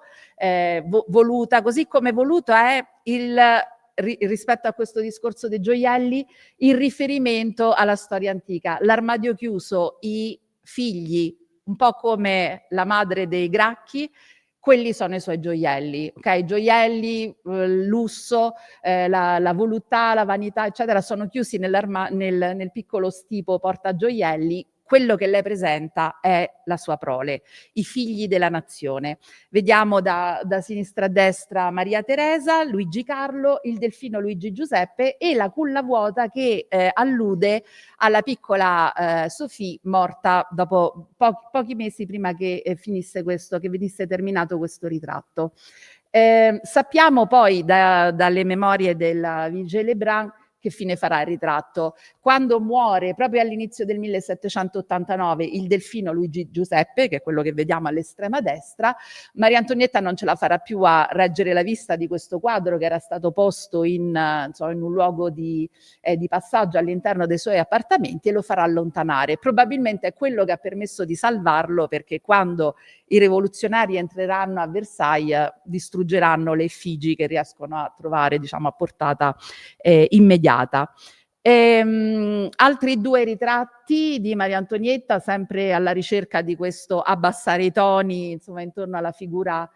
voluta, così come voluto è rispetto a questo discorso dei gioielli, il riferimento alla storia antica. L'armadio chiuso, i figli, un po' come la madre dei Gracchi, quelli sono i suoi gioielli, ok? Gioielli, lusso, la voluttà, la vanità, eccetera, sono chiusi nel piccolo stipo portagioielli. Quello che lei presenta è la sua prole, i figli della nazione. Vediamo da sinistra a destra Maria Teresa, Luigi Carlo, il delfino Luigi Giuseppe e la culla vuota che allude alla piccola Sophie, morta dopo pochi mesi prima che venisse terminato questo ritratto. Sappiamo poi dalle memorie della Vigée-Lebrun che fine farà il ritratto. Quando muore, proprio all'inizio del 1789, il delfino Luigi Giuseppe, che è quello che vediamo all'estrema destra, Maria Antonietta non ce la farà più a reggere la vista di questo quadro che era stato posto in un luogo di passaggio all'interno dei suoi appartamenti e lo farà allontanare. Probabilmente è quello che ha permesso di salvarlo, perché quando i rivoluzionari entreranno a Versailles distruggeranno le effigi che riescono a trovare, diciamo, a portata immediata. Altri due ritratti di Maria Antonietta, sempre alla ricerca di questo abbassare i toni, insomma, intorno alla figura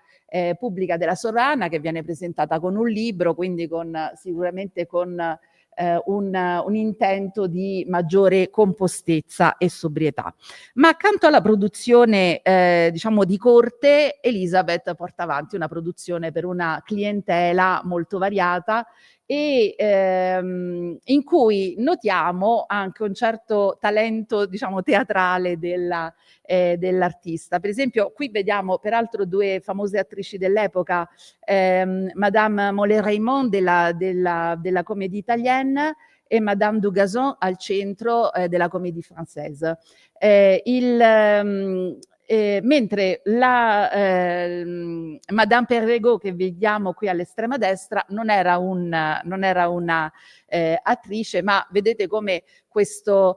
pubblica della sovrana, che viene presentata con un libro, quindi sicuramente con un intento di maggiore compostezza e sobrietà. Ma accanto alla produzione diciamo di corte, Elisabeth porta avanti una produzione per una clientela molto variata e in cui notiamo anche un certo talento, diciamo, teatrale dell'artista. Per esempio, qui vediamo peraltro due famose attrici dell'epoca, Madame Mollet-Raymond della Comédie Italienne e Madame Dugazon al centro della Comédie Française. Mentre la Madame Perregaux che vediamo qui all'estrema destra non era una attrice, ma vedete come questa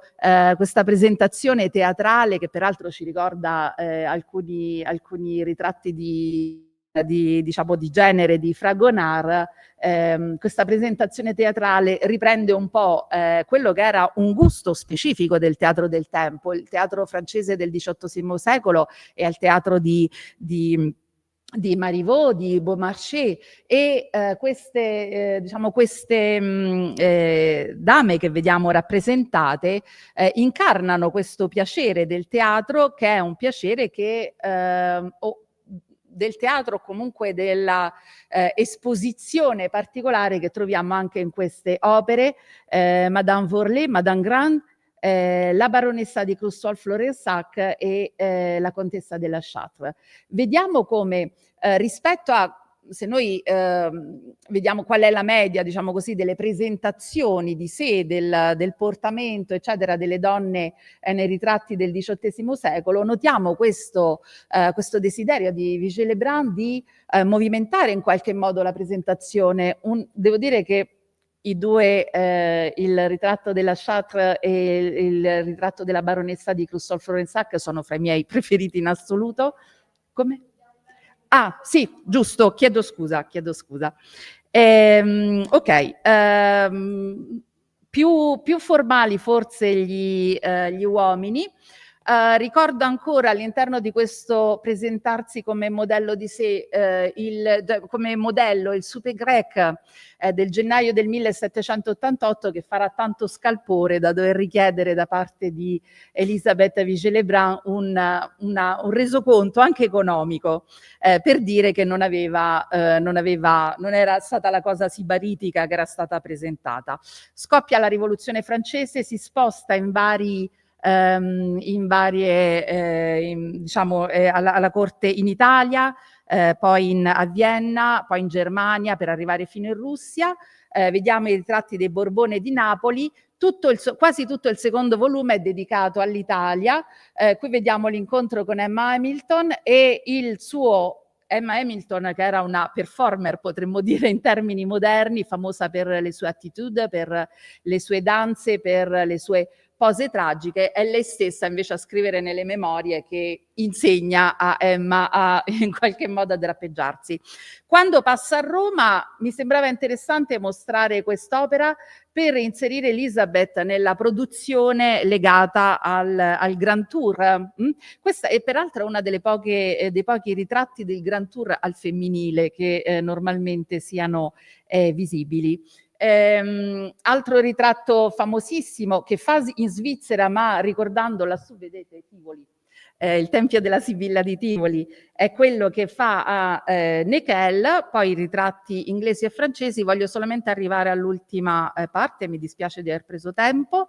presentazione teatrale, che peraltro ci ricorda alcuni ritratti di genere di Fragonard, questa presentazione teatrale riprende un po' quello che era un gusto specifico del teatro del tempo. Il teatro francese del XVIII secolo è al teatro di Marivaux, di Beaumarchais, e queste dame che vediamo rappresentate incarnano questo piacere del teatro, che è un piacere che del teatro o comunque della esposizione particolare che troviamo anche in queste opere, Madame Vorlé, Madame Grand, la baronessa di Croussol-Florensac e la contessa della Châtre. Vediamo come rispetto a, se noi vediamo qual è la media, diciamo così, delle presentazioni di sé, del portamento, eccetera, delle donne nei ritratti del XVIII secolo, notiamo questo desiderio di Vigée Lebrun di movimentare in qualche modo la presentazione. Devo dire che il ritratto della Châtre e il ritratto della baronessa di Croussol-Florensac sono fra i miei preferiti in assoluto. Come? Ah, sì, giusto, chiedo scusa. Più formali forse gli uomini. Ricordo ancora all'interno di questo presentarsi come modello di sé, come modello il Souper grec del gennaio del 1788, che farà tanto scalpore da dover richiedere da parte di Elisabeth Vigée Lebrun un resoconto anche economico, per dire che non era stata la cosa sibaritica che era stata presentata. Scoppia la Rivoluzione francese, si sposta alla corte in Italia, poi a Vienna, poi in Germania, per arrivare fino in Russia. Vediamo i ritratti dei Borbone di Napoli. Quasi tutto il secondo volume è dedicato all'Italia. Qui vediamo l'incontro con Emma Hamilton e il suo Emma Hamilton, che era una performer, potremmo dire in termini moderni, famosa per le sue attitude, per le sue danze, per le sue pose tragiche, è lei stessa invece a scrivere nelle memorie che insegna a Emma in qualche modo a drappeggiarsi. Quando passa a Roma mi sembrava interessante mostrare quest'opera per inserire Elisabeth nella produzione legata al Grand Tour. Questa è peraltro una dei pochi ritratti del Grand Tour al femminile che normalmente siano visibili. Altro ritratto famosissimo che fa in Svizzera, ma ricordando lassù, vedete Tivoli, il Tempio della Sibilla di Tivoli, è quello che fa a Neckel. Poi i ritratti inglesi e francesi. Voglio solamente arrivare all'ultima parte, mi dispiace di aver preso tempo.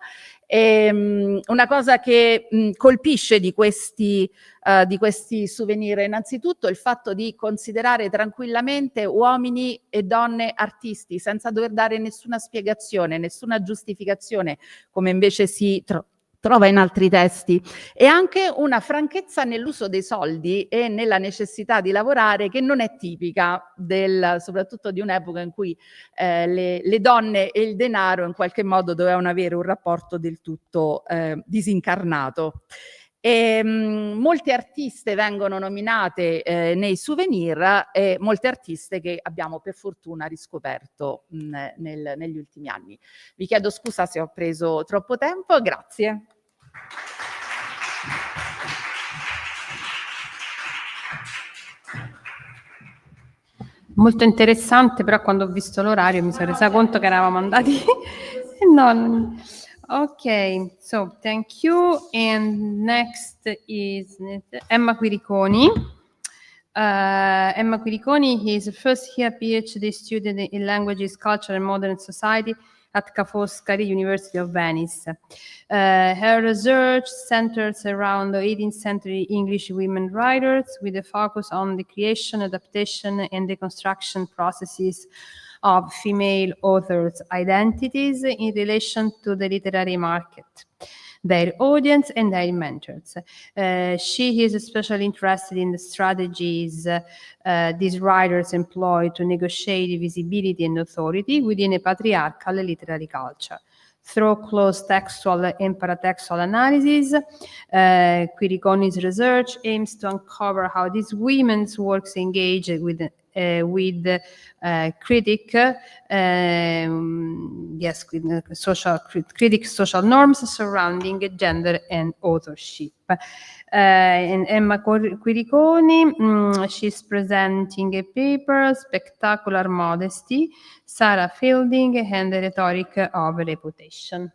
Una cosa che colpisce di questi souvenir, innanzitutto il fatto di considerare tranquillamente uomini e donne artisti senza dover dare nessuna spiegazione, nessuna giustificazione, come invece si trova in altri testi, e anche una franchezza nell'uso dei soldi e nella necessità di lavorare che non è tipica soprattutto di un'epoca in cui le donne e il denaro in qualche modo dovevano avere un rapporto del tutto disincarnato. Molte artiste vengono nominate nei souvenir e molte artiste che abbiamo per fortuna riscoperto negli ultimi anni. Vi chiedo scusa se ho preso troppo tempo, grazie. Molto interessante, però quando ho visto l'orario mi sono resa conto che eravamo andati no. Okay, so thank you. And next is Emma Quiriconi. Emma Quiriconi is a first-year PhD student in Languages, Culture and Modern Society at Ca' Foscari, University of Venice. Her research centers around the 18th century English women writers with a focus on the creation, adaptation, and deconstruction processes of female authors' identities in relation to the literary market, their audience and their mentors. She is especially interested in the strategies these writers employ to negotiate visibility and authority within a patriarchal literary culture. Through close textual and paratextual analysis, Quiriconi's research aims to uncover how these women's works engage with social norms surrounding gender and authorship. And Emma Quiriconi, she's presenting a paper, Spectacular Modesty, Sarah Fielding and the Rhetoric of Reputation.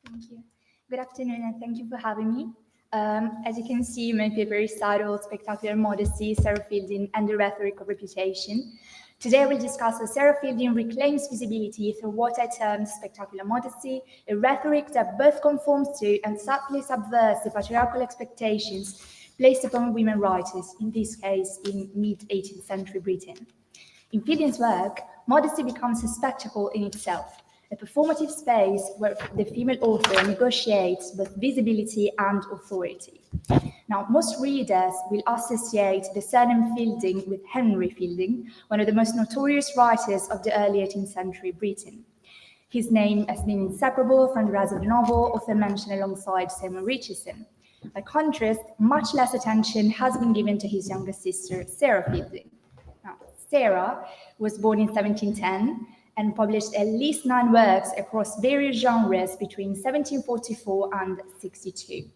Thank you. Good afternoon, and thank you for having me. As you can see, my paper is titled Spectacular Modesty, Sarah Fielding and the Rhetoric of Reputation. Today we'll discuss how Sarah Fielding reclaims visibility through what I termed spectacular modesty, a rhetoric that both conforms to and subtly subverts the patriarchal expectations placed upon women writers, in this case in mid-18th century Britain. In Fielding's work, modesty becomes a spectacle in itself, a performative space where the female author negotiates both visibility and authority. Now, most readers will associate the surname Fielding with Henry Fielding, one of the most notorious writers of the early 18th century Britain. His name has been inseparable from the rise of the novel, often mentioned alongside Samuel Richardson. By contrast, much less attention has been given to his younger sister, Sarah Fielding. Now, Sarah was born in 1710 and published at least 9 works across various genres between 1744 and 62.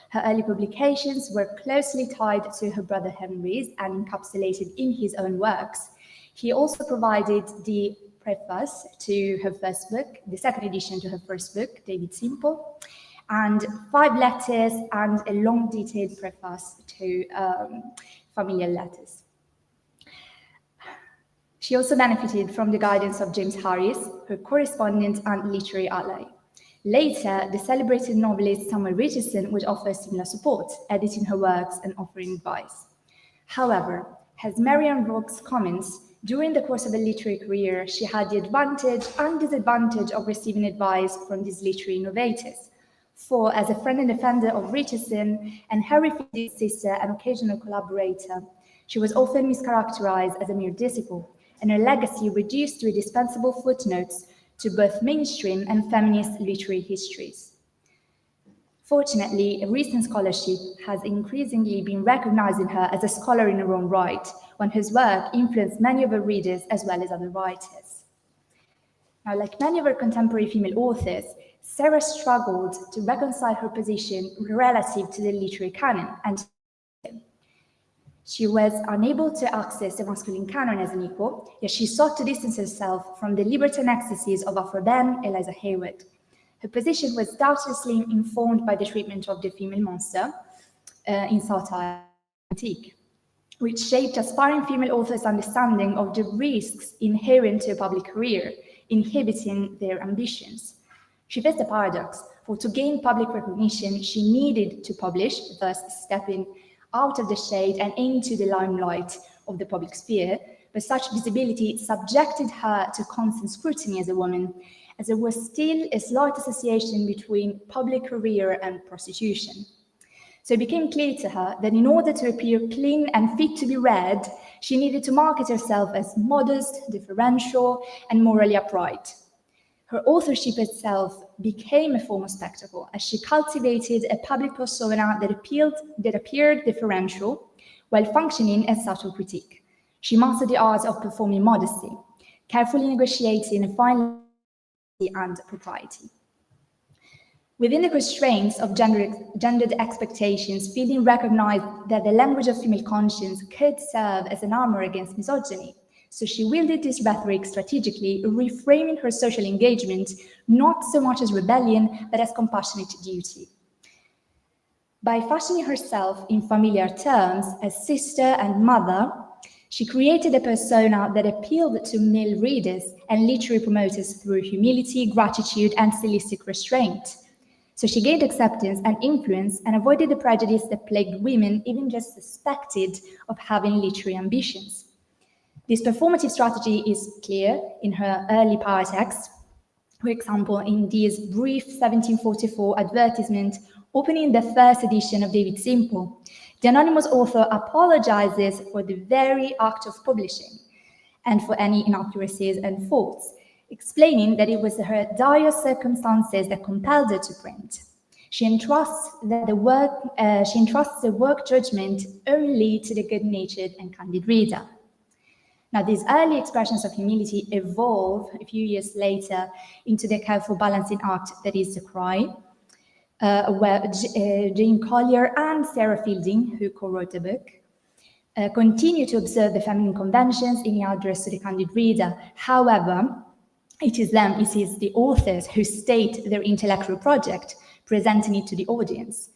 Her early publications were closely tied to her brother Henry's and encapsulated in his own works. He also provided the preface to her first book, the second edition to her first book, David Simple, and 5 letters and a long detailed preface to familial letters. She also benefited from the guidance of James Harris, her correspondent and literary ally. Later, the celebrated novelist Samuel Richardson would offer similar support, editing her works and offering advice. However, as Marianne Rourke's comments, during the course of her literary career, she had the advantage and disadvantage of receiving advice from these literary innovators. For, as a friend and defender of Richardson and Harry Fielding's sister and occasional collaborator, she was often mischaracterized as a mere disciple, and her legacy reduced to indispensable footnotes to both mainstream and feminist literary histories. Fortunately, recent scholarship has increasingly been recognizing her as a scholar in her own right, one whose work influenced many of her readers as well as other writers. Now, like many of her contemporary female authors, Sarah struggled to reconcile her position relative to the literary canon, and she was unable to access the masculine canon as an equal, yet she sought to distance herself from the libertine ecstasies of Arthur Ben, Eliza Haywood. Her position was doubtlessly informed by the treatment of the female monster in satire and critique, which shaped aspiring female authors' understanding of the risks inherent to a public career, inhibiting their ambitions. She faced a paradox, for to gain public recognition, she needed to publish, thus stepping out of the shade and into the limelight of the public sphere, but such visibility subjected her to constant scrutiny as a woman, as there was still a slight association between public career and prostitution. So it became clear to her that in order to appear clean and fit to be read, she needed to market herself as modest, deferential, and morally upright. Her authorship itself became a form of spectacle as she cultivated a public persona that appeared differential while functioning as subtle critique. She mastered the art of performing modesty, carefully negotiating a fine line and propriety. Within the constraints of gendered expectations, Fielding recognized that the language of female conscience could serve as an armor against misogyny. So she wielded this rhetoric strategically, reframing her social engagement not so much as rebellion, but as compassionate duty. By fashioning herself in familiar terms as sister and mother, she created a persona that appealed to male readers and literary promoters through humility, gratitude, and stylistic restraint. So she gained acceptance and influence and avoided the prejudice that plagued women even just suspected of having literary ambitions. This performative strategy is clear in her early power text. For example, in this brief 1744 advertisement opening the first edition of David Simple, the anonymous author apologizes for the very act of publishing and for any inaccuracies and faults, explaining that it was her dire circumstances that compelled her to print. She entrusts the work judgment only to the good-natured and candid reader. Now, these early expressions of humility evolve a few years later into the careful balancing act that is The Cry, where Jane Collier and Sarah Fielding, who co-wrote the book, continue to observe the feminine conventions in the address to the candid reader. However, it is the authors who state their intellectual project, presenting it to the audience.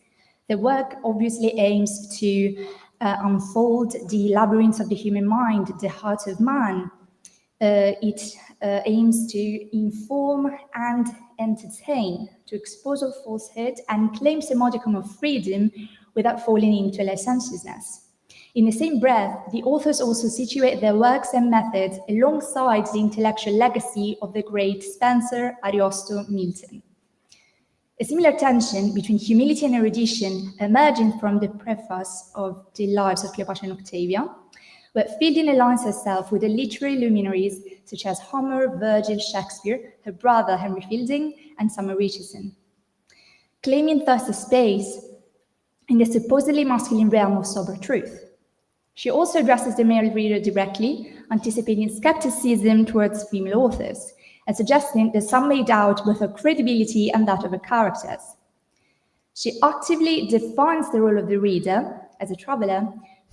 The work obviously aims to unfold the labyrinth of the human mind, the heart of man. It aims to inform and entertain, to expose all falsehood, and claims a modicum of freedom without falling into licentiousness. In the same breath, the authors also situate their works and methods alongside the intellectual legacy of the great Spencer, Ariosto, Milton. A similar tension between humility and erudition emerging from the preface of the Lives of Cleopatra and Octavia, where Fielding aligns herself with the literary luminaries such as Homer, Virgil, Shakespeare, her brother Henry Fielding, and Samuel Richardson. Claiming thus a space in the supposedly masculine realm of sober truth. She also addresses the male reader directly, anticipating skepticism towards female authors, and suggesting that some may doubt both her credibility and that of her characters. She actively defines the role of the reader, as a traveler,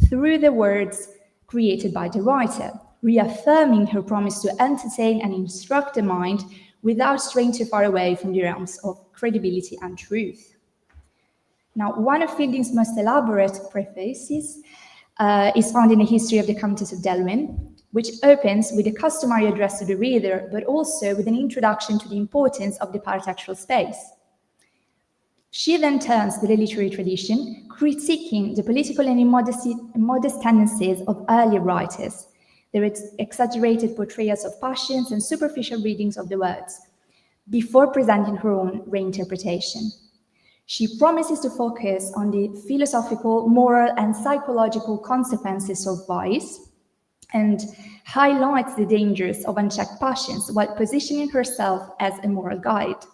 through the words created by the writer, reaffirming her promise to entertain and instruct the mind without straying too far away from the realms of credibility and truth. Now, one of Fielding's most elaborate prefaces is found in the History of the Countess of Delwyn, which opens with a customary address to the reader, but also with an introduction to the importance of the paratextual space. She then turns to the literary tradition, critiquing the political and immodest tendencies of earlier writers, their exaggerated portrayals of passions and superficial readings of the words, before presenting her own reinterpretation. She promises to focus on the philosophical, moral, and psychological consequences of vice, and highlights the dangers of unchecked passions while positioning herself as a moral guide.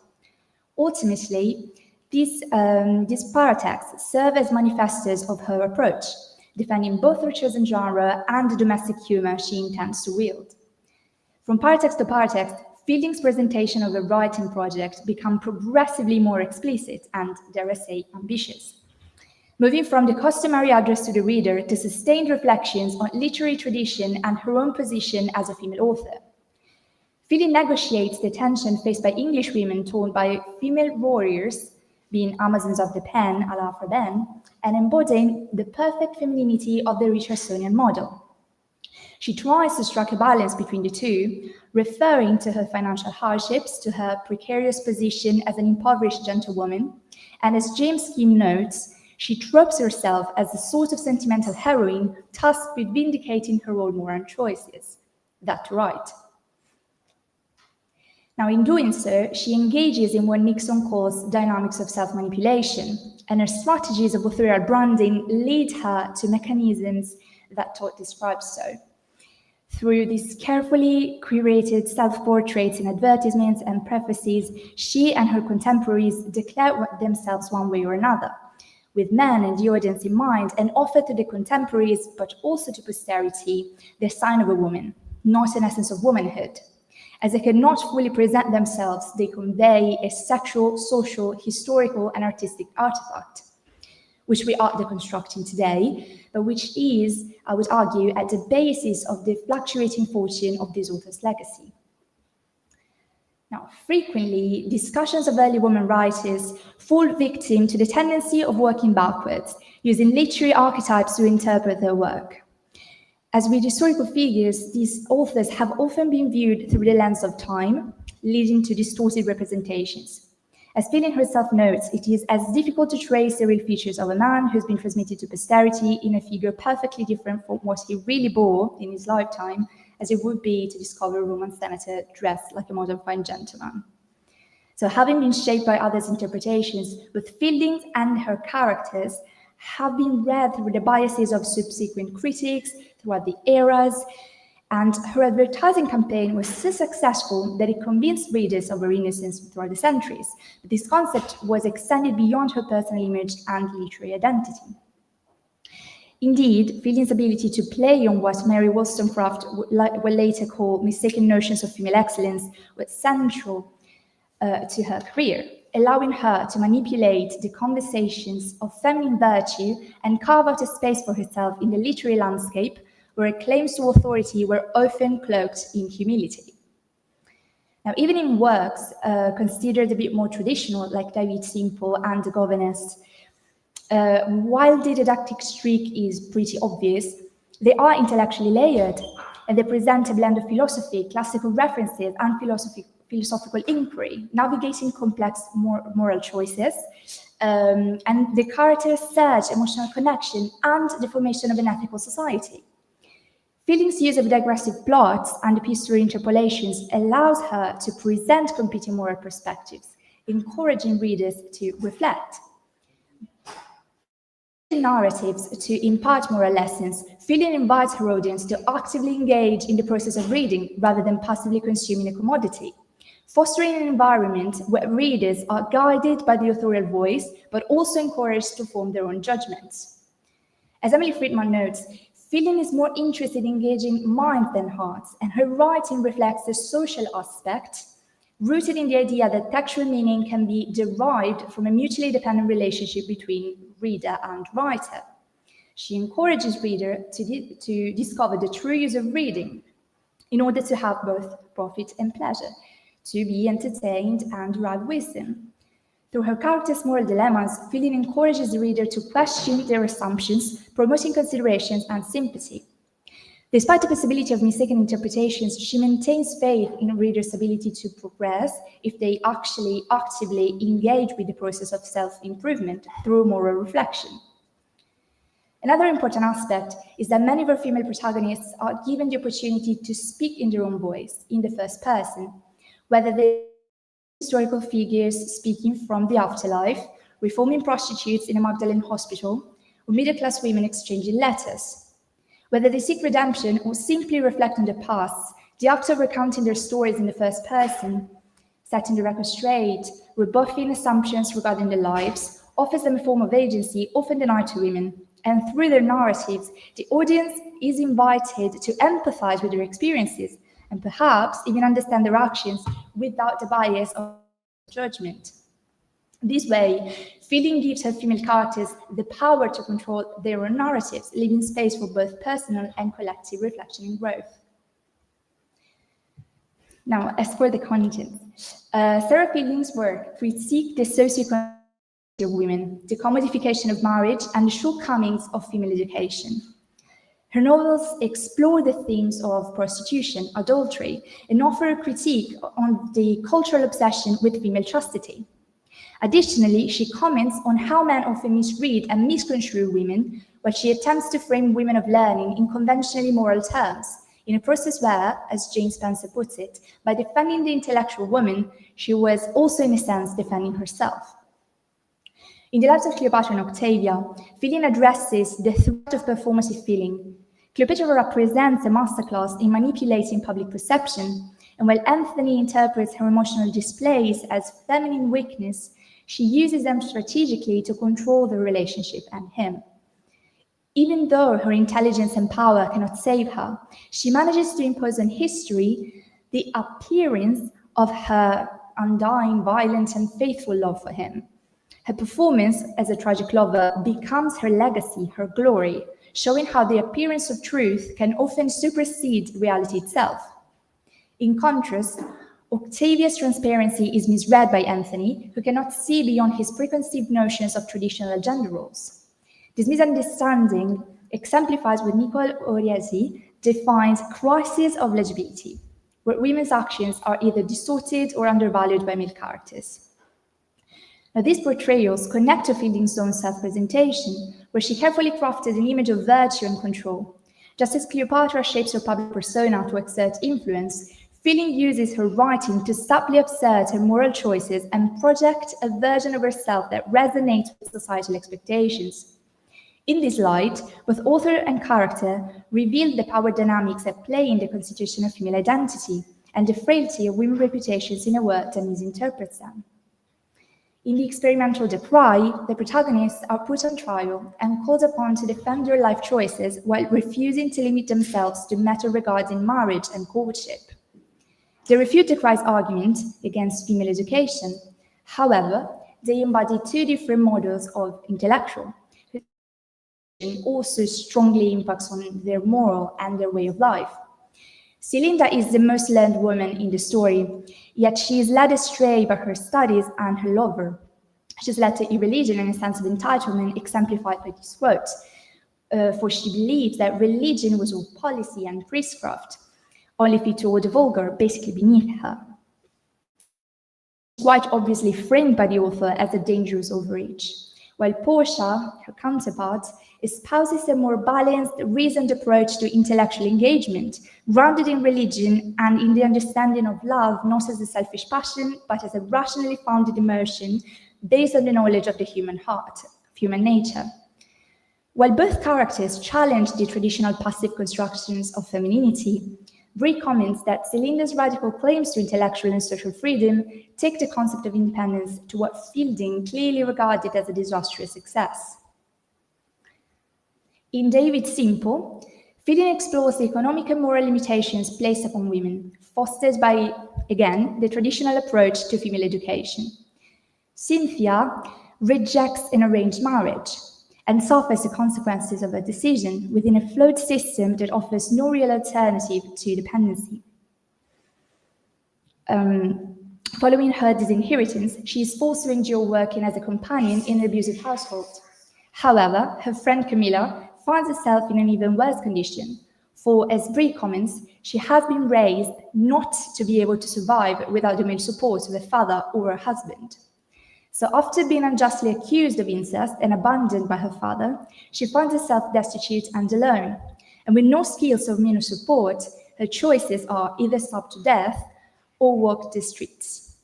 Ultimately, these paratexts serve as manifestos of her approach, defending both her chosen genre and the domestic humor she intends to wield. From paratext to paratext, Fielding's presentation of the writing project became progressively more explicit and, dare I say, ambitious, moving from the customary address to the reader to sustained reflections on literary tradition and her own position as a female author. Fielding negotiates the tension faced by English women torn by female warriors, being Amazons of the pen a la Faben, and embodying the perfect femininity of the Richardsonian model. She tries to strike a balance between the two, referring to her financial hardships, to her precarious position as an impoverished gentlewoman, and as James Kim notes, she tropes herself as a sort of sentimental heroine tasked with vindicating her own moral choices, that to write. Now, in doing so, she engages in what Nixon calls dynamics of self-manipulation, and her strategies of authorial branding lead her to mechanisms that Todd describes so. Through these carefully curated self-portraits in advertisements and prefaces, she and her contemporaries declare themselves one way or another, with men and the audience in mind, and offer to the contemporaries, but also to posterity, the sign of a woman, not an essence of womanhood. As they cannot fully present themselves, they convey a sexual, social, historical, and artistic artifact, which we are deconstructing today, but which is, I would argue, at the basis of the fluctuating fortune of this author's legacy. Now, frequently, discussions of early women writers fall victim to the tendency of working backwards, using literary archetypes to interpret their work. As with historical figures, these authors have often been viewed through the lens of time, leading to distorted representations. As Fielding herself notes, it is as difficult to trace the real features of a man who's been transmitted to posterity in a figure perfectly different from what he really bore in his lifetime as it would be to discover a Roman senator dressed like a modern fine gentleman. So having been shaped by others' interpretations, both Fielding's and her characters have been read through the biases of subsequent critics throughout the eras, and her advertising campaign was so successful that it convinced readers of her innocence throughout the centuries. But this concept was extended beyond her personal image and literary identity. Indeed, Fielding's ability to play on what Mary Wollstonecraft would later call mistaken notions of female excellence was central to her career, allowing her to manipulate the conversations of feminine virtue and carve out a space for herself in the literary landscape where her claims to authority were often cloaked in humility. Now, even in works considered a bit more traditional, like David Simple and The Governess, while the didactic streak is pretty obvious, they are intellectually layered, and they present a blend of philosophy, classical references, and philosophical inquiry, navigating complex moral choices, and the characters search emotional connection and the formation of an ethical society. Fielding's use of digressive plots and epistolary interpolations allows her to present competing moral perspectives, encouraging readers to reflect. Narratives to impart moral lessons, Fielding invites her audience to actively engage in the process of reading rather than passively consuming a commodity, fostering an environment where readers are guided by the authorial voice, but also encouraged to form their own judgments. As Emily Friedman notes, Fielding is more interested in engaging minds than hearts, and her writing reflects the social aspect, rooted in the idea that textual meaning can be derived from a mutually dependent relationship between reader and writer. She encourages reader to discover the true use of reading in order to have both profit and pleasure, to be entertained and derive wisdom. Through her characters' moral dilemmas, Fielding encourages the reader to question their assumptions, promoting considerations and sympathy. Despite the possibility of mistaken interpretations, she maintains faith in readers' ability to progress if they actually actively engage with the process of self-improvement through moral reflection. Another important aspect is that many of our female protagonists are given the opportunity to speak in their own voice, in the first person, whether they historical figures speaking from the afterlife, reforming prostitutes in a Magdalene hospital, or middle-class women exchanging letters. Whether they seek redemption or simply reflect on the past, the act of recounting their stories in the first person, setting the record straight, rebuffing assumptions regarding their lives, offers them a form of agency often denied to women. And through their narratives, the audience is invited to empathize with their experiences and perhaps even understand their actions without the bias of judgment. This way, Fielding gives her female characters the power to control their own narratives, leaving space for both personal and collective reflection and growth. Now, as for the content, Sarah Fielding's work critiques the socioeconomic of women, the commodification of marriage, and the shortcomings of female education. Her novels explore the themes of prostitution, adultery, and offer a critique on the cultural obsession with female chastity. Additionally, she comments on how men often misread and misconstrue women, while she attempts to frame women of learning in conventionally moral terms, in a process where, as Jane Spencer puts it, by defending the intellectual woman, she was also in a sense defending herself. In the lives of Cleopatra and Octavia, Fielding addresses the threat of performative feeling. Cleopatra represents a masterclass in manipulating public perception, and while Anthony interprets her emotional displays as feminine weakness, she uses them strategically to control the relationship and him. Even though her intelligence and power cannot save her, she manages to impose on history the appearance of her undying, violent, and faithful love for him. Her performance as a tragic lover becomes her legacy, her glory, showing how the appearance of truth can often supersede reality itself. In contrast, Octavia's transparency is misread by Anthony, who cannot see beyond his preconceived notions of traditional gender roles. This misunderstanding exemplifies what Nicole Oriesi defines crisis of legibility, where women's actions are either distorted or undervalued by male characters. Now, these portrayals connect to Fielding's own self-presentation, where she carefully crafted an image of virtue and control. Just as Cleopatra shapes her public persona to exert influence, Fielding uses her writing to subtly assert her moral choices and project a version of herself that resonates with societal expectations. In this light, both author and character reveal the power dynamics at play in the constitution of female identity and the frailty of women's reputations in a world that misinterprets them. In the experimental The Cry, the protagonists are put on trial and called upon to defend their life choices while refusing to limit themselves to matter regarding marriage and courtship. They refute the Cry's argument against female education. However, they embody two different models of intellectual, whose also strongly impacts on their moral and their way of life. Celinda is the most learned woman in the story, yet she is led astray by her studies and her lover. She's led to irreligion and a sense of entitlement exemplified by this quote, for she believes that religion was all policy and priestcraft, only fit toward the vulgar, basically beneath her. Quite obviously framed by the author as a dangerous overreach, while Portia, her counterpart, espouses a more balanced, reasoned approach to intellectual engagement, grounded in religion and in the understanding of love not as a selfish passion, but as a rationally founded emotion based on the knowledge of the human heart, of human nature. While both characters challenge the traditional passive constructions of femininity, Brie comments that Celinda's radical claims to intellectual and social freedom take the concept of independence to what Fielding clearly regarded as a disastrous success. In David Simple, Fielding explores the economic and moral limitations placed upon women, fostered by, again, the traditional approach to female education. Cynthia rejects an arranged marriage and suffers the consequences of her decision within a flawed system that offers no real alternative to dependency. Following her disinheritance, she is forced to endure working as a companion in an abusive household. However, her friend Camilla finds herself in an even worse condition, for, as Brie comments, she has been raised not to be able to survive without the male support of her father or her husband. So after being unjustly accused of incest and abandoned by her father, she finds herself destitute and alone. And with no skills or means of support, her choices are either starve to death or walk the streets.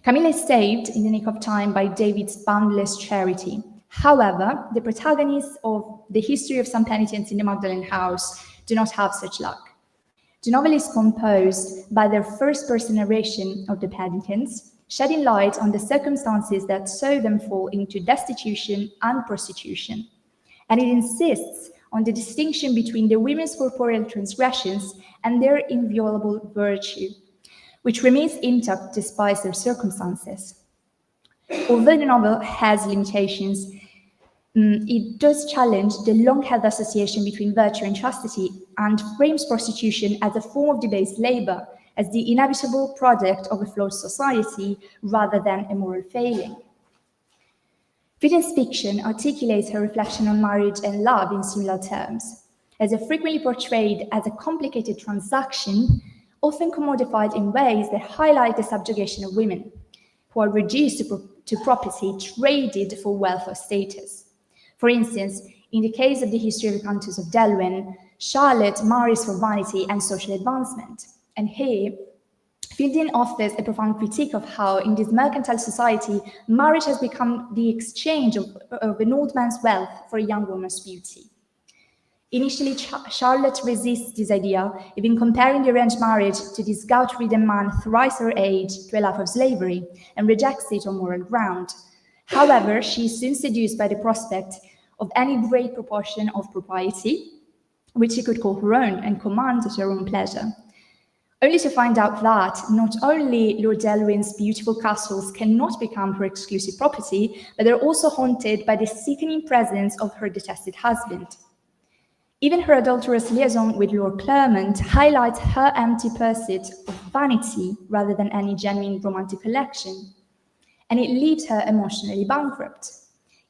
Camilla is saved in the nick of time by David's boundless charity. However, the protagonists of The History of Some Penitents in the Magdalene House do not have such luck. The novel is composed by their first-person narration of the penitents, shedding light on the circumstances that saw them fall into destitution and prostitution. And it insists on the distinction between the women's corporeal transgressions and their inviolable virtue, which remains intact despite their circumstances. Although the novel has limitations, it does challenge the long-held association between virtue and chastity and frames prostitution as a form of debased labor, as the inevitable product of a flawed society rather than a moral failing. Fielding's fiction articulates her reflection on marriage and love in similar terms, as they're frequently portrayed as a complicated transaction, often commodified in ways that highlight the subjugation of women, who are reduced to property traded for wealth or status. For instance, in the case of The History of the Countess of Delwyn, Charlotte marries for vanity and social advancement. And here, Fielding offers a profound critique of how, in this mercantile society, marriage has become the exchange of an old man's wealth for a young woman's beauty. Initially, Charlotte resists this idea, even comparing the arranged marriage to this gout-ridden man thrice her age to a life of slavery, and rejects it on moral ground. However, she is soon seduced by the prospect of any great proportion of propriety, which she could call her own and command at her own pleasure, only to find out that not only Lord Delwyn's beautiful castles cannot become her exclusive property, but they're also haunted by the sickening presence of her detested husband. Even her adulterous liaison with Lord Clermont highlights her empty pursuit of vanity rather than any genuine romantic connection, and it leaves her emotionally bankrupt.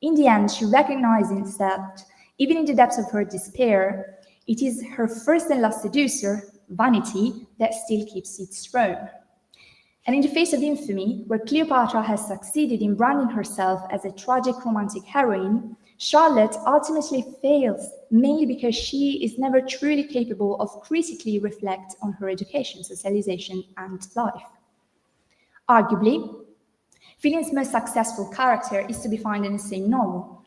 In the end, she recognizes that, even in the depths of her despair, it is her first and last seducer, vanity, that still keeps its throne. And in the face of infamy, where Cleopatra has succeeded in branding herself as a tragic romantic heroine, Charlotte ultimately fails, mainly because she is never truly capable of critically reflect on her education, socialization, and life. Arguably, Fillion's most successful character is to be found in the same novel.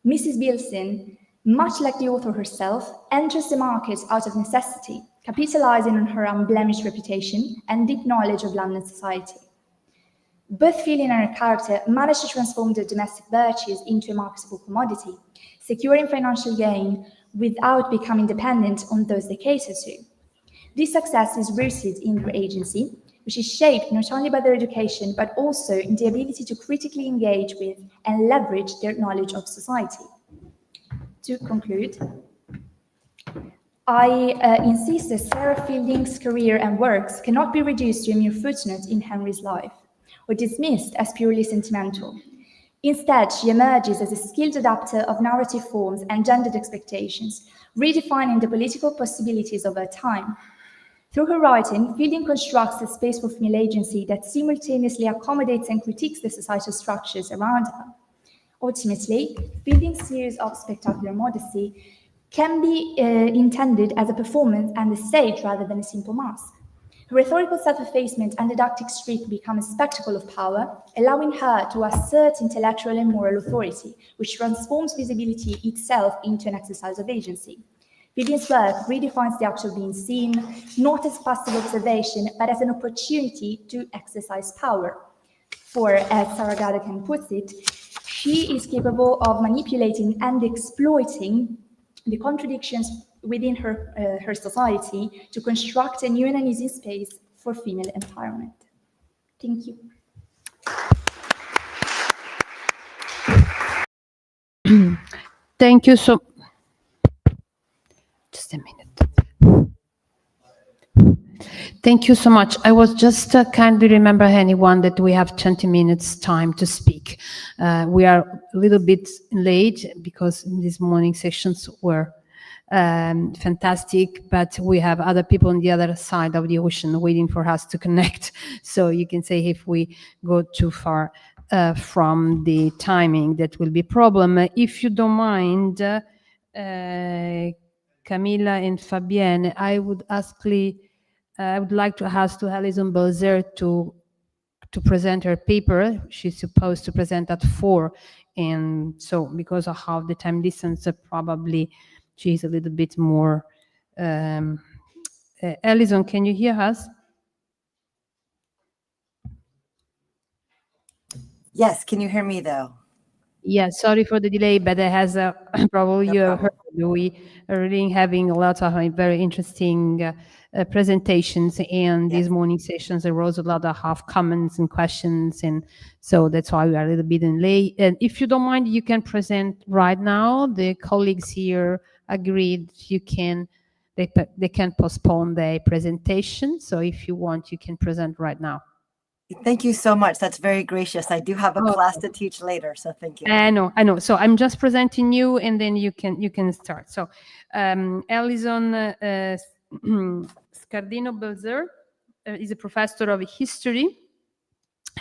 Mrs. Bilson, much like the author herself, enters the market out of necessity, capitalizing on her unblemished reputation and deep knowledge of London society. Both Fillion and her character manage to transform their domestic virtues into a marketable commodity, securing financial gain without becoming dependent on those they cater to. This success is rooted in their agency, which is shaped not only by their education, but also in the ability to critically engage with and leverage their knowledge of society. To conclude, I insist that Sarah Fielding's career and works cannot be reduced to a mere footnote in Henry's life, or dismissed as purely sentimental. Instead, she emerges as a skilled adapter of narrative forms and gendered expectations, redefining the political possibilities of her time. Through her writing, Fielding constructs a space for female agency that simultaneously accommodates and critiques the societal structures around her. Ultimately, Fielding's series of spectacular modesty can be intended as a performance and a stage rather than a simple mask. Her rhetorical self-effacement and didactic streak become a spectacle of power, allowing her to assert intellectual and moral authority, which transforms visibility itself into an exercise of agency. Fielding's work redefines the act of being seen, not as passive observation, but as an opportunity to exercise power. For, as Sarah Gadakan puts it, she is capable of manipulating and exploiting the contradictions within her society to construct a new and uneasy space for female empowerment. Thank you. Thank you so. Just a minute. Thank you so much. I was just kindly remember anyone that we have 20 minutes time to speak. We are a little bit late because these morning sessions were fantastic, but we have other people on the other side of the ocean waiting for us to connect. So you can say if we go too far from the timing, that will be a problem. If you don't mind, Camilla and Fabienne, I would like to ask to Alison Belzer to present her paper. She's supposed to present at 4, and so because of how the time distance, probably she's a little bit more. Alison, can you hear us? Yes, can you hear me though? Yeah, sorry for the delay, but it has probably you heard we are really having a lot of very interesting presentations, and these morning sessions there was a lot of comments and questions, and so that's why we are a little bit late. And if you don't mind, you can present right now. The colleagues here agreed you can they can postpone the presentation, so if you want, you can present right now. Thank you so much. That's very gracious. I do have a class to teach later, so thank you. I know. So I'm just presenting you, and then you can start. So, Alison Scardino Belzer is a professor of history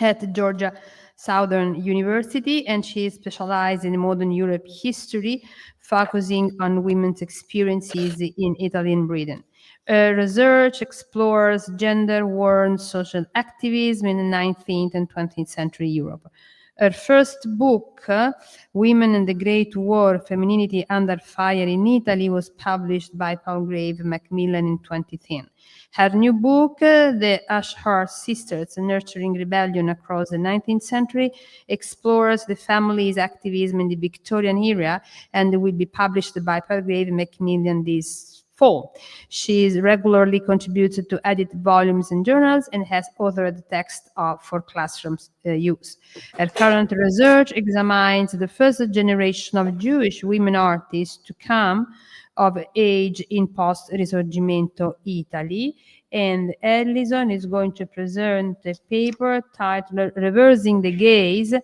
at Georgia Southern University, and she is specialized in modern Europe history, focusing on women's experiences in Italy and Britain. Research explores gender war and social activism in the 19th and 20th century Europe. Her first book, Women and the Great War, Femininity Under Fire in Italy, was published by Palgrave Macmillan in 2010. Her new book, The Ashhart Sisters, Nurturing Rebellion Across the 19th Century, explores the family's activism in the Victorian era and will be published by Palgrave Macmillan this fall. She regularly contributed to edited volumes and journals and has authored text for classroom use. Her current research examines the first generation of Jewish women artists to come of age in post-Risorgimento Italy. And Alison is going to present a paper titled Reversing the Gaze,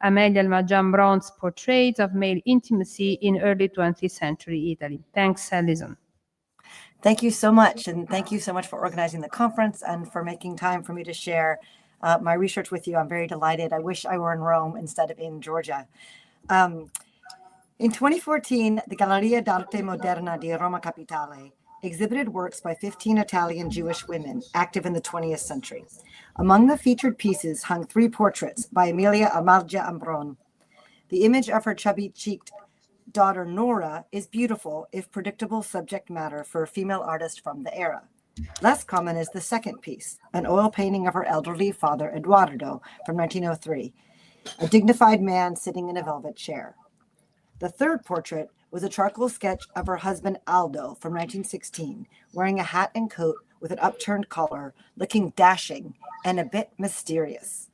Amalia Almagian-Brown's Portraits of Male Intimacy in Early 20th Century Italy. Thanks, Alison. Thank you so much, and thank you so much for organizing the conference and for making time for me to share my research with you. I'm very delighted. I wish I were in Rome instead of in Georgia. In 2014, the Galleria d'Arte Moderna di Roma Capitale exhibited works by 15 Italian Jewish women active in the 20th century. Among the featured pieces hung 3 portraits by Amalia Ambron. The image of her chubby-cheeked daughter Nora is beautiful, if predictable subject matter for a female artist from the era. Less common is the second piece, an oil painting of her elderly father Eduardo from 1903, a dignified man sitting in a velvet chair. The third portrait was a charcoal sketch of her husband Aldo from 1916, wearing a hat and coat with an upturned collar, looking dashing and a bit mysterious.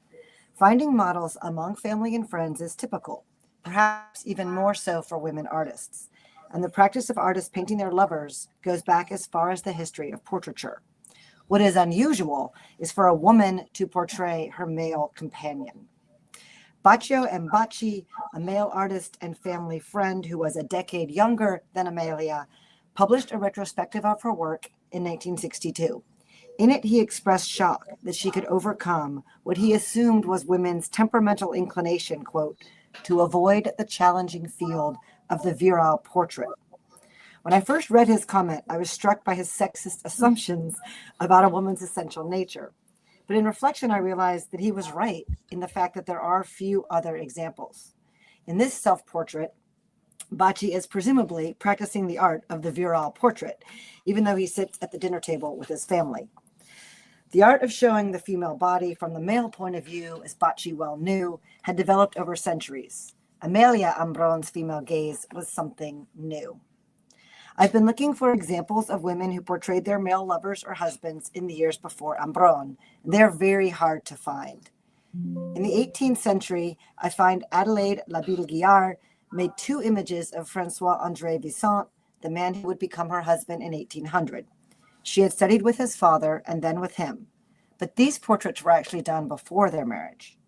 Finding models among family and friends is typical, perhaps even more so for women artists, and the practice of artists painting their lovers goes back as far as the history of portraiture. What is unusual is for a woman to portray her male companion. Baccio Mbacci, a male artist and family friend who was a decade younger than Amalia, published a retrospective of her work in 1962. In it, he expressed shock that she could overcome what he assumed was women's temperamental inclination, quote, to avoid the challenging field of the virile portrait. When I first read his comment, I was struck by his sexist assumptions about a woman's essential nature. But in reflection, I realized that he was right in the fact that there are few other examples. In this self-portrait, Bacci is presumably practicing the art of the virile portrait, even though he sits at the dinner table with his family. The art of showing the female body from the male point of view, as Bacci well knew, had developed over centuries. Amalia Ambron's female gaze was something new. I've been looking for examples of women who portrayed their male lovers or husbands in the years before Ambron, and they're very hard to find. In the 18th century, I find Adelaide Labille-Guiard made 2 images of François-André Vicente, the man who would become her husband in 1800. She had studied with his father and then with him, but these portraits were actually done before their marriage.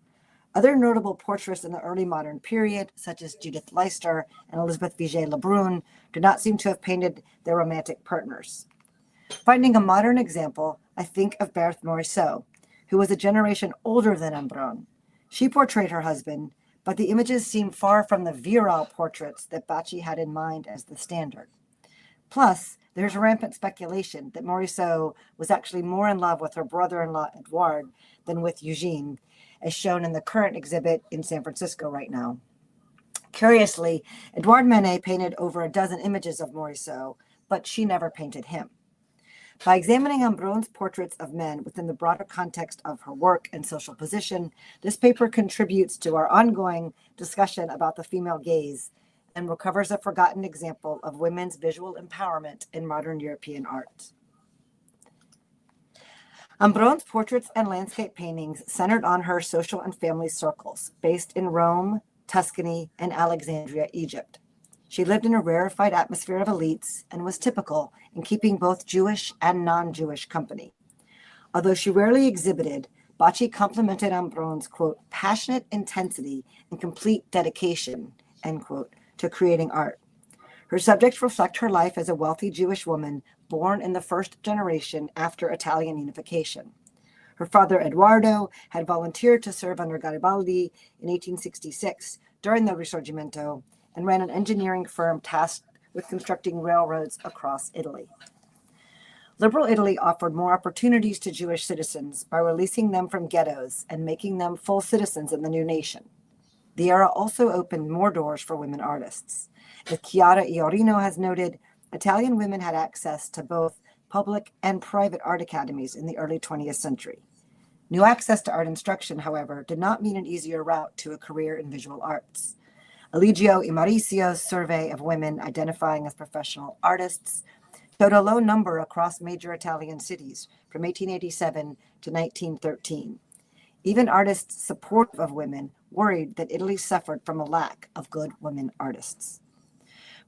Other notable portraits in the early modern period, such as Judith Leister and Elizabeth Vigée-Lebrun, do not seem to have painted their romantic partners. Finding a modern example, I think of Berthe Morisot, who was a generation older than Ambron. She portrayed her husband, but the images seem far from the virile portraits that Bacci had in mind as the standard. Plus, there's rampant speculation that Morisot was actually more in love with her brother-in-law Edouard than with Eugene, as shown in the current exhibit in San Francisco right now. Curiously, Edouard Manet painted over a dozen images of Morisot, but she never painted him. By examining Ambron's portraits of men within the broader context of her work and social position, this paper contributes to our ongoing discussion about the female gaze and recovers a forgotten example of women's visual empowerment in modern European art. Ambron's portraits and landscape paintings centered on her social and family circles, based in Rome, Tuscany, and Alexandria, Egypt. She lived in a rarefied atmosphere of elites and was typical in keeping both Jewish and non-Jewish company. Although she rarely exhibited, Bacci complimented Ambron's, quote, passionate intensity and complete dedication, end quote, to creating art. Her subjects reflect her life as a wealthy Jewish woman born in the first generation after Italian unification. Her father, Eduardo, had volunteered to serve under Garibaldi in 1866 during the Risorgimento and ran an engineering firm tasked with constructing railroads across Italy. Liberal Italy offered more opportunities to Jewish citizens by releasing them from ghettos and making them full citizens in the new nation. The era also opened more doors for women artists. As Chiara Iorino has noted, Italian women had access to both public and private art academies in the early 20th century. New access to art instruction, however, did not mean an easier route to a career in visual arts. Eligio Imaricio's survey of women identifying as professional artists showed a low number across major Italian cities from 1887 to 1913. Even artists supportive of women worried that Italy suffered from a lack of good women artists.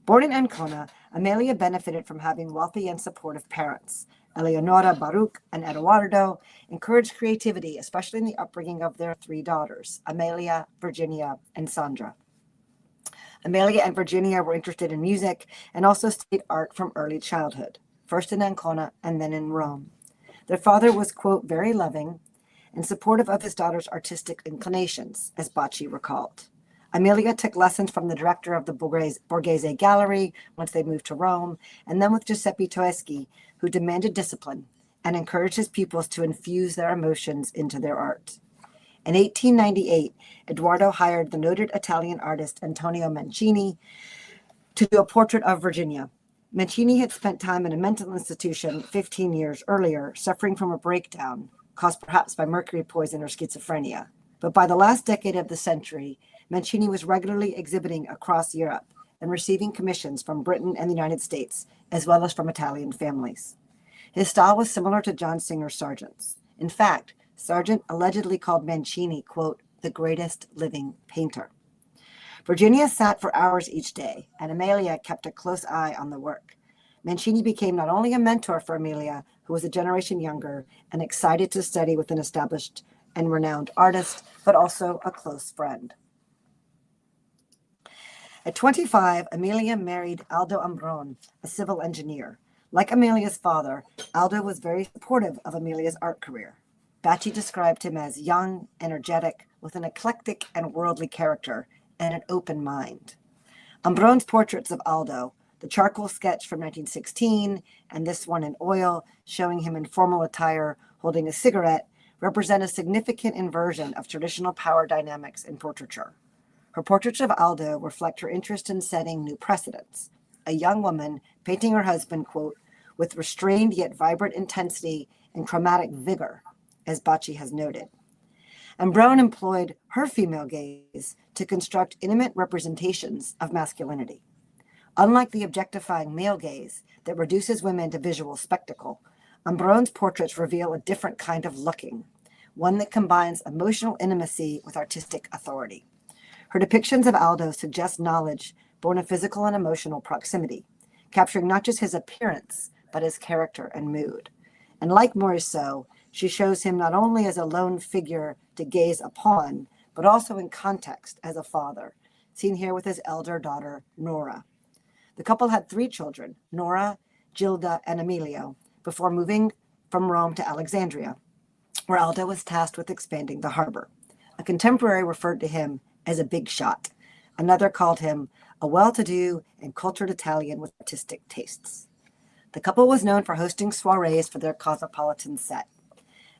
Born in Ancona, Amalia benefited from having wealthy and supportive parents. Eleonora, Baruch, and Eduardo encouraged creativity, especially in the upbringing of their 3 daughters, Amalia, Virginia, and Sandra. Amalia and Virginia were interested in music and also studied art from early childhood, first in Ancona and then in Rome. Their father was, quote, very loving, and supportive of his daughter's artistic inclinations, as Bacci recalled. Amalia took lessons from the director of the Borghese Gallery once they moved to Rome, and then with Giuseppe Toeschi, who demanded discipline and encouraged his pupils to infuse their emotions into their art. In 1898, Eduardo hired the noted Italian artist Antonio Mancini to do a portrait of Virginia. Mancini had spent time in a mental institution 15 years earlier, suffering from a breakdown caused perhaps by mercury poison or schizophrenia. But by the last decade of the century, Mancini was regularly exhibiting across Europe and receiving commissions from Britain and the United States, as well as from Italian families. His style was similar to John Singer Sargent's. In fact, Sargent allegedly called Mancini, quote, the greatest living painter. Virginia sat for hours each day, and Amalia kept a close eye on the work. Mancini became not only a mentor for Amalia, who was a generation younger and excited to study with an established and renowned artist, but also a close friend. At 25, Amalia married Aldo Ambron, a civil engineer. Like Amalia's father, Aldo was very supportive of Amalia's art career. Bacci described him as young, energetic, with an eclectic and worldly character and an open mind. Ambron's portraits of Aldo, the charcoal sketch from 1916 and this one in oil showing him in formal attire holding a cigarette, represent a significant inversion of traditional power dynamics in portraiture. Her portraits of Aldo reflect her interest in setting new precedents. A young woman painting her husband, quote, with restrained yet vibrant intensity and chromatic vigor, as Bacci has noted. Ambron employed her female gaze to construct intimate representations of masculinity. Unlike the objectifying male gaze that reduces women to visual spectacle, Ambron's portraits reveal a different kind of looking, one that combines emotional intimacy with artistic authority. Her depictions of Aldo suggest knowledge born of physical and emotional proximity, capturing not just his appearance, but his character and mood. And like Morisot, she shows him not only as a lone figure to gaze upon, but also in context as a father, seen here with his elder daughter, Nora. The couple had 3 children, Nora, Gilda, and Emilio, before moving from Rome to Alexandria, where Aldo was tasked with expanding the harbor. A contemporary referred to him as a big shot. Another called him a well-to-do and cultured Italian with artistic tastes. The couple was known for hosting soirees for their cosmopolitan set.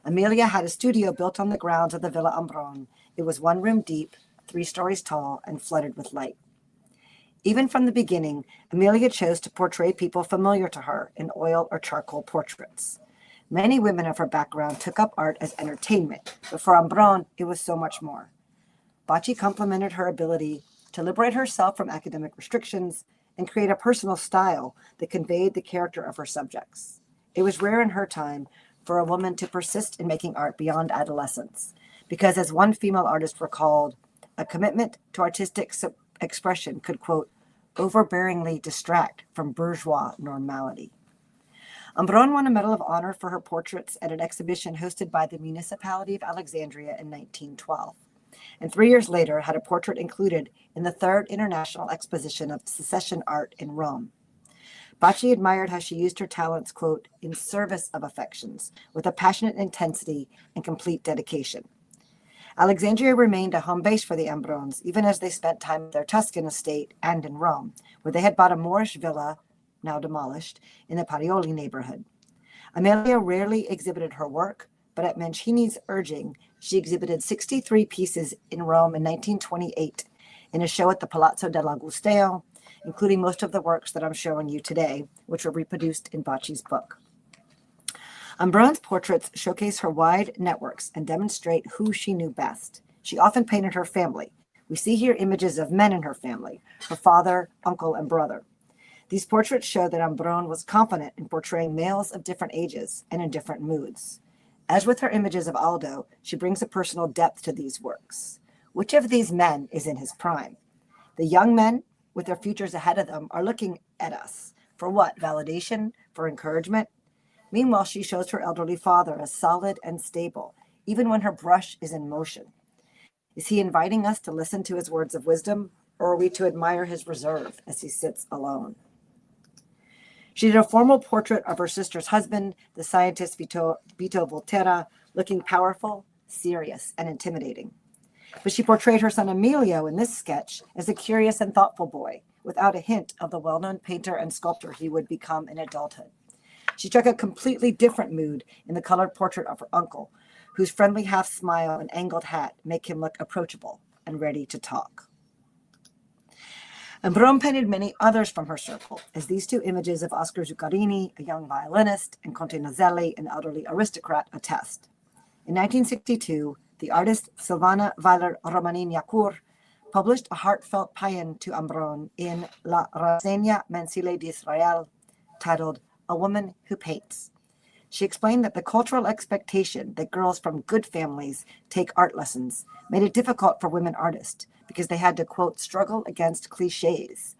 Amalia had a studio built on the grounds of the Villa Ambron. It was 1 room deep, 3 stories tall, and flooded with light. Even from the beginning, Amalia chose to portray people familiar to her in oil or charcoal portraits. Many women of her background took up art as entertainment, but for Ambron, it was so much more. Bacci complimented her ability to liberate herself from academic restrictions and create a personal style that conveyed the character of her subjects. It was rare in her time for a woman to persist in making art beyond adolescence, because as one female artist recalled, a commitment to artistic expression could, quote, overbearingly distract from bourgeois normality. Ambron won a Medal of Honor for her portraits at an exhibition hosted by the municipality of Alexandria in 1912. And 3 years later had a portrait included in the 3rd International Exposition of Secession Art in Rome. Bacci admired how she used her talents, quote, in service of affections, with a passionate intensity and complete dedication. Alexandria remained a home base for the Ambrons, even as they spent time at their Tuscan estate and in Rome, where they had bought a Moorish villa, now demolished, in the Parioli neighborhood. Amalia rarely exhibited her work, but at Mancini's urging, she exhibited 63 pieces in Rome in 1928 in a show at the Palazzo dell'Agusteo, including most of the works that I'm showing you today, which were reproduced in Bacci's book. Ambron's portraits showcase her wide networks and demonstrate who she knew best. She often painted her family. We see here images of men in her family, her father, uncle, and brother. These portraits show that Ambron was confident in portraying males of different ages and in different moods. As with her images of Aldo, she brings a personal depth to these works. Which of these men is in his prime? The young men, with their futures ahead of them, are looking at us. For what? Validation? For encouragement? Meanwhile, she shows her elderly father as solid and stable, even when her brush is in motion. Is he inviting us to listen to his words of wisdom, or are we to admire his reserve as he sits alone? She did a formal portrait of her sister's husband, the scientist Vito Volterra, looking powerful, serious, and intimidating. But she portrayed her son Emilio in this sketch as a curious and thoughtful boy, without a hint of the well-known painter and sculptor he would become in adulthood. She took a completely different mood in the colored portrait of her uncle, whose friendly half smile and angled hat make him look approachable and ready to talk. Ambron painted many others from her circle, as these two images of Oscar Zuccarini, a young violinist, and Conte Nazelli, an elderly aristocrat, attest. In 1962, the artist Silvana Weiler Romanin-Yacour published a heartfelt paean to Ambron in La Rassegna Mensile d'Israël, titled A Woman Who Paints. She explained that the cultural expectation that girls from good families take art lessons made it difficult for women artists because they had to, quote, struggle against cliches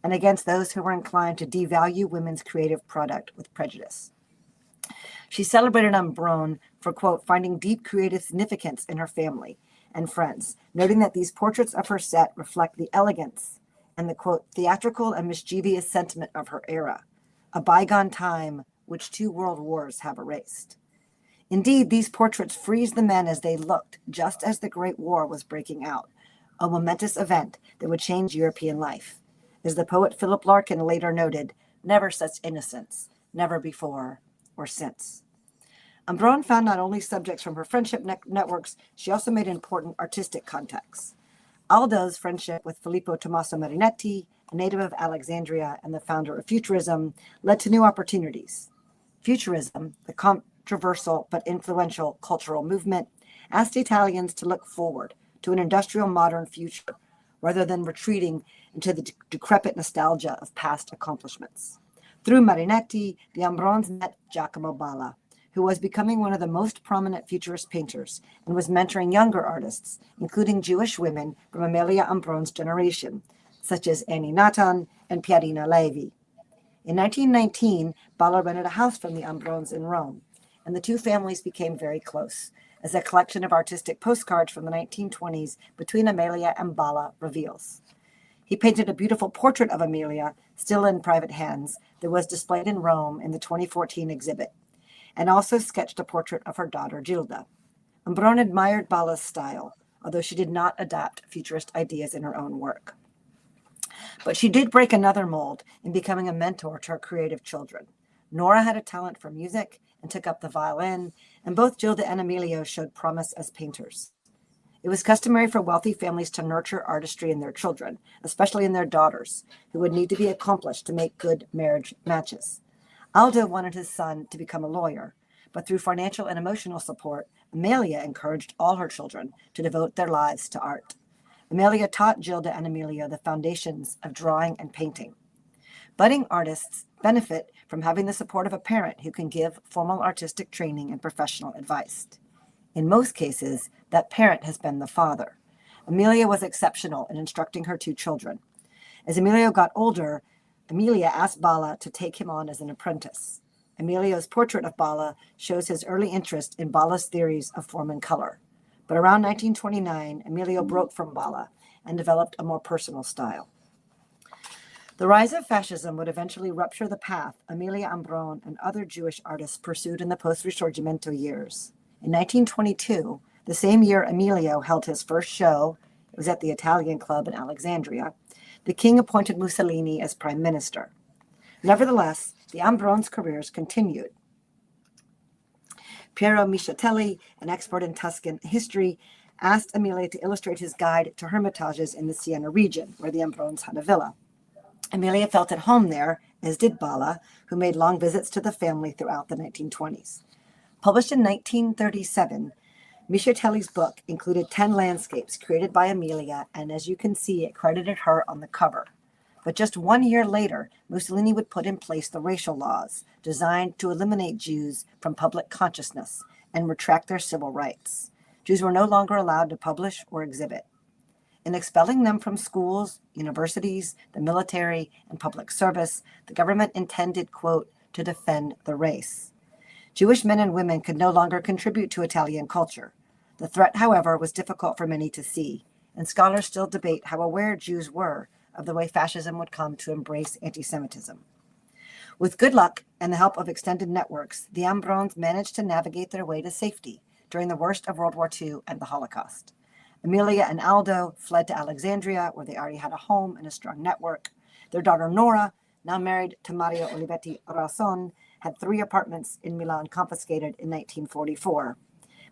and against those who were inclined to devalue women's creative product with prejudice. She celebrated Ambron for, quote, finding deep creative significance in her family and friends, noting that these portraits of her set reflect the elegance and the, quote, theatrical and mischievous sentiment of her era, a bygone time which 2 world wars have erased. Indeed, these portraits freeze the men as they looked, just as the Great War was breaking out, a momentous event that would change European life. As the poet Philip Larkin later noted, never such innocence, never before or since. Ambron found not only subjects from her friendship networks, she also made important artistic contacts. Aldo's friendship with Filippo Tommaso Marinetti, a native of Alexandria and the founder of Futurism, led to new opportunities. Futurism, the controversial but influential cultural movement, asked Italians to look forward to an industrial modern future rather than retreating into the decrepit nostalgia of past accomplishments. Through Marinetti, the Ambrons met Giacomo Balla, who was becoming one of the most prominent futurist painters and was mentoring younger artists, including Jewish women from Amalia Ambron's generation, such as Annie Nathan and Pierina Levi. In 1919, Balla rented a house from the Ambrons in Rome, and the two families became very close, as a collection of artistic postcards from the 1920s between Amalia and Balla reveals. He painted a beautiful portrait of Amalia, still in private hands, that was displayed in Rome in the 2014 exhibit, and also sketched a portrait of her daughter, Gilda. Ambron admired Balla's style, although she did not adopt futurist ideas in her own work. But she did break another mold in becoming a mentor to her creative children. Nora had a talent for music and took up the violin, and both Gilda and Emilio showed promise as painters. It was customary for wealthy families to nurture artistry in their children, especially in their daughters, who would need to be accomplished to make good marriage matches. Aldo wanted his son to become a lawyer, but through financial and emotional support, Amalia encouraged all her children to devote their lives to art. Amalia taught Gilda and Emilio the foundations of drawing and painting. Budding artists benefit from having the support of a parent who can give formal artistic training and professional advice. In most cases, that parent has been the father. Amalia was exceptional in instructing her 2 children. As Emilio got older, Amalia asked Balla to take him on as an apprentice. Emilio's portrait of Balla shows his early interest in Balla's theories of form and color. But around 1929, Emilio broke from Balla and developed a more personal style. The rise of fascism would eventually rupture the path Amalia Ambron and other Jewish artists pursued in the post-Risorgimento years. In 1922, the same year Emilio held his first show, it was at the Italian Club in Alexandria, the king appointed Mussolini as prime minister. Nevertheless, the Ambrons' careers continued. Piero Michatelli, an expert in Tuscan history, asked Amalia to illustrate his guide to hermitages in the Siena region, where the Ambrons had a villa. Amalia felt at home there, as did Balla, who made long visits to the family throughout the 1920s. Published in 1937, Michatelli's book included 10 landscapes created by Amalia, and as you can see, it credited her on the cover. But just 1 year later, Mussolini would put in place the racial laws designed to eliminate Jews from public consciousness and retract their civil rights. Jews were no longer allowed to publish or exhibit. In expelling them from schools, universities, the military, and public service, the government intended, quote, to defend the race. Jewish men and women could no longer contribute to Italian culture. The threat, however, was difficult for many to see, and scholars still debate how aware Jews were of the way fascism would come to embrace anti-Semitism. With good luck and the help of extended networks, the Ambrons managed to navigate their way to safety, during the worst of World War II and the Holocaust. Amalia and Aldo fled to Alexandria, where they already had a home and a strong network. Their daughter Nora, now married to Mario Olivetti Rason, had 3 apartments in Milan confiscated in 1944.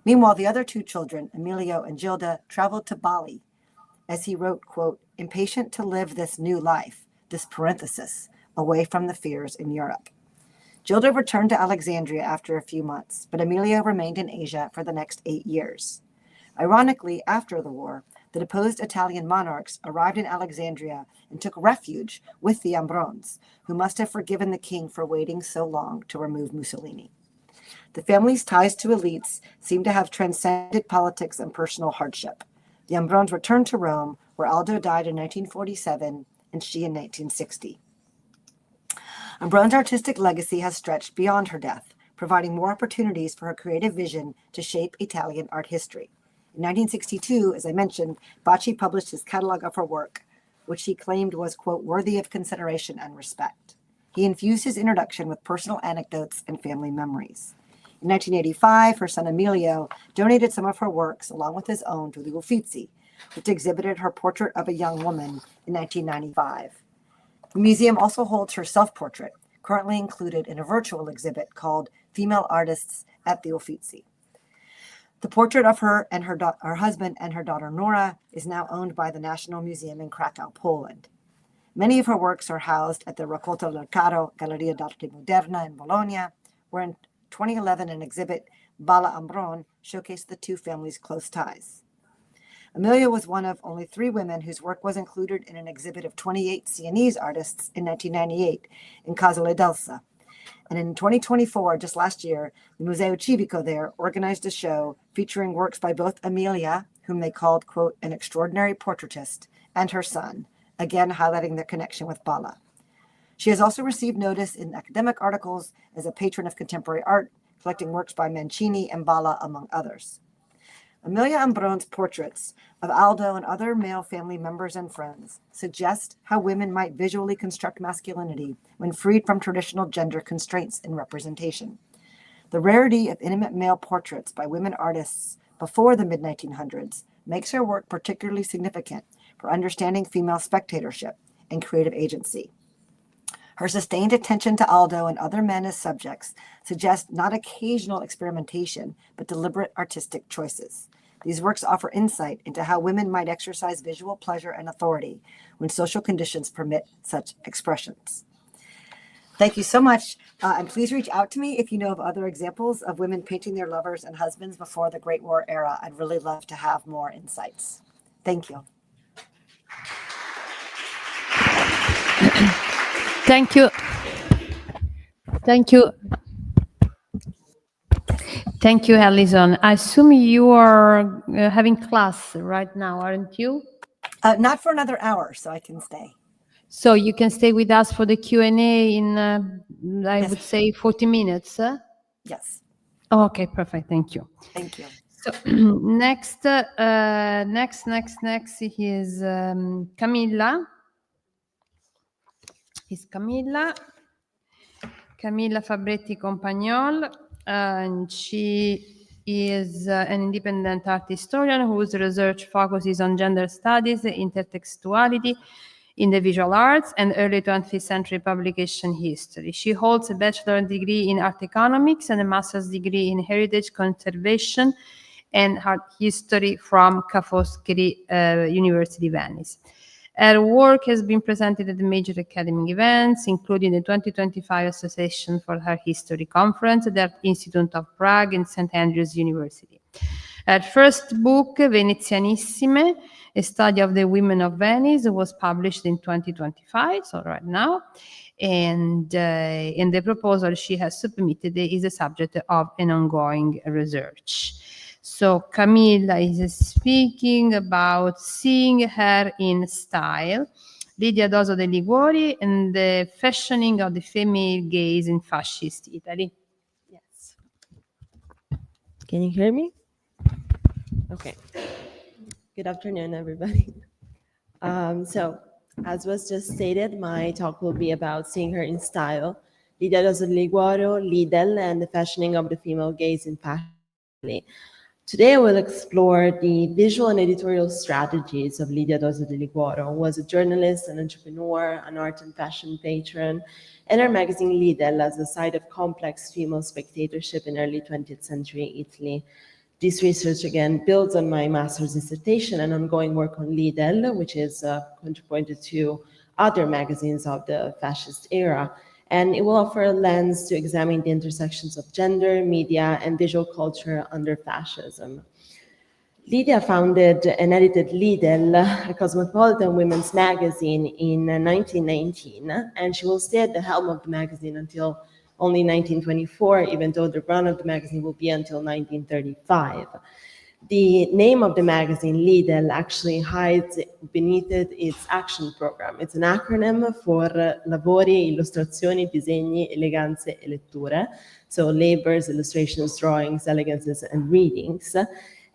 Meanwhile, the other 2 children, Emilio and Gilda, traveled to Bali, as he wrote, quote, impatient to live this new life, this parenthesis, away from the fears in Europe. Gilda returned to Alexandria after a few months, but Emilio remained in Asia for the next 8 years. Ironically, after the war, the deposed Italian monarchs arrived in Alexandria and took refuge with the Ambrons, who must have forgiven the king for waiting so long to remove Mussolini. The family's ties to elites seem to have transcended politics and personal hardship. The Ambrons returned to Rome, where Aldo died in 1947 and she in 1960. Ambron's artistic legacy has stretched beyond her death, providing more opportunities for her creative vision to shape Italian art history. In 1962, as I mentioned, Bacci published his catalog of her work, which he claimed was, quote, worthy of consideration and respect. He infused his introduction with personal anecdotes and family memories. In 1985, her son Emilio donated some of her works, along with his own, to the Uffizi, which exhibited her portrait of a young woman in 1995. The museum also holds her self-portrait, currently included in a virtual exhibit called Female Artists at the Uffizi. The portrait of her and her husband and her daughter Nora is now owned by the National Museum in Krakow, Poland. Many of her works are housed at the Raccolta del Caro Galleria d'Arte Moderna in Bologna, where in 2011 an exhibit, Balla Ambron, showcased the 2 families' close ties. Amalia was one of only 3 women whose work was included in an exhibit of 28 Sienese artists in 1998 in Casale d'Elsa. And in 2024, just last year, the Museo Civico there organized a show featuring works by both Amalia, whom they called, quote, an extraordinary portraitist, and her son, again highlighting their connection with Balla. She has also received notice in academic articles as a patron of contemporary art, collecting works by Mancini and Balla, among others. Amalia Ambron's portraits of Aldo and other male family members and friends suggest how women might visually construct masculinity when freed from traditional gender constraints in representation. The rarity of intimate male portraits by women artists before the mid-1900s makes her work particularly significant for understanding female spectatorship and creative agency. Her sustained attention to Aldo and other men as subjects suggests not occasional experimentation, but deliberate artistic choices. These works offer insight into how women might exercise visual pleasure and authority when social conditions permit such expressions. Thank you so much, and please reach out to me if you know of other examples of women painting their lovers and husbands before the Great War era. I'd really love to have more insights. Thank you. Thank you. Thank you. Thank you, Alison. I assume you are having class right now, aren't you? Not for another hour, so I can stay. So you can stay with us for the Q&A in, I would say, 40 minutes. Yes. Okay, perfect. Thank you. Thank you. So next is Camilla. Is Camilla Fabretti Compagnol, and she is an independent art historian whose research focuses on gender studies, intertextuality in the visual arts, and early 20th century publication history. She holds a bachelor's degree in art economics and a master's degree in heritage conservation and art history from Ca' Foscari University, Venice. Her work has been presented at the major academic events, including the 2025 Association for Art History Conference at the Art Institute of Prague and St. Andrews University. Her first book, Venezianissime, A Study of the Women of Venice, was published in 2025, so right now. And in the proposal she has submitted is the subject of an ongoing research. So Camilla is speaking about Seeing Her in Style, Lidia Doso de Liguori, and the fashioning of the female gaze in fascist Italy. Yes. Can you hear me? Okay. Good afternoon, everybody. So, as was just stated, my talk will be about Seeing Her in Style, Lidia Doso de Liguori, Lidl, and the fashioning of the female gaze in fashion. Today I will explore the visual and editorial strategies of Lidia Dose de Liguoro, who was a journalist, an entrepreneur, an art and fashion patron, and her magazine Lidl as a site of complex female spectatorship in early 20th century Italy. This research again builds on my master's dissertation and ongoing work on Lidl, which is contributed to other magazines of the fascist era. And it will offer a lens to examine the intersections of gender, media, and visual culture under fascism. Lidia founded and edited Lidl, a cosmopolitan women's magazine, in 1919, and she will stay at the helm of the magazine until only 1924, even though the run of the magazine will be until 1935. The name of the magazine, Lidl, actually hides beneath it its action program. It's an acronym for Lavori, Illustrazioni, Disegni, Eleganze e Letture, so labors, illustrations, drawings, elegances, and readings.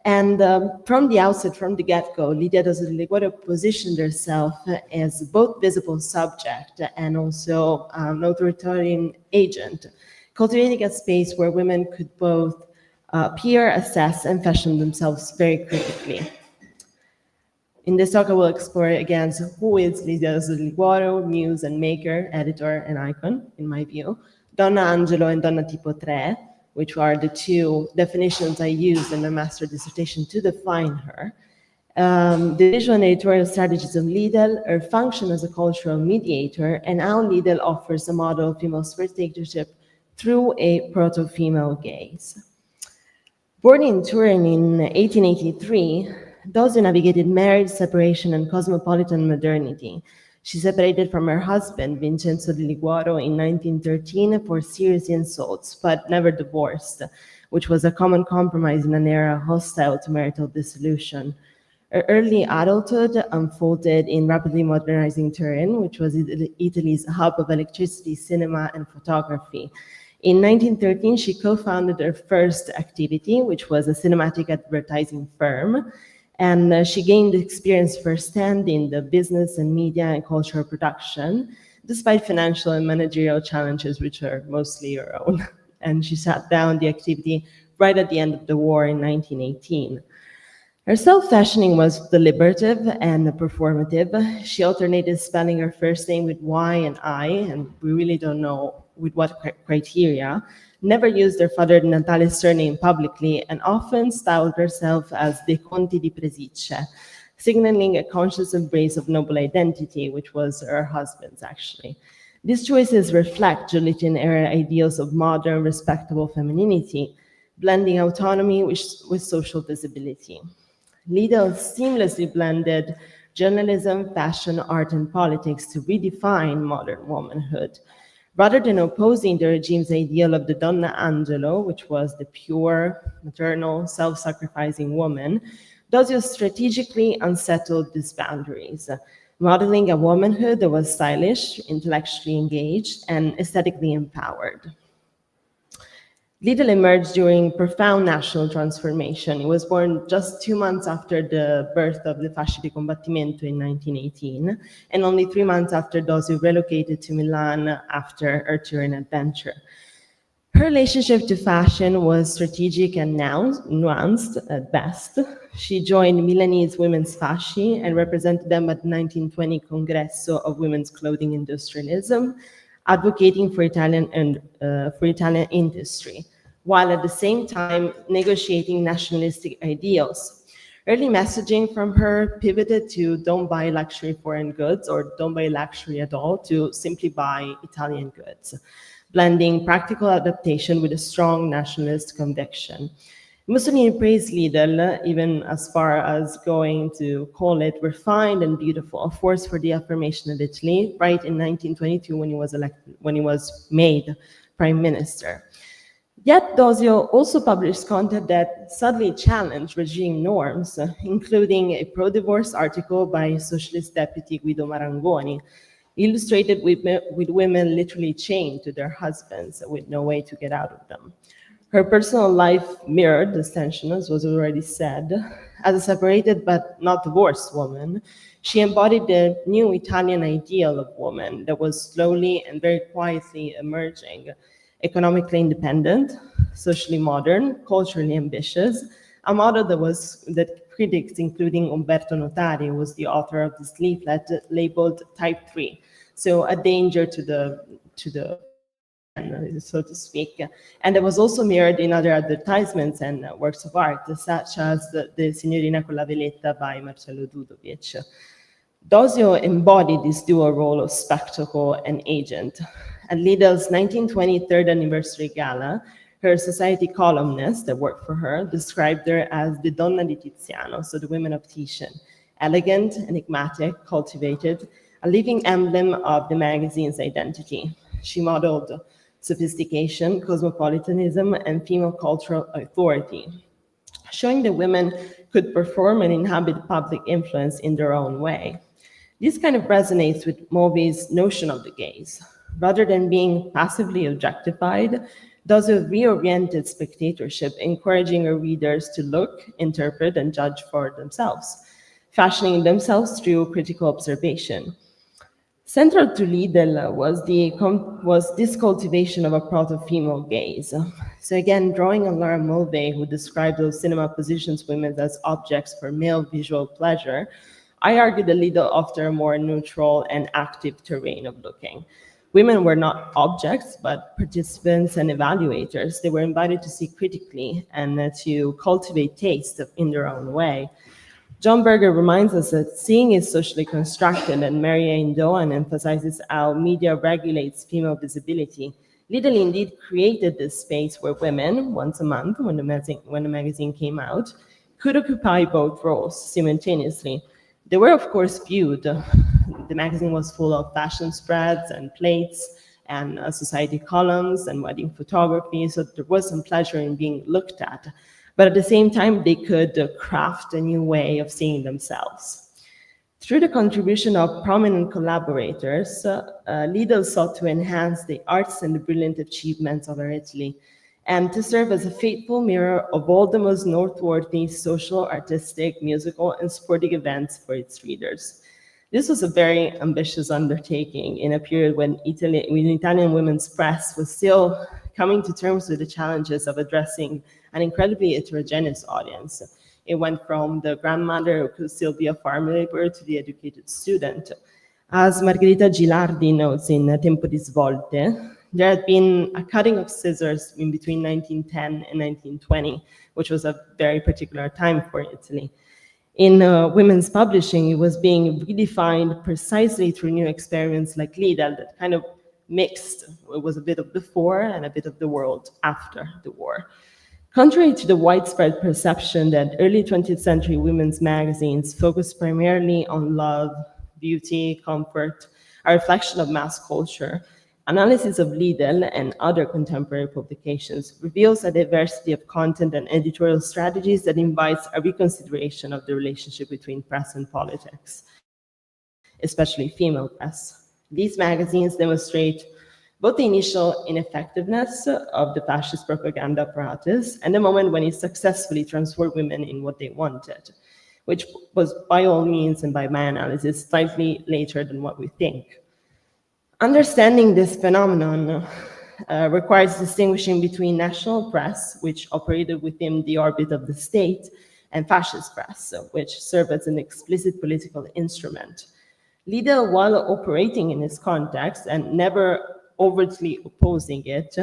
And from the outset, from the get-go, Lidia Dose de Liguoro positioned herself as both visible subject and also an authoritarian agent, cultivating a space where women could both peer, assess, and fashion themselves very critically. In this talk, I will explore again who is Lidia Dose de Liguoro, muse and maker, editor, and icon, in my view, Donna Angelo and Donna Tipo 3, which are the two definitions I used in my master dissertation to define her. The visual and editorial strategies of Lidl, her function as a cultural mediator, and how Lidl offers a model of female spectatorship through a proto-female gaze. Born in Turin in 1883, Dose navigated marriage, separation, and cosmopolitan modernity. She separated from her husband, Vincenzo di Liguoro, in 1913 for serious insults, but never divorced, which was a common compromise in an era hostile to marital dissolution. Her early adulthood unfolded in rapidly modernizing Turin, which was Italy's hub of electricity, cinema, and photography. In 1913, she co-founded her first activity, which was a cinematic advertising firm, and she gained experience firsthand in the business and media and cultural production, despite financial and managerial challenges, which are mostly her own. And she shut down the activity right at the end of the war in 1918. Her self-fashioning was deliberative and performative. She alternated spelling her first name with Y and I, and we really don't know with what criteria, never used her father Natale's surname publicly, and often styled herself as De Conti di Presicce, signaling a conscious embrace of noble identity, which was her husband's, actually. These choices reflect Giolittian-era ideals of modern, respectable femininity, blending autonomy with social visibility. Lidl seamlessly blended journalism, fashion, art, and politics to redefine modern womanhood. Rather than opposing the regime's ideal of the Donna Angelo, which was the pure, maternal, self-sacrificing woman, Dose strategically unsettled these boundaries, modeling a womanhood that was stylish, intellectually engaged, and aesthetically empowered. Lidl emerged during profound national transformation. It was born just 2 months after the birth of the Fasci di Combattimento in 1918, and only 3 months after Dose relocated to Milan after her Turin adventure. Her relationship to fashion was strategic and nuanced at best. She joined Milanese women's fasci and represented them at the 1920 Congresso of Women's Clothing Industrialism, advocating for Italian industry, while at the same time negotiating nationalistic ideals. Early messaging from her pivoted to don't buy luxury foreign goods or don't buy luxury at all to simply buy Italian goods, blending practical adaptation with a strong nationalist conviction. Mussolini praised Lidl, even as far as going to call it refined and beautiful, a force for the affirmation of Italy, right in 1922 when he was made prime minister. Yet Dosio also published content that subtly challenged regime norms, including a pro-divorce article by Socialist Deputy Guido Marangoni, illustrated with women literally chained to their husbands with no way to get out of them. Her personal life mirrored this tension, as was already said. As a separated but not divorced woman, she embodied the new Italian ideal of woman that was slowly and very quietly emerging: economically independent, socially modern, culturally ambitious, a model that critics, including Umberto Notari, was the author of this leaflet, labeled Type 3, so a danger to the so to speak. And it was also mirrored in other advertisements and works of art, such as the Signorina con la Veletta by Marcello Dudovic. Dosio embodied this dual role of spectacle and agent. At Lidl's 1920 third anniversary gala, her society columnist that worked for her described her as the Donna di Tiziano, so the women of Titian, elegant, enigmatic, cultivated, a living emblem of the magazine's identity. She modeled sophistication, cosmopolitanism, and female cultural authority, showing that women could perform and inhabit public influence in their own way. This kind of resonates with Mauby's notion of the gaze. Rather than being passively objectified, Dosio reoriented spectatorship, encouraging her readers to look, interpret, and judge for themselves, fashioning themselves through critical observation. Central to Lidl was this cultivation of a proto-female gaze. So again, drawing on Laura Mulvey, who described those cinema positions women as objects for male visual pleasure, I argue that Lidl offered a more neutral and active terrain of looking. Women were not objects, but participants and evaluators. They were invited to see critically and to cultivate taste in their own way. John Berger reminds us that seeing is socially constructed, and Mary-Ann Doan emphasizes how media regulates female visibility. Lidl indeed created this space where women, once a month when the magazine came out, could occupy both roles simultaneously. They were, of course, viewed. The magazine was full of fashion spreads and plates and society columns and wedding photography, so there was some pleasure in being looked at. But at the same time, they could craft a new way of seeing themselves. Through the contribution of prominent collaborators, Lidl sought to enhance the arts and the brilliant achievements of her Italy, and to serve as a faithful mirror of all the most noteworthy social, artistic, musical, and sporting events for its readers. This was a very ambitious undertaking in a period when Italian women's press was still coming to terms with the challenges of addressing an incredibly heterogeneous audience. It went from the grandmother who could still be a farm laborer to the educated student. As Margherita Gilardi notes in Tempo di Svolte, there had been a cutting of scissors in between 1910 and 1920, which was a very particular time for Italy. In women's publishing, it was being redefined precisely through new experiments like Lidl that kind of mixed. It was a bit of before and a bit of the world after the war. Contrary to the widespread perception that early 20th century women's magazines focused primarily on love, beauty, comfort, a reflection of mass culture, analysis of Lidl and other contemporary publications reveals a diversity of content and editorial strategies that invites a reconsideration of the relationship between press and politics, especially female press. These magazines demonstrate both the initial ineffectiveness of the fascist propaganda apparatus and the moment when it successfully transformed women in what they wanted, which was by all means and by my analysis slightly later than what we think. Understanding this phenomenon requires distinguishing between national press, which operated within the orbit of the state, and fascist press, which served as an explicit political instrument. Lidl, while operating in this context and never overtly opposing it,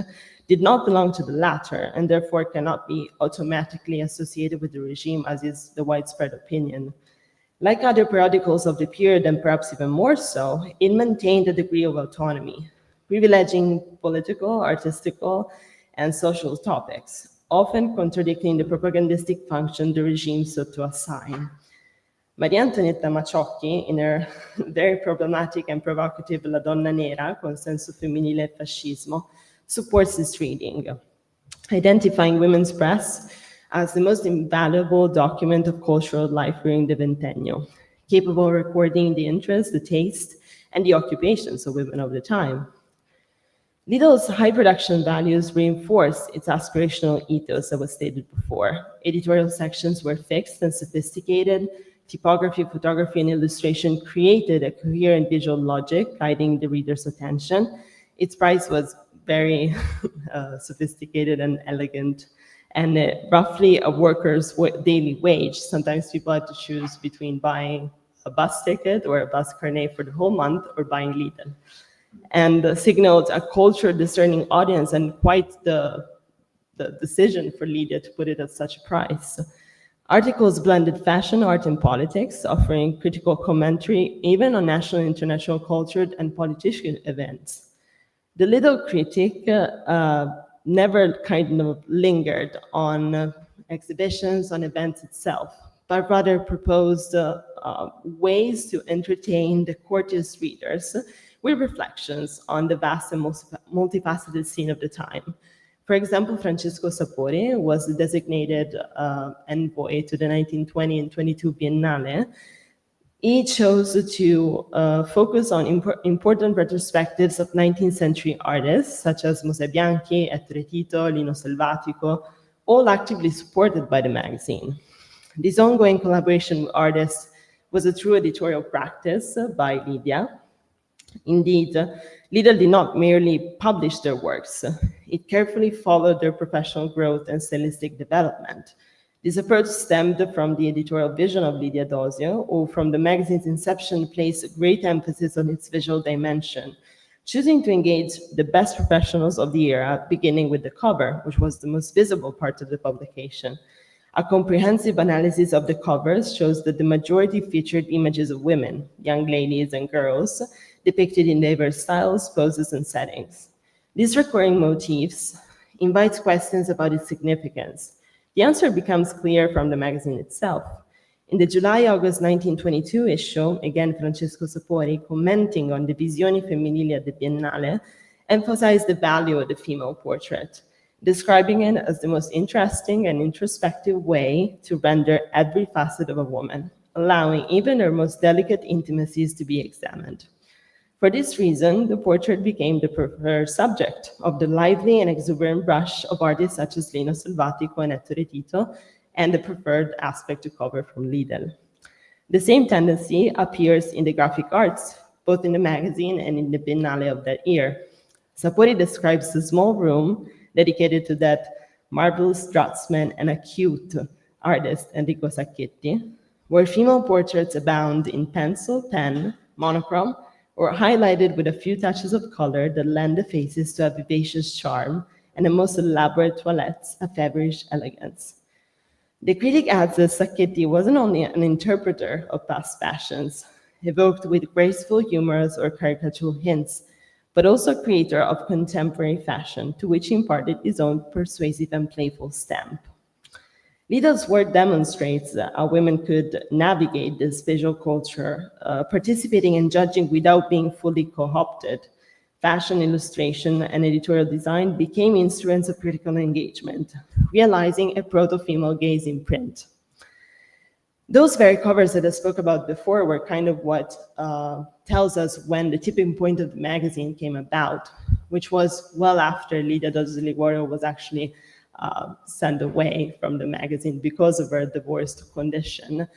did not belong to the latter and therefore cannot be automatically associated with the regime, as is the widespread opinion. Like other periodicals of the period, and perhaps even more so, it maintained a degree of autonomy, privileging political, artistical, and social topics, often contradicting the propagandistic function the regime sought to assign. Maria Antonietta Maciocchi, in her very problematic and provocative La Donna Nera, Consenso Femminile e Fascismo, supports this reading, identifying women's press as the most invaluable document of cultural life during the Ventennio, capable of recording the interests, the taste, and the occupations of women of the time. Lidl's high production values reinforced its aspirational ethos that was stated before. Editorial sections were fixed and sophisticated. Typography, photography, and illustration created a coherent visual logic, guiding the reader's attention. Its price was very sophisticated and elegant, and roughly a worker's daily wage. Sometimes people had to choose between buying a bus ticket or a bus carnet for the whole month or buying Lidl. And signaled a culture discerning audience and quite the decision for Lidl to put it at such a price. Articles blended fashion, art, and politics, offering critical commentary even on national and international culture and political events. The Lidl critic never kind of lingered on exhibitions, on events itself, but rather proposed ways to entertain the courteous readers with reflections on the vast and multifaceted scene of the time. For example, Francesco Sapori was the designated envoy to the 1920 and 22 Biennale. He chose to focus on important retrospectives of 19th century artists, such as Mose Bianchi, Ettore Tito, Lino Selvatico, all actively supported by the magazine. This ongoing collaboration with artists was a true editorial practice by Lydia. Indeed, Lidl did not merely publish their works. It carefully followed their professional growth and stylistic development. This approach stemmed from the editorial vision of Lidia Dosio, who from the magazine's inception placed great emphasis on its visual dimension, choosing to engage the best professionals of the era, beginning with the cover, which was the most visible part of the publication. A comprehensive analysis of the covers shows that the majority featured images of women, young ladies and girls, depicted in diverse styles, poses, and settings. These recurring motifs invite questions about its significance. The answer becomes clear from the magazine itself. In the July-August 1922 issue, again Francesco Sapori, commenting on the Visioni Femminili at the Biennale, emphasized the value of the female portrait, describing it as the most interesting and introspective way to render every facet of a woman, allowing even her most delicate intimacies to be examined. For this reason, the portrait became the preferred subject of the lively and exuberant brush of artists such as Lino Selvatico and Ettore Tito, and the preferred aspect to cover from Lidl. The same tendency appears in the graphic arts, both in the magazine and in the Biennale of that year. Sapori describes a small room dedicated to that marvelous draftsman and acute artist, Enrico Sacchetti, where female portraits abound in pencil, pen, monochrome, or highlighted with a few touches of color that lend the faces to a vivacious charm and the most elaborate toilettes a feverish elegance. The critic adds that Sacchetti wasn't only an interpreter of past fashions, evoked with graceful, humorous, or caricatural hints, but also creator of contemporary fashion, to which he imparted his own persuasive and playful stamp. Lidl's work demonstrates how women could navigate this visual culture, participating and judging without being fully co-opted. Fashion, illustration, and editorial design became instruments of critical engagement, realizing a proto-female gaze in print. Those very covers that I spoke about before were kind of what tells us when the tipping point of the magazine came about, which was well after Lidia Dosio Liguorio was actually sent away from the magazine because of her divorced condition.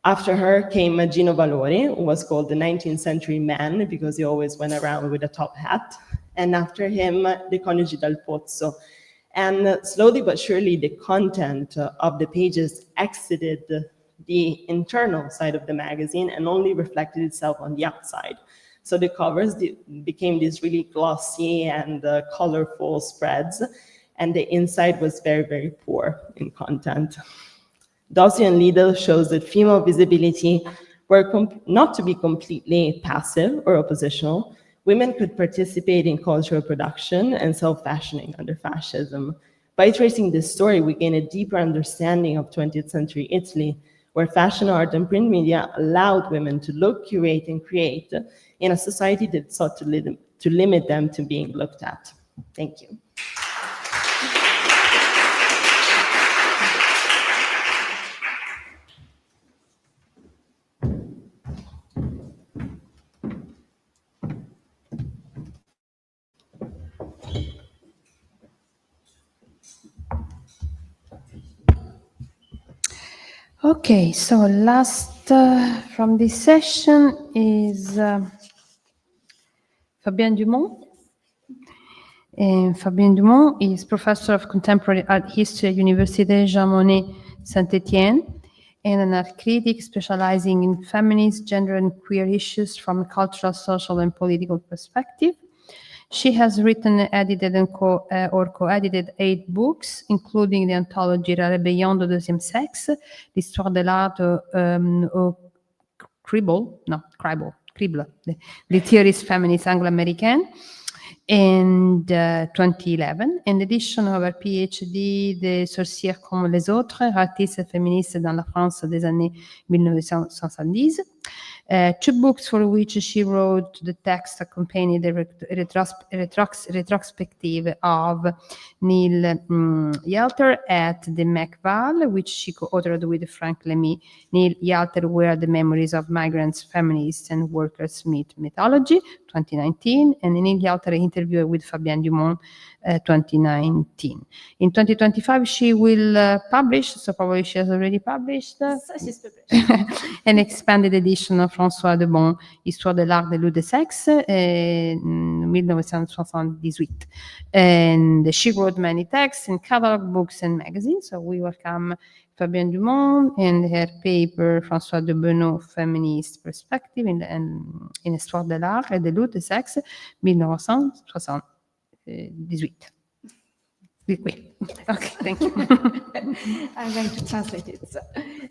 After her came Gino Valori, who was called the 19th century man because he always went around with a top hat. And after him, the Coniugi Dal Pozzo. And slowly but surely, the content of the pages exited the internal side of the magazine and only reflected itself on the outside. So the covers became these really glossy and colorful spreads, and the inside was very, very poor in content. Dosio and Lidl shows that female visibility were not to be completely passive or oppositional. Women could participate in cultural production and self-fashioning under fascism. By tracing this story, we gain a deeper understanding of 20th century Italy, where fashion, art, and print media allowed women to look, curate, and create in a society that sought to limit them to being looked at. Thank you. Okay, so last from this session is Fabienne Dumont. And Fabien Dumont is professor of contemporary art history at Université Jean Monnet Saint-Étienne and an art critic specializing in feminist, gender, and queer issues from a cultural, social, and political perspective. She has written, edited, and co-edited 8 books, including the anthology La Rébellion du Deuxième Sexe, l'histoire de l'art au Cribble, the theorist feminist Anglo-American, and 2011, in addition of her PhD, Des sorcières comme les autres, artistes féministes dans la France des années 1970. 2 books for which she wrote the text accompanying the retrospective of Neil Yalter at the McVal, which she co-authored with Frank Lemmy. Neil Yalter, Where the Memories of Migrants, Feminists, and Workers Meet Mythology, 2019, and Neil Yalter interview with Fabien Dumont, 2019. In 2025, she will publish, so probably she has already published, She's published. an expanded edition of François de Bon, Histoire de l'art de lutte des sexes, 1978. And she wrote many texts in catalog books and magazines, so we welcome Fabienne Dumont and her paper François de Benoît, Feminist Perspective in Histoire de l'art et de lutte des sexes, 1978. Okay, thank you. I'm going to translate it. So,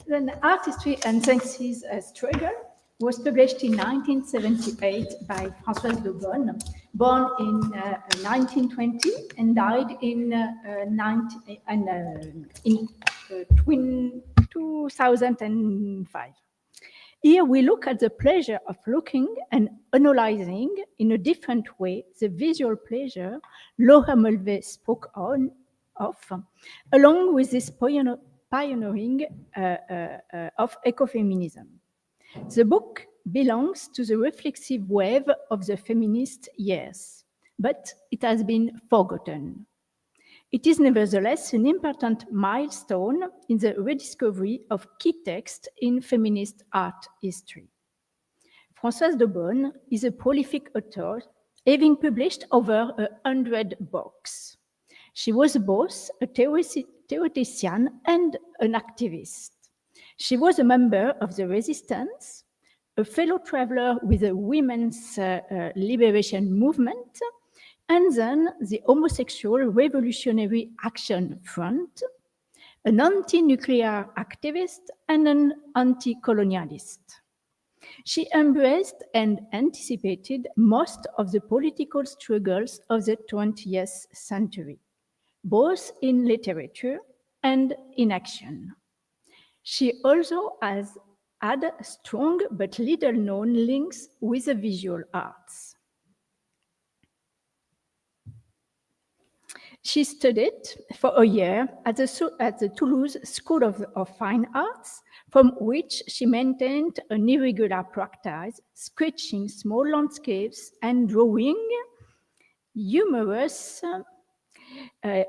then Artistry and Sexes Struggle was published in 1978 by Françoise de Bonne, born in 1920 and died in 2005. Here we look at the pleasure of looking and analyzing in a different way the visual pleasure Laura Mulvey spoke of, along with this pioneering of ecofeminism. The book belongs to the reflexive wave of the feminist years, but it has been forgotten. It is nevertheless an important milestone in the rediscovery of key texts in feminist art history. Françoise de Bonne is a prolific author, having published over 100 books. She was both a theoretician and an activist. She was a member of the resistance, a fellow traveler with the women's liberation movement, and then the Homosexual Revolutionary Action Front, an anti-nuclear activist and an anti-colonialist. She embraced and anticipated most of the political struggles of the 20th century, both in literature and in action. She also has had strong but little-known links with the visual arts. She studied for a year at the Toulouse School of Fine Arts, from which she maintained an irregular practice, sketching small landscapes and drawing humorous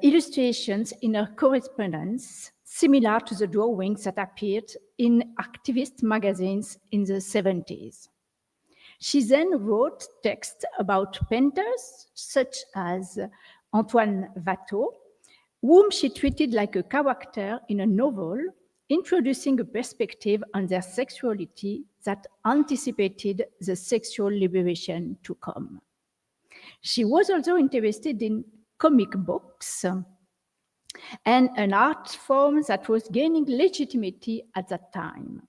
illustrations in her correspondence, similar to the drawings that appeared in activist magazines in the 70s. She then wrote texts about painters such as Antoine Watteau, whom she treated like a character in a novel, introducing a perspective on their sexuality that anticipated the sexual liberation to come. She was also interested in comic books and an art form that was gaining legitimacy at that time.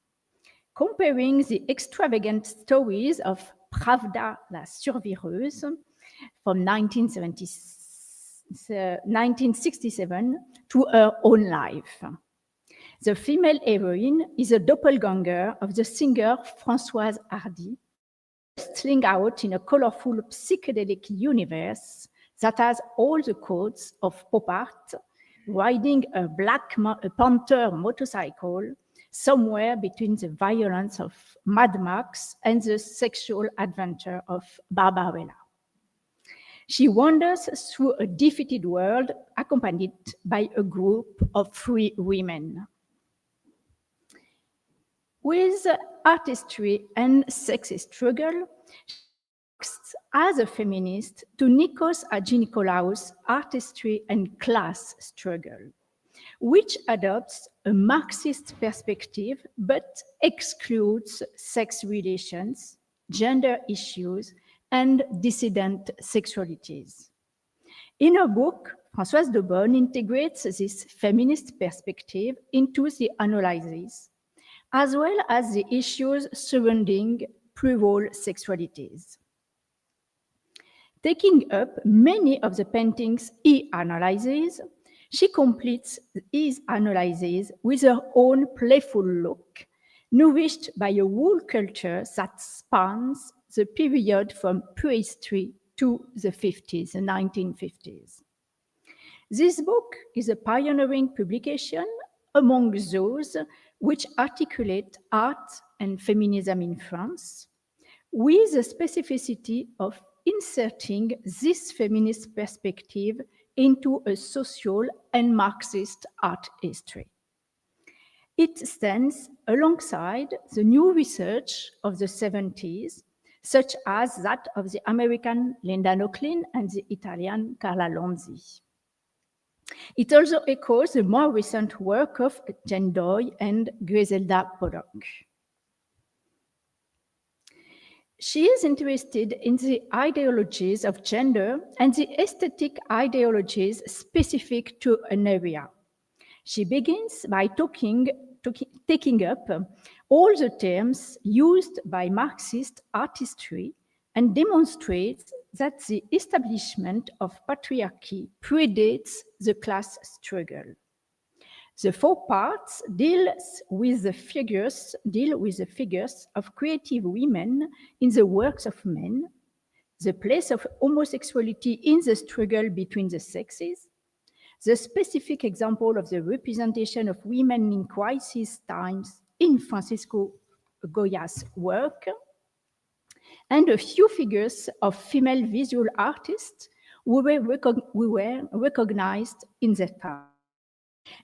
Comparing the extravagant stories of Pravda la Survireuse from 1967 to her own life. The female heroine is a doppelganger of the singer Françoise Hardy, sling out in a colorful psychedelic universe that has all the codes of pop art, riding a Black Panther motorcycle somewhere between the violence of Mad Max and the sexual adventure of Barbarella. She wanders through a defeated world accompanied by a group of 3 women. With artistry and sexist struggle, as a feminist to Nikos Aginikolaou's artistry and class struggle, which adopts a Marxist perspective but excludes sex relations, gender issues, and dissident sexualities. In her book, Françoise de Bonne integrates this feminist perspective into the analysis, as well as the issues surrounding plural sexualities. Taking up many of the paintings he analyzes, she completes his analysis with her own playful look, nourished by a wool culture that spans the period from prehistory to the 50s, the 1950s. This book is a pioneering publication among those which articulate art and feminism in France, with the specificity of inserting this feminist perspective into a social and Marxist art history. It stands alongside the new research of the 70s, such as that of the American Linda Nochlin and the Italian Carla Lonzi. It also echoes the more recent work of Jane Doy and Griselda Pollock. She is interested in the ideologies of gender and the aesthetic ideologies specific to an area. She begins by taking up all the terms used by Marxist artistry and demonstrates that the establishment of patriarchy predates the class struggle. The four parts deal with the figures of creative women in the works of men, the place of homosexuality in the struggle between the sexes, the specific example of the representation of women in crisis times in Francisco Goya's work, and a few figures of female visual artists who were recognized in their time.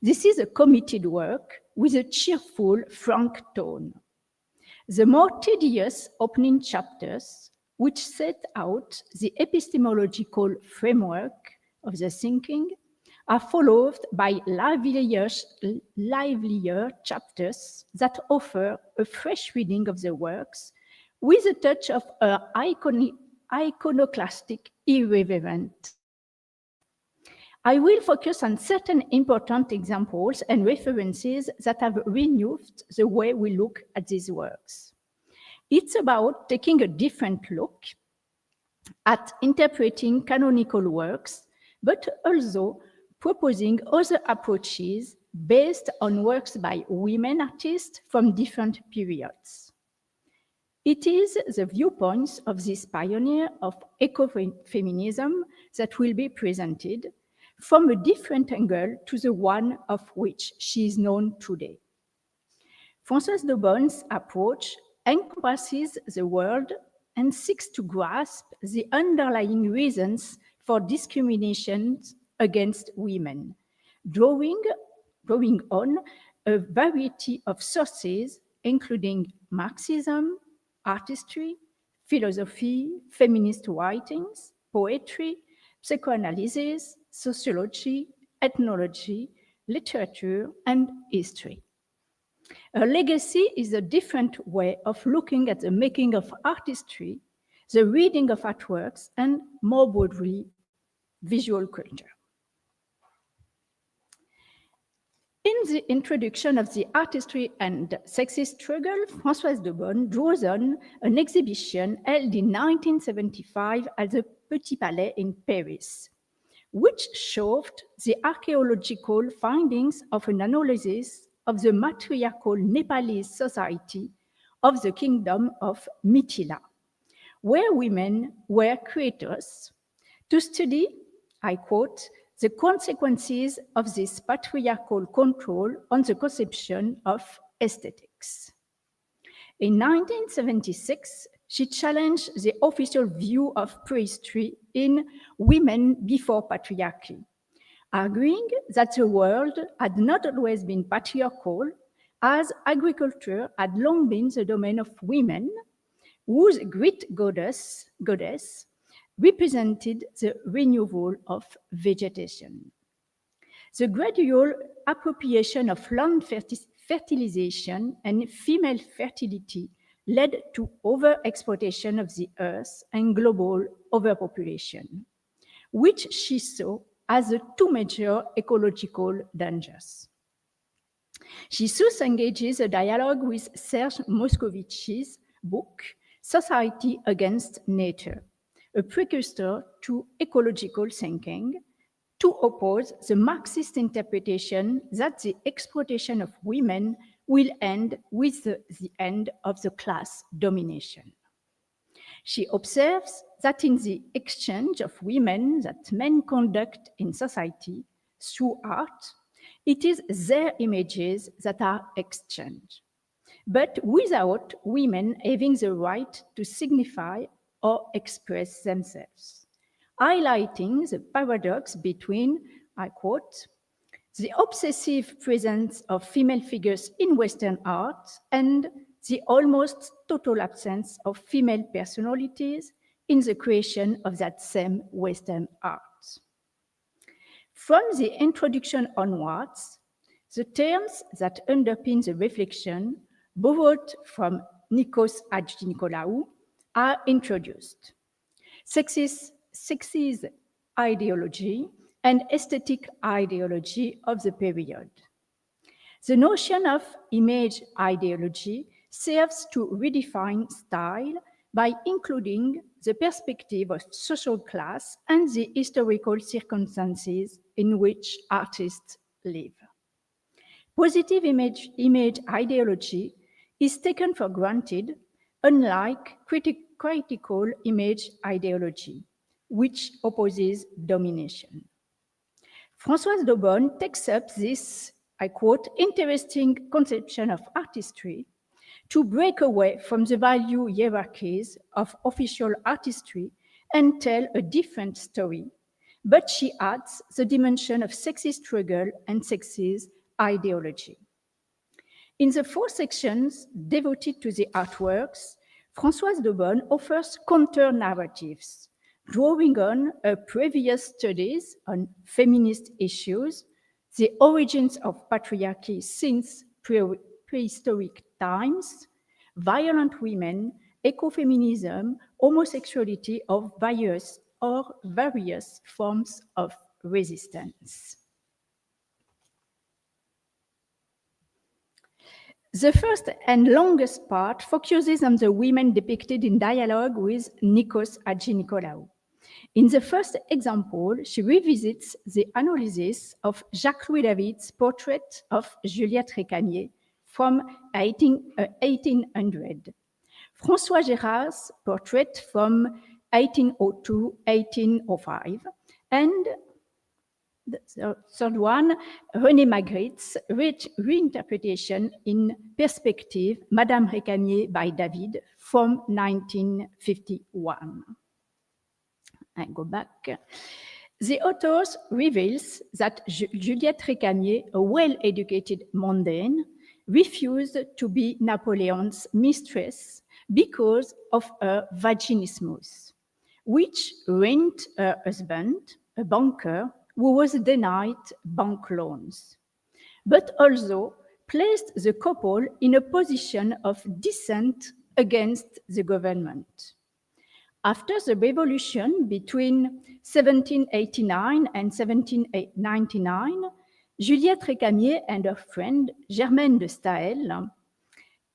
This is a committed work with a cheerful, frank tone. The more tedious opening chapters, which set out the epistemological framework of the thinking, are followed by livelier chapters that offer a fresh reading of the works with a touch of iconoclastic irreverence. I will focus on certain important examples and references that have renewed the way we look at these works. It's about taking a different look at interpreting canonical works, but also proposing other approaches based on works by women artists from different periods. It is the viewpoints of this pioneer of ecofeminism that will be presented from a different angle to the one of which she is known today. Françoise de Bonne's approach encompasses the world and seeks to grasp the underlying reasons for discrimination against women, drawing on a variety of sources, including Marxism, artistry, philosophy, feminist writings, poetry, psychoanalysis, sociology, ethnology, literature, and history. Her legacy is a different way of looking at the making of artistry, the reading of artworks, and more broadly, visual culture. In the introduction of the artistry and sexist struggle, Françoise de Bonne draws on an exhibition held in 1975 at the Petit Palais in Paris, which showed the archaeological findings of an analysis of the matriarchal Nepalese society of the kingdom of Mithila, where women were creators, to study, I quote, the consequences of this patriarchal control on the conception of aesthetics. In 1976, she challenged the official view of prehistory in Women Before Patriarchy, arguing that the world had not always been patriarchal, as agriculture had long been the domain of women, whose Greek goddess represented the renewal of vegetation. The gradual appropriation of land fertilization and female fertility led to overexploitation of the earth and global overpopulation, which she saw as the two major ecological dangers. She thus engages a dialogue with Serge Moscovici's book, Society Against Nature, a precursor to ecological thinking, to oppose the Marxist interpretation that the exploitation of women will end with the end of the class domination. She observes that in the exchange of women that men conduct in society through art, it is their images that are exchanged, but without women having the right to signify or express themselves, highlighting the paradox between, I quote, the obsessive presence of female figures in Western art and the almost total absence of female personalities in the creation of that same Western art. From the introduction onwards, the terms that underpin the reflection, borrowed from Nikos Hadjinicolaou, are introduced. Sexist ideology and aesthetic ideology of the period. The notion of image ideology serves to redefine style by including the perspective of social class and the historical circumstances in which artists live. Positive image ideology is taken for granted, unlike critical image ideology, which opposes domination. Françoise d'Aubonne takes up this, I quote, interesting conception of artistry to break away from the value hierarchies of official artistry and tell a different story, but she adds the dimension of sexist struggle and sexist ideology. In the 4 sections devoted to the artworks, Françoise d'Aubonne offers counter-narratives, drawing on her previous studies on feminist issues, the origins of patriarchy since prehistoric times, violent women, ecofeminism, homosexuality, or various forms of resistance. The first and longest part focuses on the women depicted in dialogue with Nikos Hadjinicolaou. In the first example, she revisits the analysis of Jacques-Louis David's portrait of Juliette Récamier from 1800, François Gérard's portrait from 1802-1805, and the third one, René Magritte's reinterpretation in perspective, Madame Récamier by David from 1951. I go back. The author reveals that Juliette Récamier, a well-educated mondaine, refused to be Napoleon's mistress because of her vaginismus, which ruined her husband, a banker, who was denied bank loans, but also placed the couple in a position of dissent against the government. After the revolution between 1789 and 1799, Juliette Récamier and her friend Germaine de Staël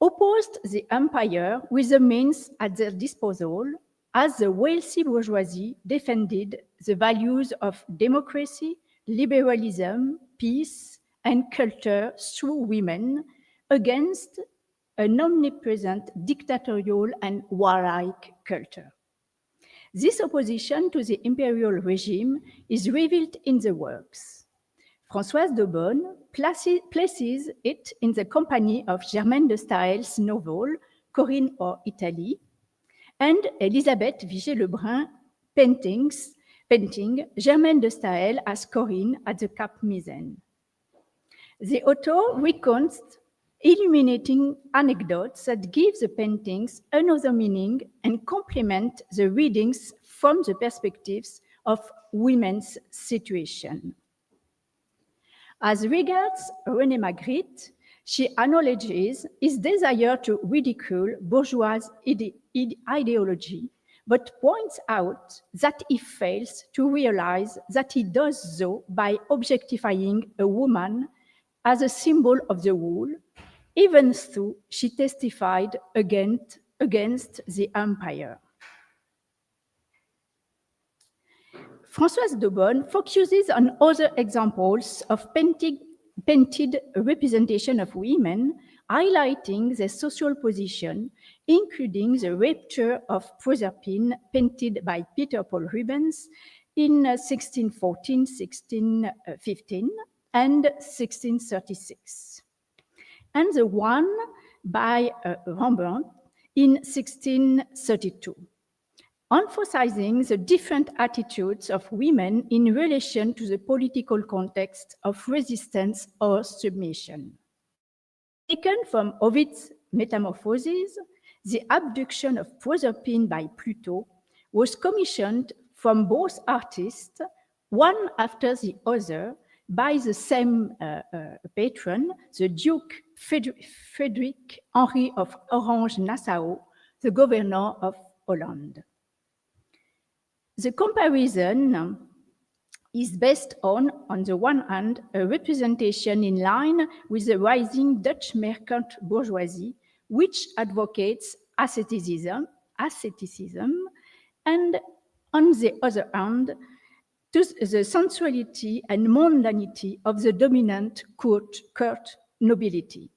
opposed the empire with the means at their disposal, as the wealthy bourgeoisie defended the values of democracy, liberalism, peace, and culture through women against an omnipresent dictatorial and warlike culture. This opposition to the imperial regime is revealed in the works. Françoise d'Aubonne places it in the company of Germaine de Staël's novel, Corinne or Italy, and Elisabeth Vigée-Lebrun painting Germaine de Staël as Corinne at the Cap Misaine. The author recounts illuminating anecdotes that give the paintings another meaning and complement the readings from the perspectives of women's situation. As regards René Magritte, she acknowledges his desire to ridicule bourgeois ideology, but points out that he fails to realize that he does so by objectifying a woman as a symbol of the rule, even though she testified against the empire. Françoise de Bonne focuses on other examples of painted representation of women, highlighting their social position, including the rapture of Proserpine painted by Peter Paul Rubens in 1614, 1615, and 1636, and the one by Rembrandt in 1632. Emphasizing the different attitudes of women in relation to the political context of resistance or submission. Taken from Ovid's Metamorphoses, the abduction of Proserpine by Pluto was commissioned from both artists, one after the other, by the same patron, the Duke Frederick Henry of Orange-Nassau, the governor of Holland. The comparison is based on the one hand, a representation in line with the rising Dutch merchant bourgeoisie, which advocates asceticism, and on the other hand, to the sensuality and mundanity of the dominant court nobility.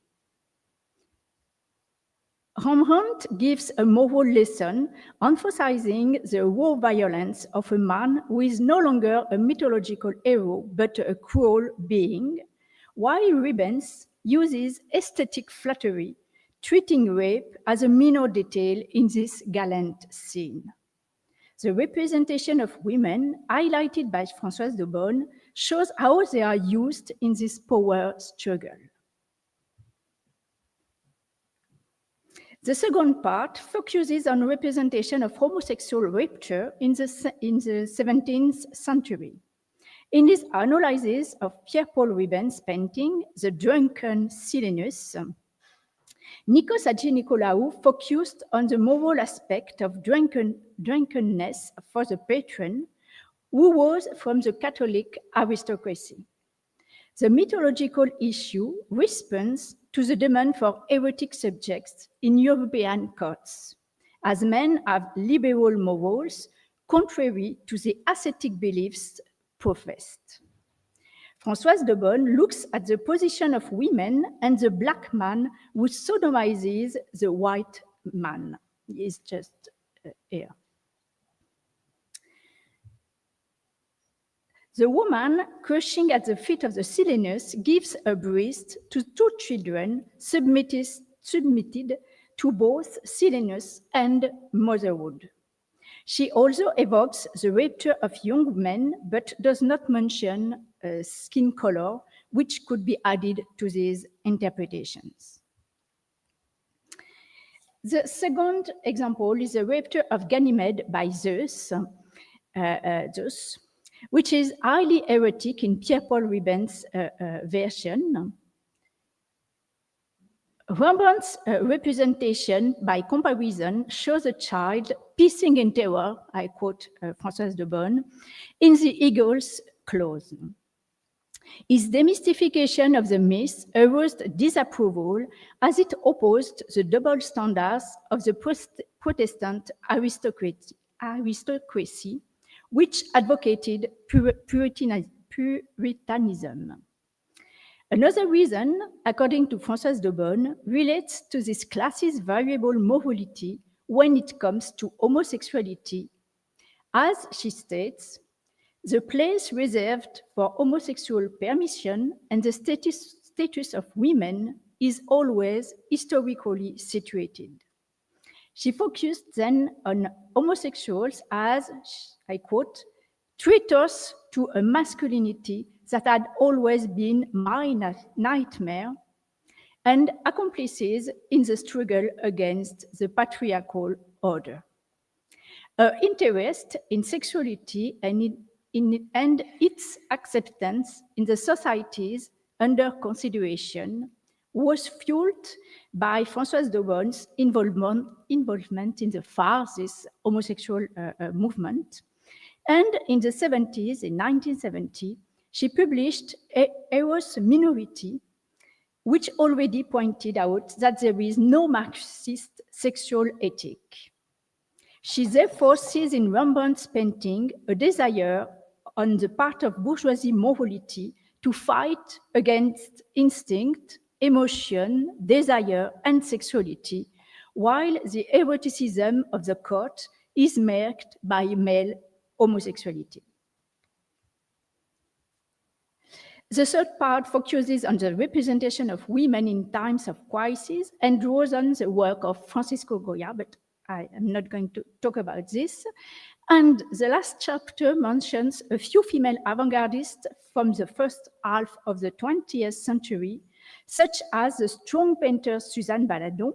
Rembrandt gives a moral lesson emphasizing the raw violence of a man who is no longer a mythological hero but a cruel being, while Rubens uses aesthetic flattery, treating rape as a minor detail in this gallant scene. The representation of women, highlighted by Françoise de Bonne, shows how they are used in this power struggle. The second part focuses on representation of homosexual rupture in the 17th century. In his analysis of Pierre Paul Rubens' painting, The Drunken Silenus, Nikos Hadjinicolaou focused on the moral aspect of drunkenness for the patron, who was from the Catholic aristocracy. The mythological issue responds to the demand for erotic subjects in European courts, as men have liberal morals contrary to the ascetic beliefs professed. Françoise de Bonne looks at the position of women and the black man who sodomizes the white man. He is just here. The woman crouching at the feet of the Silenus gives a breast to two children submitted to both Silenus and motherhood. She also evokes the rapture of young men, but does not mention skin color, which could be added to these interpretations. The second example is the rapture of Ganymede by Zeus, which is highly erotic in Pierre Paul Rubens' version. Rembrandt's representation, by comparison, shows a child pissing in terror, I quote Françoise de Bonne, in the eagle's claws. His demystification of the myth aroused disapproval as it opposed the double standards of the Protestant aristocracy, which advocated Puritanism. Another reason, according to Françoise de Bonne, relates to this class's variable morality when it comes to homosexuality. As she states, the place reserved for homosexual permission and the status of women is always historically situated. She focused then on homosexuals as, I quote, traitors to a masculinity that had always been my nightmare, and accomplices in the struggle against the patriarchal order. Her interest in sexuality and its acceptance in the societies under consideration was fueled by Françoise d'Aubonne's involvement in the fascist homosexual movement. And in the 70s, in 1970, she published Eros Minority, which already pointed out that there is no Marxist sexual ethic. She therefore sees in Rembrandt's painting a desire on the part of bourgeoisie morality to fight against instinct, emotion, desire, and sexuality, while the eroticism of the court is marked by male homosexuality. The third part focuses on the representation of women in times of crisis and draws on the work of Francisco Goya, but I am not going to talk about this. And the last chapter mentions a few female avant-gardists from the first half of the 20th century, such as the strong painter Suzanne Baladon,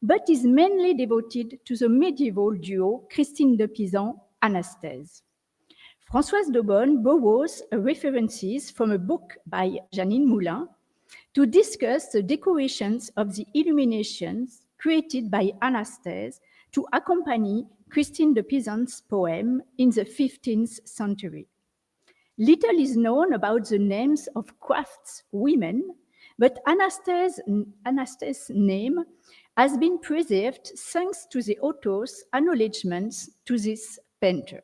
but is mainly devoted to the medieval duo Christine de Pizan-Anastase. Françoise d'Aubonne borrows references from a book by Janine Moulin to discuss the decorations of the illuminations created by Anastase to accompany Christine de Pizan's poem in the 15th century. Little is known about the names of craftswomen, but Anastase's name has been preserved thanks to the author's acknowledgements to this painter.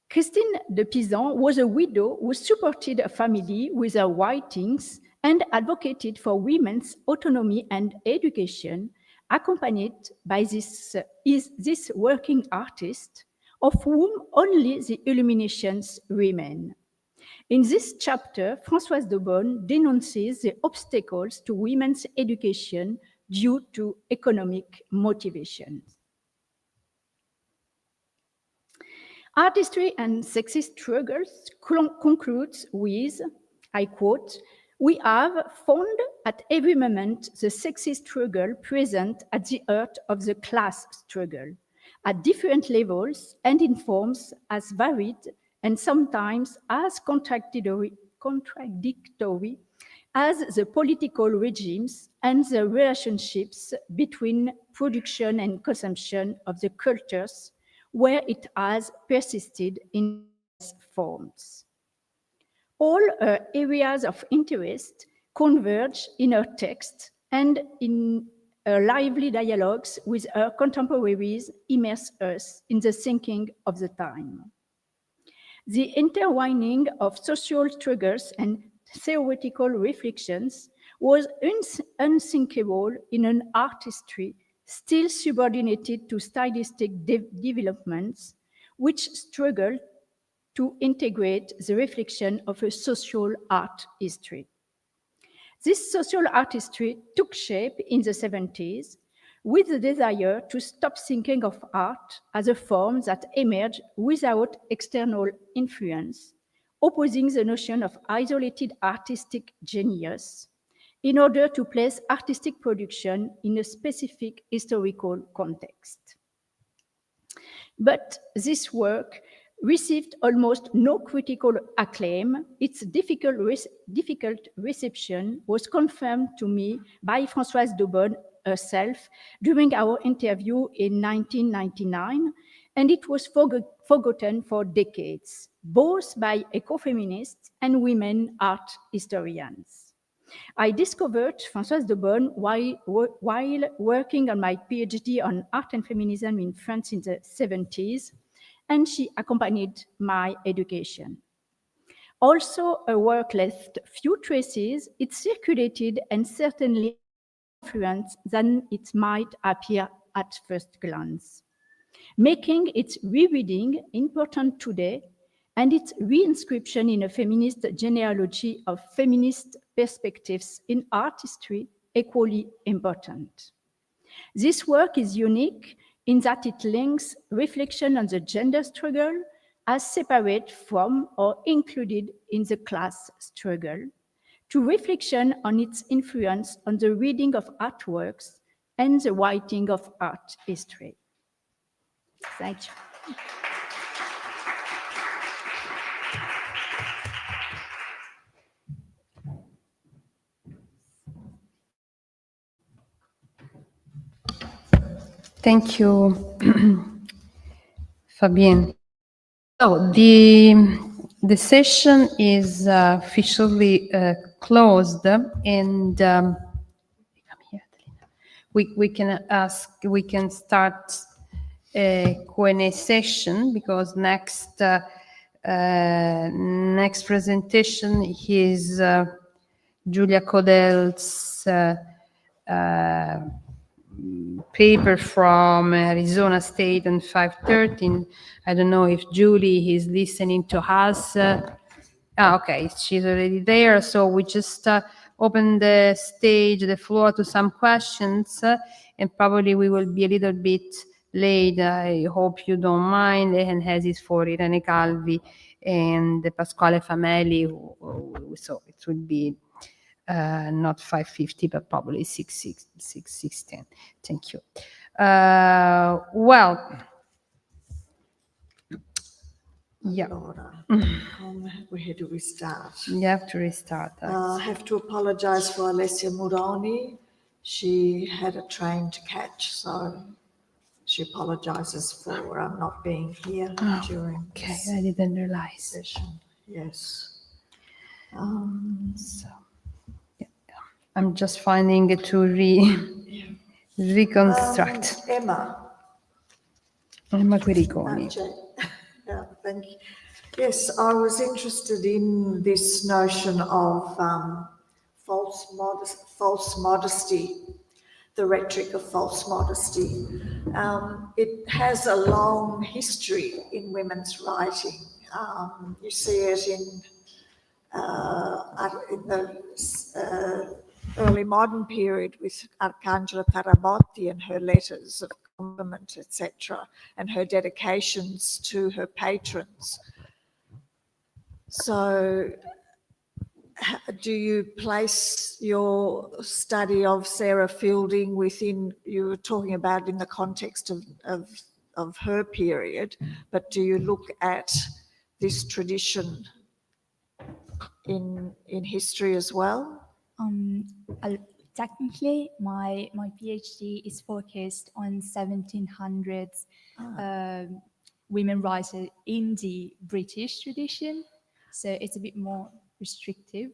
Christine de Pizan was a widow who supported a family with her writings and advocated for women's autonomy and education, accompanied by this working artist, of whom only the illuminations remain. In this chapter, Françoise d'Aubonne denounces the obstacles to women's education due to economic motivations. Artistry and Sexist Struggles concludes with, I quote, "We have found at every moment the sexist struggle present at the heart of the class struggle, at different levels and in forms as varied and sometimes as contradictory as the political regimes and the relationships between production and consumption of the cultures where it has persisted in forms. All her areas of interest converge in her text, and in her lively dialogues with her contemporaries immerse us in the thinking of the time. The intertwining of social struggles and theoretical reflections was unthinkable in an artistry still subordinated to stylistic developments, which struggled to integrate the reflection of a social art history. This social artistry took shape in the 70s with the desire to stop thinking of art as a form that emerged without external influence, opposing the notion of isolated artistic genius, in order to place artistic production in a specific historical context. But this work received almost no critical acclaim. Its difficult reception was confirmed to me by Françoise d'Aubonne herself during our interview in 1999, and it was forgotten for decades, both by ecofeminists and women art historians. I discovered Françoise d'Aubonne while working on my PhD on art and feminism in France in the 70s, and she accompanied my education. Also, her work left few traces. It circulated and certainly influenced than it might appear at first glance, making its rereading important today and its reinscription in a feminist genealogy of feminist perspectives in art history equally important. This work is unique in that it links reflection on the gender struggle as separate from or included in the class struggle to reflection on its influence on the reading of artworks and the writing of art history. Thank you. Thank you, Fabienne. So the session is officially closed, and we can start a Q&A session, because next presentation is Julia Codel's paper from Arizona State on 513. I don't know if Julie is listening to us. Okay, she's already there. So we just open the stage, the floor to some questions, and probably we will be a little bit late. I hope you don't mind. And as is for Irene Calvi and Pasquale Famelli, so it will be not 5:50, but probably 6:10. Thank you. Well, yeah. Where do we start? You have to restart. I have to apologize for Alessia Murani. She had a train to catch, so she apologizes for not being here during this I didn't realize. Session. Yes. So, yeah. I'm just finding it to reconstruct. Emma Quiriconi. Yeah, thank you. Yes, I was interested in this notion of false modesty, the rhetoric of false modesty. It has a long history in women's writing. You see it in the early modern period with Arcangela Tarabotti and her letters of compliment, etc., and her dedications to her patrons. So, do you place your study of Sarah Fielding within, you were talking about in the context of her period, but do you look at this tradition in history as well? Technically, my PhD is focused on 1700s women writers in the British tradition, so it's a bit more restrictive.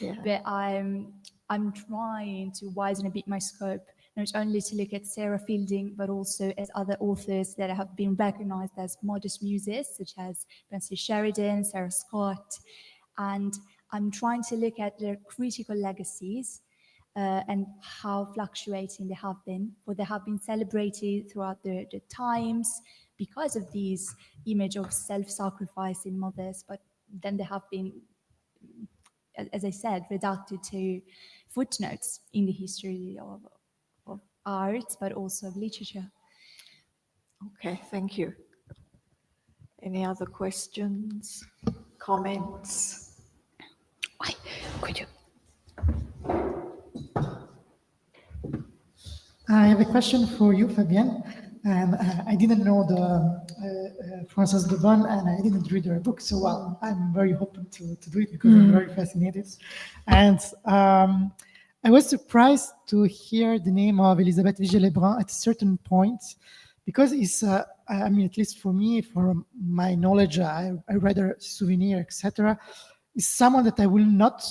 Yeah. But I'm trying to widen a bit my scope, not only to look at Sarah Fielding, but also at other authors that have been recognized as modest muses, such as Frances Sheridan, Sarah Scott, and I'm trying to look at their critical legacies and how fluctuating they have been, or they have been celebrated throughout the times because of these image of self-sacrificing mothers, but then they have been, as I said, reduced to footnotes in the history of art, but also of literature. Okay, thank you. Any other questions, comments? Could you? I have a question for you, Fabienne. And I didn't know the Frances de Bonne, and I didn't read her book, so well, I'm very open to do it because I'm very fascinated. And I was surprised to hear the name of Elisabeth Vigée-Lebrun at a certain point, because it's, I mean, at least for me, from my knowledge, I read her Souvenir, etc., is someone that I will not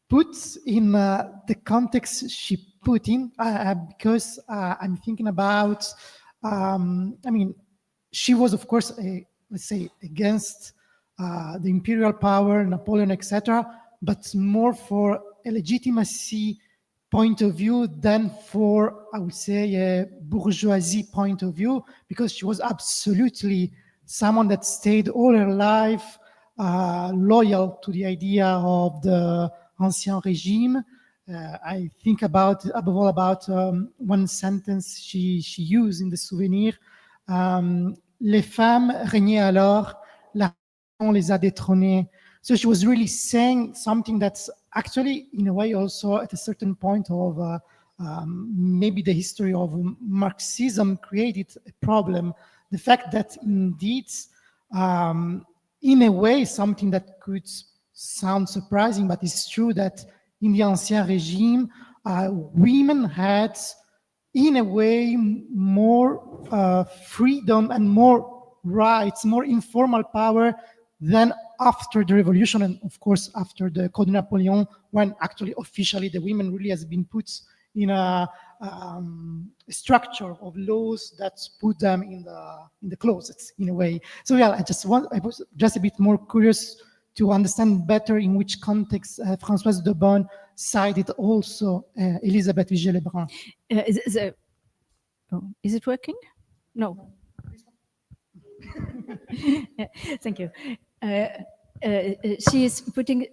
put in the context she put in, because I'm thinking about, I mean, she was, of course, let's say, against the imperial power, Napoleon, etc., but more for a legitimacy point of view than for, I would say, a bourgeoisie point of view, because she was absolutely someone that stayed all her life loyal to the idea of the Ancien Régime. I think about, above all, about one sentence she used in the Souvenir. Les femmes régnaient alors, la religion les a détrônées. So she was really saying something that's actually, in a way, also at a certain point of maybe the history of Marxism created a problem. The fact that indeed, in a way, something that could sound surprising, but it's true that in the Ancien Regime, women had, in a way, more freedom and more rights, more informal power than after the revolution, and of course after the Code of Napoleon, when actually officially the women really has been put in a structure of laws that put them in the closets in a way. So yeah, I was just a bit more curious to understand better in which context Françoise de Bonne cited also Elisabeth Vigée-Lebrun. Is it working? No. Thank you. She is putting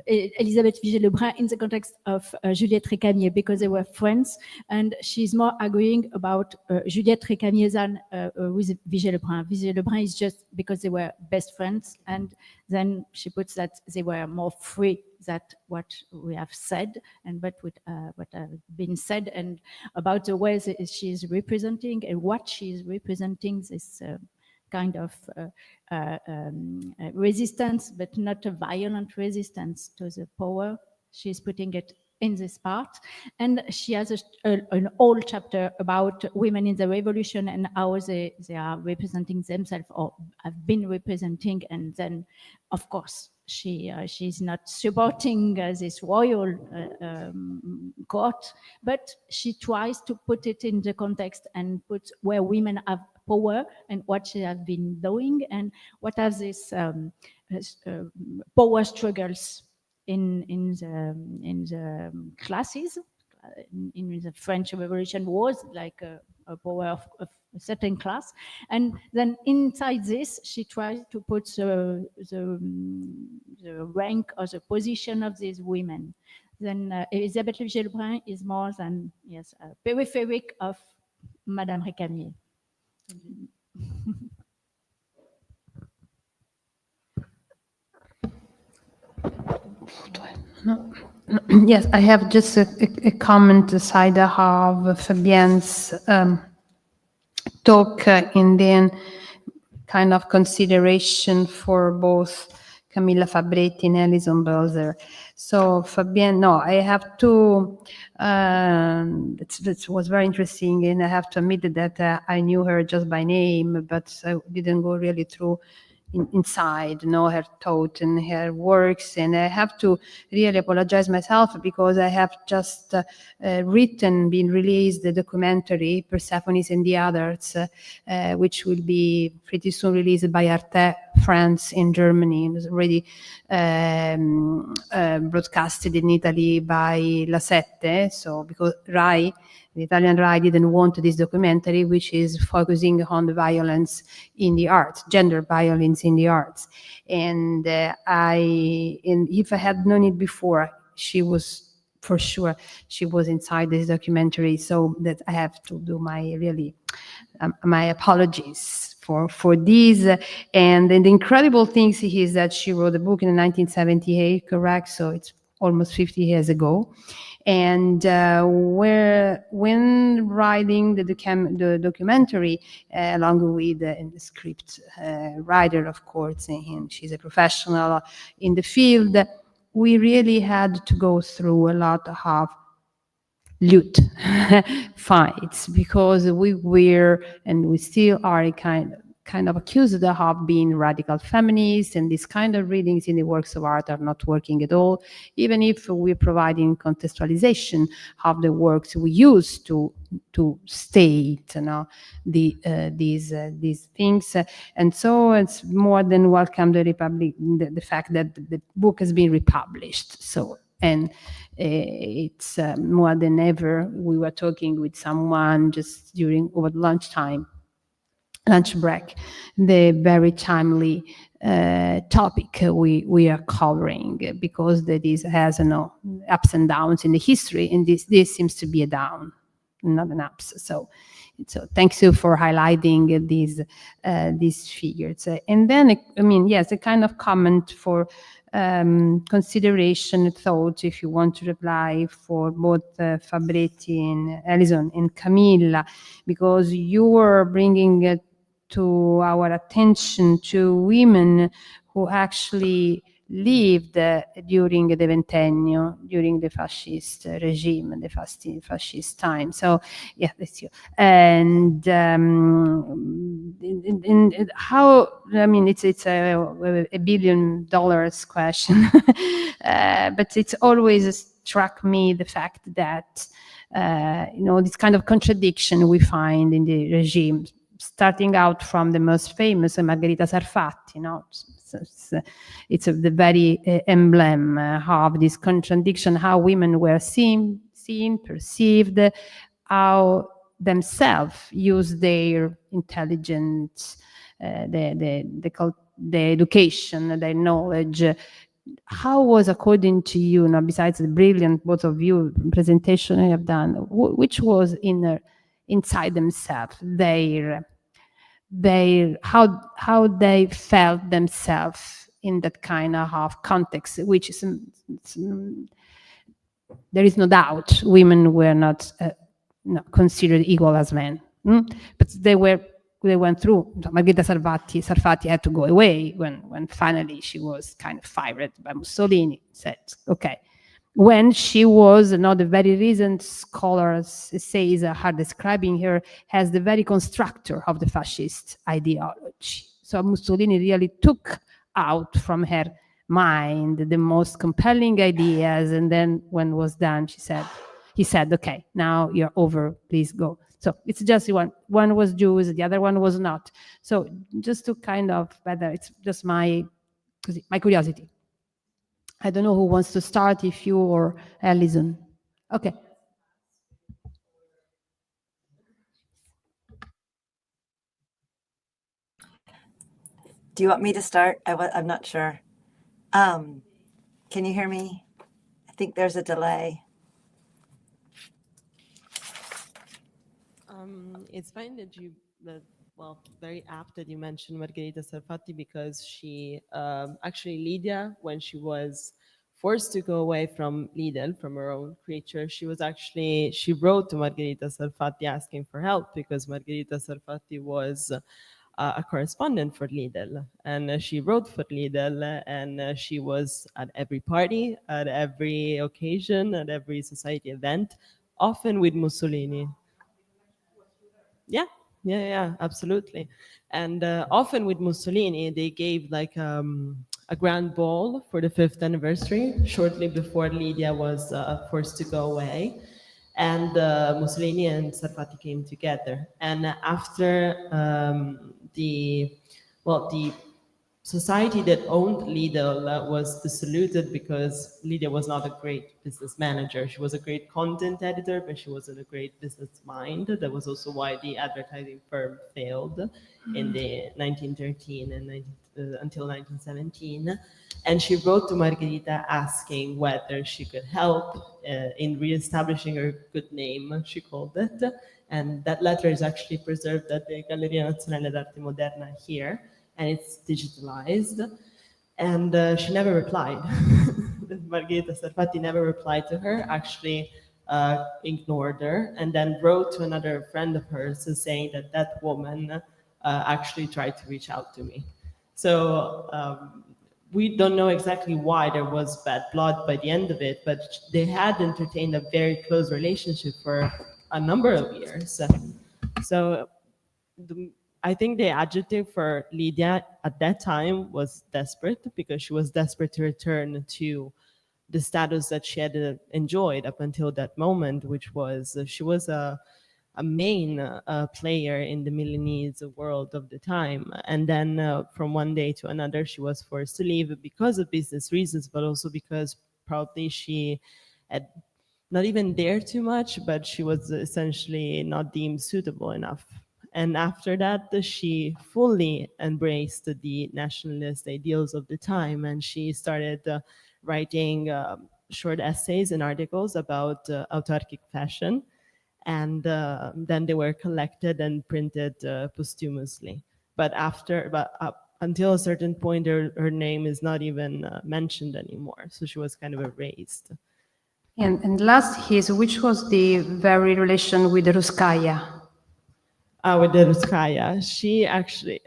Elisabeth Vigée-Lebrun in the context of Juliette Récamier because they were friends, and she's more arguing about Juliette Récamier than with Vigée-Lebrun. Vigée-Lebrun is just because they were best friends, and then she puts that they were more free than what we have said and what have been said, and about the ways she's representing and what she's representing this kind of resistance, but not a violent resistance to the power. She's putting it in this part. And she has an whole chapter about women in the revolution and how they are representing themselves or have been representing. And then, of course, she's not supporting this royal court, but she tries to put it in the context and put where women have power and what she has been doing and what are these power struggles in the classes. In the French Revolution was like a power of a certain class, and then inside this she tries to put the rank or the position of these women. Then Elisabeth Vigée-Lebrun is more than a peripheric of Madame Récamier. No. Yes, I have just a comment aside of Fabienne's talk, and then kind of consideration for both Camilla Fabretti and Alison Belzer. So Fabienne, no, I have to, it was very interesting, and I have to admit that I knew her just by name, but I didn't go really through inside, know her thought and her works. And I have to really apologize myself because I have just been released the documentary Persephones and the Others, which will be pretty soon released by Arte France in Germany. It was already broadcasted in Italy by La Sette. So because Rai, the Italian Rai, didn't want this documentary, which is focusing on the violence in the arts, gender violence in the arts. And if I had known it before, she was for sure, she was inside this documentary. So that I have to do my apologies for this. And the incredible thing is that she wrote a book in 1978, correct? So it's almost 50 years ago. And when writing the documentary, along with the script writer, of course, and she's a professional in the field, we really had to go through a lot of lewd fights, because we were, and we still are, kind of accused of being radical feminists, and these kind of readings in the works of art are not working at all, even if we're providing contextualization of the works we use to state, these things. And so it's more than welcome the fact that the book has been republished. So, and it's more than ever. We were talking with someone just over lunch break, the very timely topic we are covering, because that has ups and downs in the history, and this seems to be a down. not an apse. So thanks you for highlighting these figures. And then, I mean, yes, a kind of comment for consideration, thought, if you want to reply, for both Fabretti and Alison and Camilla, because you were bringing to our attention to women who actually lived during the Ventennio, during the fascist regime, the fascist time. So yeah, that's you. And how, I mean, it's $1 billion question, but it's always struck me the fact that this kind of contradiction we find in the regime, starting out from the most famous, Margherita Sarfatti, it's the very emblem of this contradiction, how women were seen, perceived, how themselves use their intelligence, the education, their knowledge. How was, according to you, besides the brilliant, both of you, presentation I have done, which was inside themselves, how they felt themselves in that kind of context, which is, there is no doubt women were not considered equal as men, but they went through. Margherita Sarfatti had to go away when finally she was kind of fired by Mussolini. Said, okay. When she was, the very recent scholars says are describing her as the very constructor of the fascist ideology. So Mussolini really took out from her mind the most compelling ideas, and then when it was done, he said, okay, now you're over, please go. So it's just one was Jews, the other one was not. So just to kind of, whether it's just my curiosity. I don't know who wants to start, if you or Alison. Okay. Do you want me to start? I'm not sure. Can you hear me? I think there's a delay. It's fine that very apt that you mentioned Margherita Sarfatti, because she, actually Lydia, when she was forced to go away from Lidl, from her own creature, she wrote to Margherita Sarfatti asking for help, because Margherita Sarfatti was a correspondent for Lidl, and she wrote for Lidl, and she was at every party, at every occasion, at every society event, often with Mussolini. Yeah, absolutely. And often with Mussolini, they gave like a grand ball for the 5th anniversary, shortly before Lydia was forced to go away. And Mussolini and Sarfatti came together. And after the society that owned Lidl was dissoluted because Lydia was not a great business manager. She was a great content editor, but she wasn't a great business mind. That was also why the advertising firm failed in the 1913 and until 1917. And she wrote to Margherita asking whether she could help in reestablishing her good name, she called it. And that letter is actually preserved at the Galleria Nazionale d'Arte Moderna here, and it's digitalized. And she never replied. Margherita Sarfatti never replied to her, actually ignored her, and then wrote to another friend of hers saying that that woman actually tried to reach out to me. So we don't know exactly why there was bad blood by the end of it, but they had entertained a very close relationship for a number of years. So I think the adjective for Lydia at that time was desperate, because she was desperate to return to the status that she had enjoyed up until that moment, which was she was a main player in the Milanese world of the time. And then from one day to another, she was forced to leave because of business reasons, but also because probably she had not even dared too much, but she was essentially not deemed suitable enough. And after that, she fully embraced the nationalist ideals of the time, and she started writing short essays and articles about autarkic fashion. and then they were collected and printed posthumously. But until a certain point, her name is not even mentioned anymore. So she was kind of erased. And last is, which was the very relation with the Ruskaya? With the Ruskaya, she actually,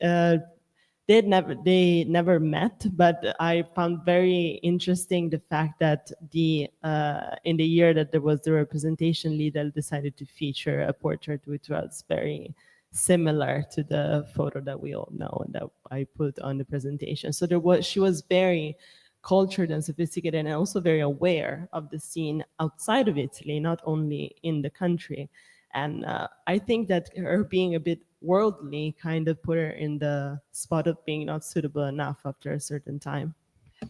they never met, but I found very interesting the fact that in the year that there was the representation, Lidl decided to feature a portrait which was very similar to the photo that we all know and that I put on the presentation. So she was very cultured and sophisticated and also very aware of the scene outside of Italy, not only in the country. And I think that her being a bit worldly kind of put her in the spot of being not suitable enough after a certain time.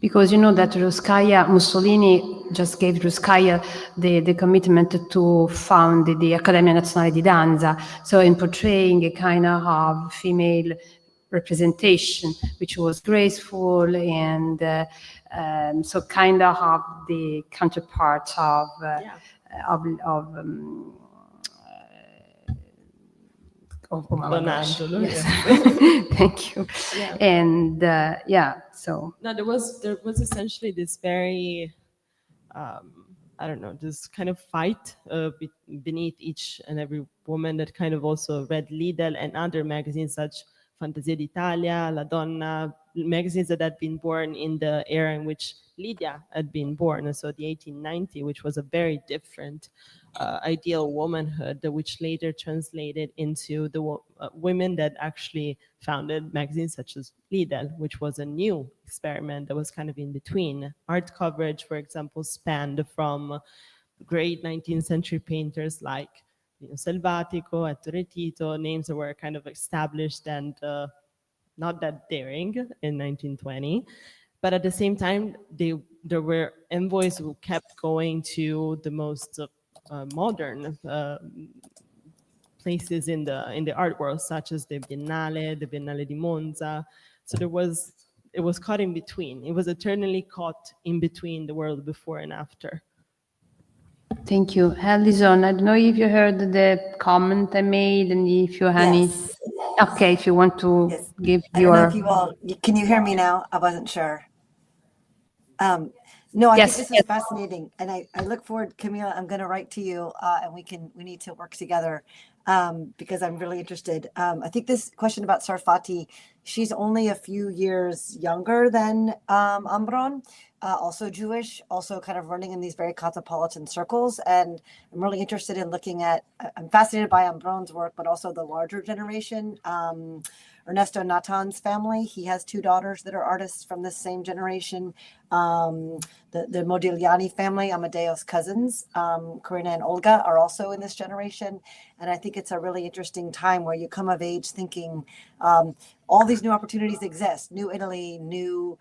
Because you know that Mussolini just gave Ruskaya the commitment to found the Accademia Nazionale di Danza. So in portraying a kind of female representation, which was graceful and so kind of the counterpart of Donatello, yes. yes. Thank you. Yeah. And so no, there was essentially this very I don't know, this kind of fight beneath each and every woman that kind of also read Lidl and other magazines such Fantasia d'Italia, La Donna, magazines that had been born in the era in which Lydia had been born, so the 1890, which was a very different ideal womanhood, which later translated into the women that actually founded magazines such as Lidl, which was a new experiment that was kind of in between. Art coverage, for example, spanned from great 19th century painters like Selvatico, Ettore Tito, names that were kind of established and not that daring in 1920. But at the same time, there were envoys who kept going to the most modern places in the art world, such as the Biennale di Monza. So it was caught in between. It was eternally caught in between the world before and after. Thank you. Alison, I don't know if you heard the comment I made and if you have any... Okay, if you want to give I your... don't know if you all, can you hear me now? I wasn't sure. No, I Yes, think this is fascinating, and I look forward, Camilla. I'm going to write to you, and we need to work together because I'm really interested. I think this question about Sarfati, she's only a few years younger than Ambron, also Jewish, also kind of running in these very cosmopolitan circles, and I'm really interested in looking at. I'm fascinated by Ambron's work, but also the larger generation. Ernesto Natan's family. He has two daughters that are artists from the same generation. The Modigliani family, Amadeo's cousins, Corinna and Olga, are also in this generation. And I think it's a really interesting time where you come of age thinking all these new opportunities exist. New Italy, new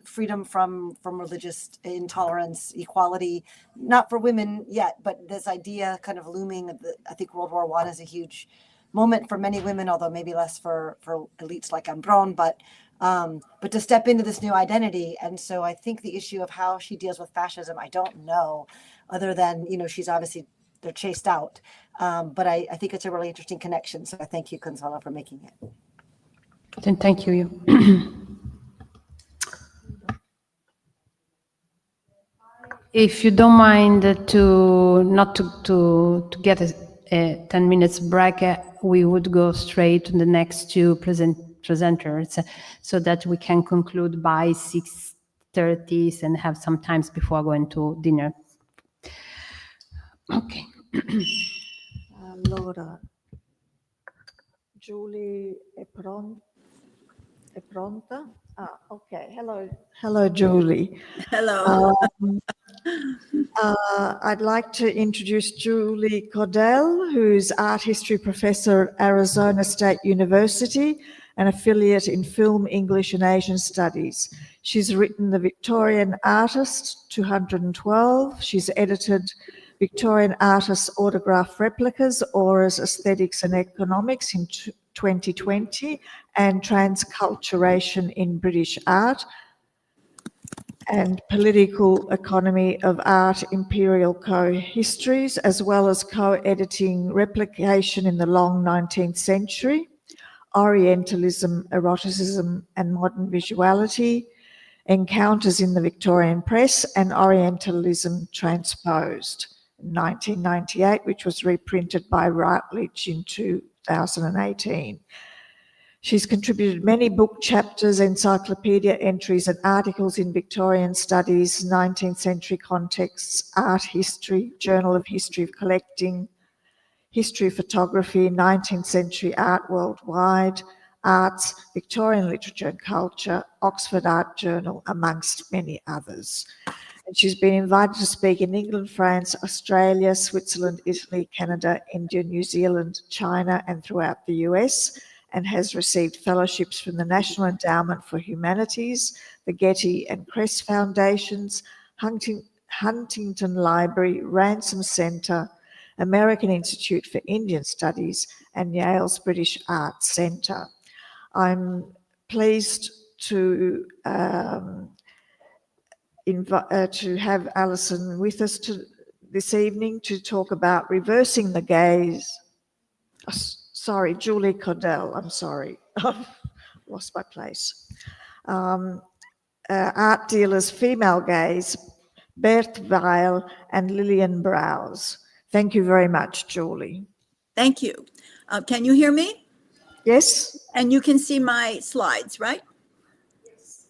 freedom from religious intolerance, equality, not for women yet, but this idea kind of looming. I think World War I is a huge moment for many women, although maybe less for elites like Ambron, but to step into this new identity. And so I think the issue of how she deals with fascism, I don't know, other than, she's obviously, they're chased out. But I think it's a really interesting connection. So I thank you, Consuelo, for making it. Thank you. If you don't mind to get a 10 minutes break, we would go straight to the next two presenters so that we can conclude by 6:30 and have some times before going to dinner. Okay. Allora, Julie è pronta? Okay. Hello, Julie. Hello. I'd like to introduce Julie Cordell, who's art history professor at Arizona State University, an affiliate in Film, English and Asian Studies. She's written The Victorian Artist 212. She's edited Victorian Artists Autograph Replicas, Auras, Aesthetics and Economics in 2020, and Transculturation in British Art. and Political Economy of Art Imperial Co-Histories, as well as co-editing Replication in the Long 19th Century, Orientalism, Eroticism and Modern Visuality, Encounters in the Victorian Press, and Orientalism Transposed in 1998, which was reprinted by Routledge in 2018. She's contributed many book chapters, encyclopedia entries, and articles in Victorian Studies, 19th Century Contexts, Art History, Journal of History of Collecting, History of Photography, 19th Century Art Worldwide, Arts, Victorian Literature and Culture, Oxford Art Journal, amongst many others. And she's been invited to speak in England, France, Australia, Switzerland, Italy, Canada, India, New Zealand, China, and throughout the US, and has received fellowships from the National Endowment for Humanities, the Getty and Crest Foundations, Huntington Library, Ransom Centre, American Institute for Indian Studies, and Yale's British Arts Centre. I'm pleased to have Alison with us this evening to talk about reversing the gaze. Sorry, Julie Cordell, I'm sorry, I've lost my place. Art Dealers, Female Gaze, Bert Weil and Lillian Browse. Thank you very much, Julie. Thank you. Can you hear me? Yes. And you can see my slides, right? Yes.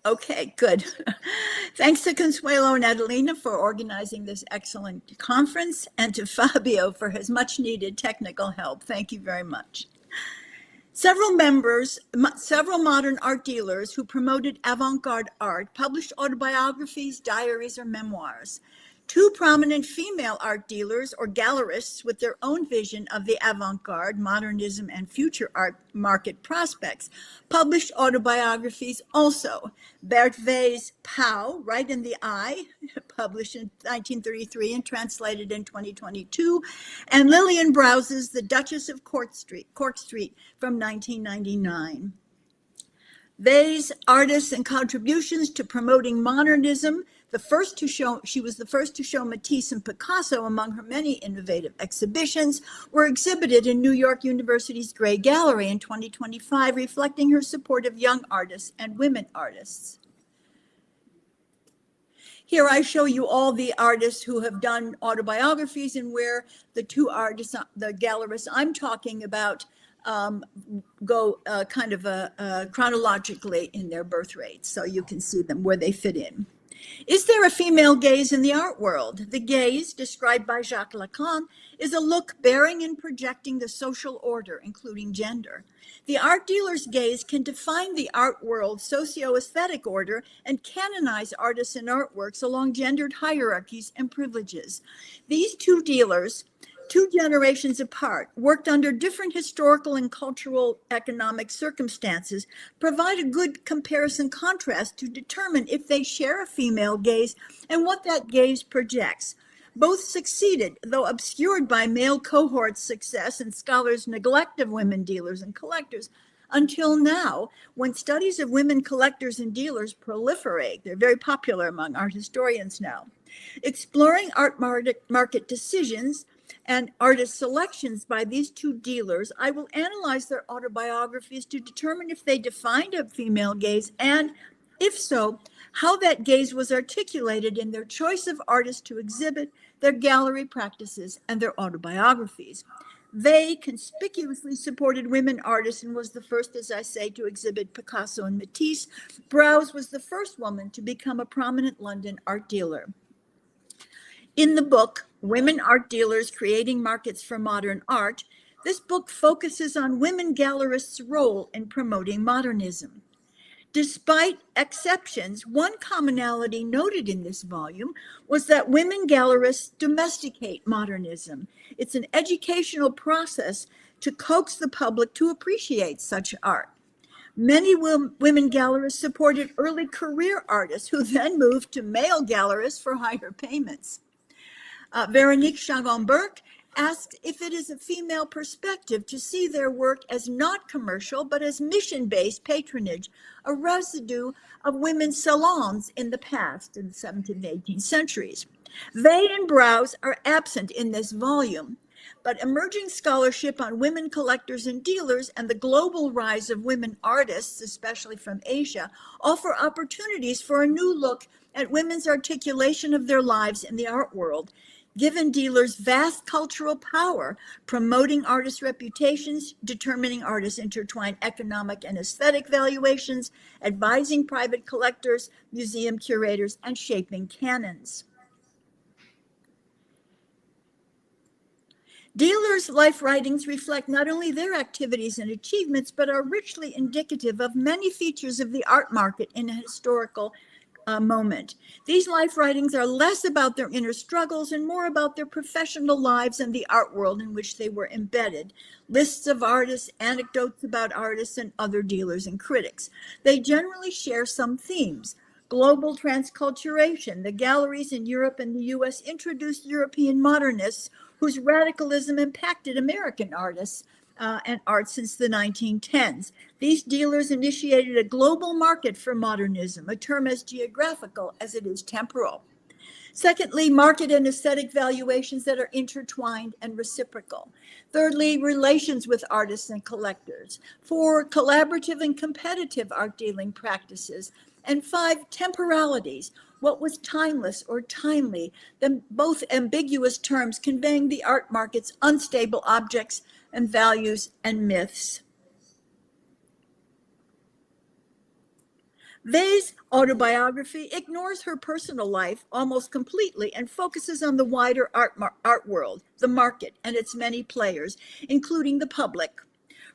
Okay, good. Thanks to Consuelo and Adelina for organizing this excellent conference, and to Fabio for his much needed technical help. Thank you very much. Several modern art dealers who promoted avant-garde art published autobiographies, diaries, or memoirs. Two prominent female art dealers or gallerists with their own vision of the avant-garde, modernism, and future art market prospects published autobiographies also. Bert Weiss' Pow, Right in the Eye, published in 1933 and translated in 2022, and Lillian Browse's The Duchess of Cork Street from 1999. Weiss' artists and contributions to promoting modernism, she was the first to show Matisse and Picasso among her many innovative exhibitions, were exhibited in New York University's Gray Gallery in 2025, reflecting her support of young artists and women artists. Here I show you all the artists who have done autobiographies and where the two artists, the gallerists I'm talking about, go chronologically in their birth rates, so you can see them where they fit in. Is there a female gaze in the art world? The gaze, described by Jacques Lacan, is a look bearing and projecting the social order, including gender. The art dealer's gaze can define the art world's socio-aesthetic order and canonize artists and artworks along gendered hierarchies and privileges. These two dealers, two generations apart, worked under different historical and cultural economic circumstances, provide a good comparison contrast to determine if they share a female gaze and what that gaze projects. Both succeeded, though obscured by male cohorts' success and scholars' neglect of women dealers and collectors, until now, when studies of women collectors and dealers proliferate. They're very popular among art historians now. Exploring art market decisions and artist selections by these two dealers, I will analyze their autobiographies to determine if they defined a female gaze, and if so, how that gaze was articulated in their choice of artists to exhibit, their gallery practices, and their autobiographies. They conspicuously supported women artists and was the first, as I say, to exhibit Picasso and Matisse. Browse was the first woman to become a prominent London art dealer. In the book, Women Art Dealers Creating Markets for Modern Art, this book focuses on women gallerists' role in promoting modernism. Despite exceptions, one commonality noted in this volume was that women gallerists domesticate modernism. It's an educational process to coax the public to appreciate such art. Many women gallerists supported early career artists who then moved to male gallerists for higher payments. Veronique Chagon-Burke asked if it is a female perspective to see their work as not commercial, but as mission-based patronage, a residue of women's salons in the past, in the 17th and 18th centuries. They and Browse are absent in this volume, but emerging scholarship on women collectors and dealers and the global rise of women artists, especially from Asia, offer opportunities for a new look at women's articulation of their lives in the art world, given dealers vast cultural power, promoting artists' reputations, determining artists' intertwined economic and aesthetic valuations, advising private collectors, museum curators, and shaping canons. Dealers' life writings reflect not only their activities and achievements, but are richly indicative of many features of the art market in a historical moment. These life writings are less about their inner struggles and more about their professional lives and the art world in which they were embedded. Lists of artists, anecdotes about artists, and other dealers and critics. They generally share some themes. Global transculturation. The galleries in Europe and the US introduced European modernists whose radicalism impacted American artists and art since the 1910s. These dealers initiated a global market for modernism, a term as geographical as it is temporal. Secondly, market and aesthetic valuations that are intertwined and reciprocal. Thirdly, relations with artists and collectors. 4, collaborative and competitive art dealing practices. And 5, temporalities. What was timeless or timely, then both ambiguous terms conveying the art market's unstable objects and values and myths. Vey's autobiography ignores her personal life almost completely and focuses on the wider art world, the market, and its many players, including the public.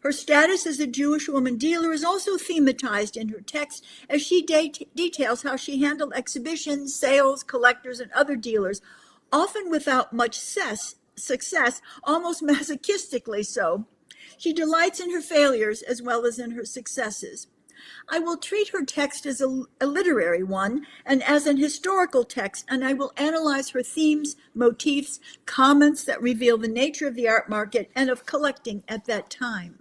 Her status as a Jewish woman dealer is also thematized in her text as she details how she handled exhibitions, sales, collectors, and other dealers, often without much success, almost masochistically so. She delights in her failures as well as in her successes. I will treat her text as a literary one and as an historical text, and I will analyze her themes, motifs, comments that reveal the nature of the art market and of collecting at that time.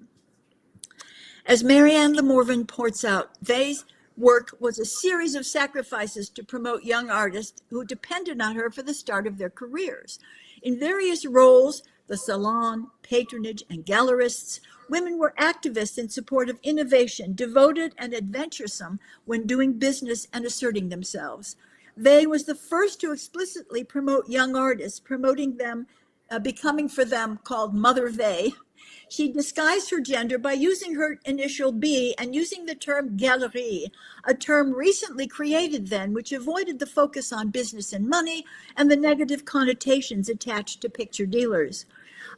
As Marianne Lemorvin points out, Vey's work was a series of sacrifices to promote young artists who depended on her for the start of their careers. In various roles, the salon, patronage, and gallerists, women were activists in support of innovation, devoted and adventuresome when doing business and asserting themselves. Vey was the first to explicitly promote young artists, promoting them, becoming for them called Mother Vey. She disguised her gender by using her initial B and using the term Galleria, a term recently created then, which avoided the focus on business and money and the negative connotations attached to picture dealers.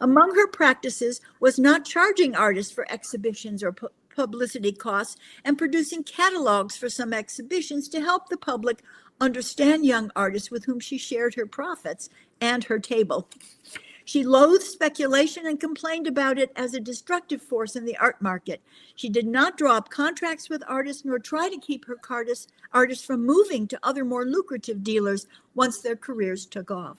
Among her practices was not charging artists for exhibitions or publicity costs and producing catalogs for some exhibitions to help the public understand young artists with whom she shared her profits and her table. She loathed speculation and complained about it as a destructive force in the art market. She did not draw up contracts with artists nor try to keep her artists from moving to other more lucrative dealers once their careers took off.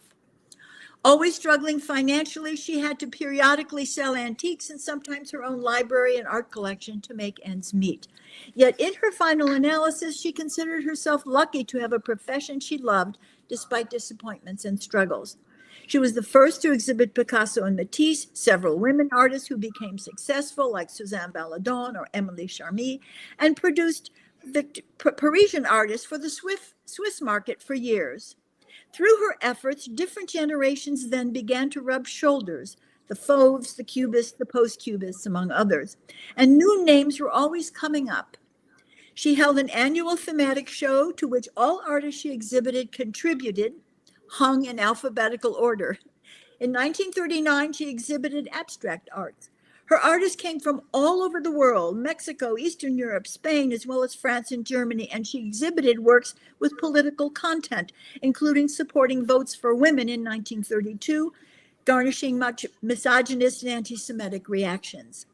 Always struggling financially, she had to periodically sell antiques and sometimes her own library and art collection to make ends meet. Yet in her final analysis, she considered herself lucky to have a profession she loved despite disappointments and struggles. She was the first to exhibit Picasso and Matisse, several women artists who became successful like Suzanne Baladon or Emilie Charmy, and produced Parisian artists for the Swiss market for years. Through her efforts, different generations then began to rub shoulders, the Fauves, the Cubists, the post-Cubists, among others, and new names were always coming up. She held an annual thematic show to which all artists she exhibited contributed, hung in alphabetical order. In 1939, she exhibited abstract art. Her artists came from all over the world, Mexico, Eastern Europe, Spain, as well as France and Germany, and she exhibited works with political content, including supporting votes for women in 1932, garnishing much misogynist and anti-Semitic reactions.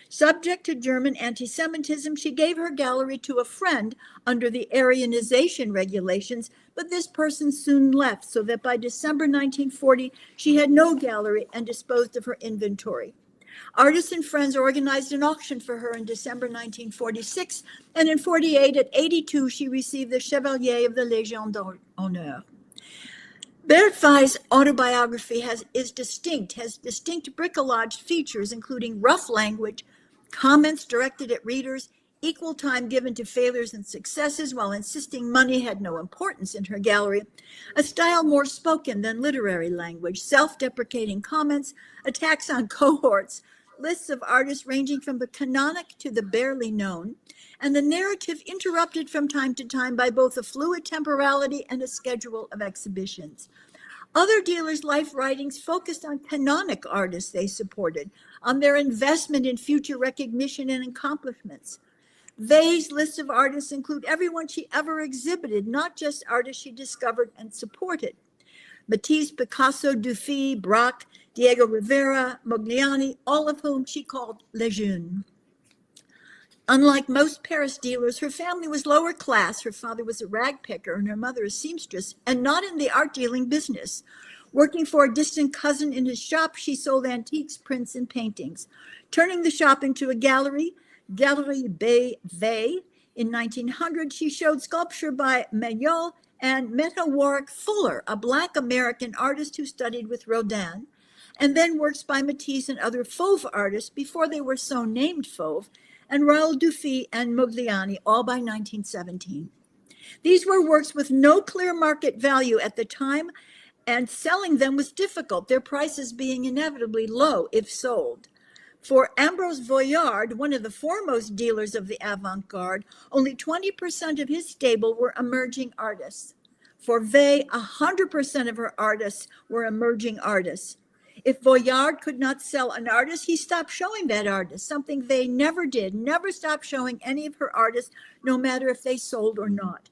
Subject to German anti-Semitism, she gave her gallery to a friend under the Aryanization regulations, but this person soon left, so that by December 1940, she had no gallery and disposed of her inventory. Artists and friends organized an auction for her in December 1946, and in 48, at 82, she received the Chevalier of the Légion d'Honneur. Bertwey's autobiography has distinct bricolage features, including rough language, comments directed at readers, equal time given to failures and successes while insisting money had no importance in her gallery, a style more spoken than literary language, self-deprecating comments, attacks on cohorts, lists of artists ranging from the canonic to the barely known, and the narrative interrupted from time to time by both a fluid temporality and a schedule of exhibitions. Other dealers' life writings focused on canonic artists they supported, on their investment in future recognition and accomplishments. Vey's list of artists include everyone she ever exhibited, not just artists she discovered and supported. Matisse, Picasso, Dufy, Braque, Diego Rivera, Modigliani, all of whom she called les jeunes. Unlike most Paris dealers, her family was lower class. Her father was a rag picker and her mother a seamstress, and not in the art dealing business. Working for a distant cousin in his shop, she sold antiques, prints, and paintings. Turning the shop into a gallery, Galerie Vey, in 1900, she showed sculpture by Meyers and Meta Warwick Fuller, a Black American artist who studied with Rodin, and then works by Matisse and other Fauve artists before they were so named Fauve, and Raoul Dufy and Modigliani, all by 1917. These were works with no clear market value at the time, and selling them was difficult, their prices being inevitably low if sold. For Ambrose Voillard, one of the foremost dealers of the avant-garde, only 20% of his stable were emerging artists. For Vey, 100% of her artists were emerging artists. If Voillard could not sell an artist, he stopped showing that artist, something Vey never did, never stopped showing any of her artists, no matter if they sold or not.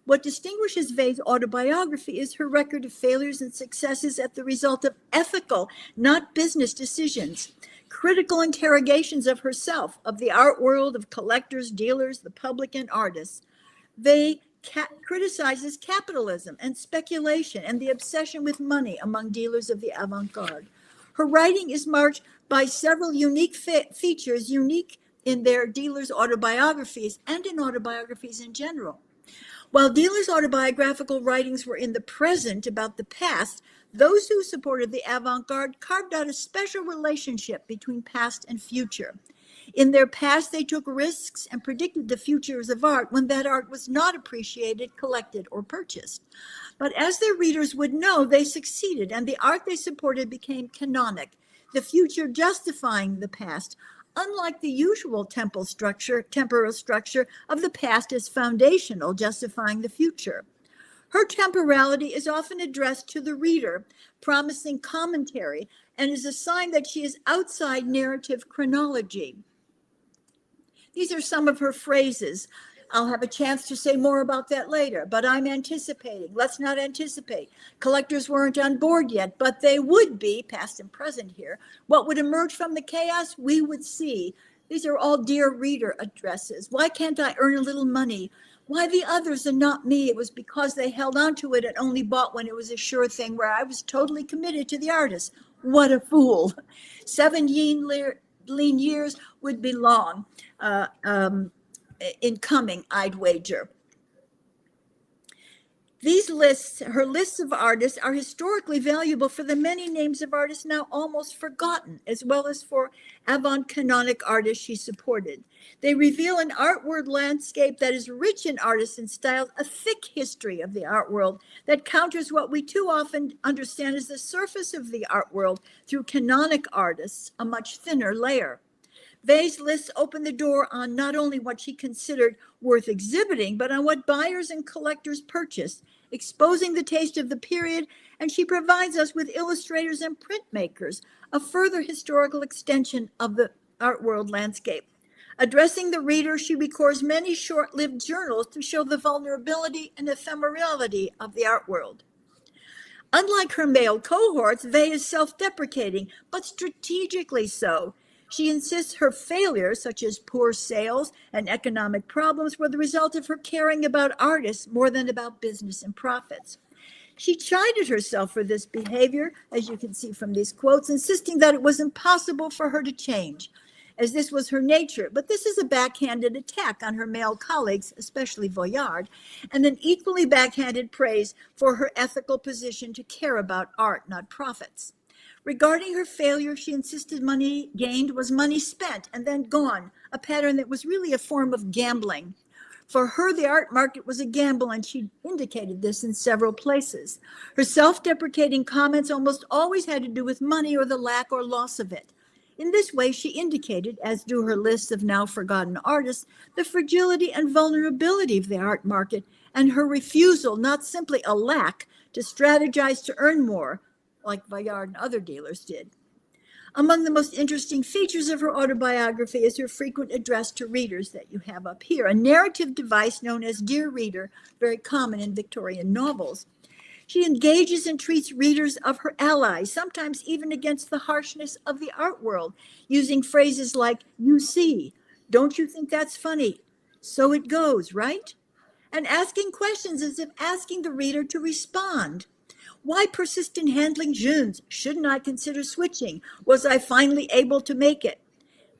What distinguishes Vey's autobiography is her record of failures and successes as the result of ethical, not business decisions, critical interrogations of herself, of the art world, of collectors, dealers, the public, and artists. Vey criticizes capitalism and speculation and the obsession with money among dealers of the avant-garde. Her writing is marked by several unique features, unique in their dealers' autobiographies and in autobiographies in general. While dealers' autobiographical writings were in the present about the past, those who supported the avant-garde carved out a special relationship between past and future. In their past, they took risks and predicted the futures of art when that art was not appreciated, collected, or purchased. But as their readers would know, they succeeded, and the art they supported became canonic, the future justifying the past, unlike the usual temporal structure of the past as foundational, justifying the future. Her temporality is often addressed to the reader, promising commentary, and is a sign that she is outside narrative chronology. These are some of her phrases. I'll have a chance to say more about that later, but I'm anticipating. Let's not anticipate. Collectors weren't on board yet, but they would be, past and present here. What would emerge from the chaos, we would see. These are all dear reader addresses. Why can't I earn a little money? Why the others and not me? It was because they held on to it and only bought when it was a sure thing, where I was totally committed to the artist. What a fool. 7 lean years would be long in coming, I'd wager. These lists, her lists of artists, are historically valuable for the many names of artists now almost forgotten, as well as for avant-canonic artists she supported. They reveal an art world landscape that is rich in artists and styles, a thick history of the art world that counters what we too often understand as the surface of the art world through canonic artists, a much thinner layer. Vey's lists open the door on not only what she considered worth exhibiting, but on what buyers and collectors purchased, exposing the taste of the period, and she provides us with illustrators and printmakers, a further historical extension of the art world landscape. Addressing the reader, she records many short-lived journals to show the vulnerability and ephemerality of the art world. Unlike her male cohorts, Vey is self-deprecating, but strategically so. She insists her failures, such as poor sales and economic problems, were the result of her caring about artists more than about business and profits. She chided herself for this behavior, as you can see from these quotes, insisting that it was impossible for her to change, as this was her nature. But this is a backhanded attack on her male colleagues, especially Voyard, and an equally backhanded praise for her ethical position to care about art, not profits. Regarding her failure, she insisted money gained was money spent and then gone, a pattern that was really a form of gambling. For her, the art market was a gamble, and she indicated this in several places. Her self-deprecating comments almost always had to do with money or the lack or loss of it. In this way, she indicated, as do her lists of now forgotten artists, the fragility and vulnerability of the art market and her refusal, not simply a lack, to strategize to earn more, like Voyard and other dealers did. Among the most interesting features of her autobiography is her frequent address to readers that you have up here, a narrative device known as Dear Reader, very common in Victorian novels. She engages and treats readers of her allies, sometimes even against the harshness of the art world, using phrases like, "You see, don't you think that's funny? So it goes, right?" And asking questions as if asking the reader to respond. Why persist in handling jeunes? Shouldn't I consider switching? Was I finally able to make it?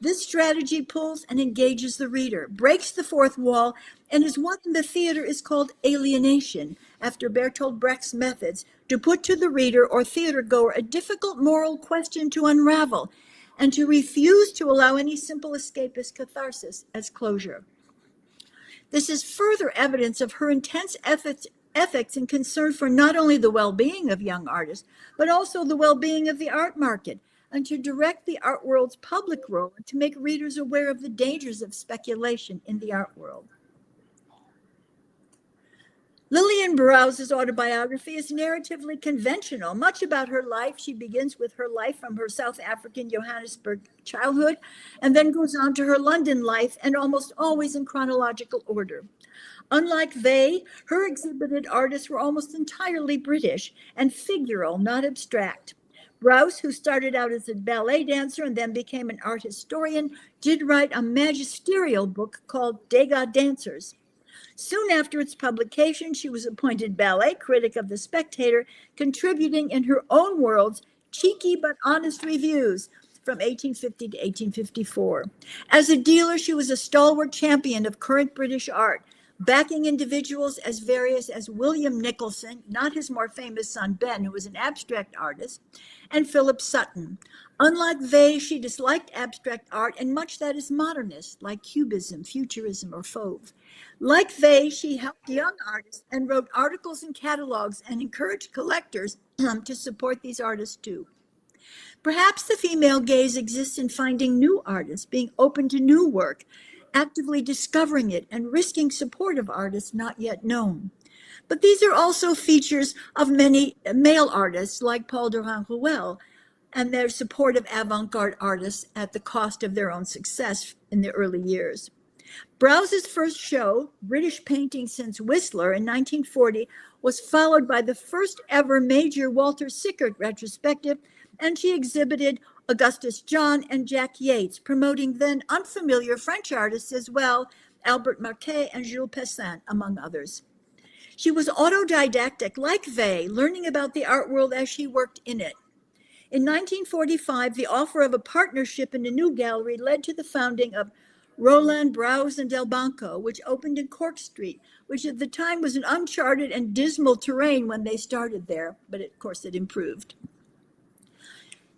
This strategy pulls and engages the reader, breaks the fourth wall, and is what in the theater is called alienation, after Bertolt Brecht's methods, to put to the reader or theater goer a difficult moral question to unravel, and to refuse to allow any simple escapist catharsis as closure. This is further evidence of her intense ethics and concern for not only the well-being of young artists, but also the well-being of the art market, and to direct the art world's public role and to make readers aware of the dangers of speculation in the art world. Lilian Barrauz's autobiography is narratively conventional. Much about her life, she begins with her life from her South African Johannesburg childhood, and then goes on to her London life, and almost always in chronological order. Unlike they, her exhibited artists were almost entirely British and figural, not abstract. Browse, who started out as a ballet dancer and then became an art historian, did write a magisterial book called Degas Dancers. Soon after its publication, she was appointed ballet critic of The Spectator, contributing in her own words cheeky but honest reviews from 1850 to 1854. As a dealer, she was a stalwart champion of current British art, backing individuals as various as William Nicholson, not his more famous son Ben, who was an abstract artist, and Philip Sutton. Unlike they, she disliked abstract art and much that is modernist, like Cubism, Futurism, or Fauve. Like they, she helped young artists and wrote articles and catalogs and encouraged collectors to support these artists too. Perhaps the female gaze exists in finding new artists, being open to new work, actively discovering it, and risking support of artists not yet known. But these are also features of many male artists like Paul Durand-Ruel and their support of avant-garde artists at the cost of their own success in the early years. Browse's first show, British Painting Since Whistler in 1940, was followed by the first ever major Walter Sickert retrospective, and she exhibited Augustus John and Jack Yates, promoting then unfamiliar French artists as well, Albert Marquet and Jules Pessin, among others. She was autodidactic, like they, learning about the art world as she worked in it. In 1945, the offer of a partnership in a new gallery led to the founding of Roland, Browse, and Del Banco, which opened in Cork Street, which at the time was an uncharted and dismal terrain when they started there, but of course it improved.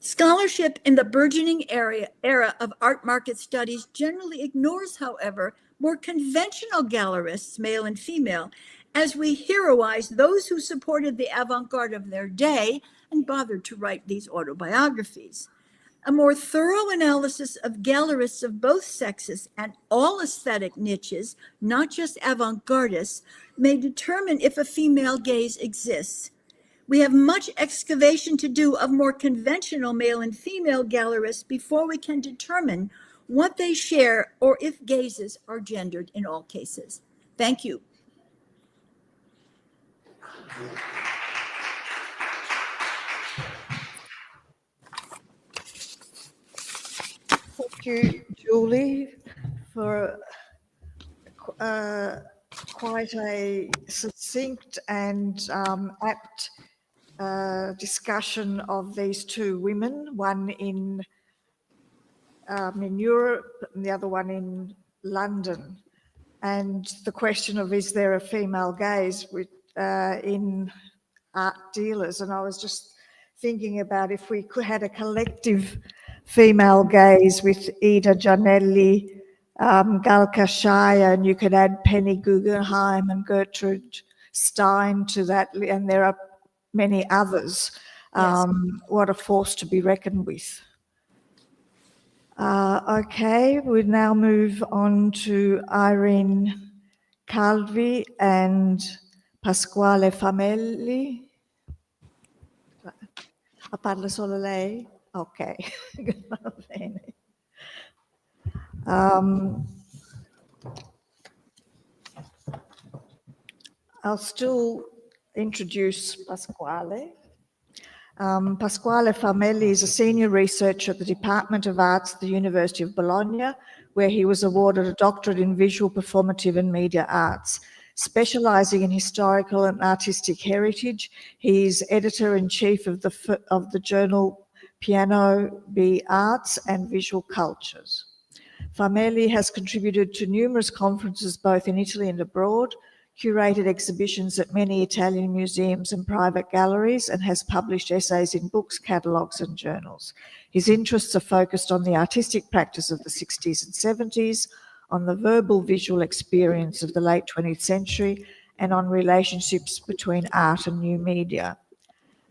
Scholarship in the burgeoning era of art market studies generally ignores, however, more conventional gallerists, male and female, as we heroize those who supported the avant-garde of their day and bothered to write these autobiographies. A more thorough analysis of gallerists of both sexes and all aesthetic niches, not just avant-gardists, may determine if a female gaze exists. We have much excavation to do of more conventional male and female gallerists before we can determine what they share or if gazes are gendered in all cases. Thank you. you, Julie, for quite a succinct and apt discussion of these two women, one in Europe and the other one in London. And the question of, is there a female gaze in art dealers? And I was just thinking about if we could had a collective female gaze with Ida Gianelli, Galkashaya, and you could add Penny Guggenheim and Gertrude Stein to that, and there are many others. Yes. What a force to be reckoned with. Okay, we now move on to Irene Calvi and Pasquale Famelli. Parla solo lei? Ok. Va bene. I'll still introduce Pasquale. Pasquale Famelli is a senior researcher at the Department of Arts at the University of Bologna, where he was awarded a doctorate in visual, performative and media arts. Specializing in historical and artistic heritage, he is editor-in-chief of the journal Piano B Arts and Visual Cultures. Famelli has contributed to numerous conferences both in Italy and abroad, curated exhibitions at many Italian museums and private galleries, and has published essays in books, catalogues and journals. His interests are focused on the artistic practice of the 60s and 70s, on the verbal visual experience of the late 20th century, and on relationships between art and new media.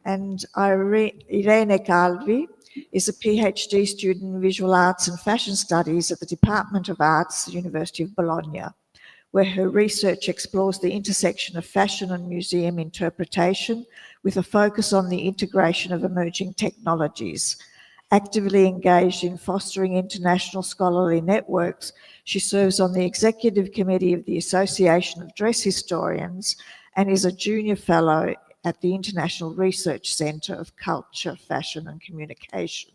And Irene Calvi is a PhD student in visual arts and fashion studies at the Department of Arts, the University of Bologna, where her research explores the intersection of fashion and museum interpretation with a focus on the integration of emerging technologies. Actively engaged in fostering international scholarly networks, she serves on the executive committee of the Association of Dress Historians and is a junior fellow at the International Research Centre of Culture, Fashion and Communication.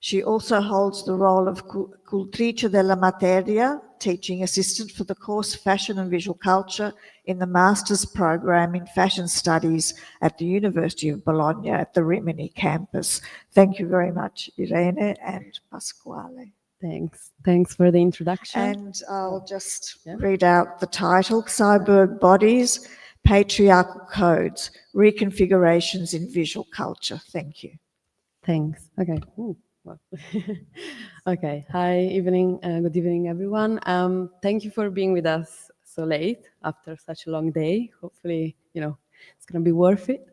She also holds the role of Cultrice della Materia, teaching assistant for the course Fashion and Visual Culture in the Master's Program in Fashion Studies at the University of Bologna at the Rimini campus. Thank you very much, Irene and Pasquale. Thanks for the introduction. And I'll just read out the title, Cyborg Bodies, Patriarchal Codes, Reconfigurations in Visual Culture. Thank you. Thanks. Okay. Ooh. Well. Okay. Hi, good evening, everyone. Thank you for being with us so late after such a long day. Hopefully, it's going to be worth it.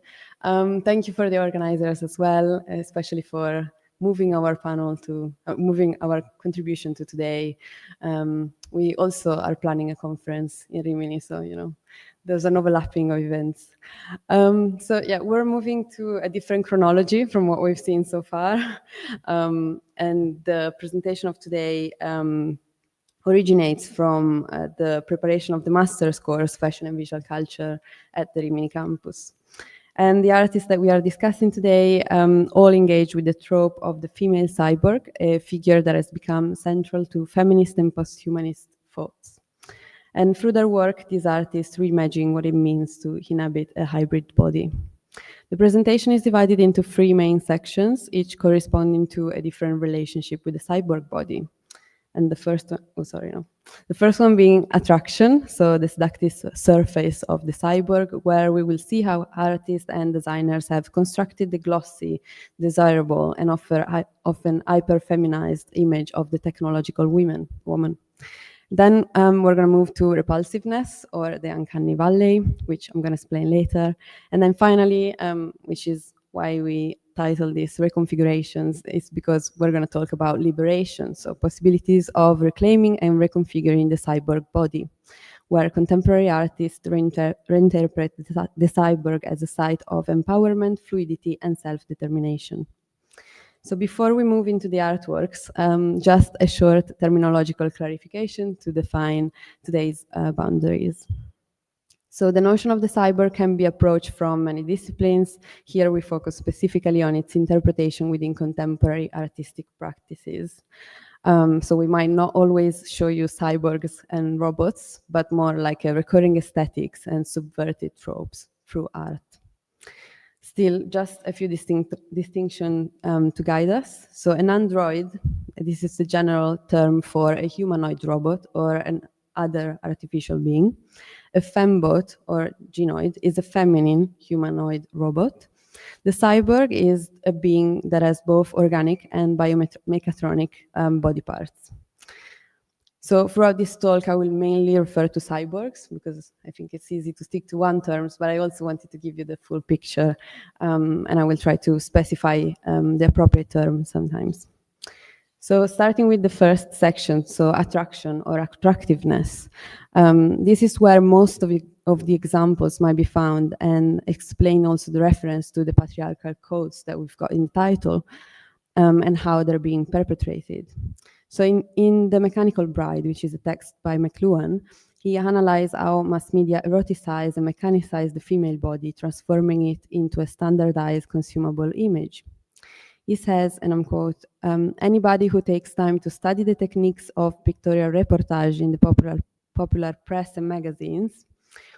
Thank you for the organizers as well, especially for moving our panel to moving our contribution to today. We also are planning a conference in Rimini, so there's an overlapping of events. So yeah, we're moving to a different chronology from what we've seen so far. And the presentation of today originates from the preparation of the master's course, Fashion and Visual Culture at the Rimini campus. And the artists that we are discussing today all engage with the trope of the female cyborg, a figure that has become central to feminist and post-humanist thoughts. And through their work, these artists reimagine what it means to inhabit a hybrid body. The presentation is divided into 3 main sections, each corresponding to a different relationship with the cyborg body. And the first one being attraction, so the seductive surface of the cyborg, where we will see how artists and designers have constructed the glossy, desirable, and often hyper-feminized image of the technological woman. Then we're going to move to repulsiveness, or the uncanny valley, which I'm going to explain later. And then finally, which is why we title this Reconfigurations, is because we're going to talk about liberation, so possibilities of reclaiming and reconfiguring the cyborg body, where contemporary artists reinterpret the cyborg as a site of empowerment, fluidity, and self-determination. So before we move into the artworks, just a short terminological clarification to define today's boundaries. So the notion of the cyborg can be approached from many disciplines. Here we focus specifically on its interpretation within contemporary artistic practices. So we might not always show you cyborgs and robots, but more like a recurring aesthetics and subverted tropes through art. Still, just a few distinctions to guide us. So an android, this is the general term for a humanoid robot or an other artificial being. A fembot or gynoid is a feminine humanoid robot. The cyborg is a being that has both organic and biomechatronic body parts. So throughout this talk, I will mainly refer to cyborgs because I think it's easy to stick to one term, but I also wanted to give you the full picture, and I will try to specify the appropriate term sometimes. So starting with the first section, so attraction or attractiveness. This is where most of the examples might be found and explain also the reference to the patriarchal codes that we've got in the title and how they're being perpetrated. So in The Mechanical Bride, which is a text by McLuhan, he analyzed how mass media eroticize and mechanicize the female body, transforming it into a standardized consumable image. He says, and I'm quote, anybody who takes time to study the techniques of pictorial reportage in the popular press and magazines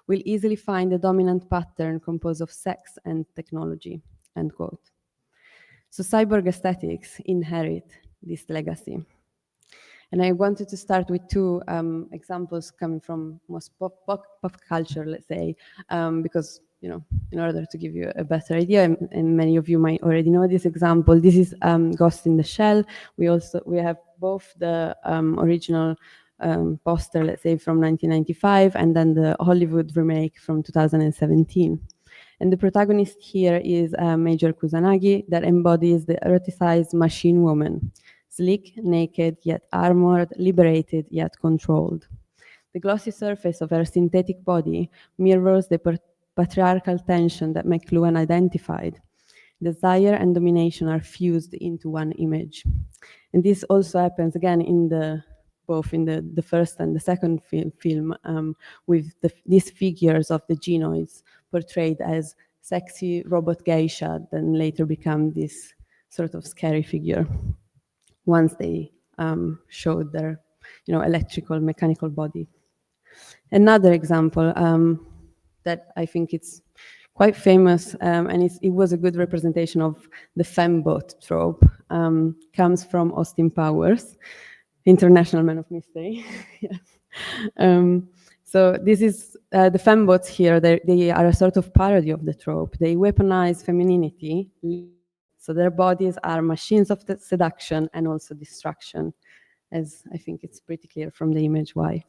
will easily find a dominant pattern composed of sex and technology, end quote. So cyborg aesthetics inherit this legacy. And I wanted to start with two examples coming from most pop culture, let's say, because, you know, in order to give you a better idea, and many of you might already know this example, this is Ghost in the Shell. We have both the original poster, let's say, from 1995, and then the Hollywood remake from 2017. And the protagonist here is Major Kusanagi, that embodies the eroticized machine woman. Sleek, naked, yet armored, liberated, yet controlled. The glossy surface of her synthetic body mirrors the patriarchal tension that McLuhan identified. Desire and domination are fused into one image. And this also happens again in both in the first and the second film with these figures of the gynoids portrayed as sexy robot geisha, then later become this sort of scary figure once they showed their, you know, electrical, mechanical body. Another example that I think it's quite famous, and it was a good representation of the fembot trope, comes from Austin Powers, International Man of Mystery. Yes. So this is the fembots here. They are a sort of parody of the trope. They weaponize femininity. So their bodies are machines of seduction and also destruction, as I think it's pretty clear from the image why.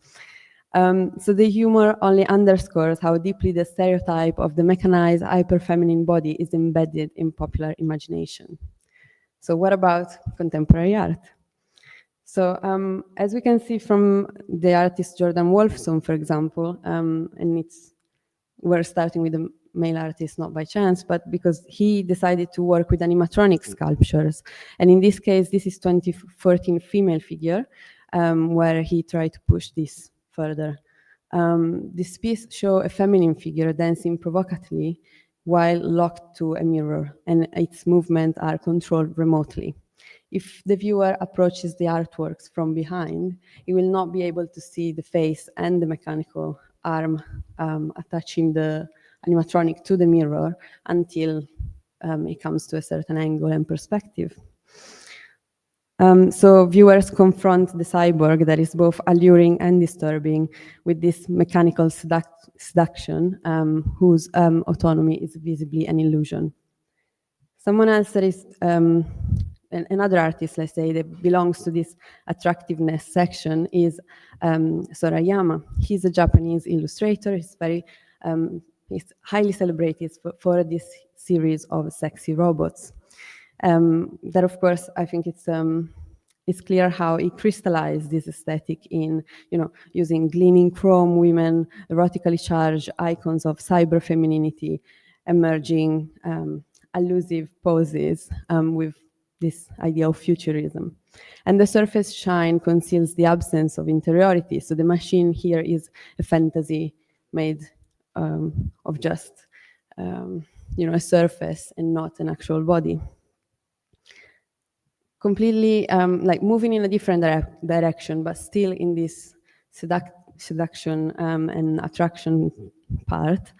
So the humor only underscores how deeply the stereotype of the mechanized, hyper-feminine body is embedded in popular imagination. So what about contemporary art? So as we can see from the artist Jordan Wolfson, for example, and we're starting with the male artist not by chance, but because he decided to work with animatronic sculptures. And in this case, this is 2014 female figure, where he tried to push this further. This piece shows a feminine figure dancing provocatively while locked to a mirror, and its movements are controlled remotely. If the viewer approaches the artworks from behind, he will not be able to see the face and the mechanical arm attaching the animatronic to the mirror until it comes to a certain angle and perspective. So viewers confront the cyborg that is both alluring and disturbing with this mechanical seduction whose autonomy is visibly an illusion. Someone else that is another artist, let's say, that belongs to this attractiveness section is Sorayama. He's a Japanese illustrator. He's highly celebrated for this series of sexy robots. That, of course, I think it's clear how he crystallized this aesthetic in, you know, using gleaming chrome women, erotically charged icons of cyber femininity, emerging allusive poses with this idea of futurism. And the surface shine conceals the absence of interiority. So the machine here is a fantasy made just a surface and not an actual body. Completely like moving in a different direction, but still in this seduction and attraction part,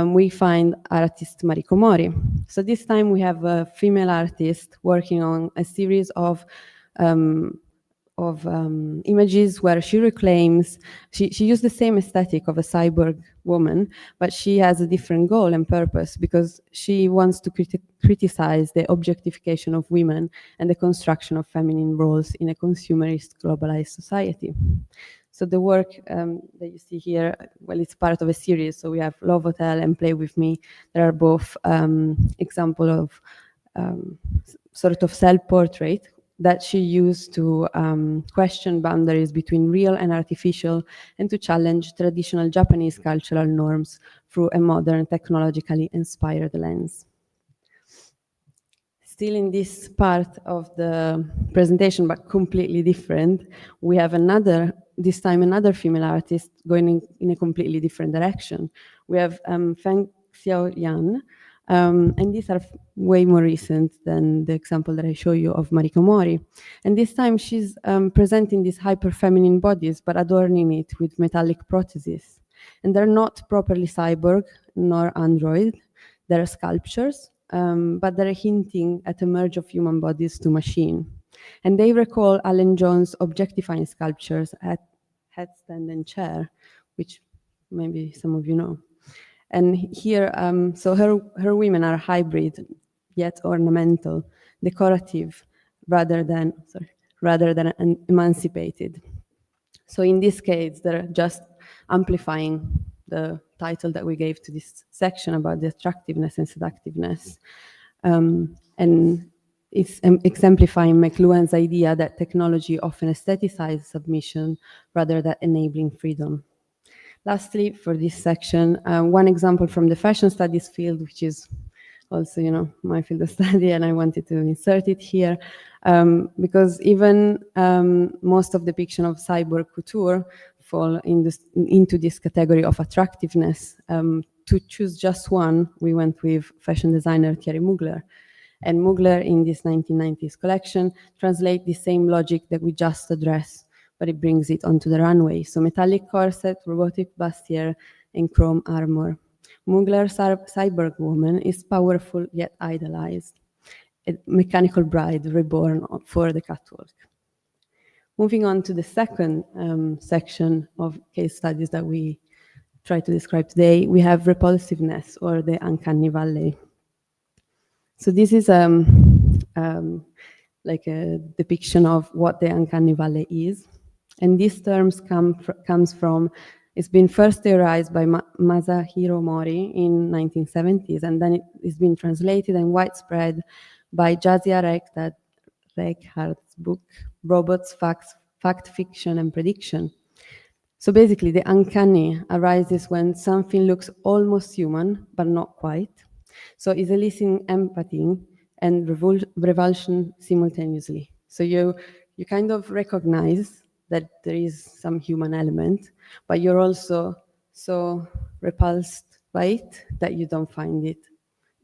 we find artist Mariko Mori. So this time we have a female artist working on a series of images where she reclaims, she used the same aesthetic of a cyborg woman, but she has a different goal and purpose because she wants to criticize the objectification of women and the construction of feminine roles in a consumerist globalized society. So the work that you see here, well, it's part of a series. So we have Love Hotel and Play With Me. There are both example of sort of self-portrait that she used to question boundaries between real and artificial and to challenge traditional Japanese cultural norms through a modern, technologically inspired lens. Still in this part of the presentation, but completely different, we have this time another female artist going in a completely different direction. We have Feng Xiaoyan, and these are way more recent than the example that I show you of Mariko Mori. And this time she's presenting these hyper-feminine bodies, but adorning it with metallic prostheses. And they're not properly cyborg nor android. They're sculptures, but they're hinting at a merge of human bodies to machine. And they recall Alan Jones' objectifying sculptures at Headstand and Chair, which maybe some of you know. And here, so her women are hybrid, yet ornamental, decorative, rather than emancipated. So in this case, they're just amplifying the title that we gave to this section about the attractiveness and seductiveness. And it's exemplifying McLuhan's idea that technology often aestheticizes submission rather than enabling freedom. Lastly, for this section, one example from the fashion studies field, which is also, my field of study, and I wanted to insert it here, because even most of depiction of cyborg couture fall into this category of attractiveness. To choose just one, we went with fashion designer Thierry Mugler. And Mugler, in this 1990s collection, translates the same logic that we just addressed, but it brings it onto the runway. So metallic corset, robotic bustier, and chrome armor. Mugler's cyborg woman is powerful yet idolized, a mechanical bride reborn for the catwalk. Moving on to the second section of case studies that we try to describe today, we have repulsiveness, or the uncanny valley. So this is like a depiction of what the uncanny valley is. And these terms comes from, it's been first theorized by Masahiro Mori in 1970s, and then it's been translated and widespread by Jazia Reichardt's book, Robots, Fact, Fiction, and Prediction. So basically, the uncanny arises when something looks almost human, but not quite. So it's eliciting empathy and revulsion simultaneously. So you kind of recognize that there is some human element, but you're also so repulsed by it that you don't find it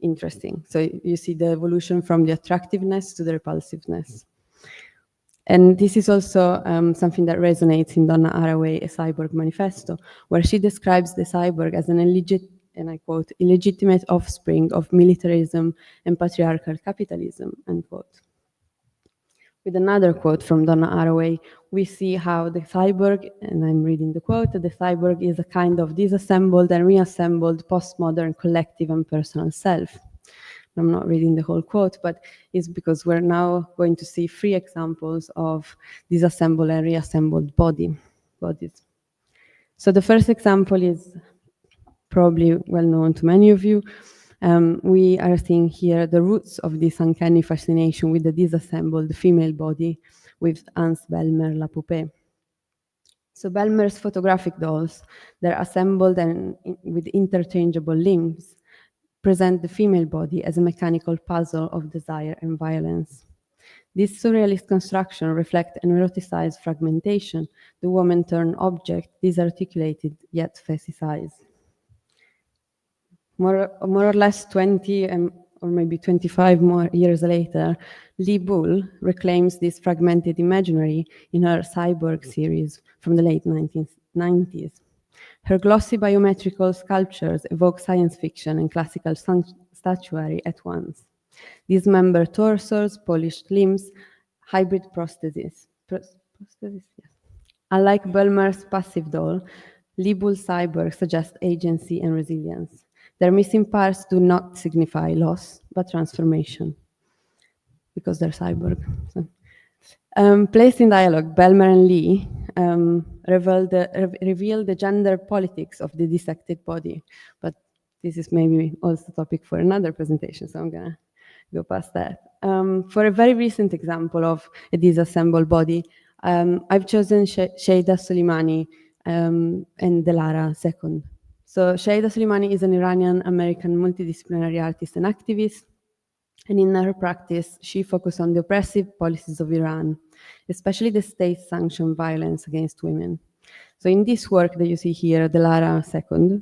interesting. So you see the evolution from the attractiveness to the repulsiveness. And this is also something that resonates in Donna Haraway, A Cyborg Manifesto, where she describes the cyborg as an and I quote, illegitimate offspring of militarism and patriarchal capitalism, end quote. With another quote from Donna Haraway, we see how the cyborg, and I'm reading the quote, the cyborg is a kind of disassembled and reassembled postmodern collective and personal self. I'm not reading the whole quote, but it's because we're now going to see 3 examples of disassembled and reassembled bodies. So the first example is probably well known to many of you. We are seeing here the roots of this uncanny fascination with the disassembled female body with Hans Bellmer La Poupée. So Bellmer's photographic dolls, they're assembled and with interchangeable limbs, present the female body as a mechanical puzzle of desire and violence. This surrealist construction reflects an eroticized fragmentation, the woman-turned object, disarticulated yet fascicized. more or less 20 or maybe 25 more years later, Lee Bull reclaims this fragmented imaginary in her Cyborg series from the late 1990s. Her glossy biometrical sculptures evoke science fiction and classical statuary at once. Dismembered torsos, polished limbs, hybrid prostheses. Prostheses, yes. Unlike Bellmer's passive doll, Lee Bull's cyborg suggests agency and resilience. Their missing parts do not signify loss, but transformation, because they're cyborg. So. Placed in dialogue, Bellmer and Lee reveal the gender politics of the dissected body, but this is maybe also a topic for another presentation, so I'm gonna go past that. For a very recent example of a disassembled body, I've chosen Sheida Soleimani and Delara II. So Sheida Soleimani is an Iranian-American multidisciplinary artist and activist, and in her practice, she focused on the oppressive policies of Iran, especially the state-sanctioned violence against women. So in this work that you see here, Delara II,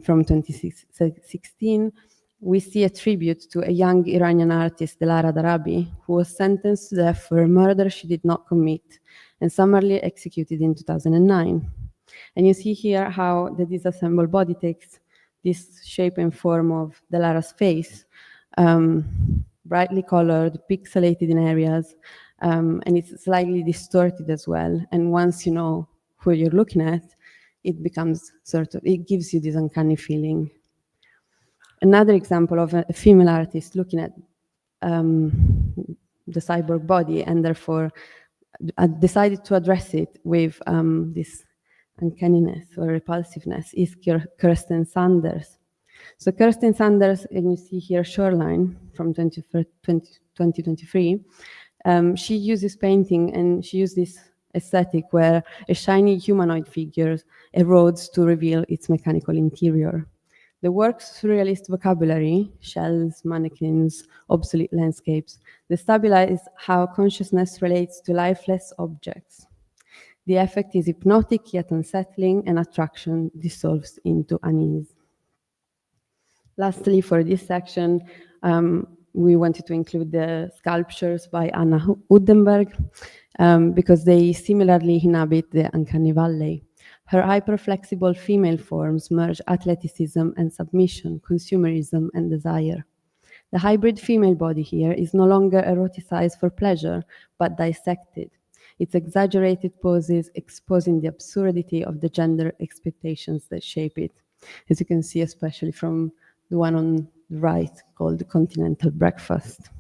from 2016, we see a tribute to a young Iranian artist, Delara Darabi, who was sentenced to death for a murder she did not commit and summarily executed in 2009. And you see here how the disassembled body takes this shape and form of Delara's face, brightly colored, pixelated in areas, and it's slightly distorted as well. And once you know who you're looking at, it becomes it gives you this uncanny feeling. Another example of a female artist looking at the cyborg body and therefore decided to address it with this uncanniness or repulsiveness is Kirsten Sanders. So Kirsten Sanders, and you see here Shoreline from 2023, she uses painting and she used this aesthetic where a shiny humanoid figure erodes to reveal its mechanical interior. The work's surrealist vocabulary, shells, mannequins, obsolete landscapes, destabilize how consciousness relates to lifeless objects. The effect is hypnotic yet unsettling, and attraction dissolves into unease. Lastly, for this section, we wanted to include the sculptures by Anna Udenberg because they similarly inhabit the uncanny valley. Her hyperflexible female forms merge athleticism and submission, consumerism and desire. The hybrid female body here is no longer eroticized for pleasure, but dissected. Its exaggerated poses exposing the absurdity of the gender expectations that shape it, as you can see, especially from the one on the right called the Continental Breakfast.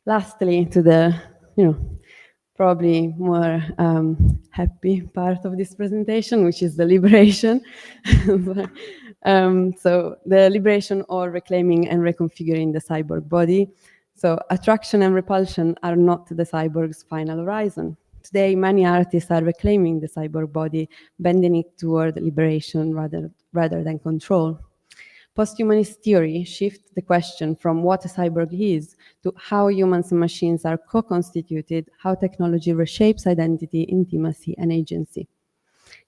Lastly, to the, probably more happy part of this presentation, which is the liberation. So the liberation or reclaiming and reconfiguring the cyborg body. So attraction and repulsion are not the cyborg's final horizon. Today, many artists are reclaiming the cyborg body, bending it toward liberation rather than control. Posthumanist theory shifts the question from what a cyborg is to how humans and machines are co-constituted, how technology reshapes identity, intimacy, and agency.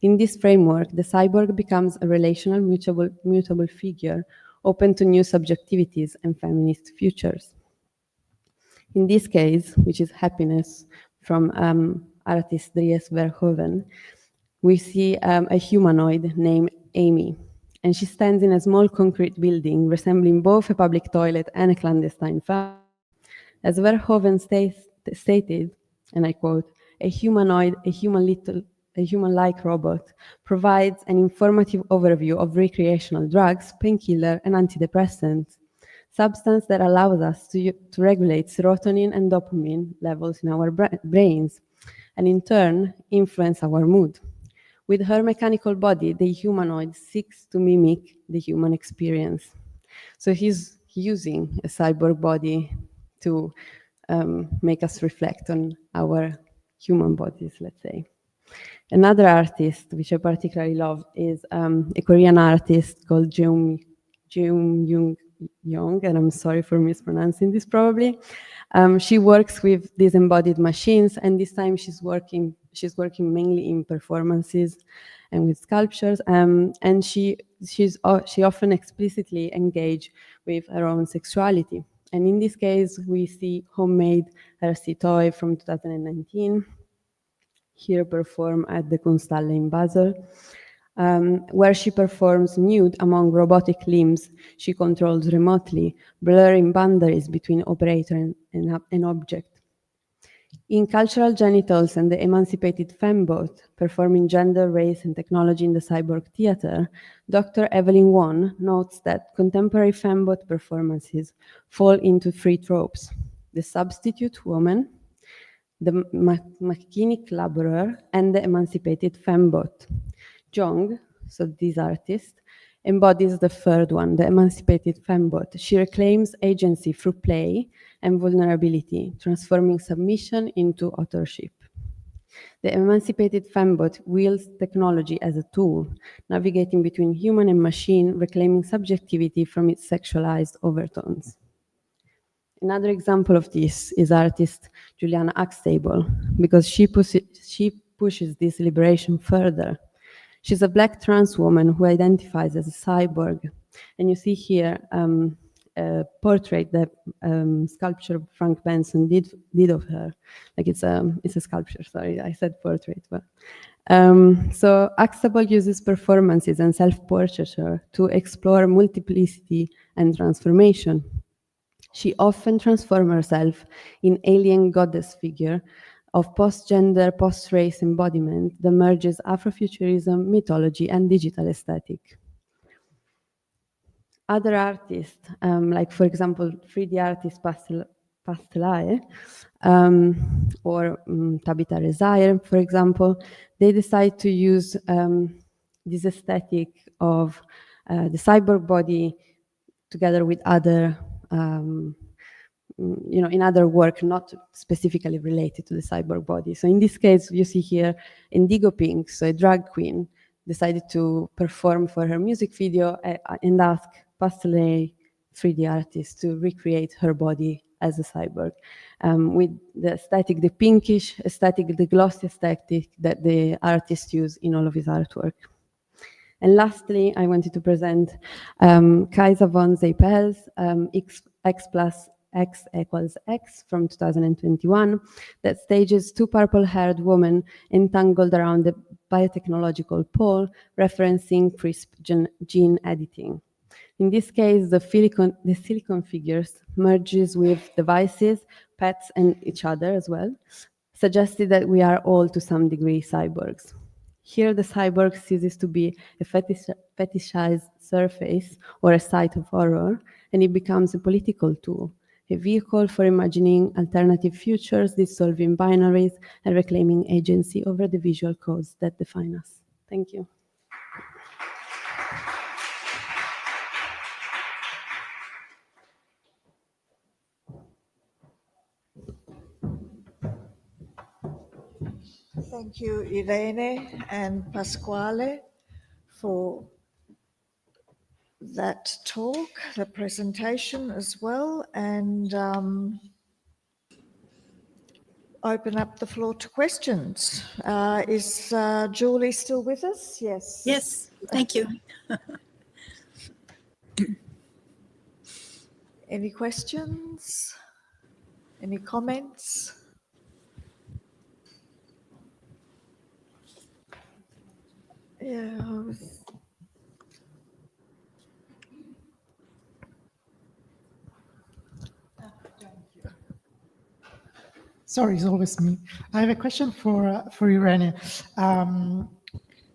In this framework, the cyborg becomes a relational, mutable figure, open to new subjectivities and feminist futures. In this case, which is Happiness from artist Dries Verhoeven, we see a humanoid named Amy. And she stands in a small concrete building resembling both a public toilet and a clandestine farm. As Verhoeven stated, and I quote, a humanoid, a human-like robot provides an informative overview of recreational drugs, painkiller, and antidepressants, substance that allows us to regulate serotonin and dopamine levels in our brains, and in turn influence our mood. With her mechanical body, the humanoid seeks to mimic the human experience. So he's using a cyborg body to make us reflect on our human bodies, let's say. Another artist, which I particularly love, is a Korean artist called Jeum Young, and I'm sorry for mispronouncing this probably. She works with disembodied machines, and this time she's working mainly in performances and with sculptures, and she often explicitly engage with her own sexuality. And in this case, we see Homemade RC Toy from 2019, here performed at the Kunsthalle in Basel, where she performs nude among robotic limbs she controls remotely, blurring boundaries between operator and object. In Cultural Genitals and the Emancipated Fembot, performing gender, race, and technology in the cyborg theater, Dr. Evelyn Won notes that contemporary fembot performances fall into three tropes: the substitute woman, the mechanic laborer, and the emancipated fembot. Jong, so this artist, embodies the third one, the emancipated fembot. She reclaims agency through play and vulnerability, transforming submission into authorship. The emancipated fembot wields technology as a tool, navigating between human and machine, reclaiming subjectivity from its sexualized overtones. Another example of this is artist Juliana Axtable, because she pushes this liberation further. She's a Black trans woman who identifies as a cyborg. And you see here a portrait that sculptor Frank Benson did of her. Like it's a sculpture, sorry, I said portrait. But so Axtable uses performances and self-portraiture to explore multiplicity and transformation. She often transforms herself in alien goddess figure of post-gender, post-race embodiment that merges Afrofuturism, mythology, and digital aesthetic. Other artists, like for example, 3D artist Pamphilj, or Tabitha Rezaie, for example, they decide to use this aesthetic of the cyborg body together with other in other work, not specifically related to the cyborg body. So in this case, you see here Indigo Pink, so a drag queen, decided to perform for her music video and ask Pamphilj, 3D artist, to recreate her body as a cyborg, with the aesthetic, the pinkish aesthetic, the glossy aesthetic that the artist used in all of his artwork. And lastly, I wanted to present Kaisa von Zeipel's X plus X equals X from 2021 that stages two purple-haired women entangled around the biotechnological pole, referencing CRISPR gene editing. In this case, the silicon figures merges with devices, pets, and each other as well, suggested that we are all to some degree cyborgs. Here, the cyborg ceases to be a fetishized surface or a site of horror, and it becomes a political tool, a vehicle for imagining alternative futures, dissolving binaries, and reclaiming agency over the visual codes that define us. Thank you. Thank you, Irene and Pasquale, for that talk, the presentation as well, and open up the floor to questions. Is Julie still with us? Yes. Yes, thank you. Any questions? Any comments? Yeah. Sorry, it's always me. I have a question for Irene.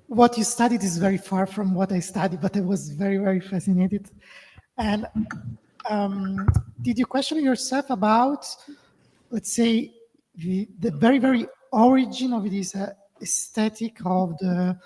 What you studied is very far from what I studied, but I was very, very fascinated. And did you question yourself about, let's say, the very, very origin of this aesthetic of the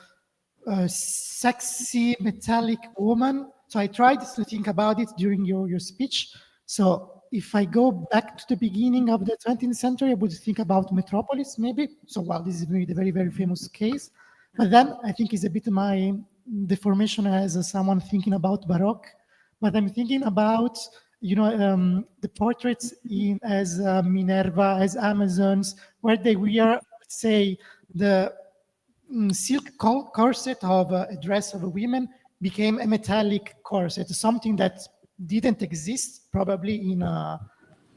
sexy metallic woman? So I tried to think about it during your speech. So if I go back to the beginning of the 20th century, I would think about Metropolis, maybe. So, well, this is maybe the very, very famous case. But then I think it's a bit my deformation as someone thinking about Baroque. but I'm thinking about, the portraits as Minerva, as Amazons, where they wear, let's say, the silk corset of a dress of a woman became a metallic corset, something that didn't exist probably in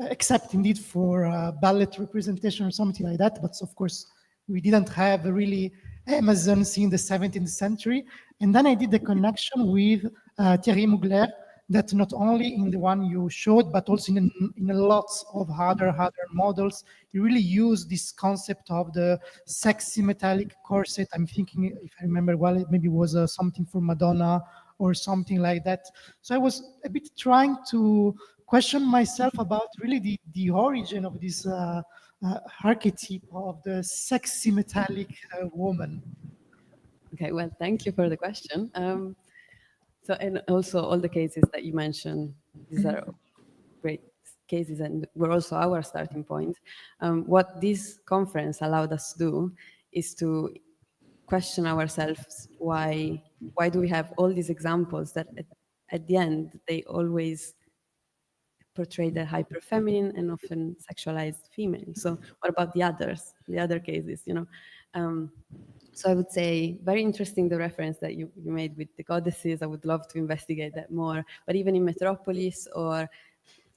except indeed for ballet representation or something like that. But of course, we didn't have really Amazons in the 17th century. And then I did the connection with Thierry Mugler, that not only in the one you showed, but also in lots of other models, you really use this concept of the sexy metallic corset. I'm thinking, if I remember well, it maybe was something for Madonna or something like that. So I was a bit trying to question myself about really the origin of this archetype of the sexy metallic woman. Okay, well, thank you for the question. So, and also all the cases that you mentioned, these are great cases and were also our starting point. What this conference allowed us to do is to question ourselves, why do we have all these examples that at the end, they always portray the hyper feminine and often sexualized female. So what about the others, the other cases, So I would say very interesting the reference that you made with the goddesses. I would love to investigate that more. But even in Metropolis or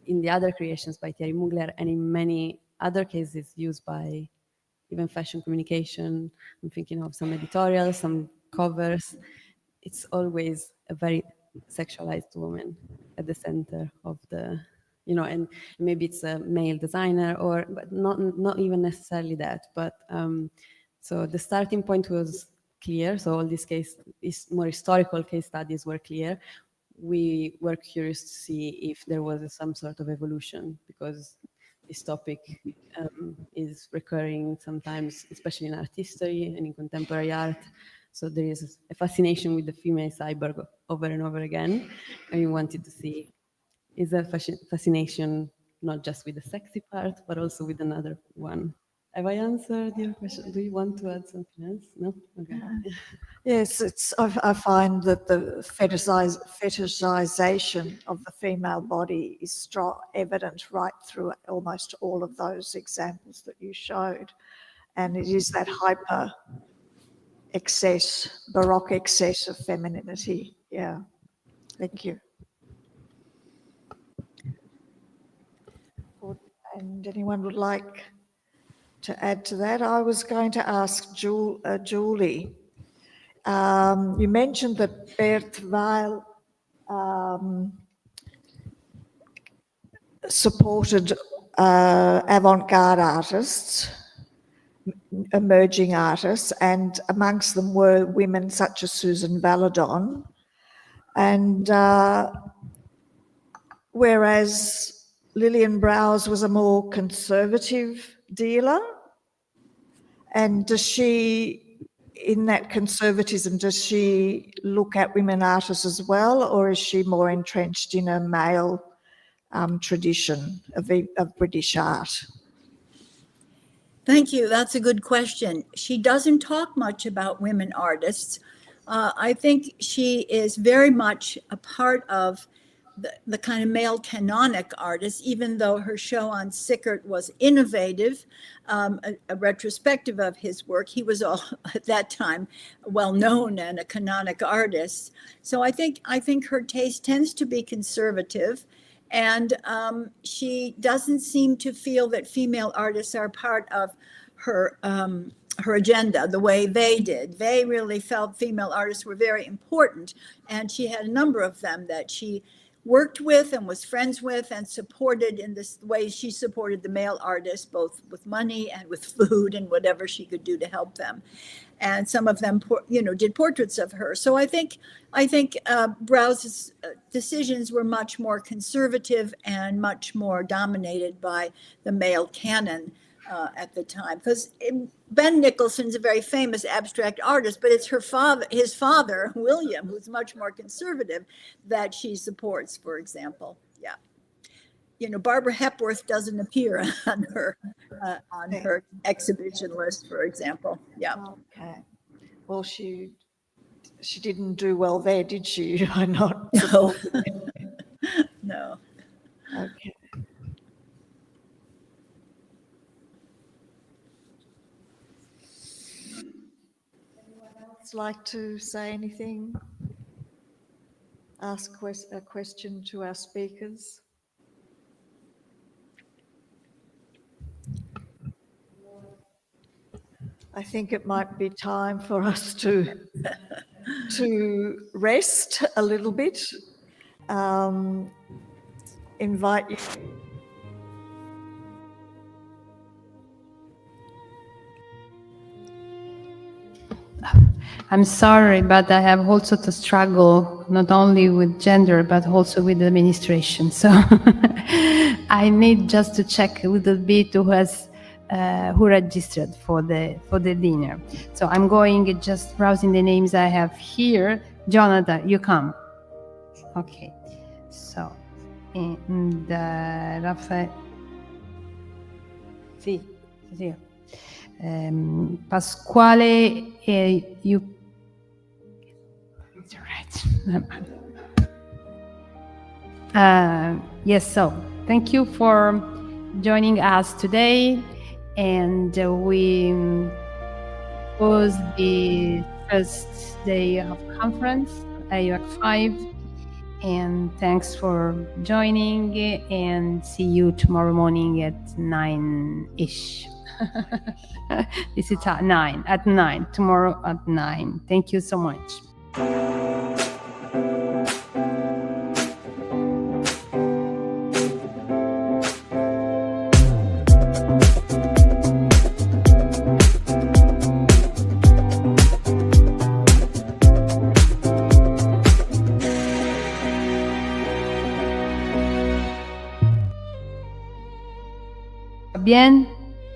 in the other creations by Thierry Mugler and in many other cases used by even fashion communication, I'm thinking of some editorials, some covers, it's always a very sexualized woman at the center of the, and maybe it's a male designer but not even necessarily that, but so the starting point was clear. So all these more historical case studies were clear. We were curious to see if there was some sort of evolution, because this topic is recurring sometimes, especially in art history and in contemporary art. So there is a fascination with the female cyborg over and over again. And we wanted to see, is a fascination not just with the sexy part, but also with another one? Have I answered your question? Do you want to add something else? No? Okay. Yes, I find that the fetishization of the female body is evident right through almost all of those examples that you showed. And it is that hyper excess, Baroque excess of femininity. Yeah, thank you. And anyone would like to add to that? I was going to ask Julie. You mentioned that Bert Weil supported avant-garde artists, emerging artists, and amongst them were women such as Susan Valadon. And whereas Lillian Browse was a more conservative dealer, and does she, in that conservatism, does she look at women artists as well, or is she more entrenched in a male tradition of British art? Thank you. That's a good question. She doesn't talk much about women artists. I think she is very much a part of the kind of male canonic artist, even though her show on Sickert was innovative, a retrospective of his work. He was all at that time well known and a canonic artist. So I think her taste tends to be conservative, and she doesn't seem to feel that female artists are part of her agenda the way they did. They really felt female artists were very important, and she had a number of them that she worked with and was friends with and supported in this way. She supported the male artists both with money and with food and whatever she could do to help them. And some of them, did portraits of her. So I think Browse's decisions were much more conservative and much more dominated by the male canon at the time. Because Ben Nicholson's a very famous abstract artist, but it's his father, William, who's much more conservative, that she supports, for example. Yeah. Barbara Hepworth doesn't appear on her exhibition list, for example. Yeah. Okay. Well, she didn't do well there, did she? I'm not. No. no. Okay. Anyone else like to say anything? Ask a question to our speakers? I think it might be time for us to rest a little bit. Invite you. I'm sorry, but I have also to struggle not only with gender, but also with administration. So I need just to check a little bit who registered for the dinner. So I'm going just browsing the names I have here. Johnatan, you come. Okay. So, and Rafael. Sì, sì. Pasquale, you. It's right. Yes, so thank you for joining us today, and we close the first day of conference, AIWAC 5, and thanks for joining, and see you tomorrow morning at 9-ish. This is at 9, tomorrow at 9. Thank you so much. Bien.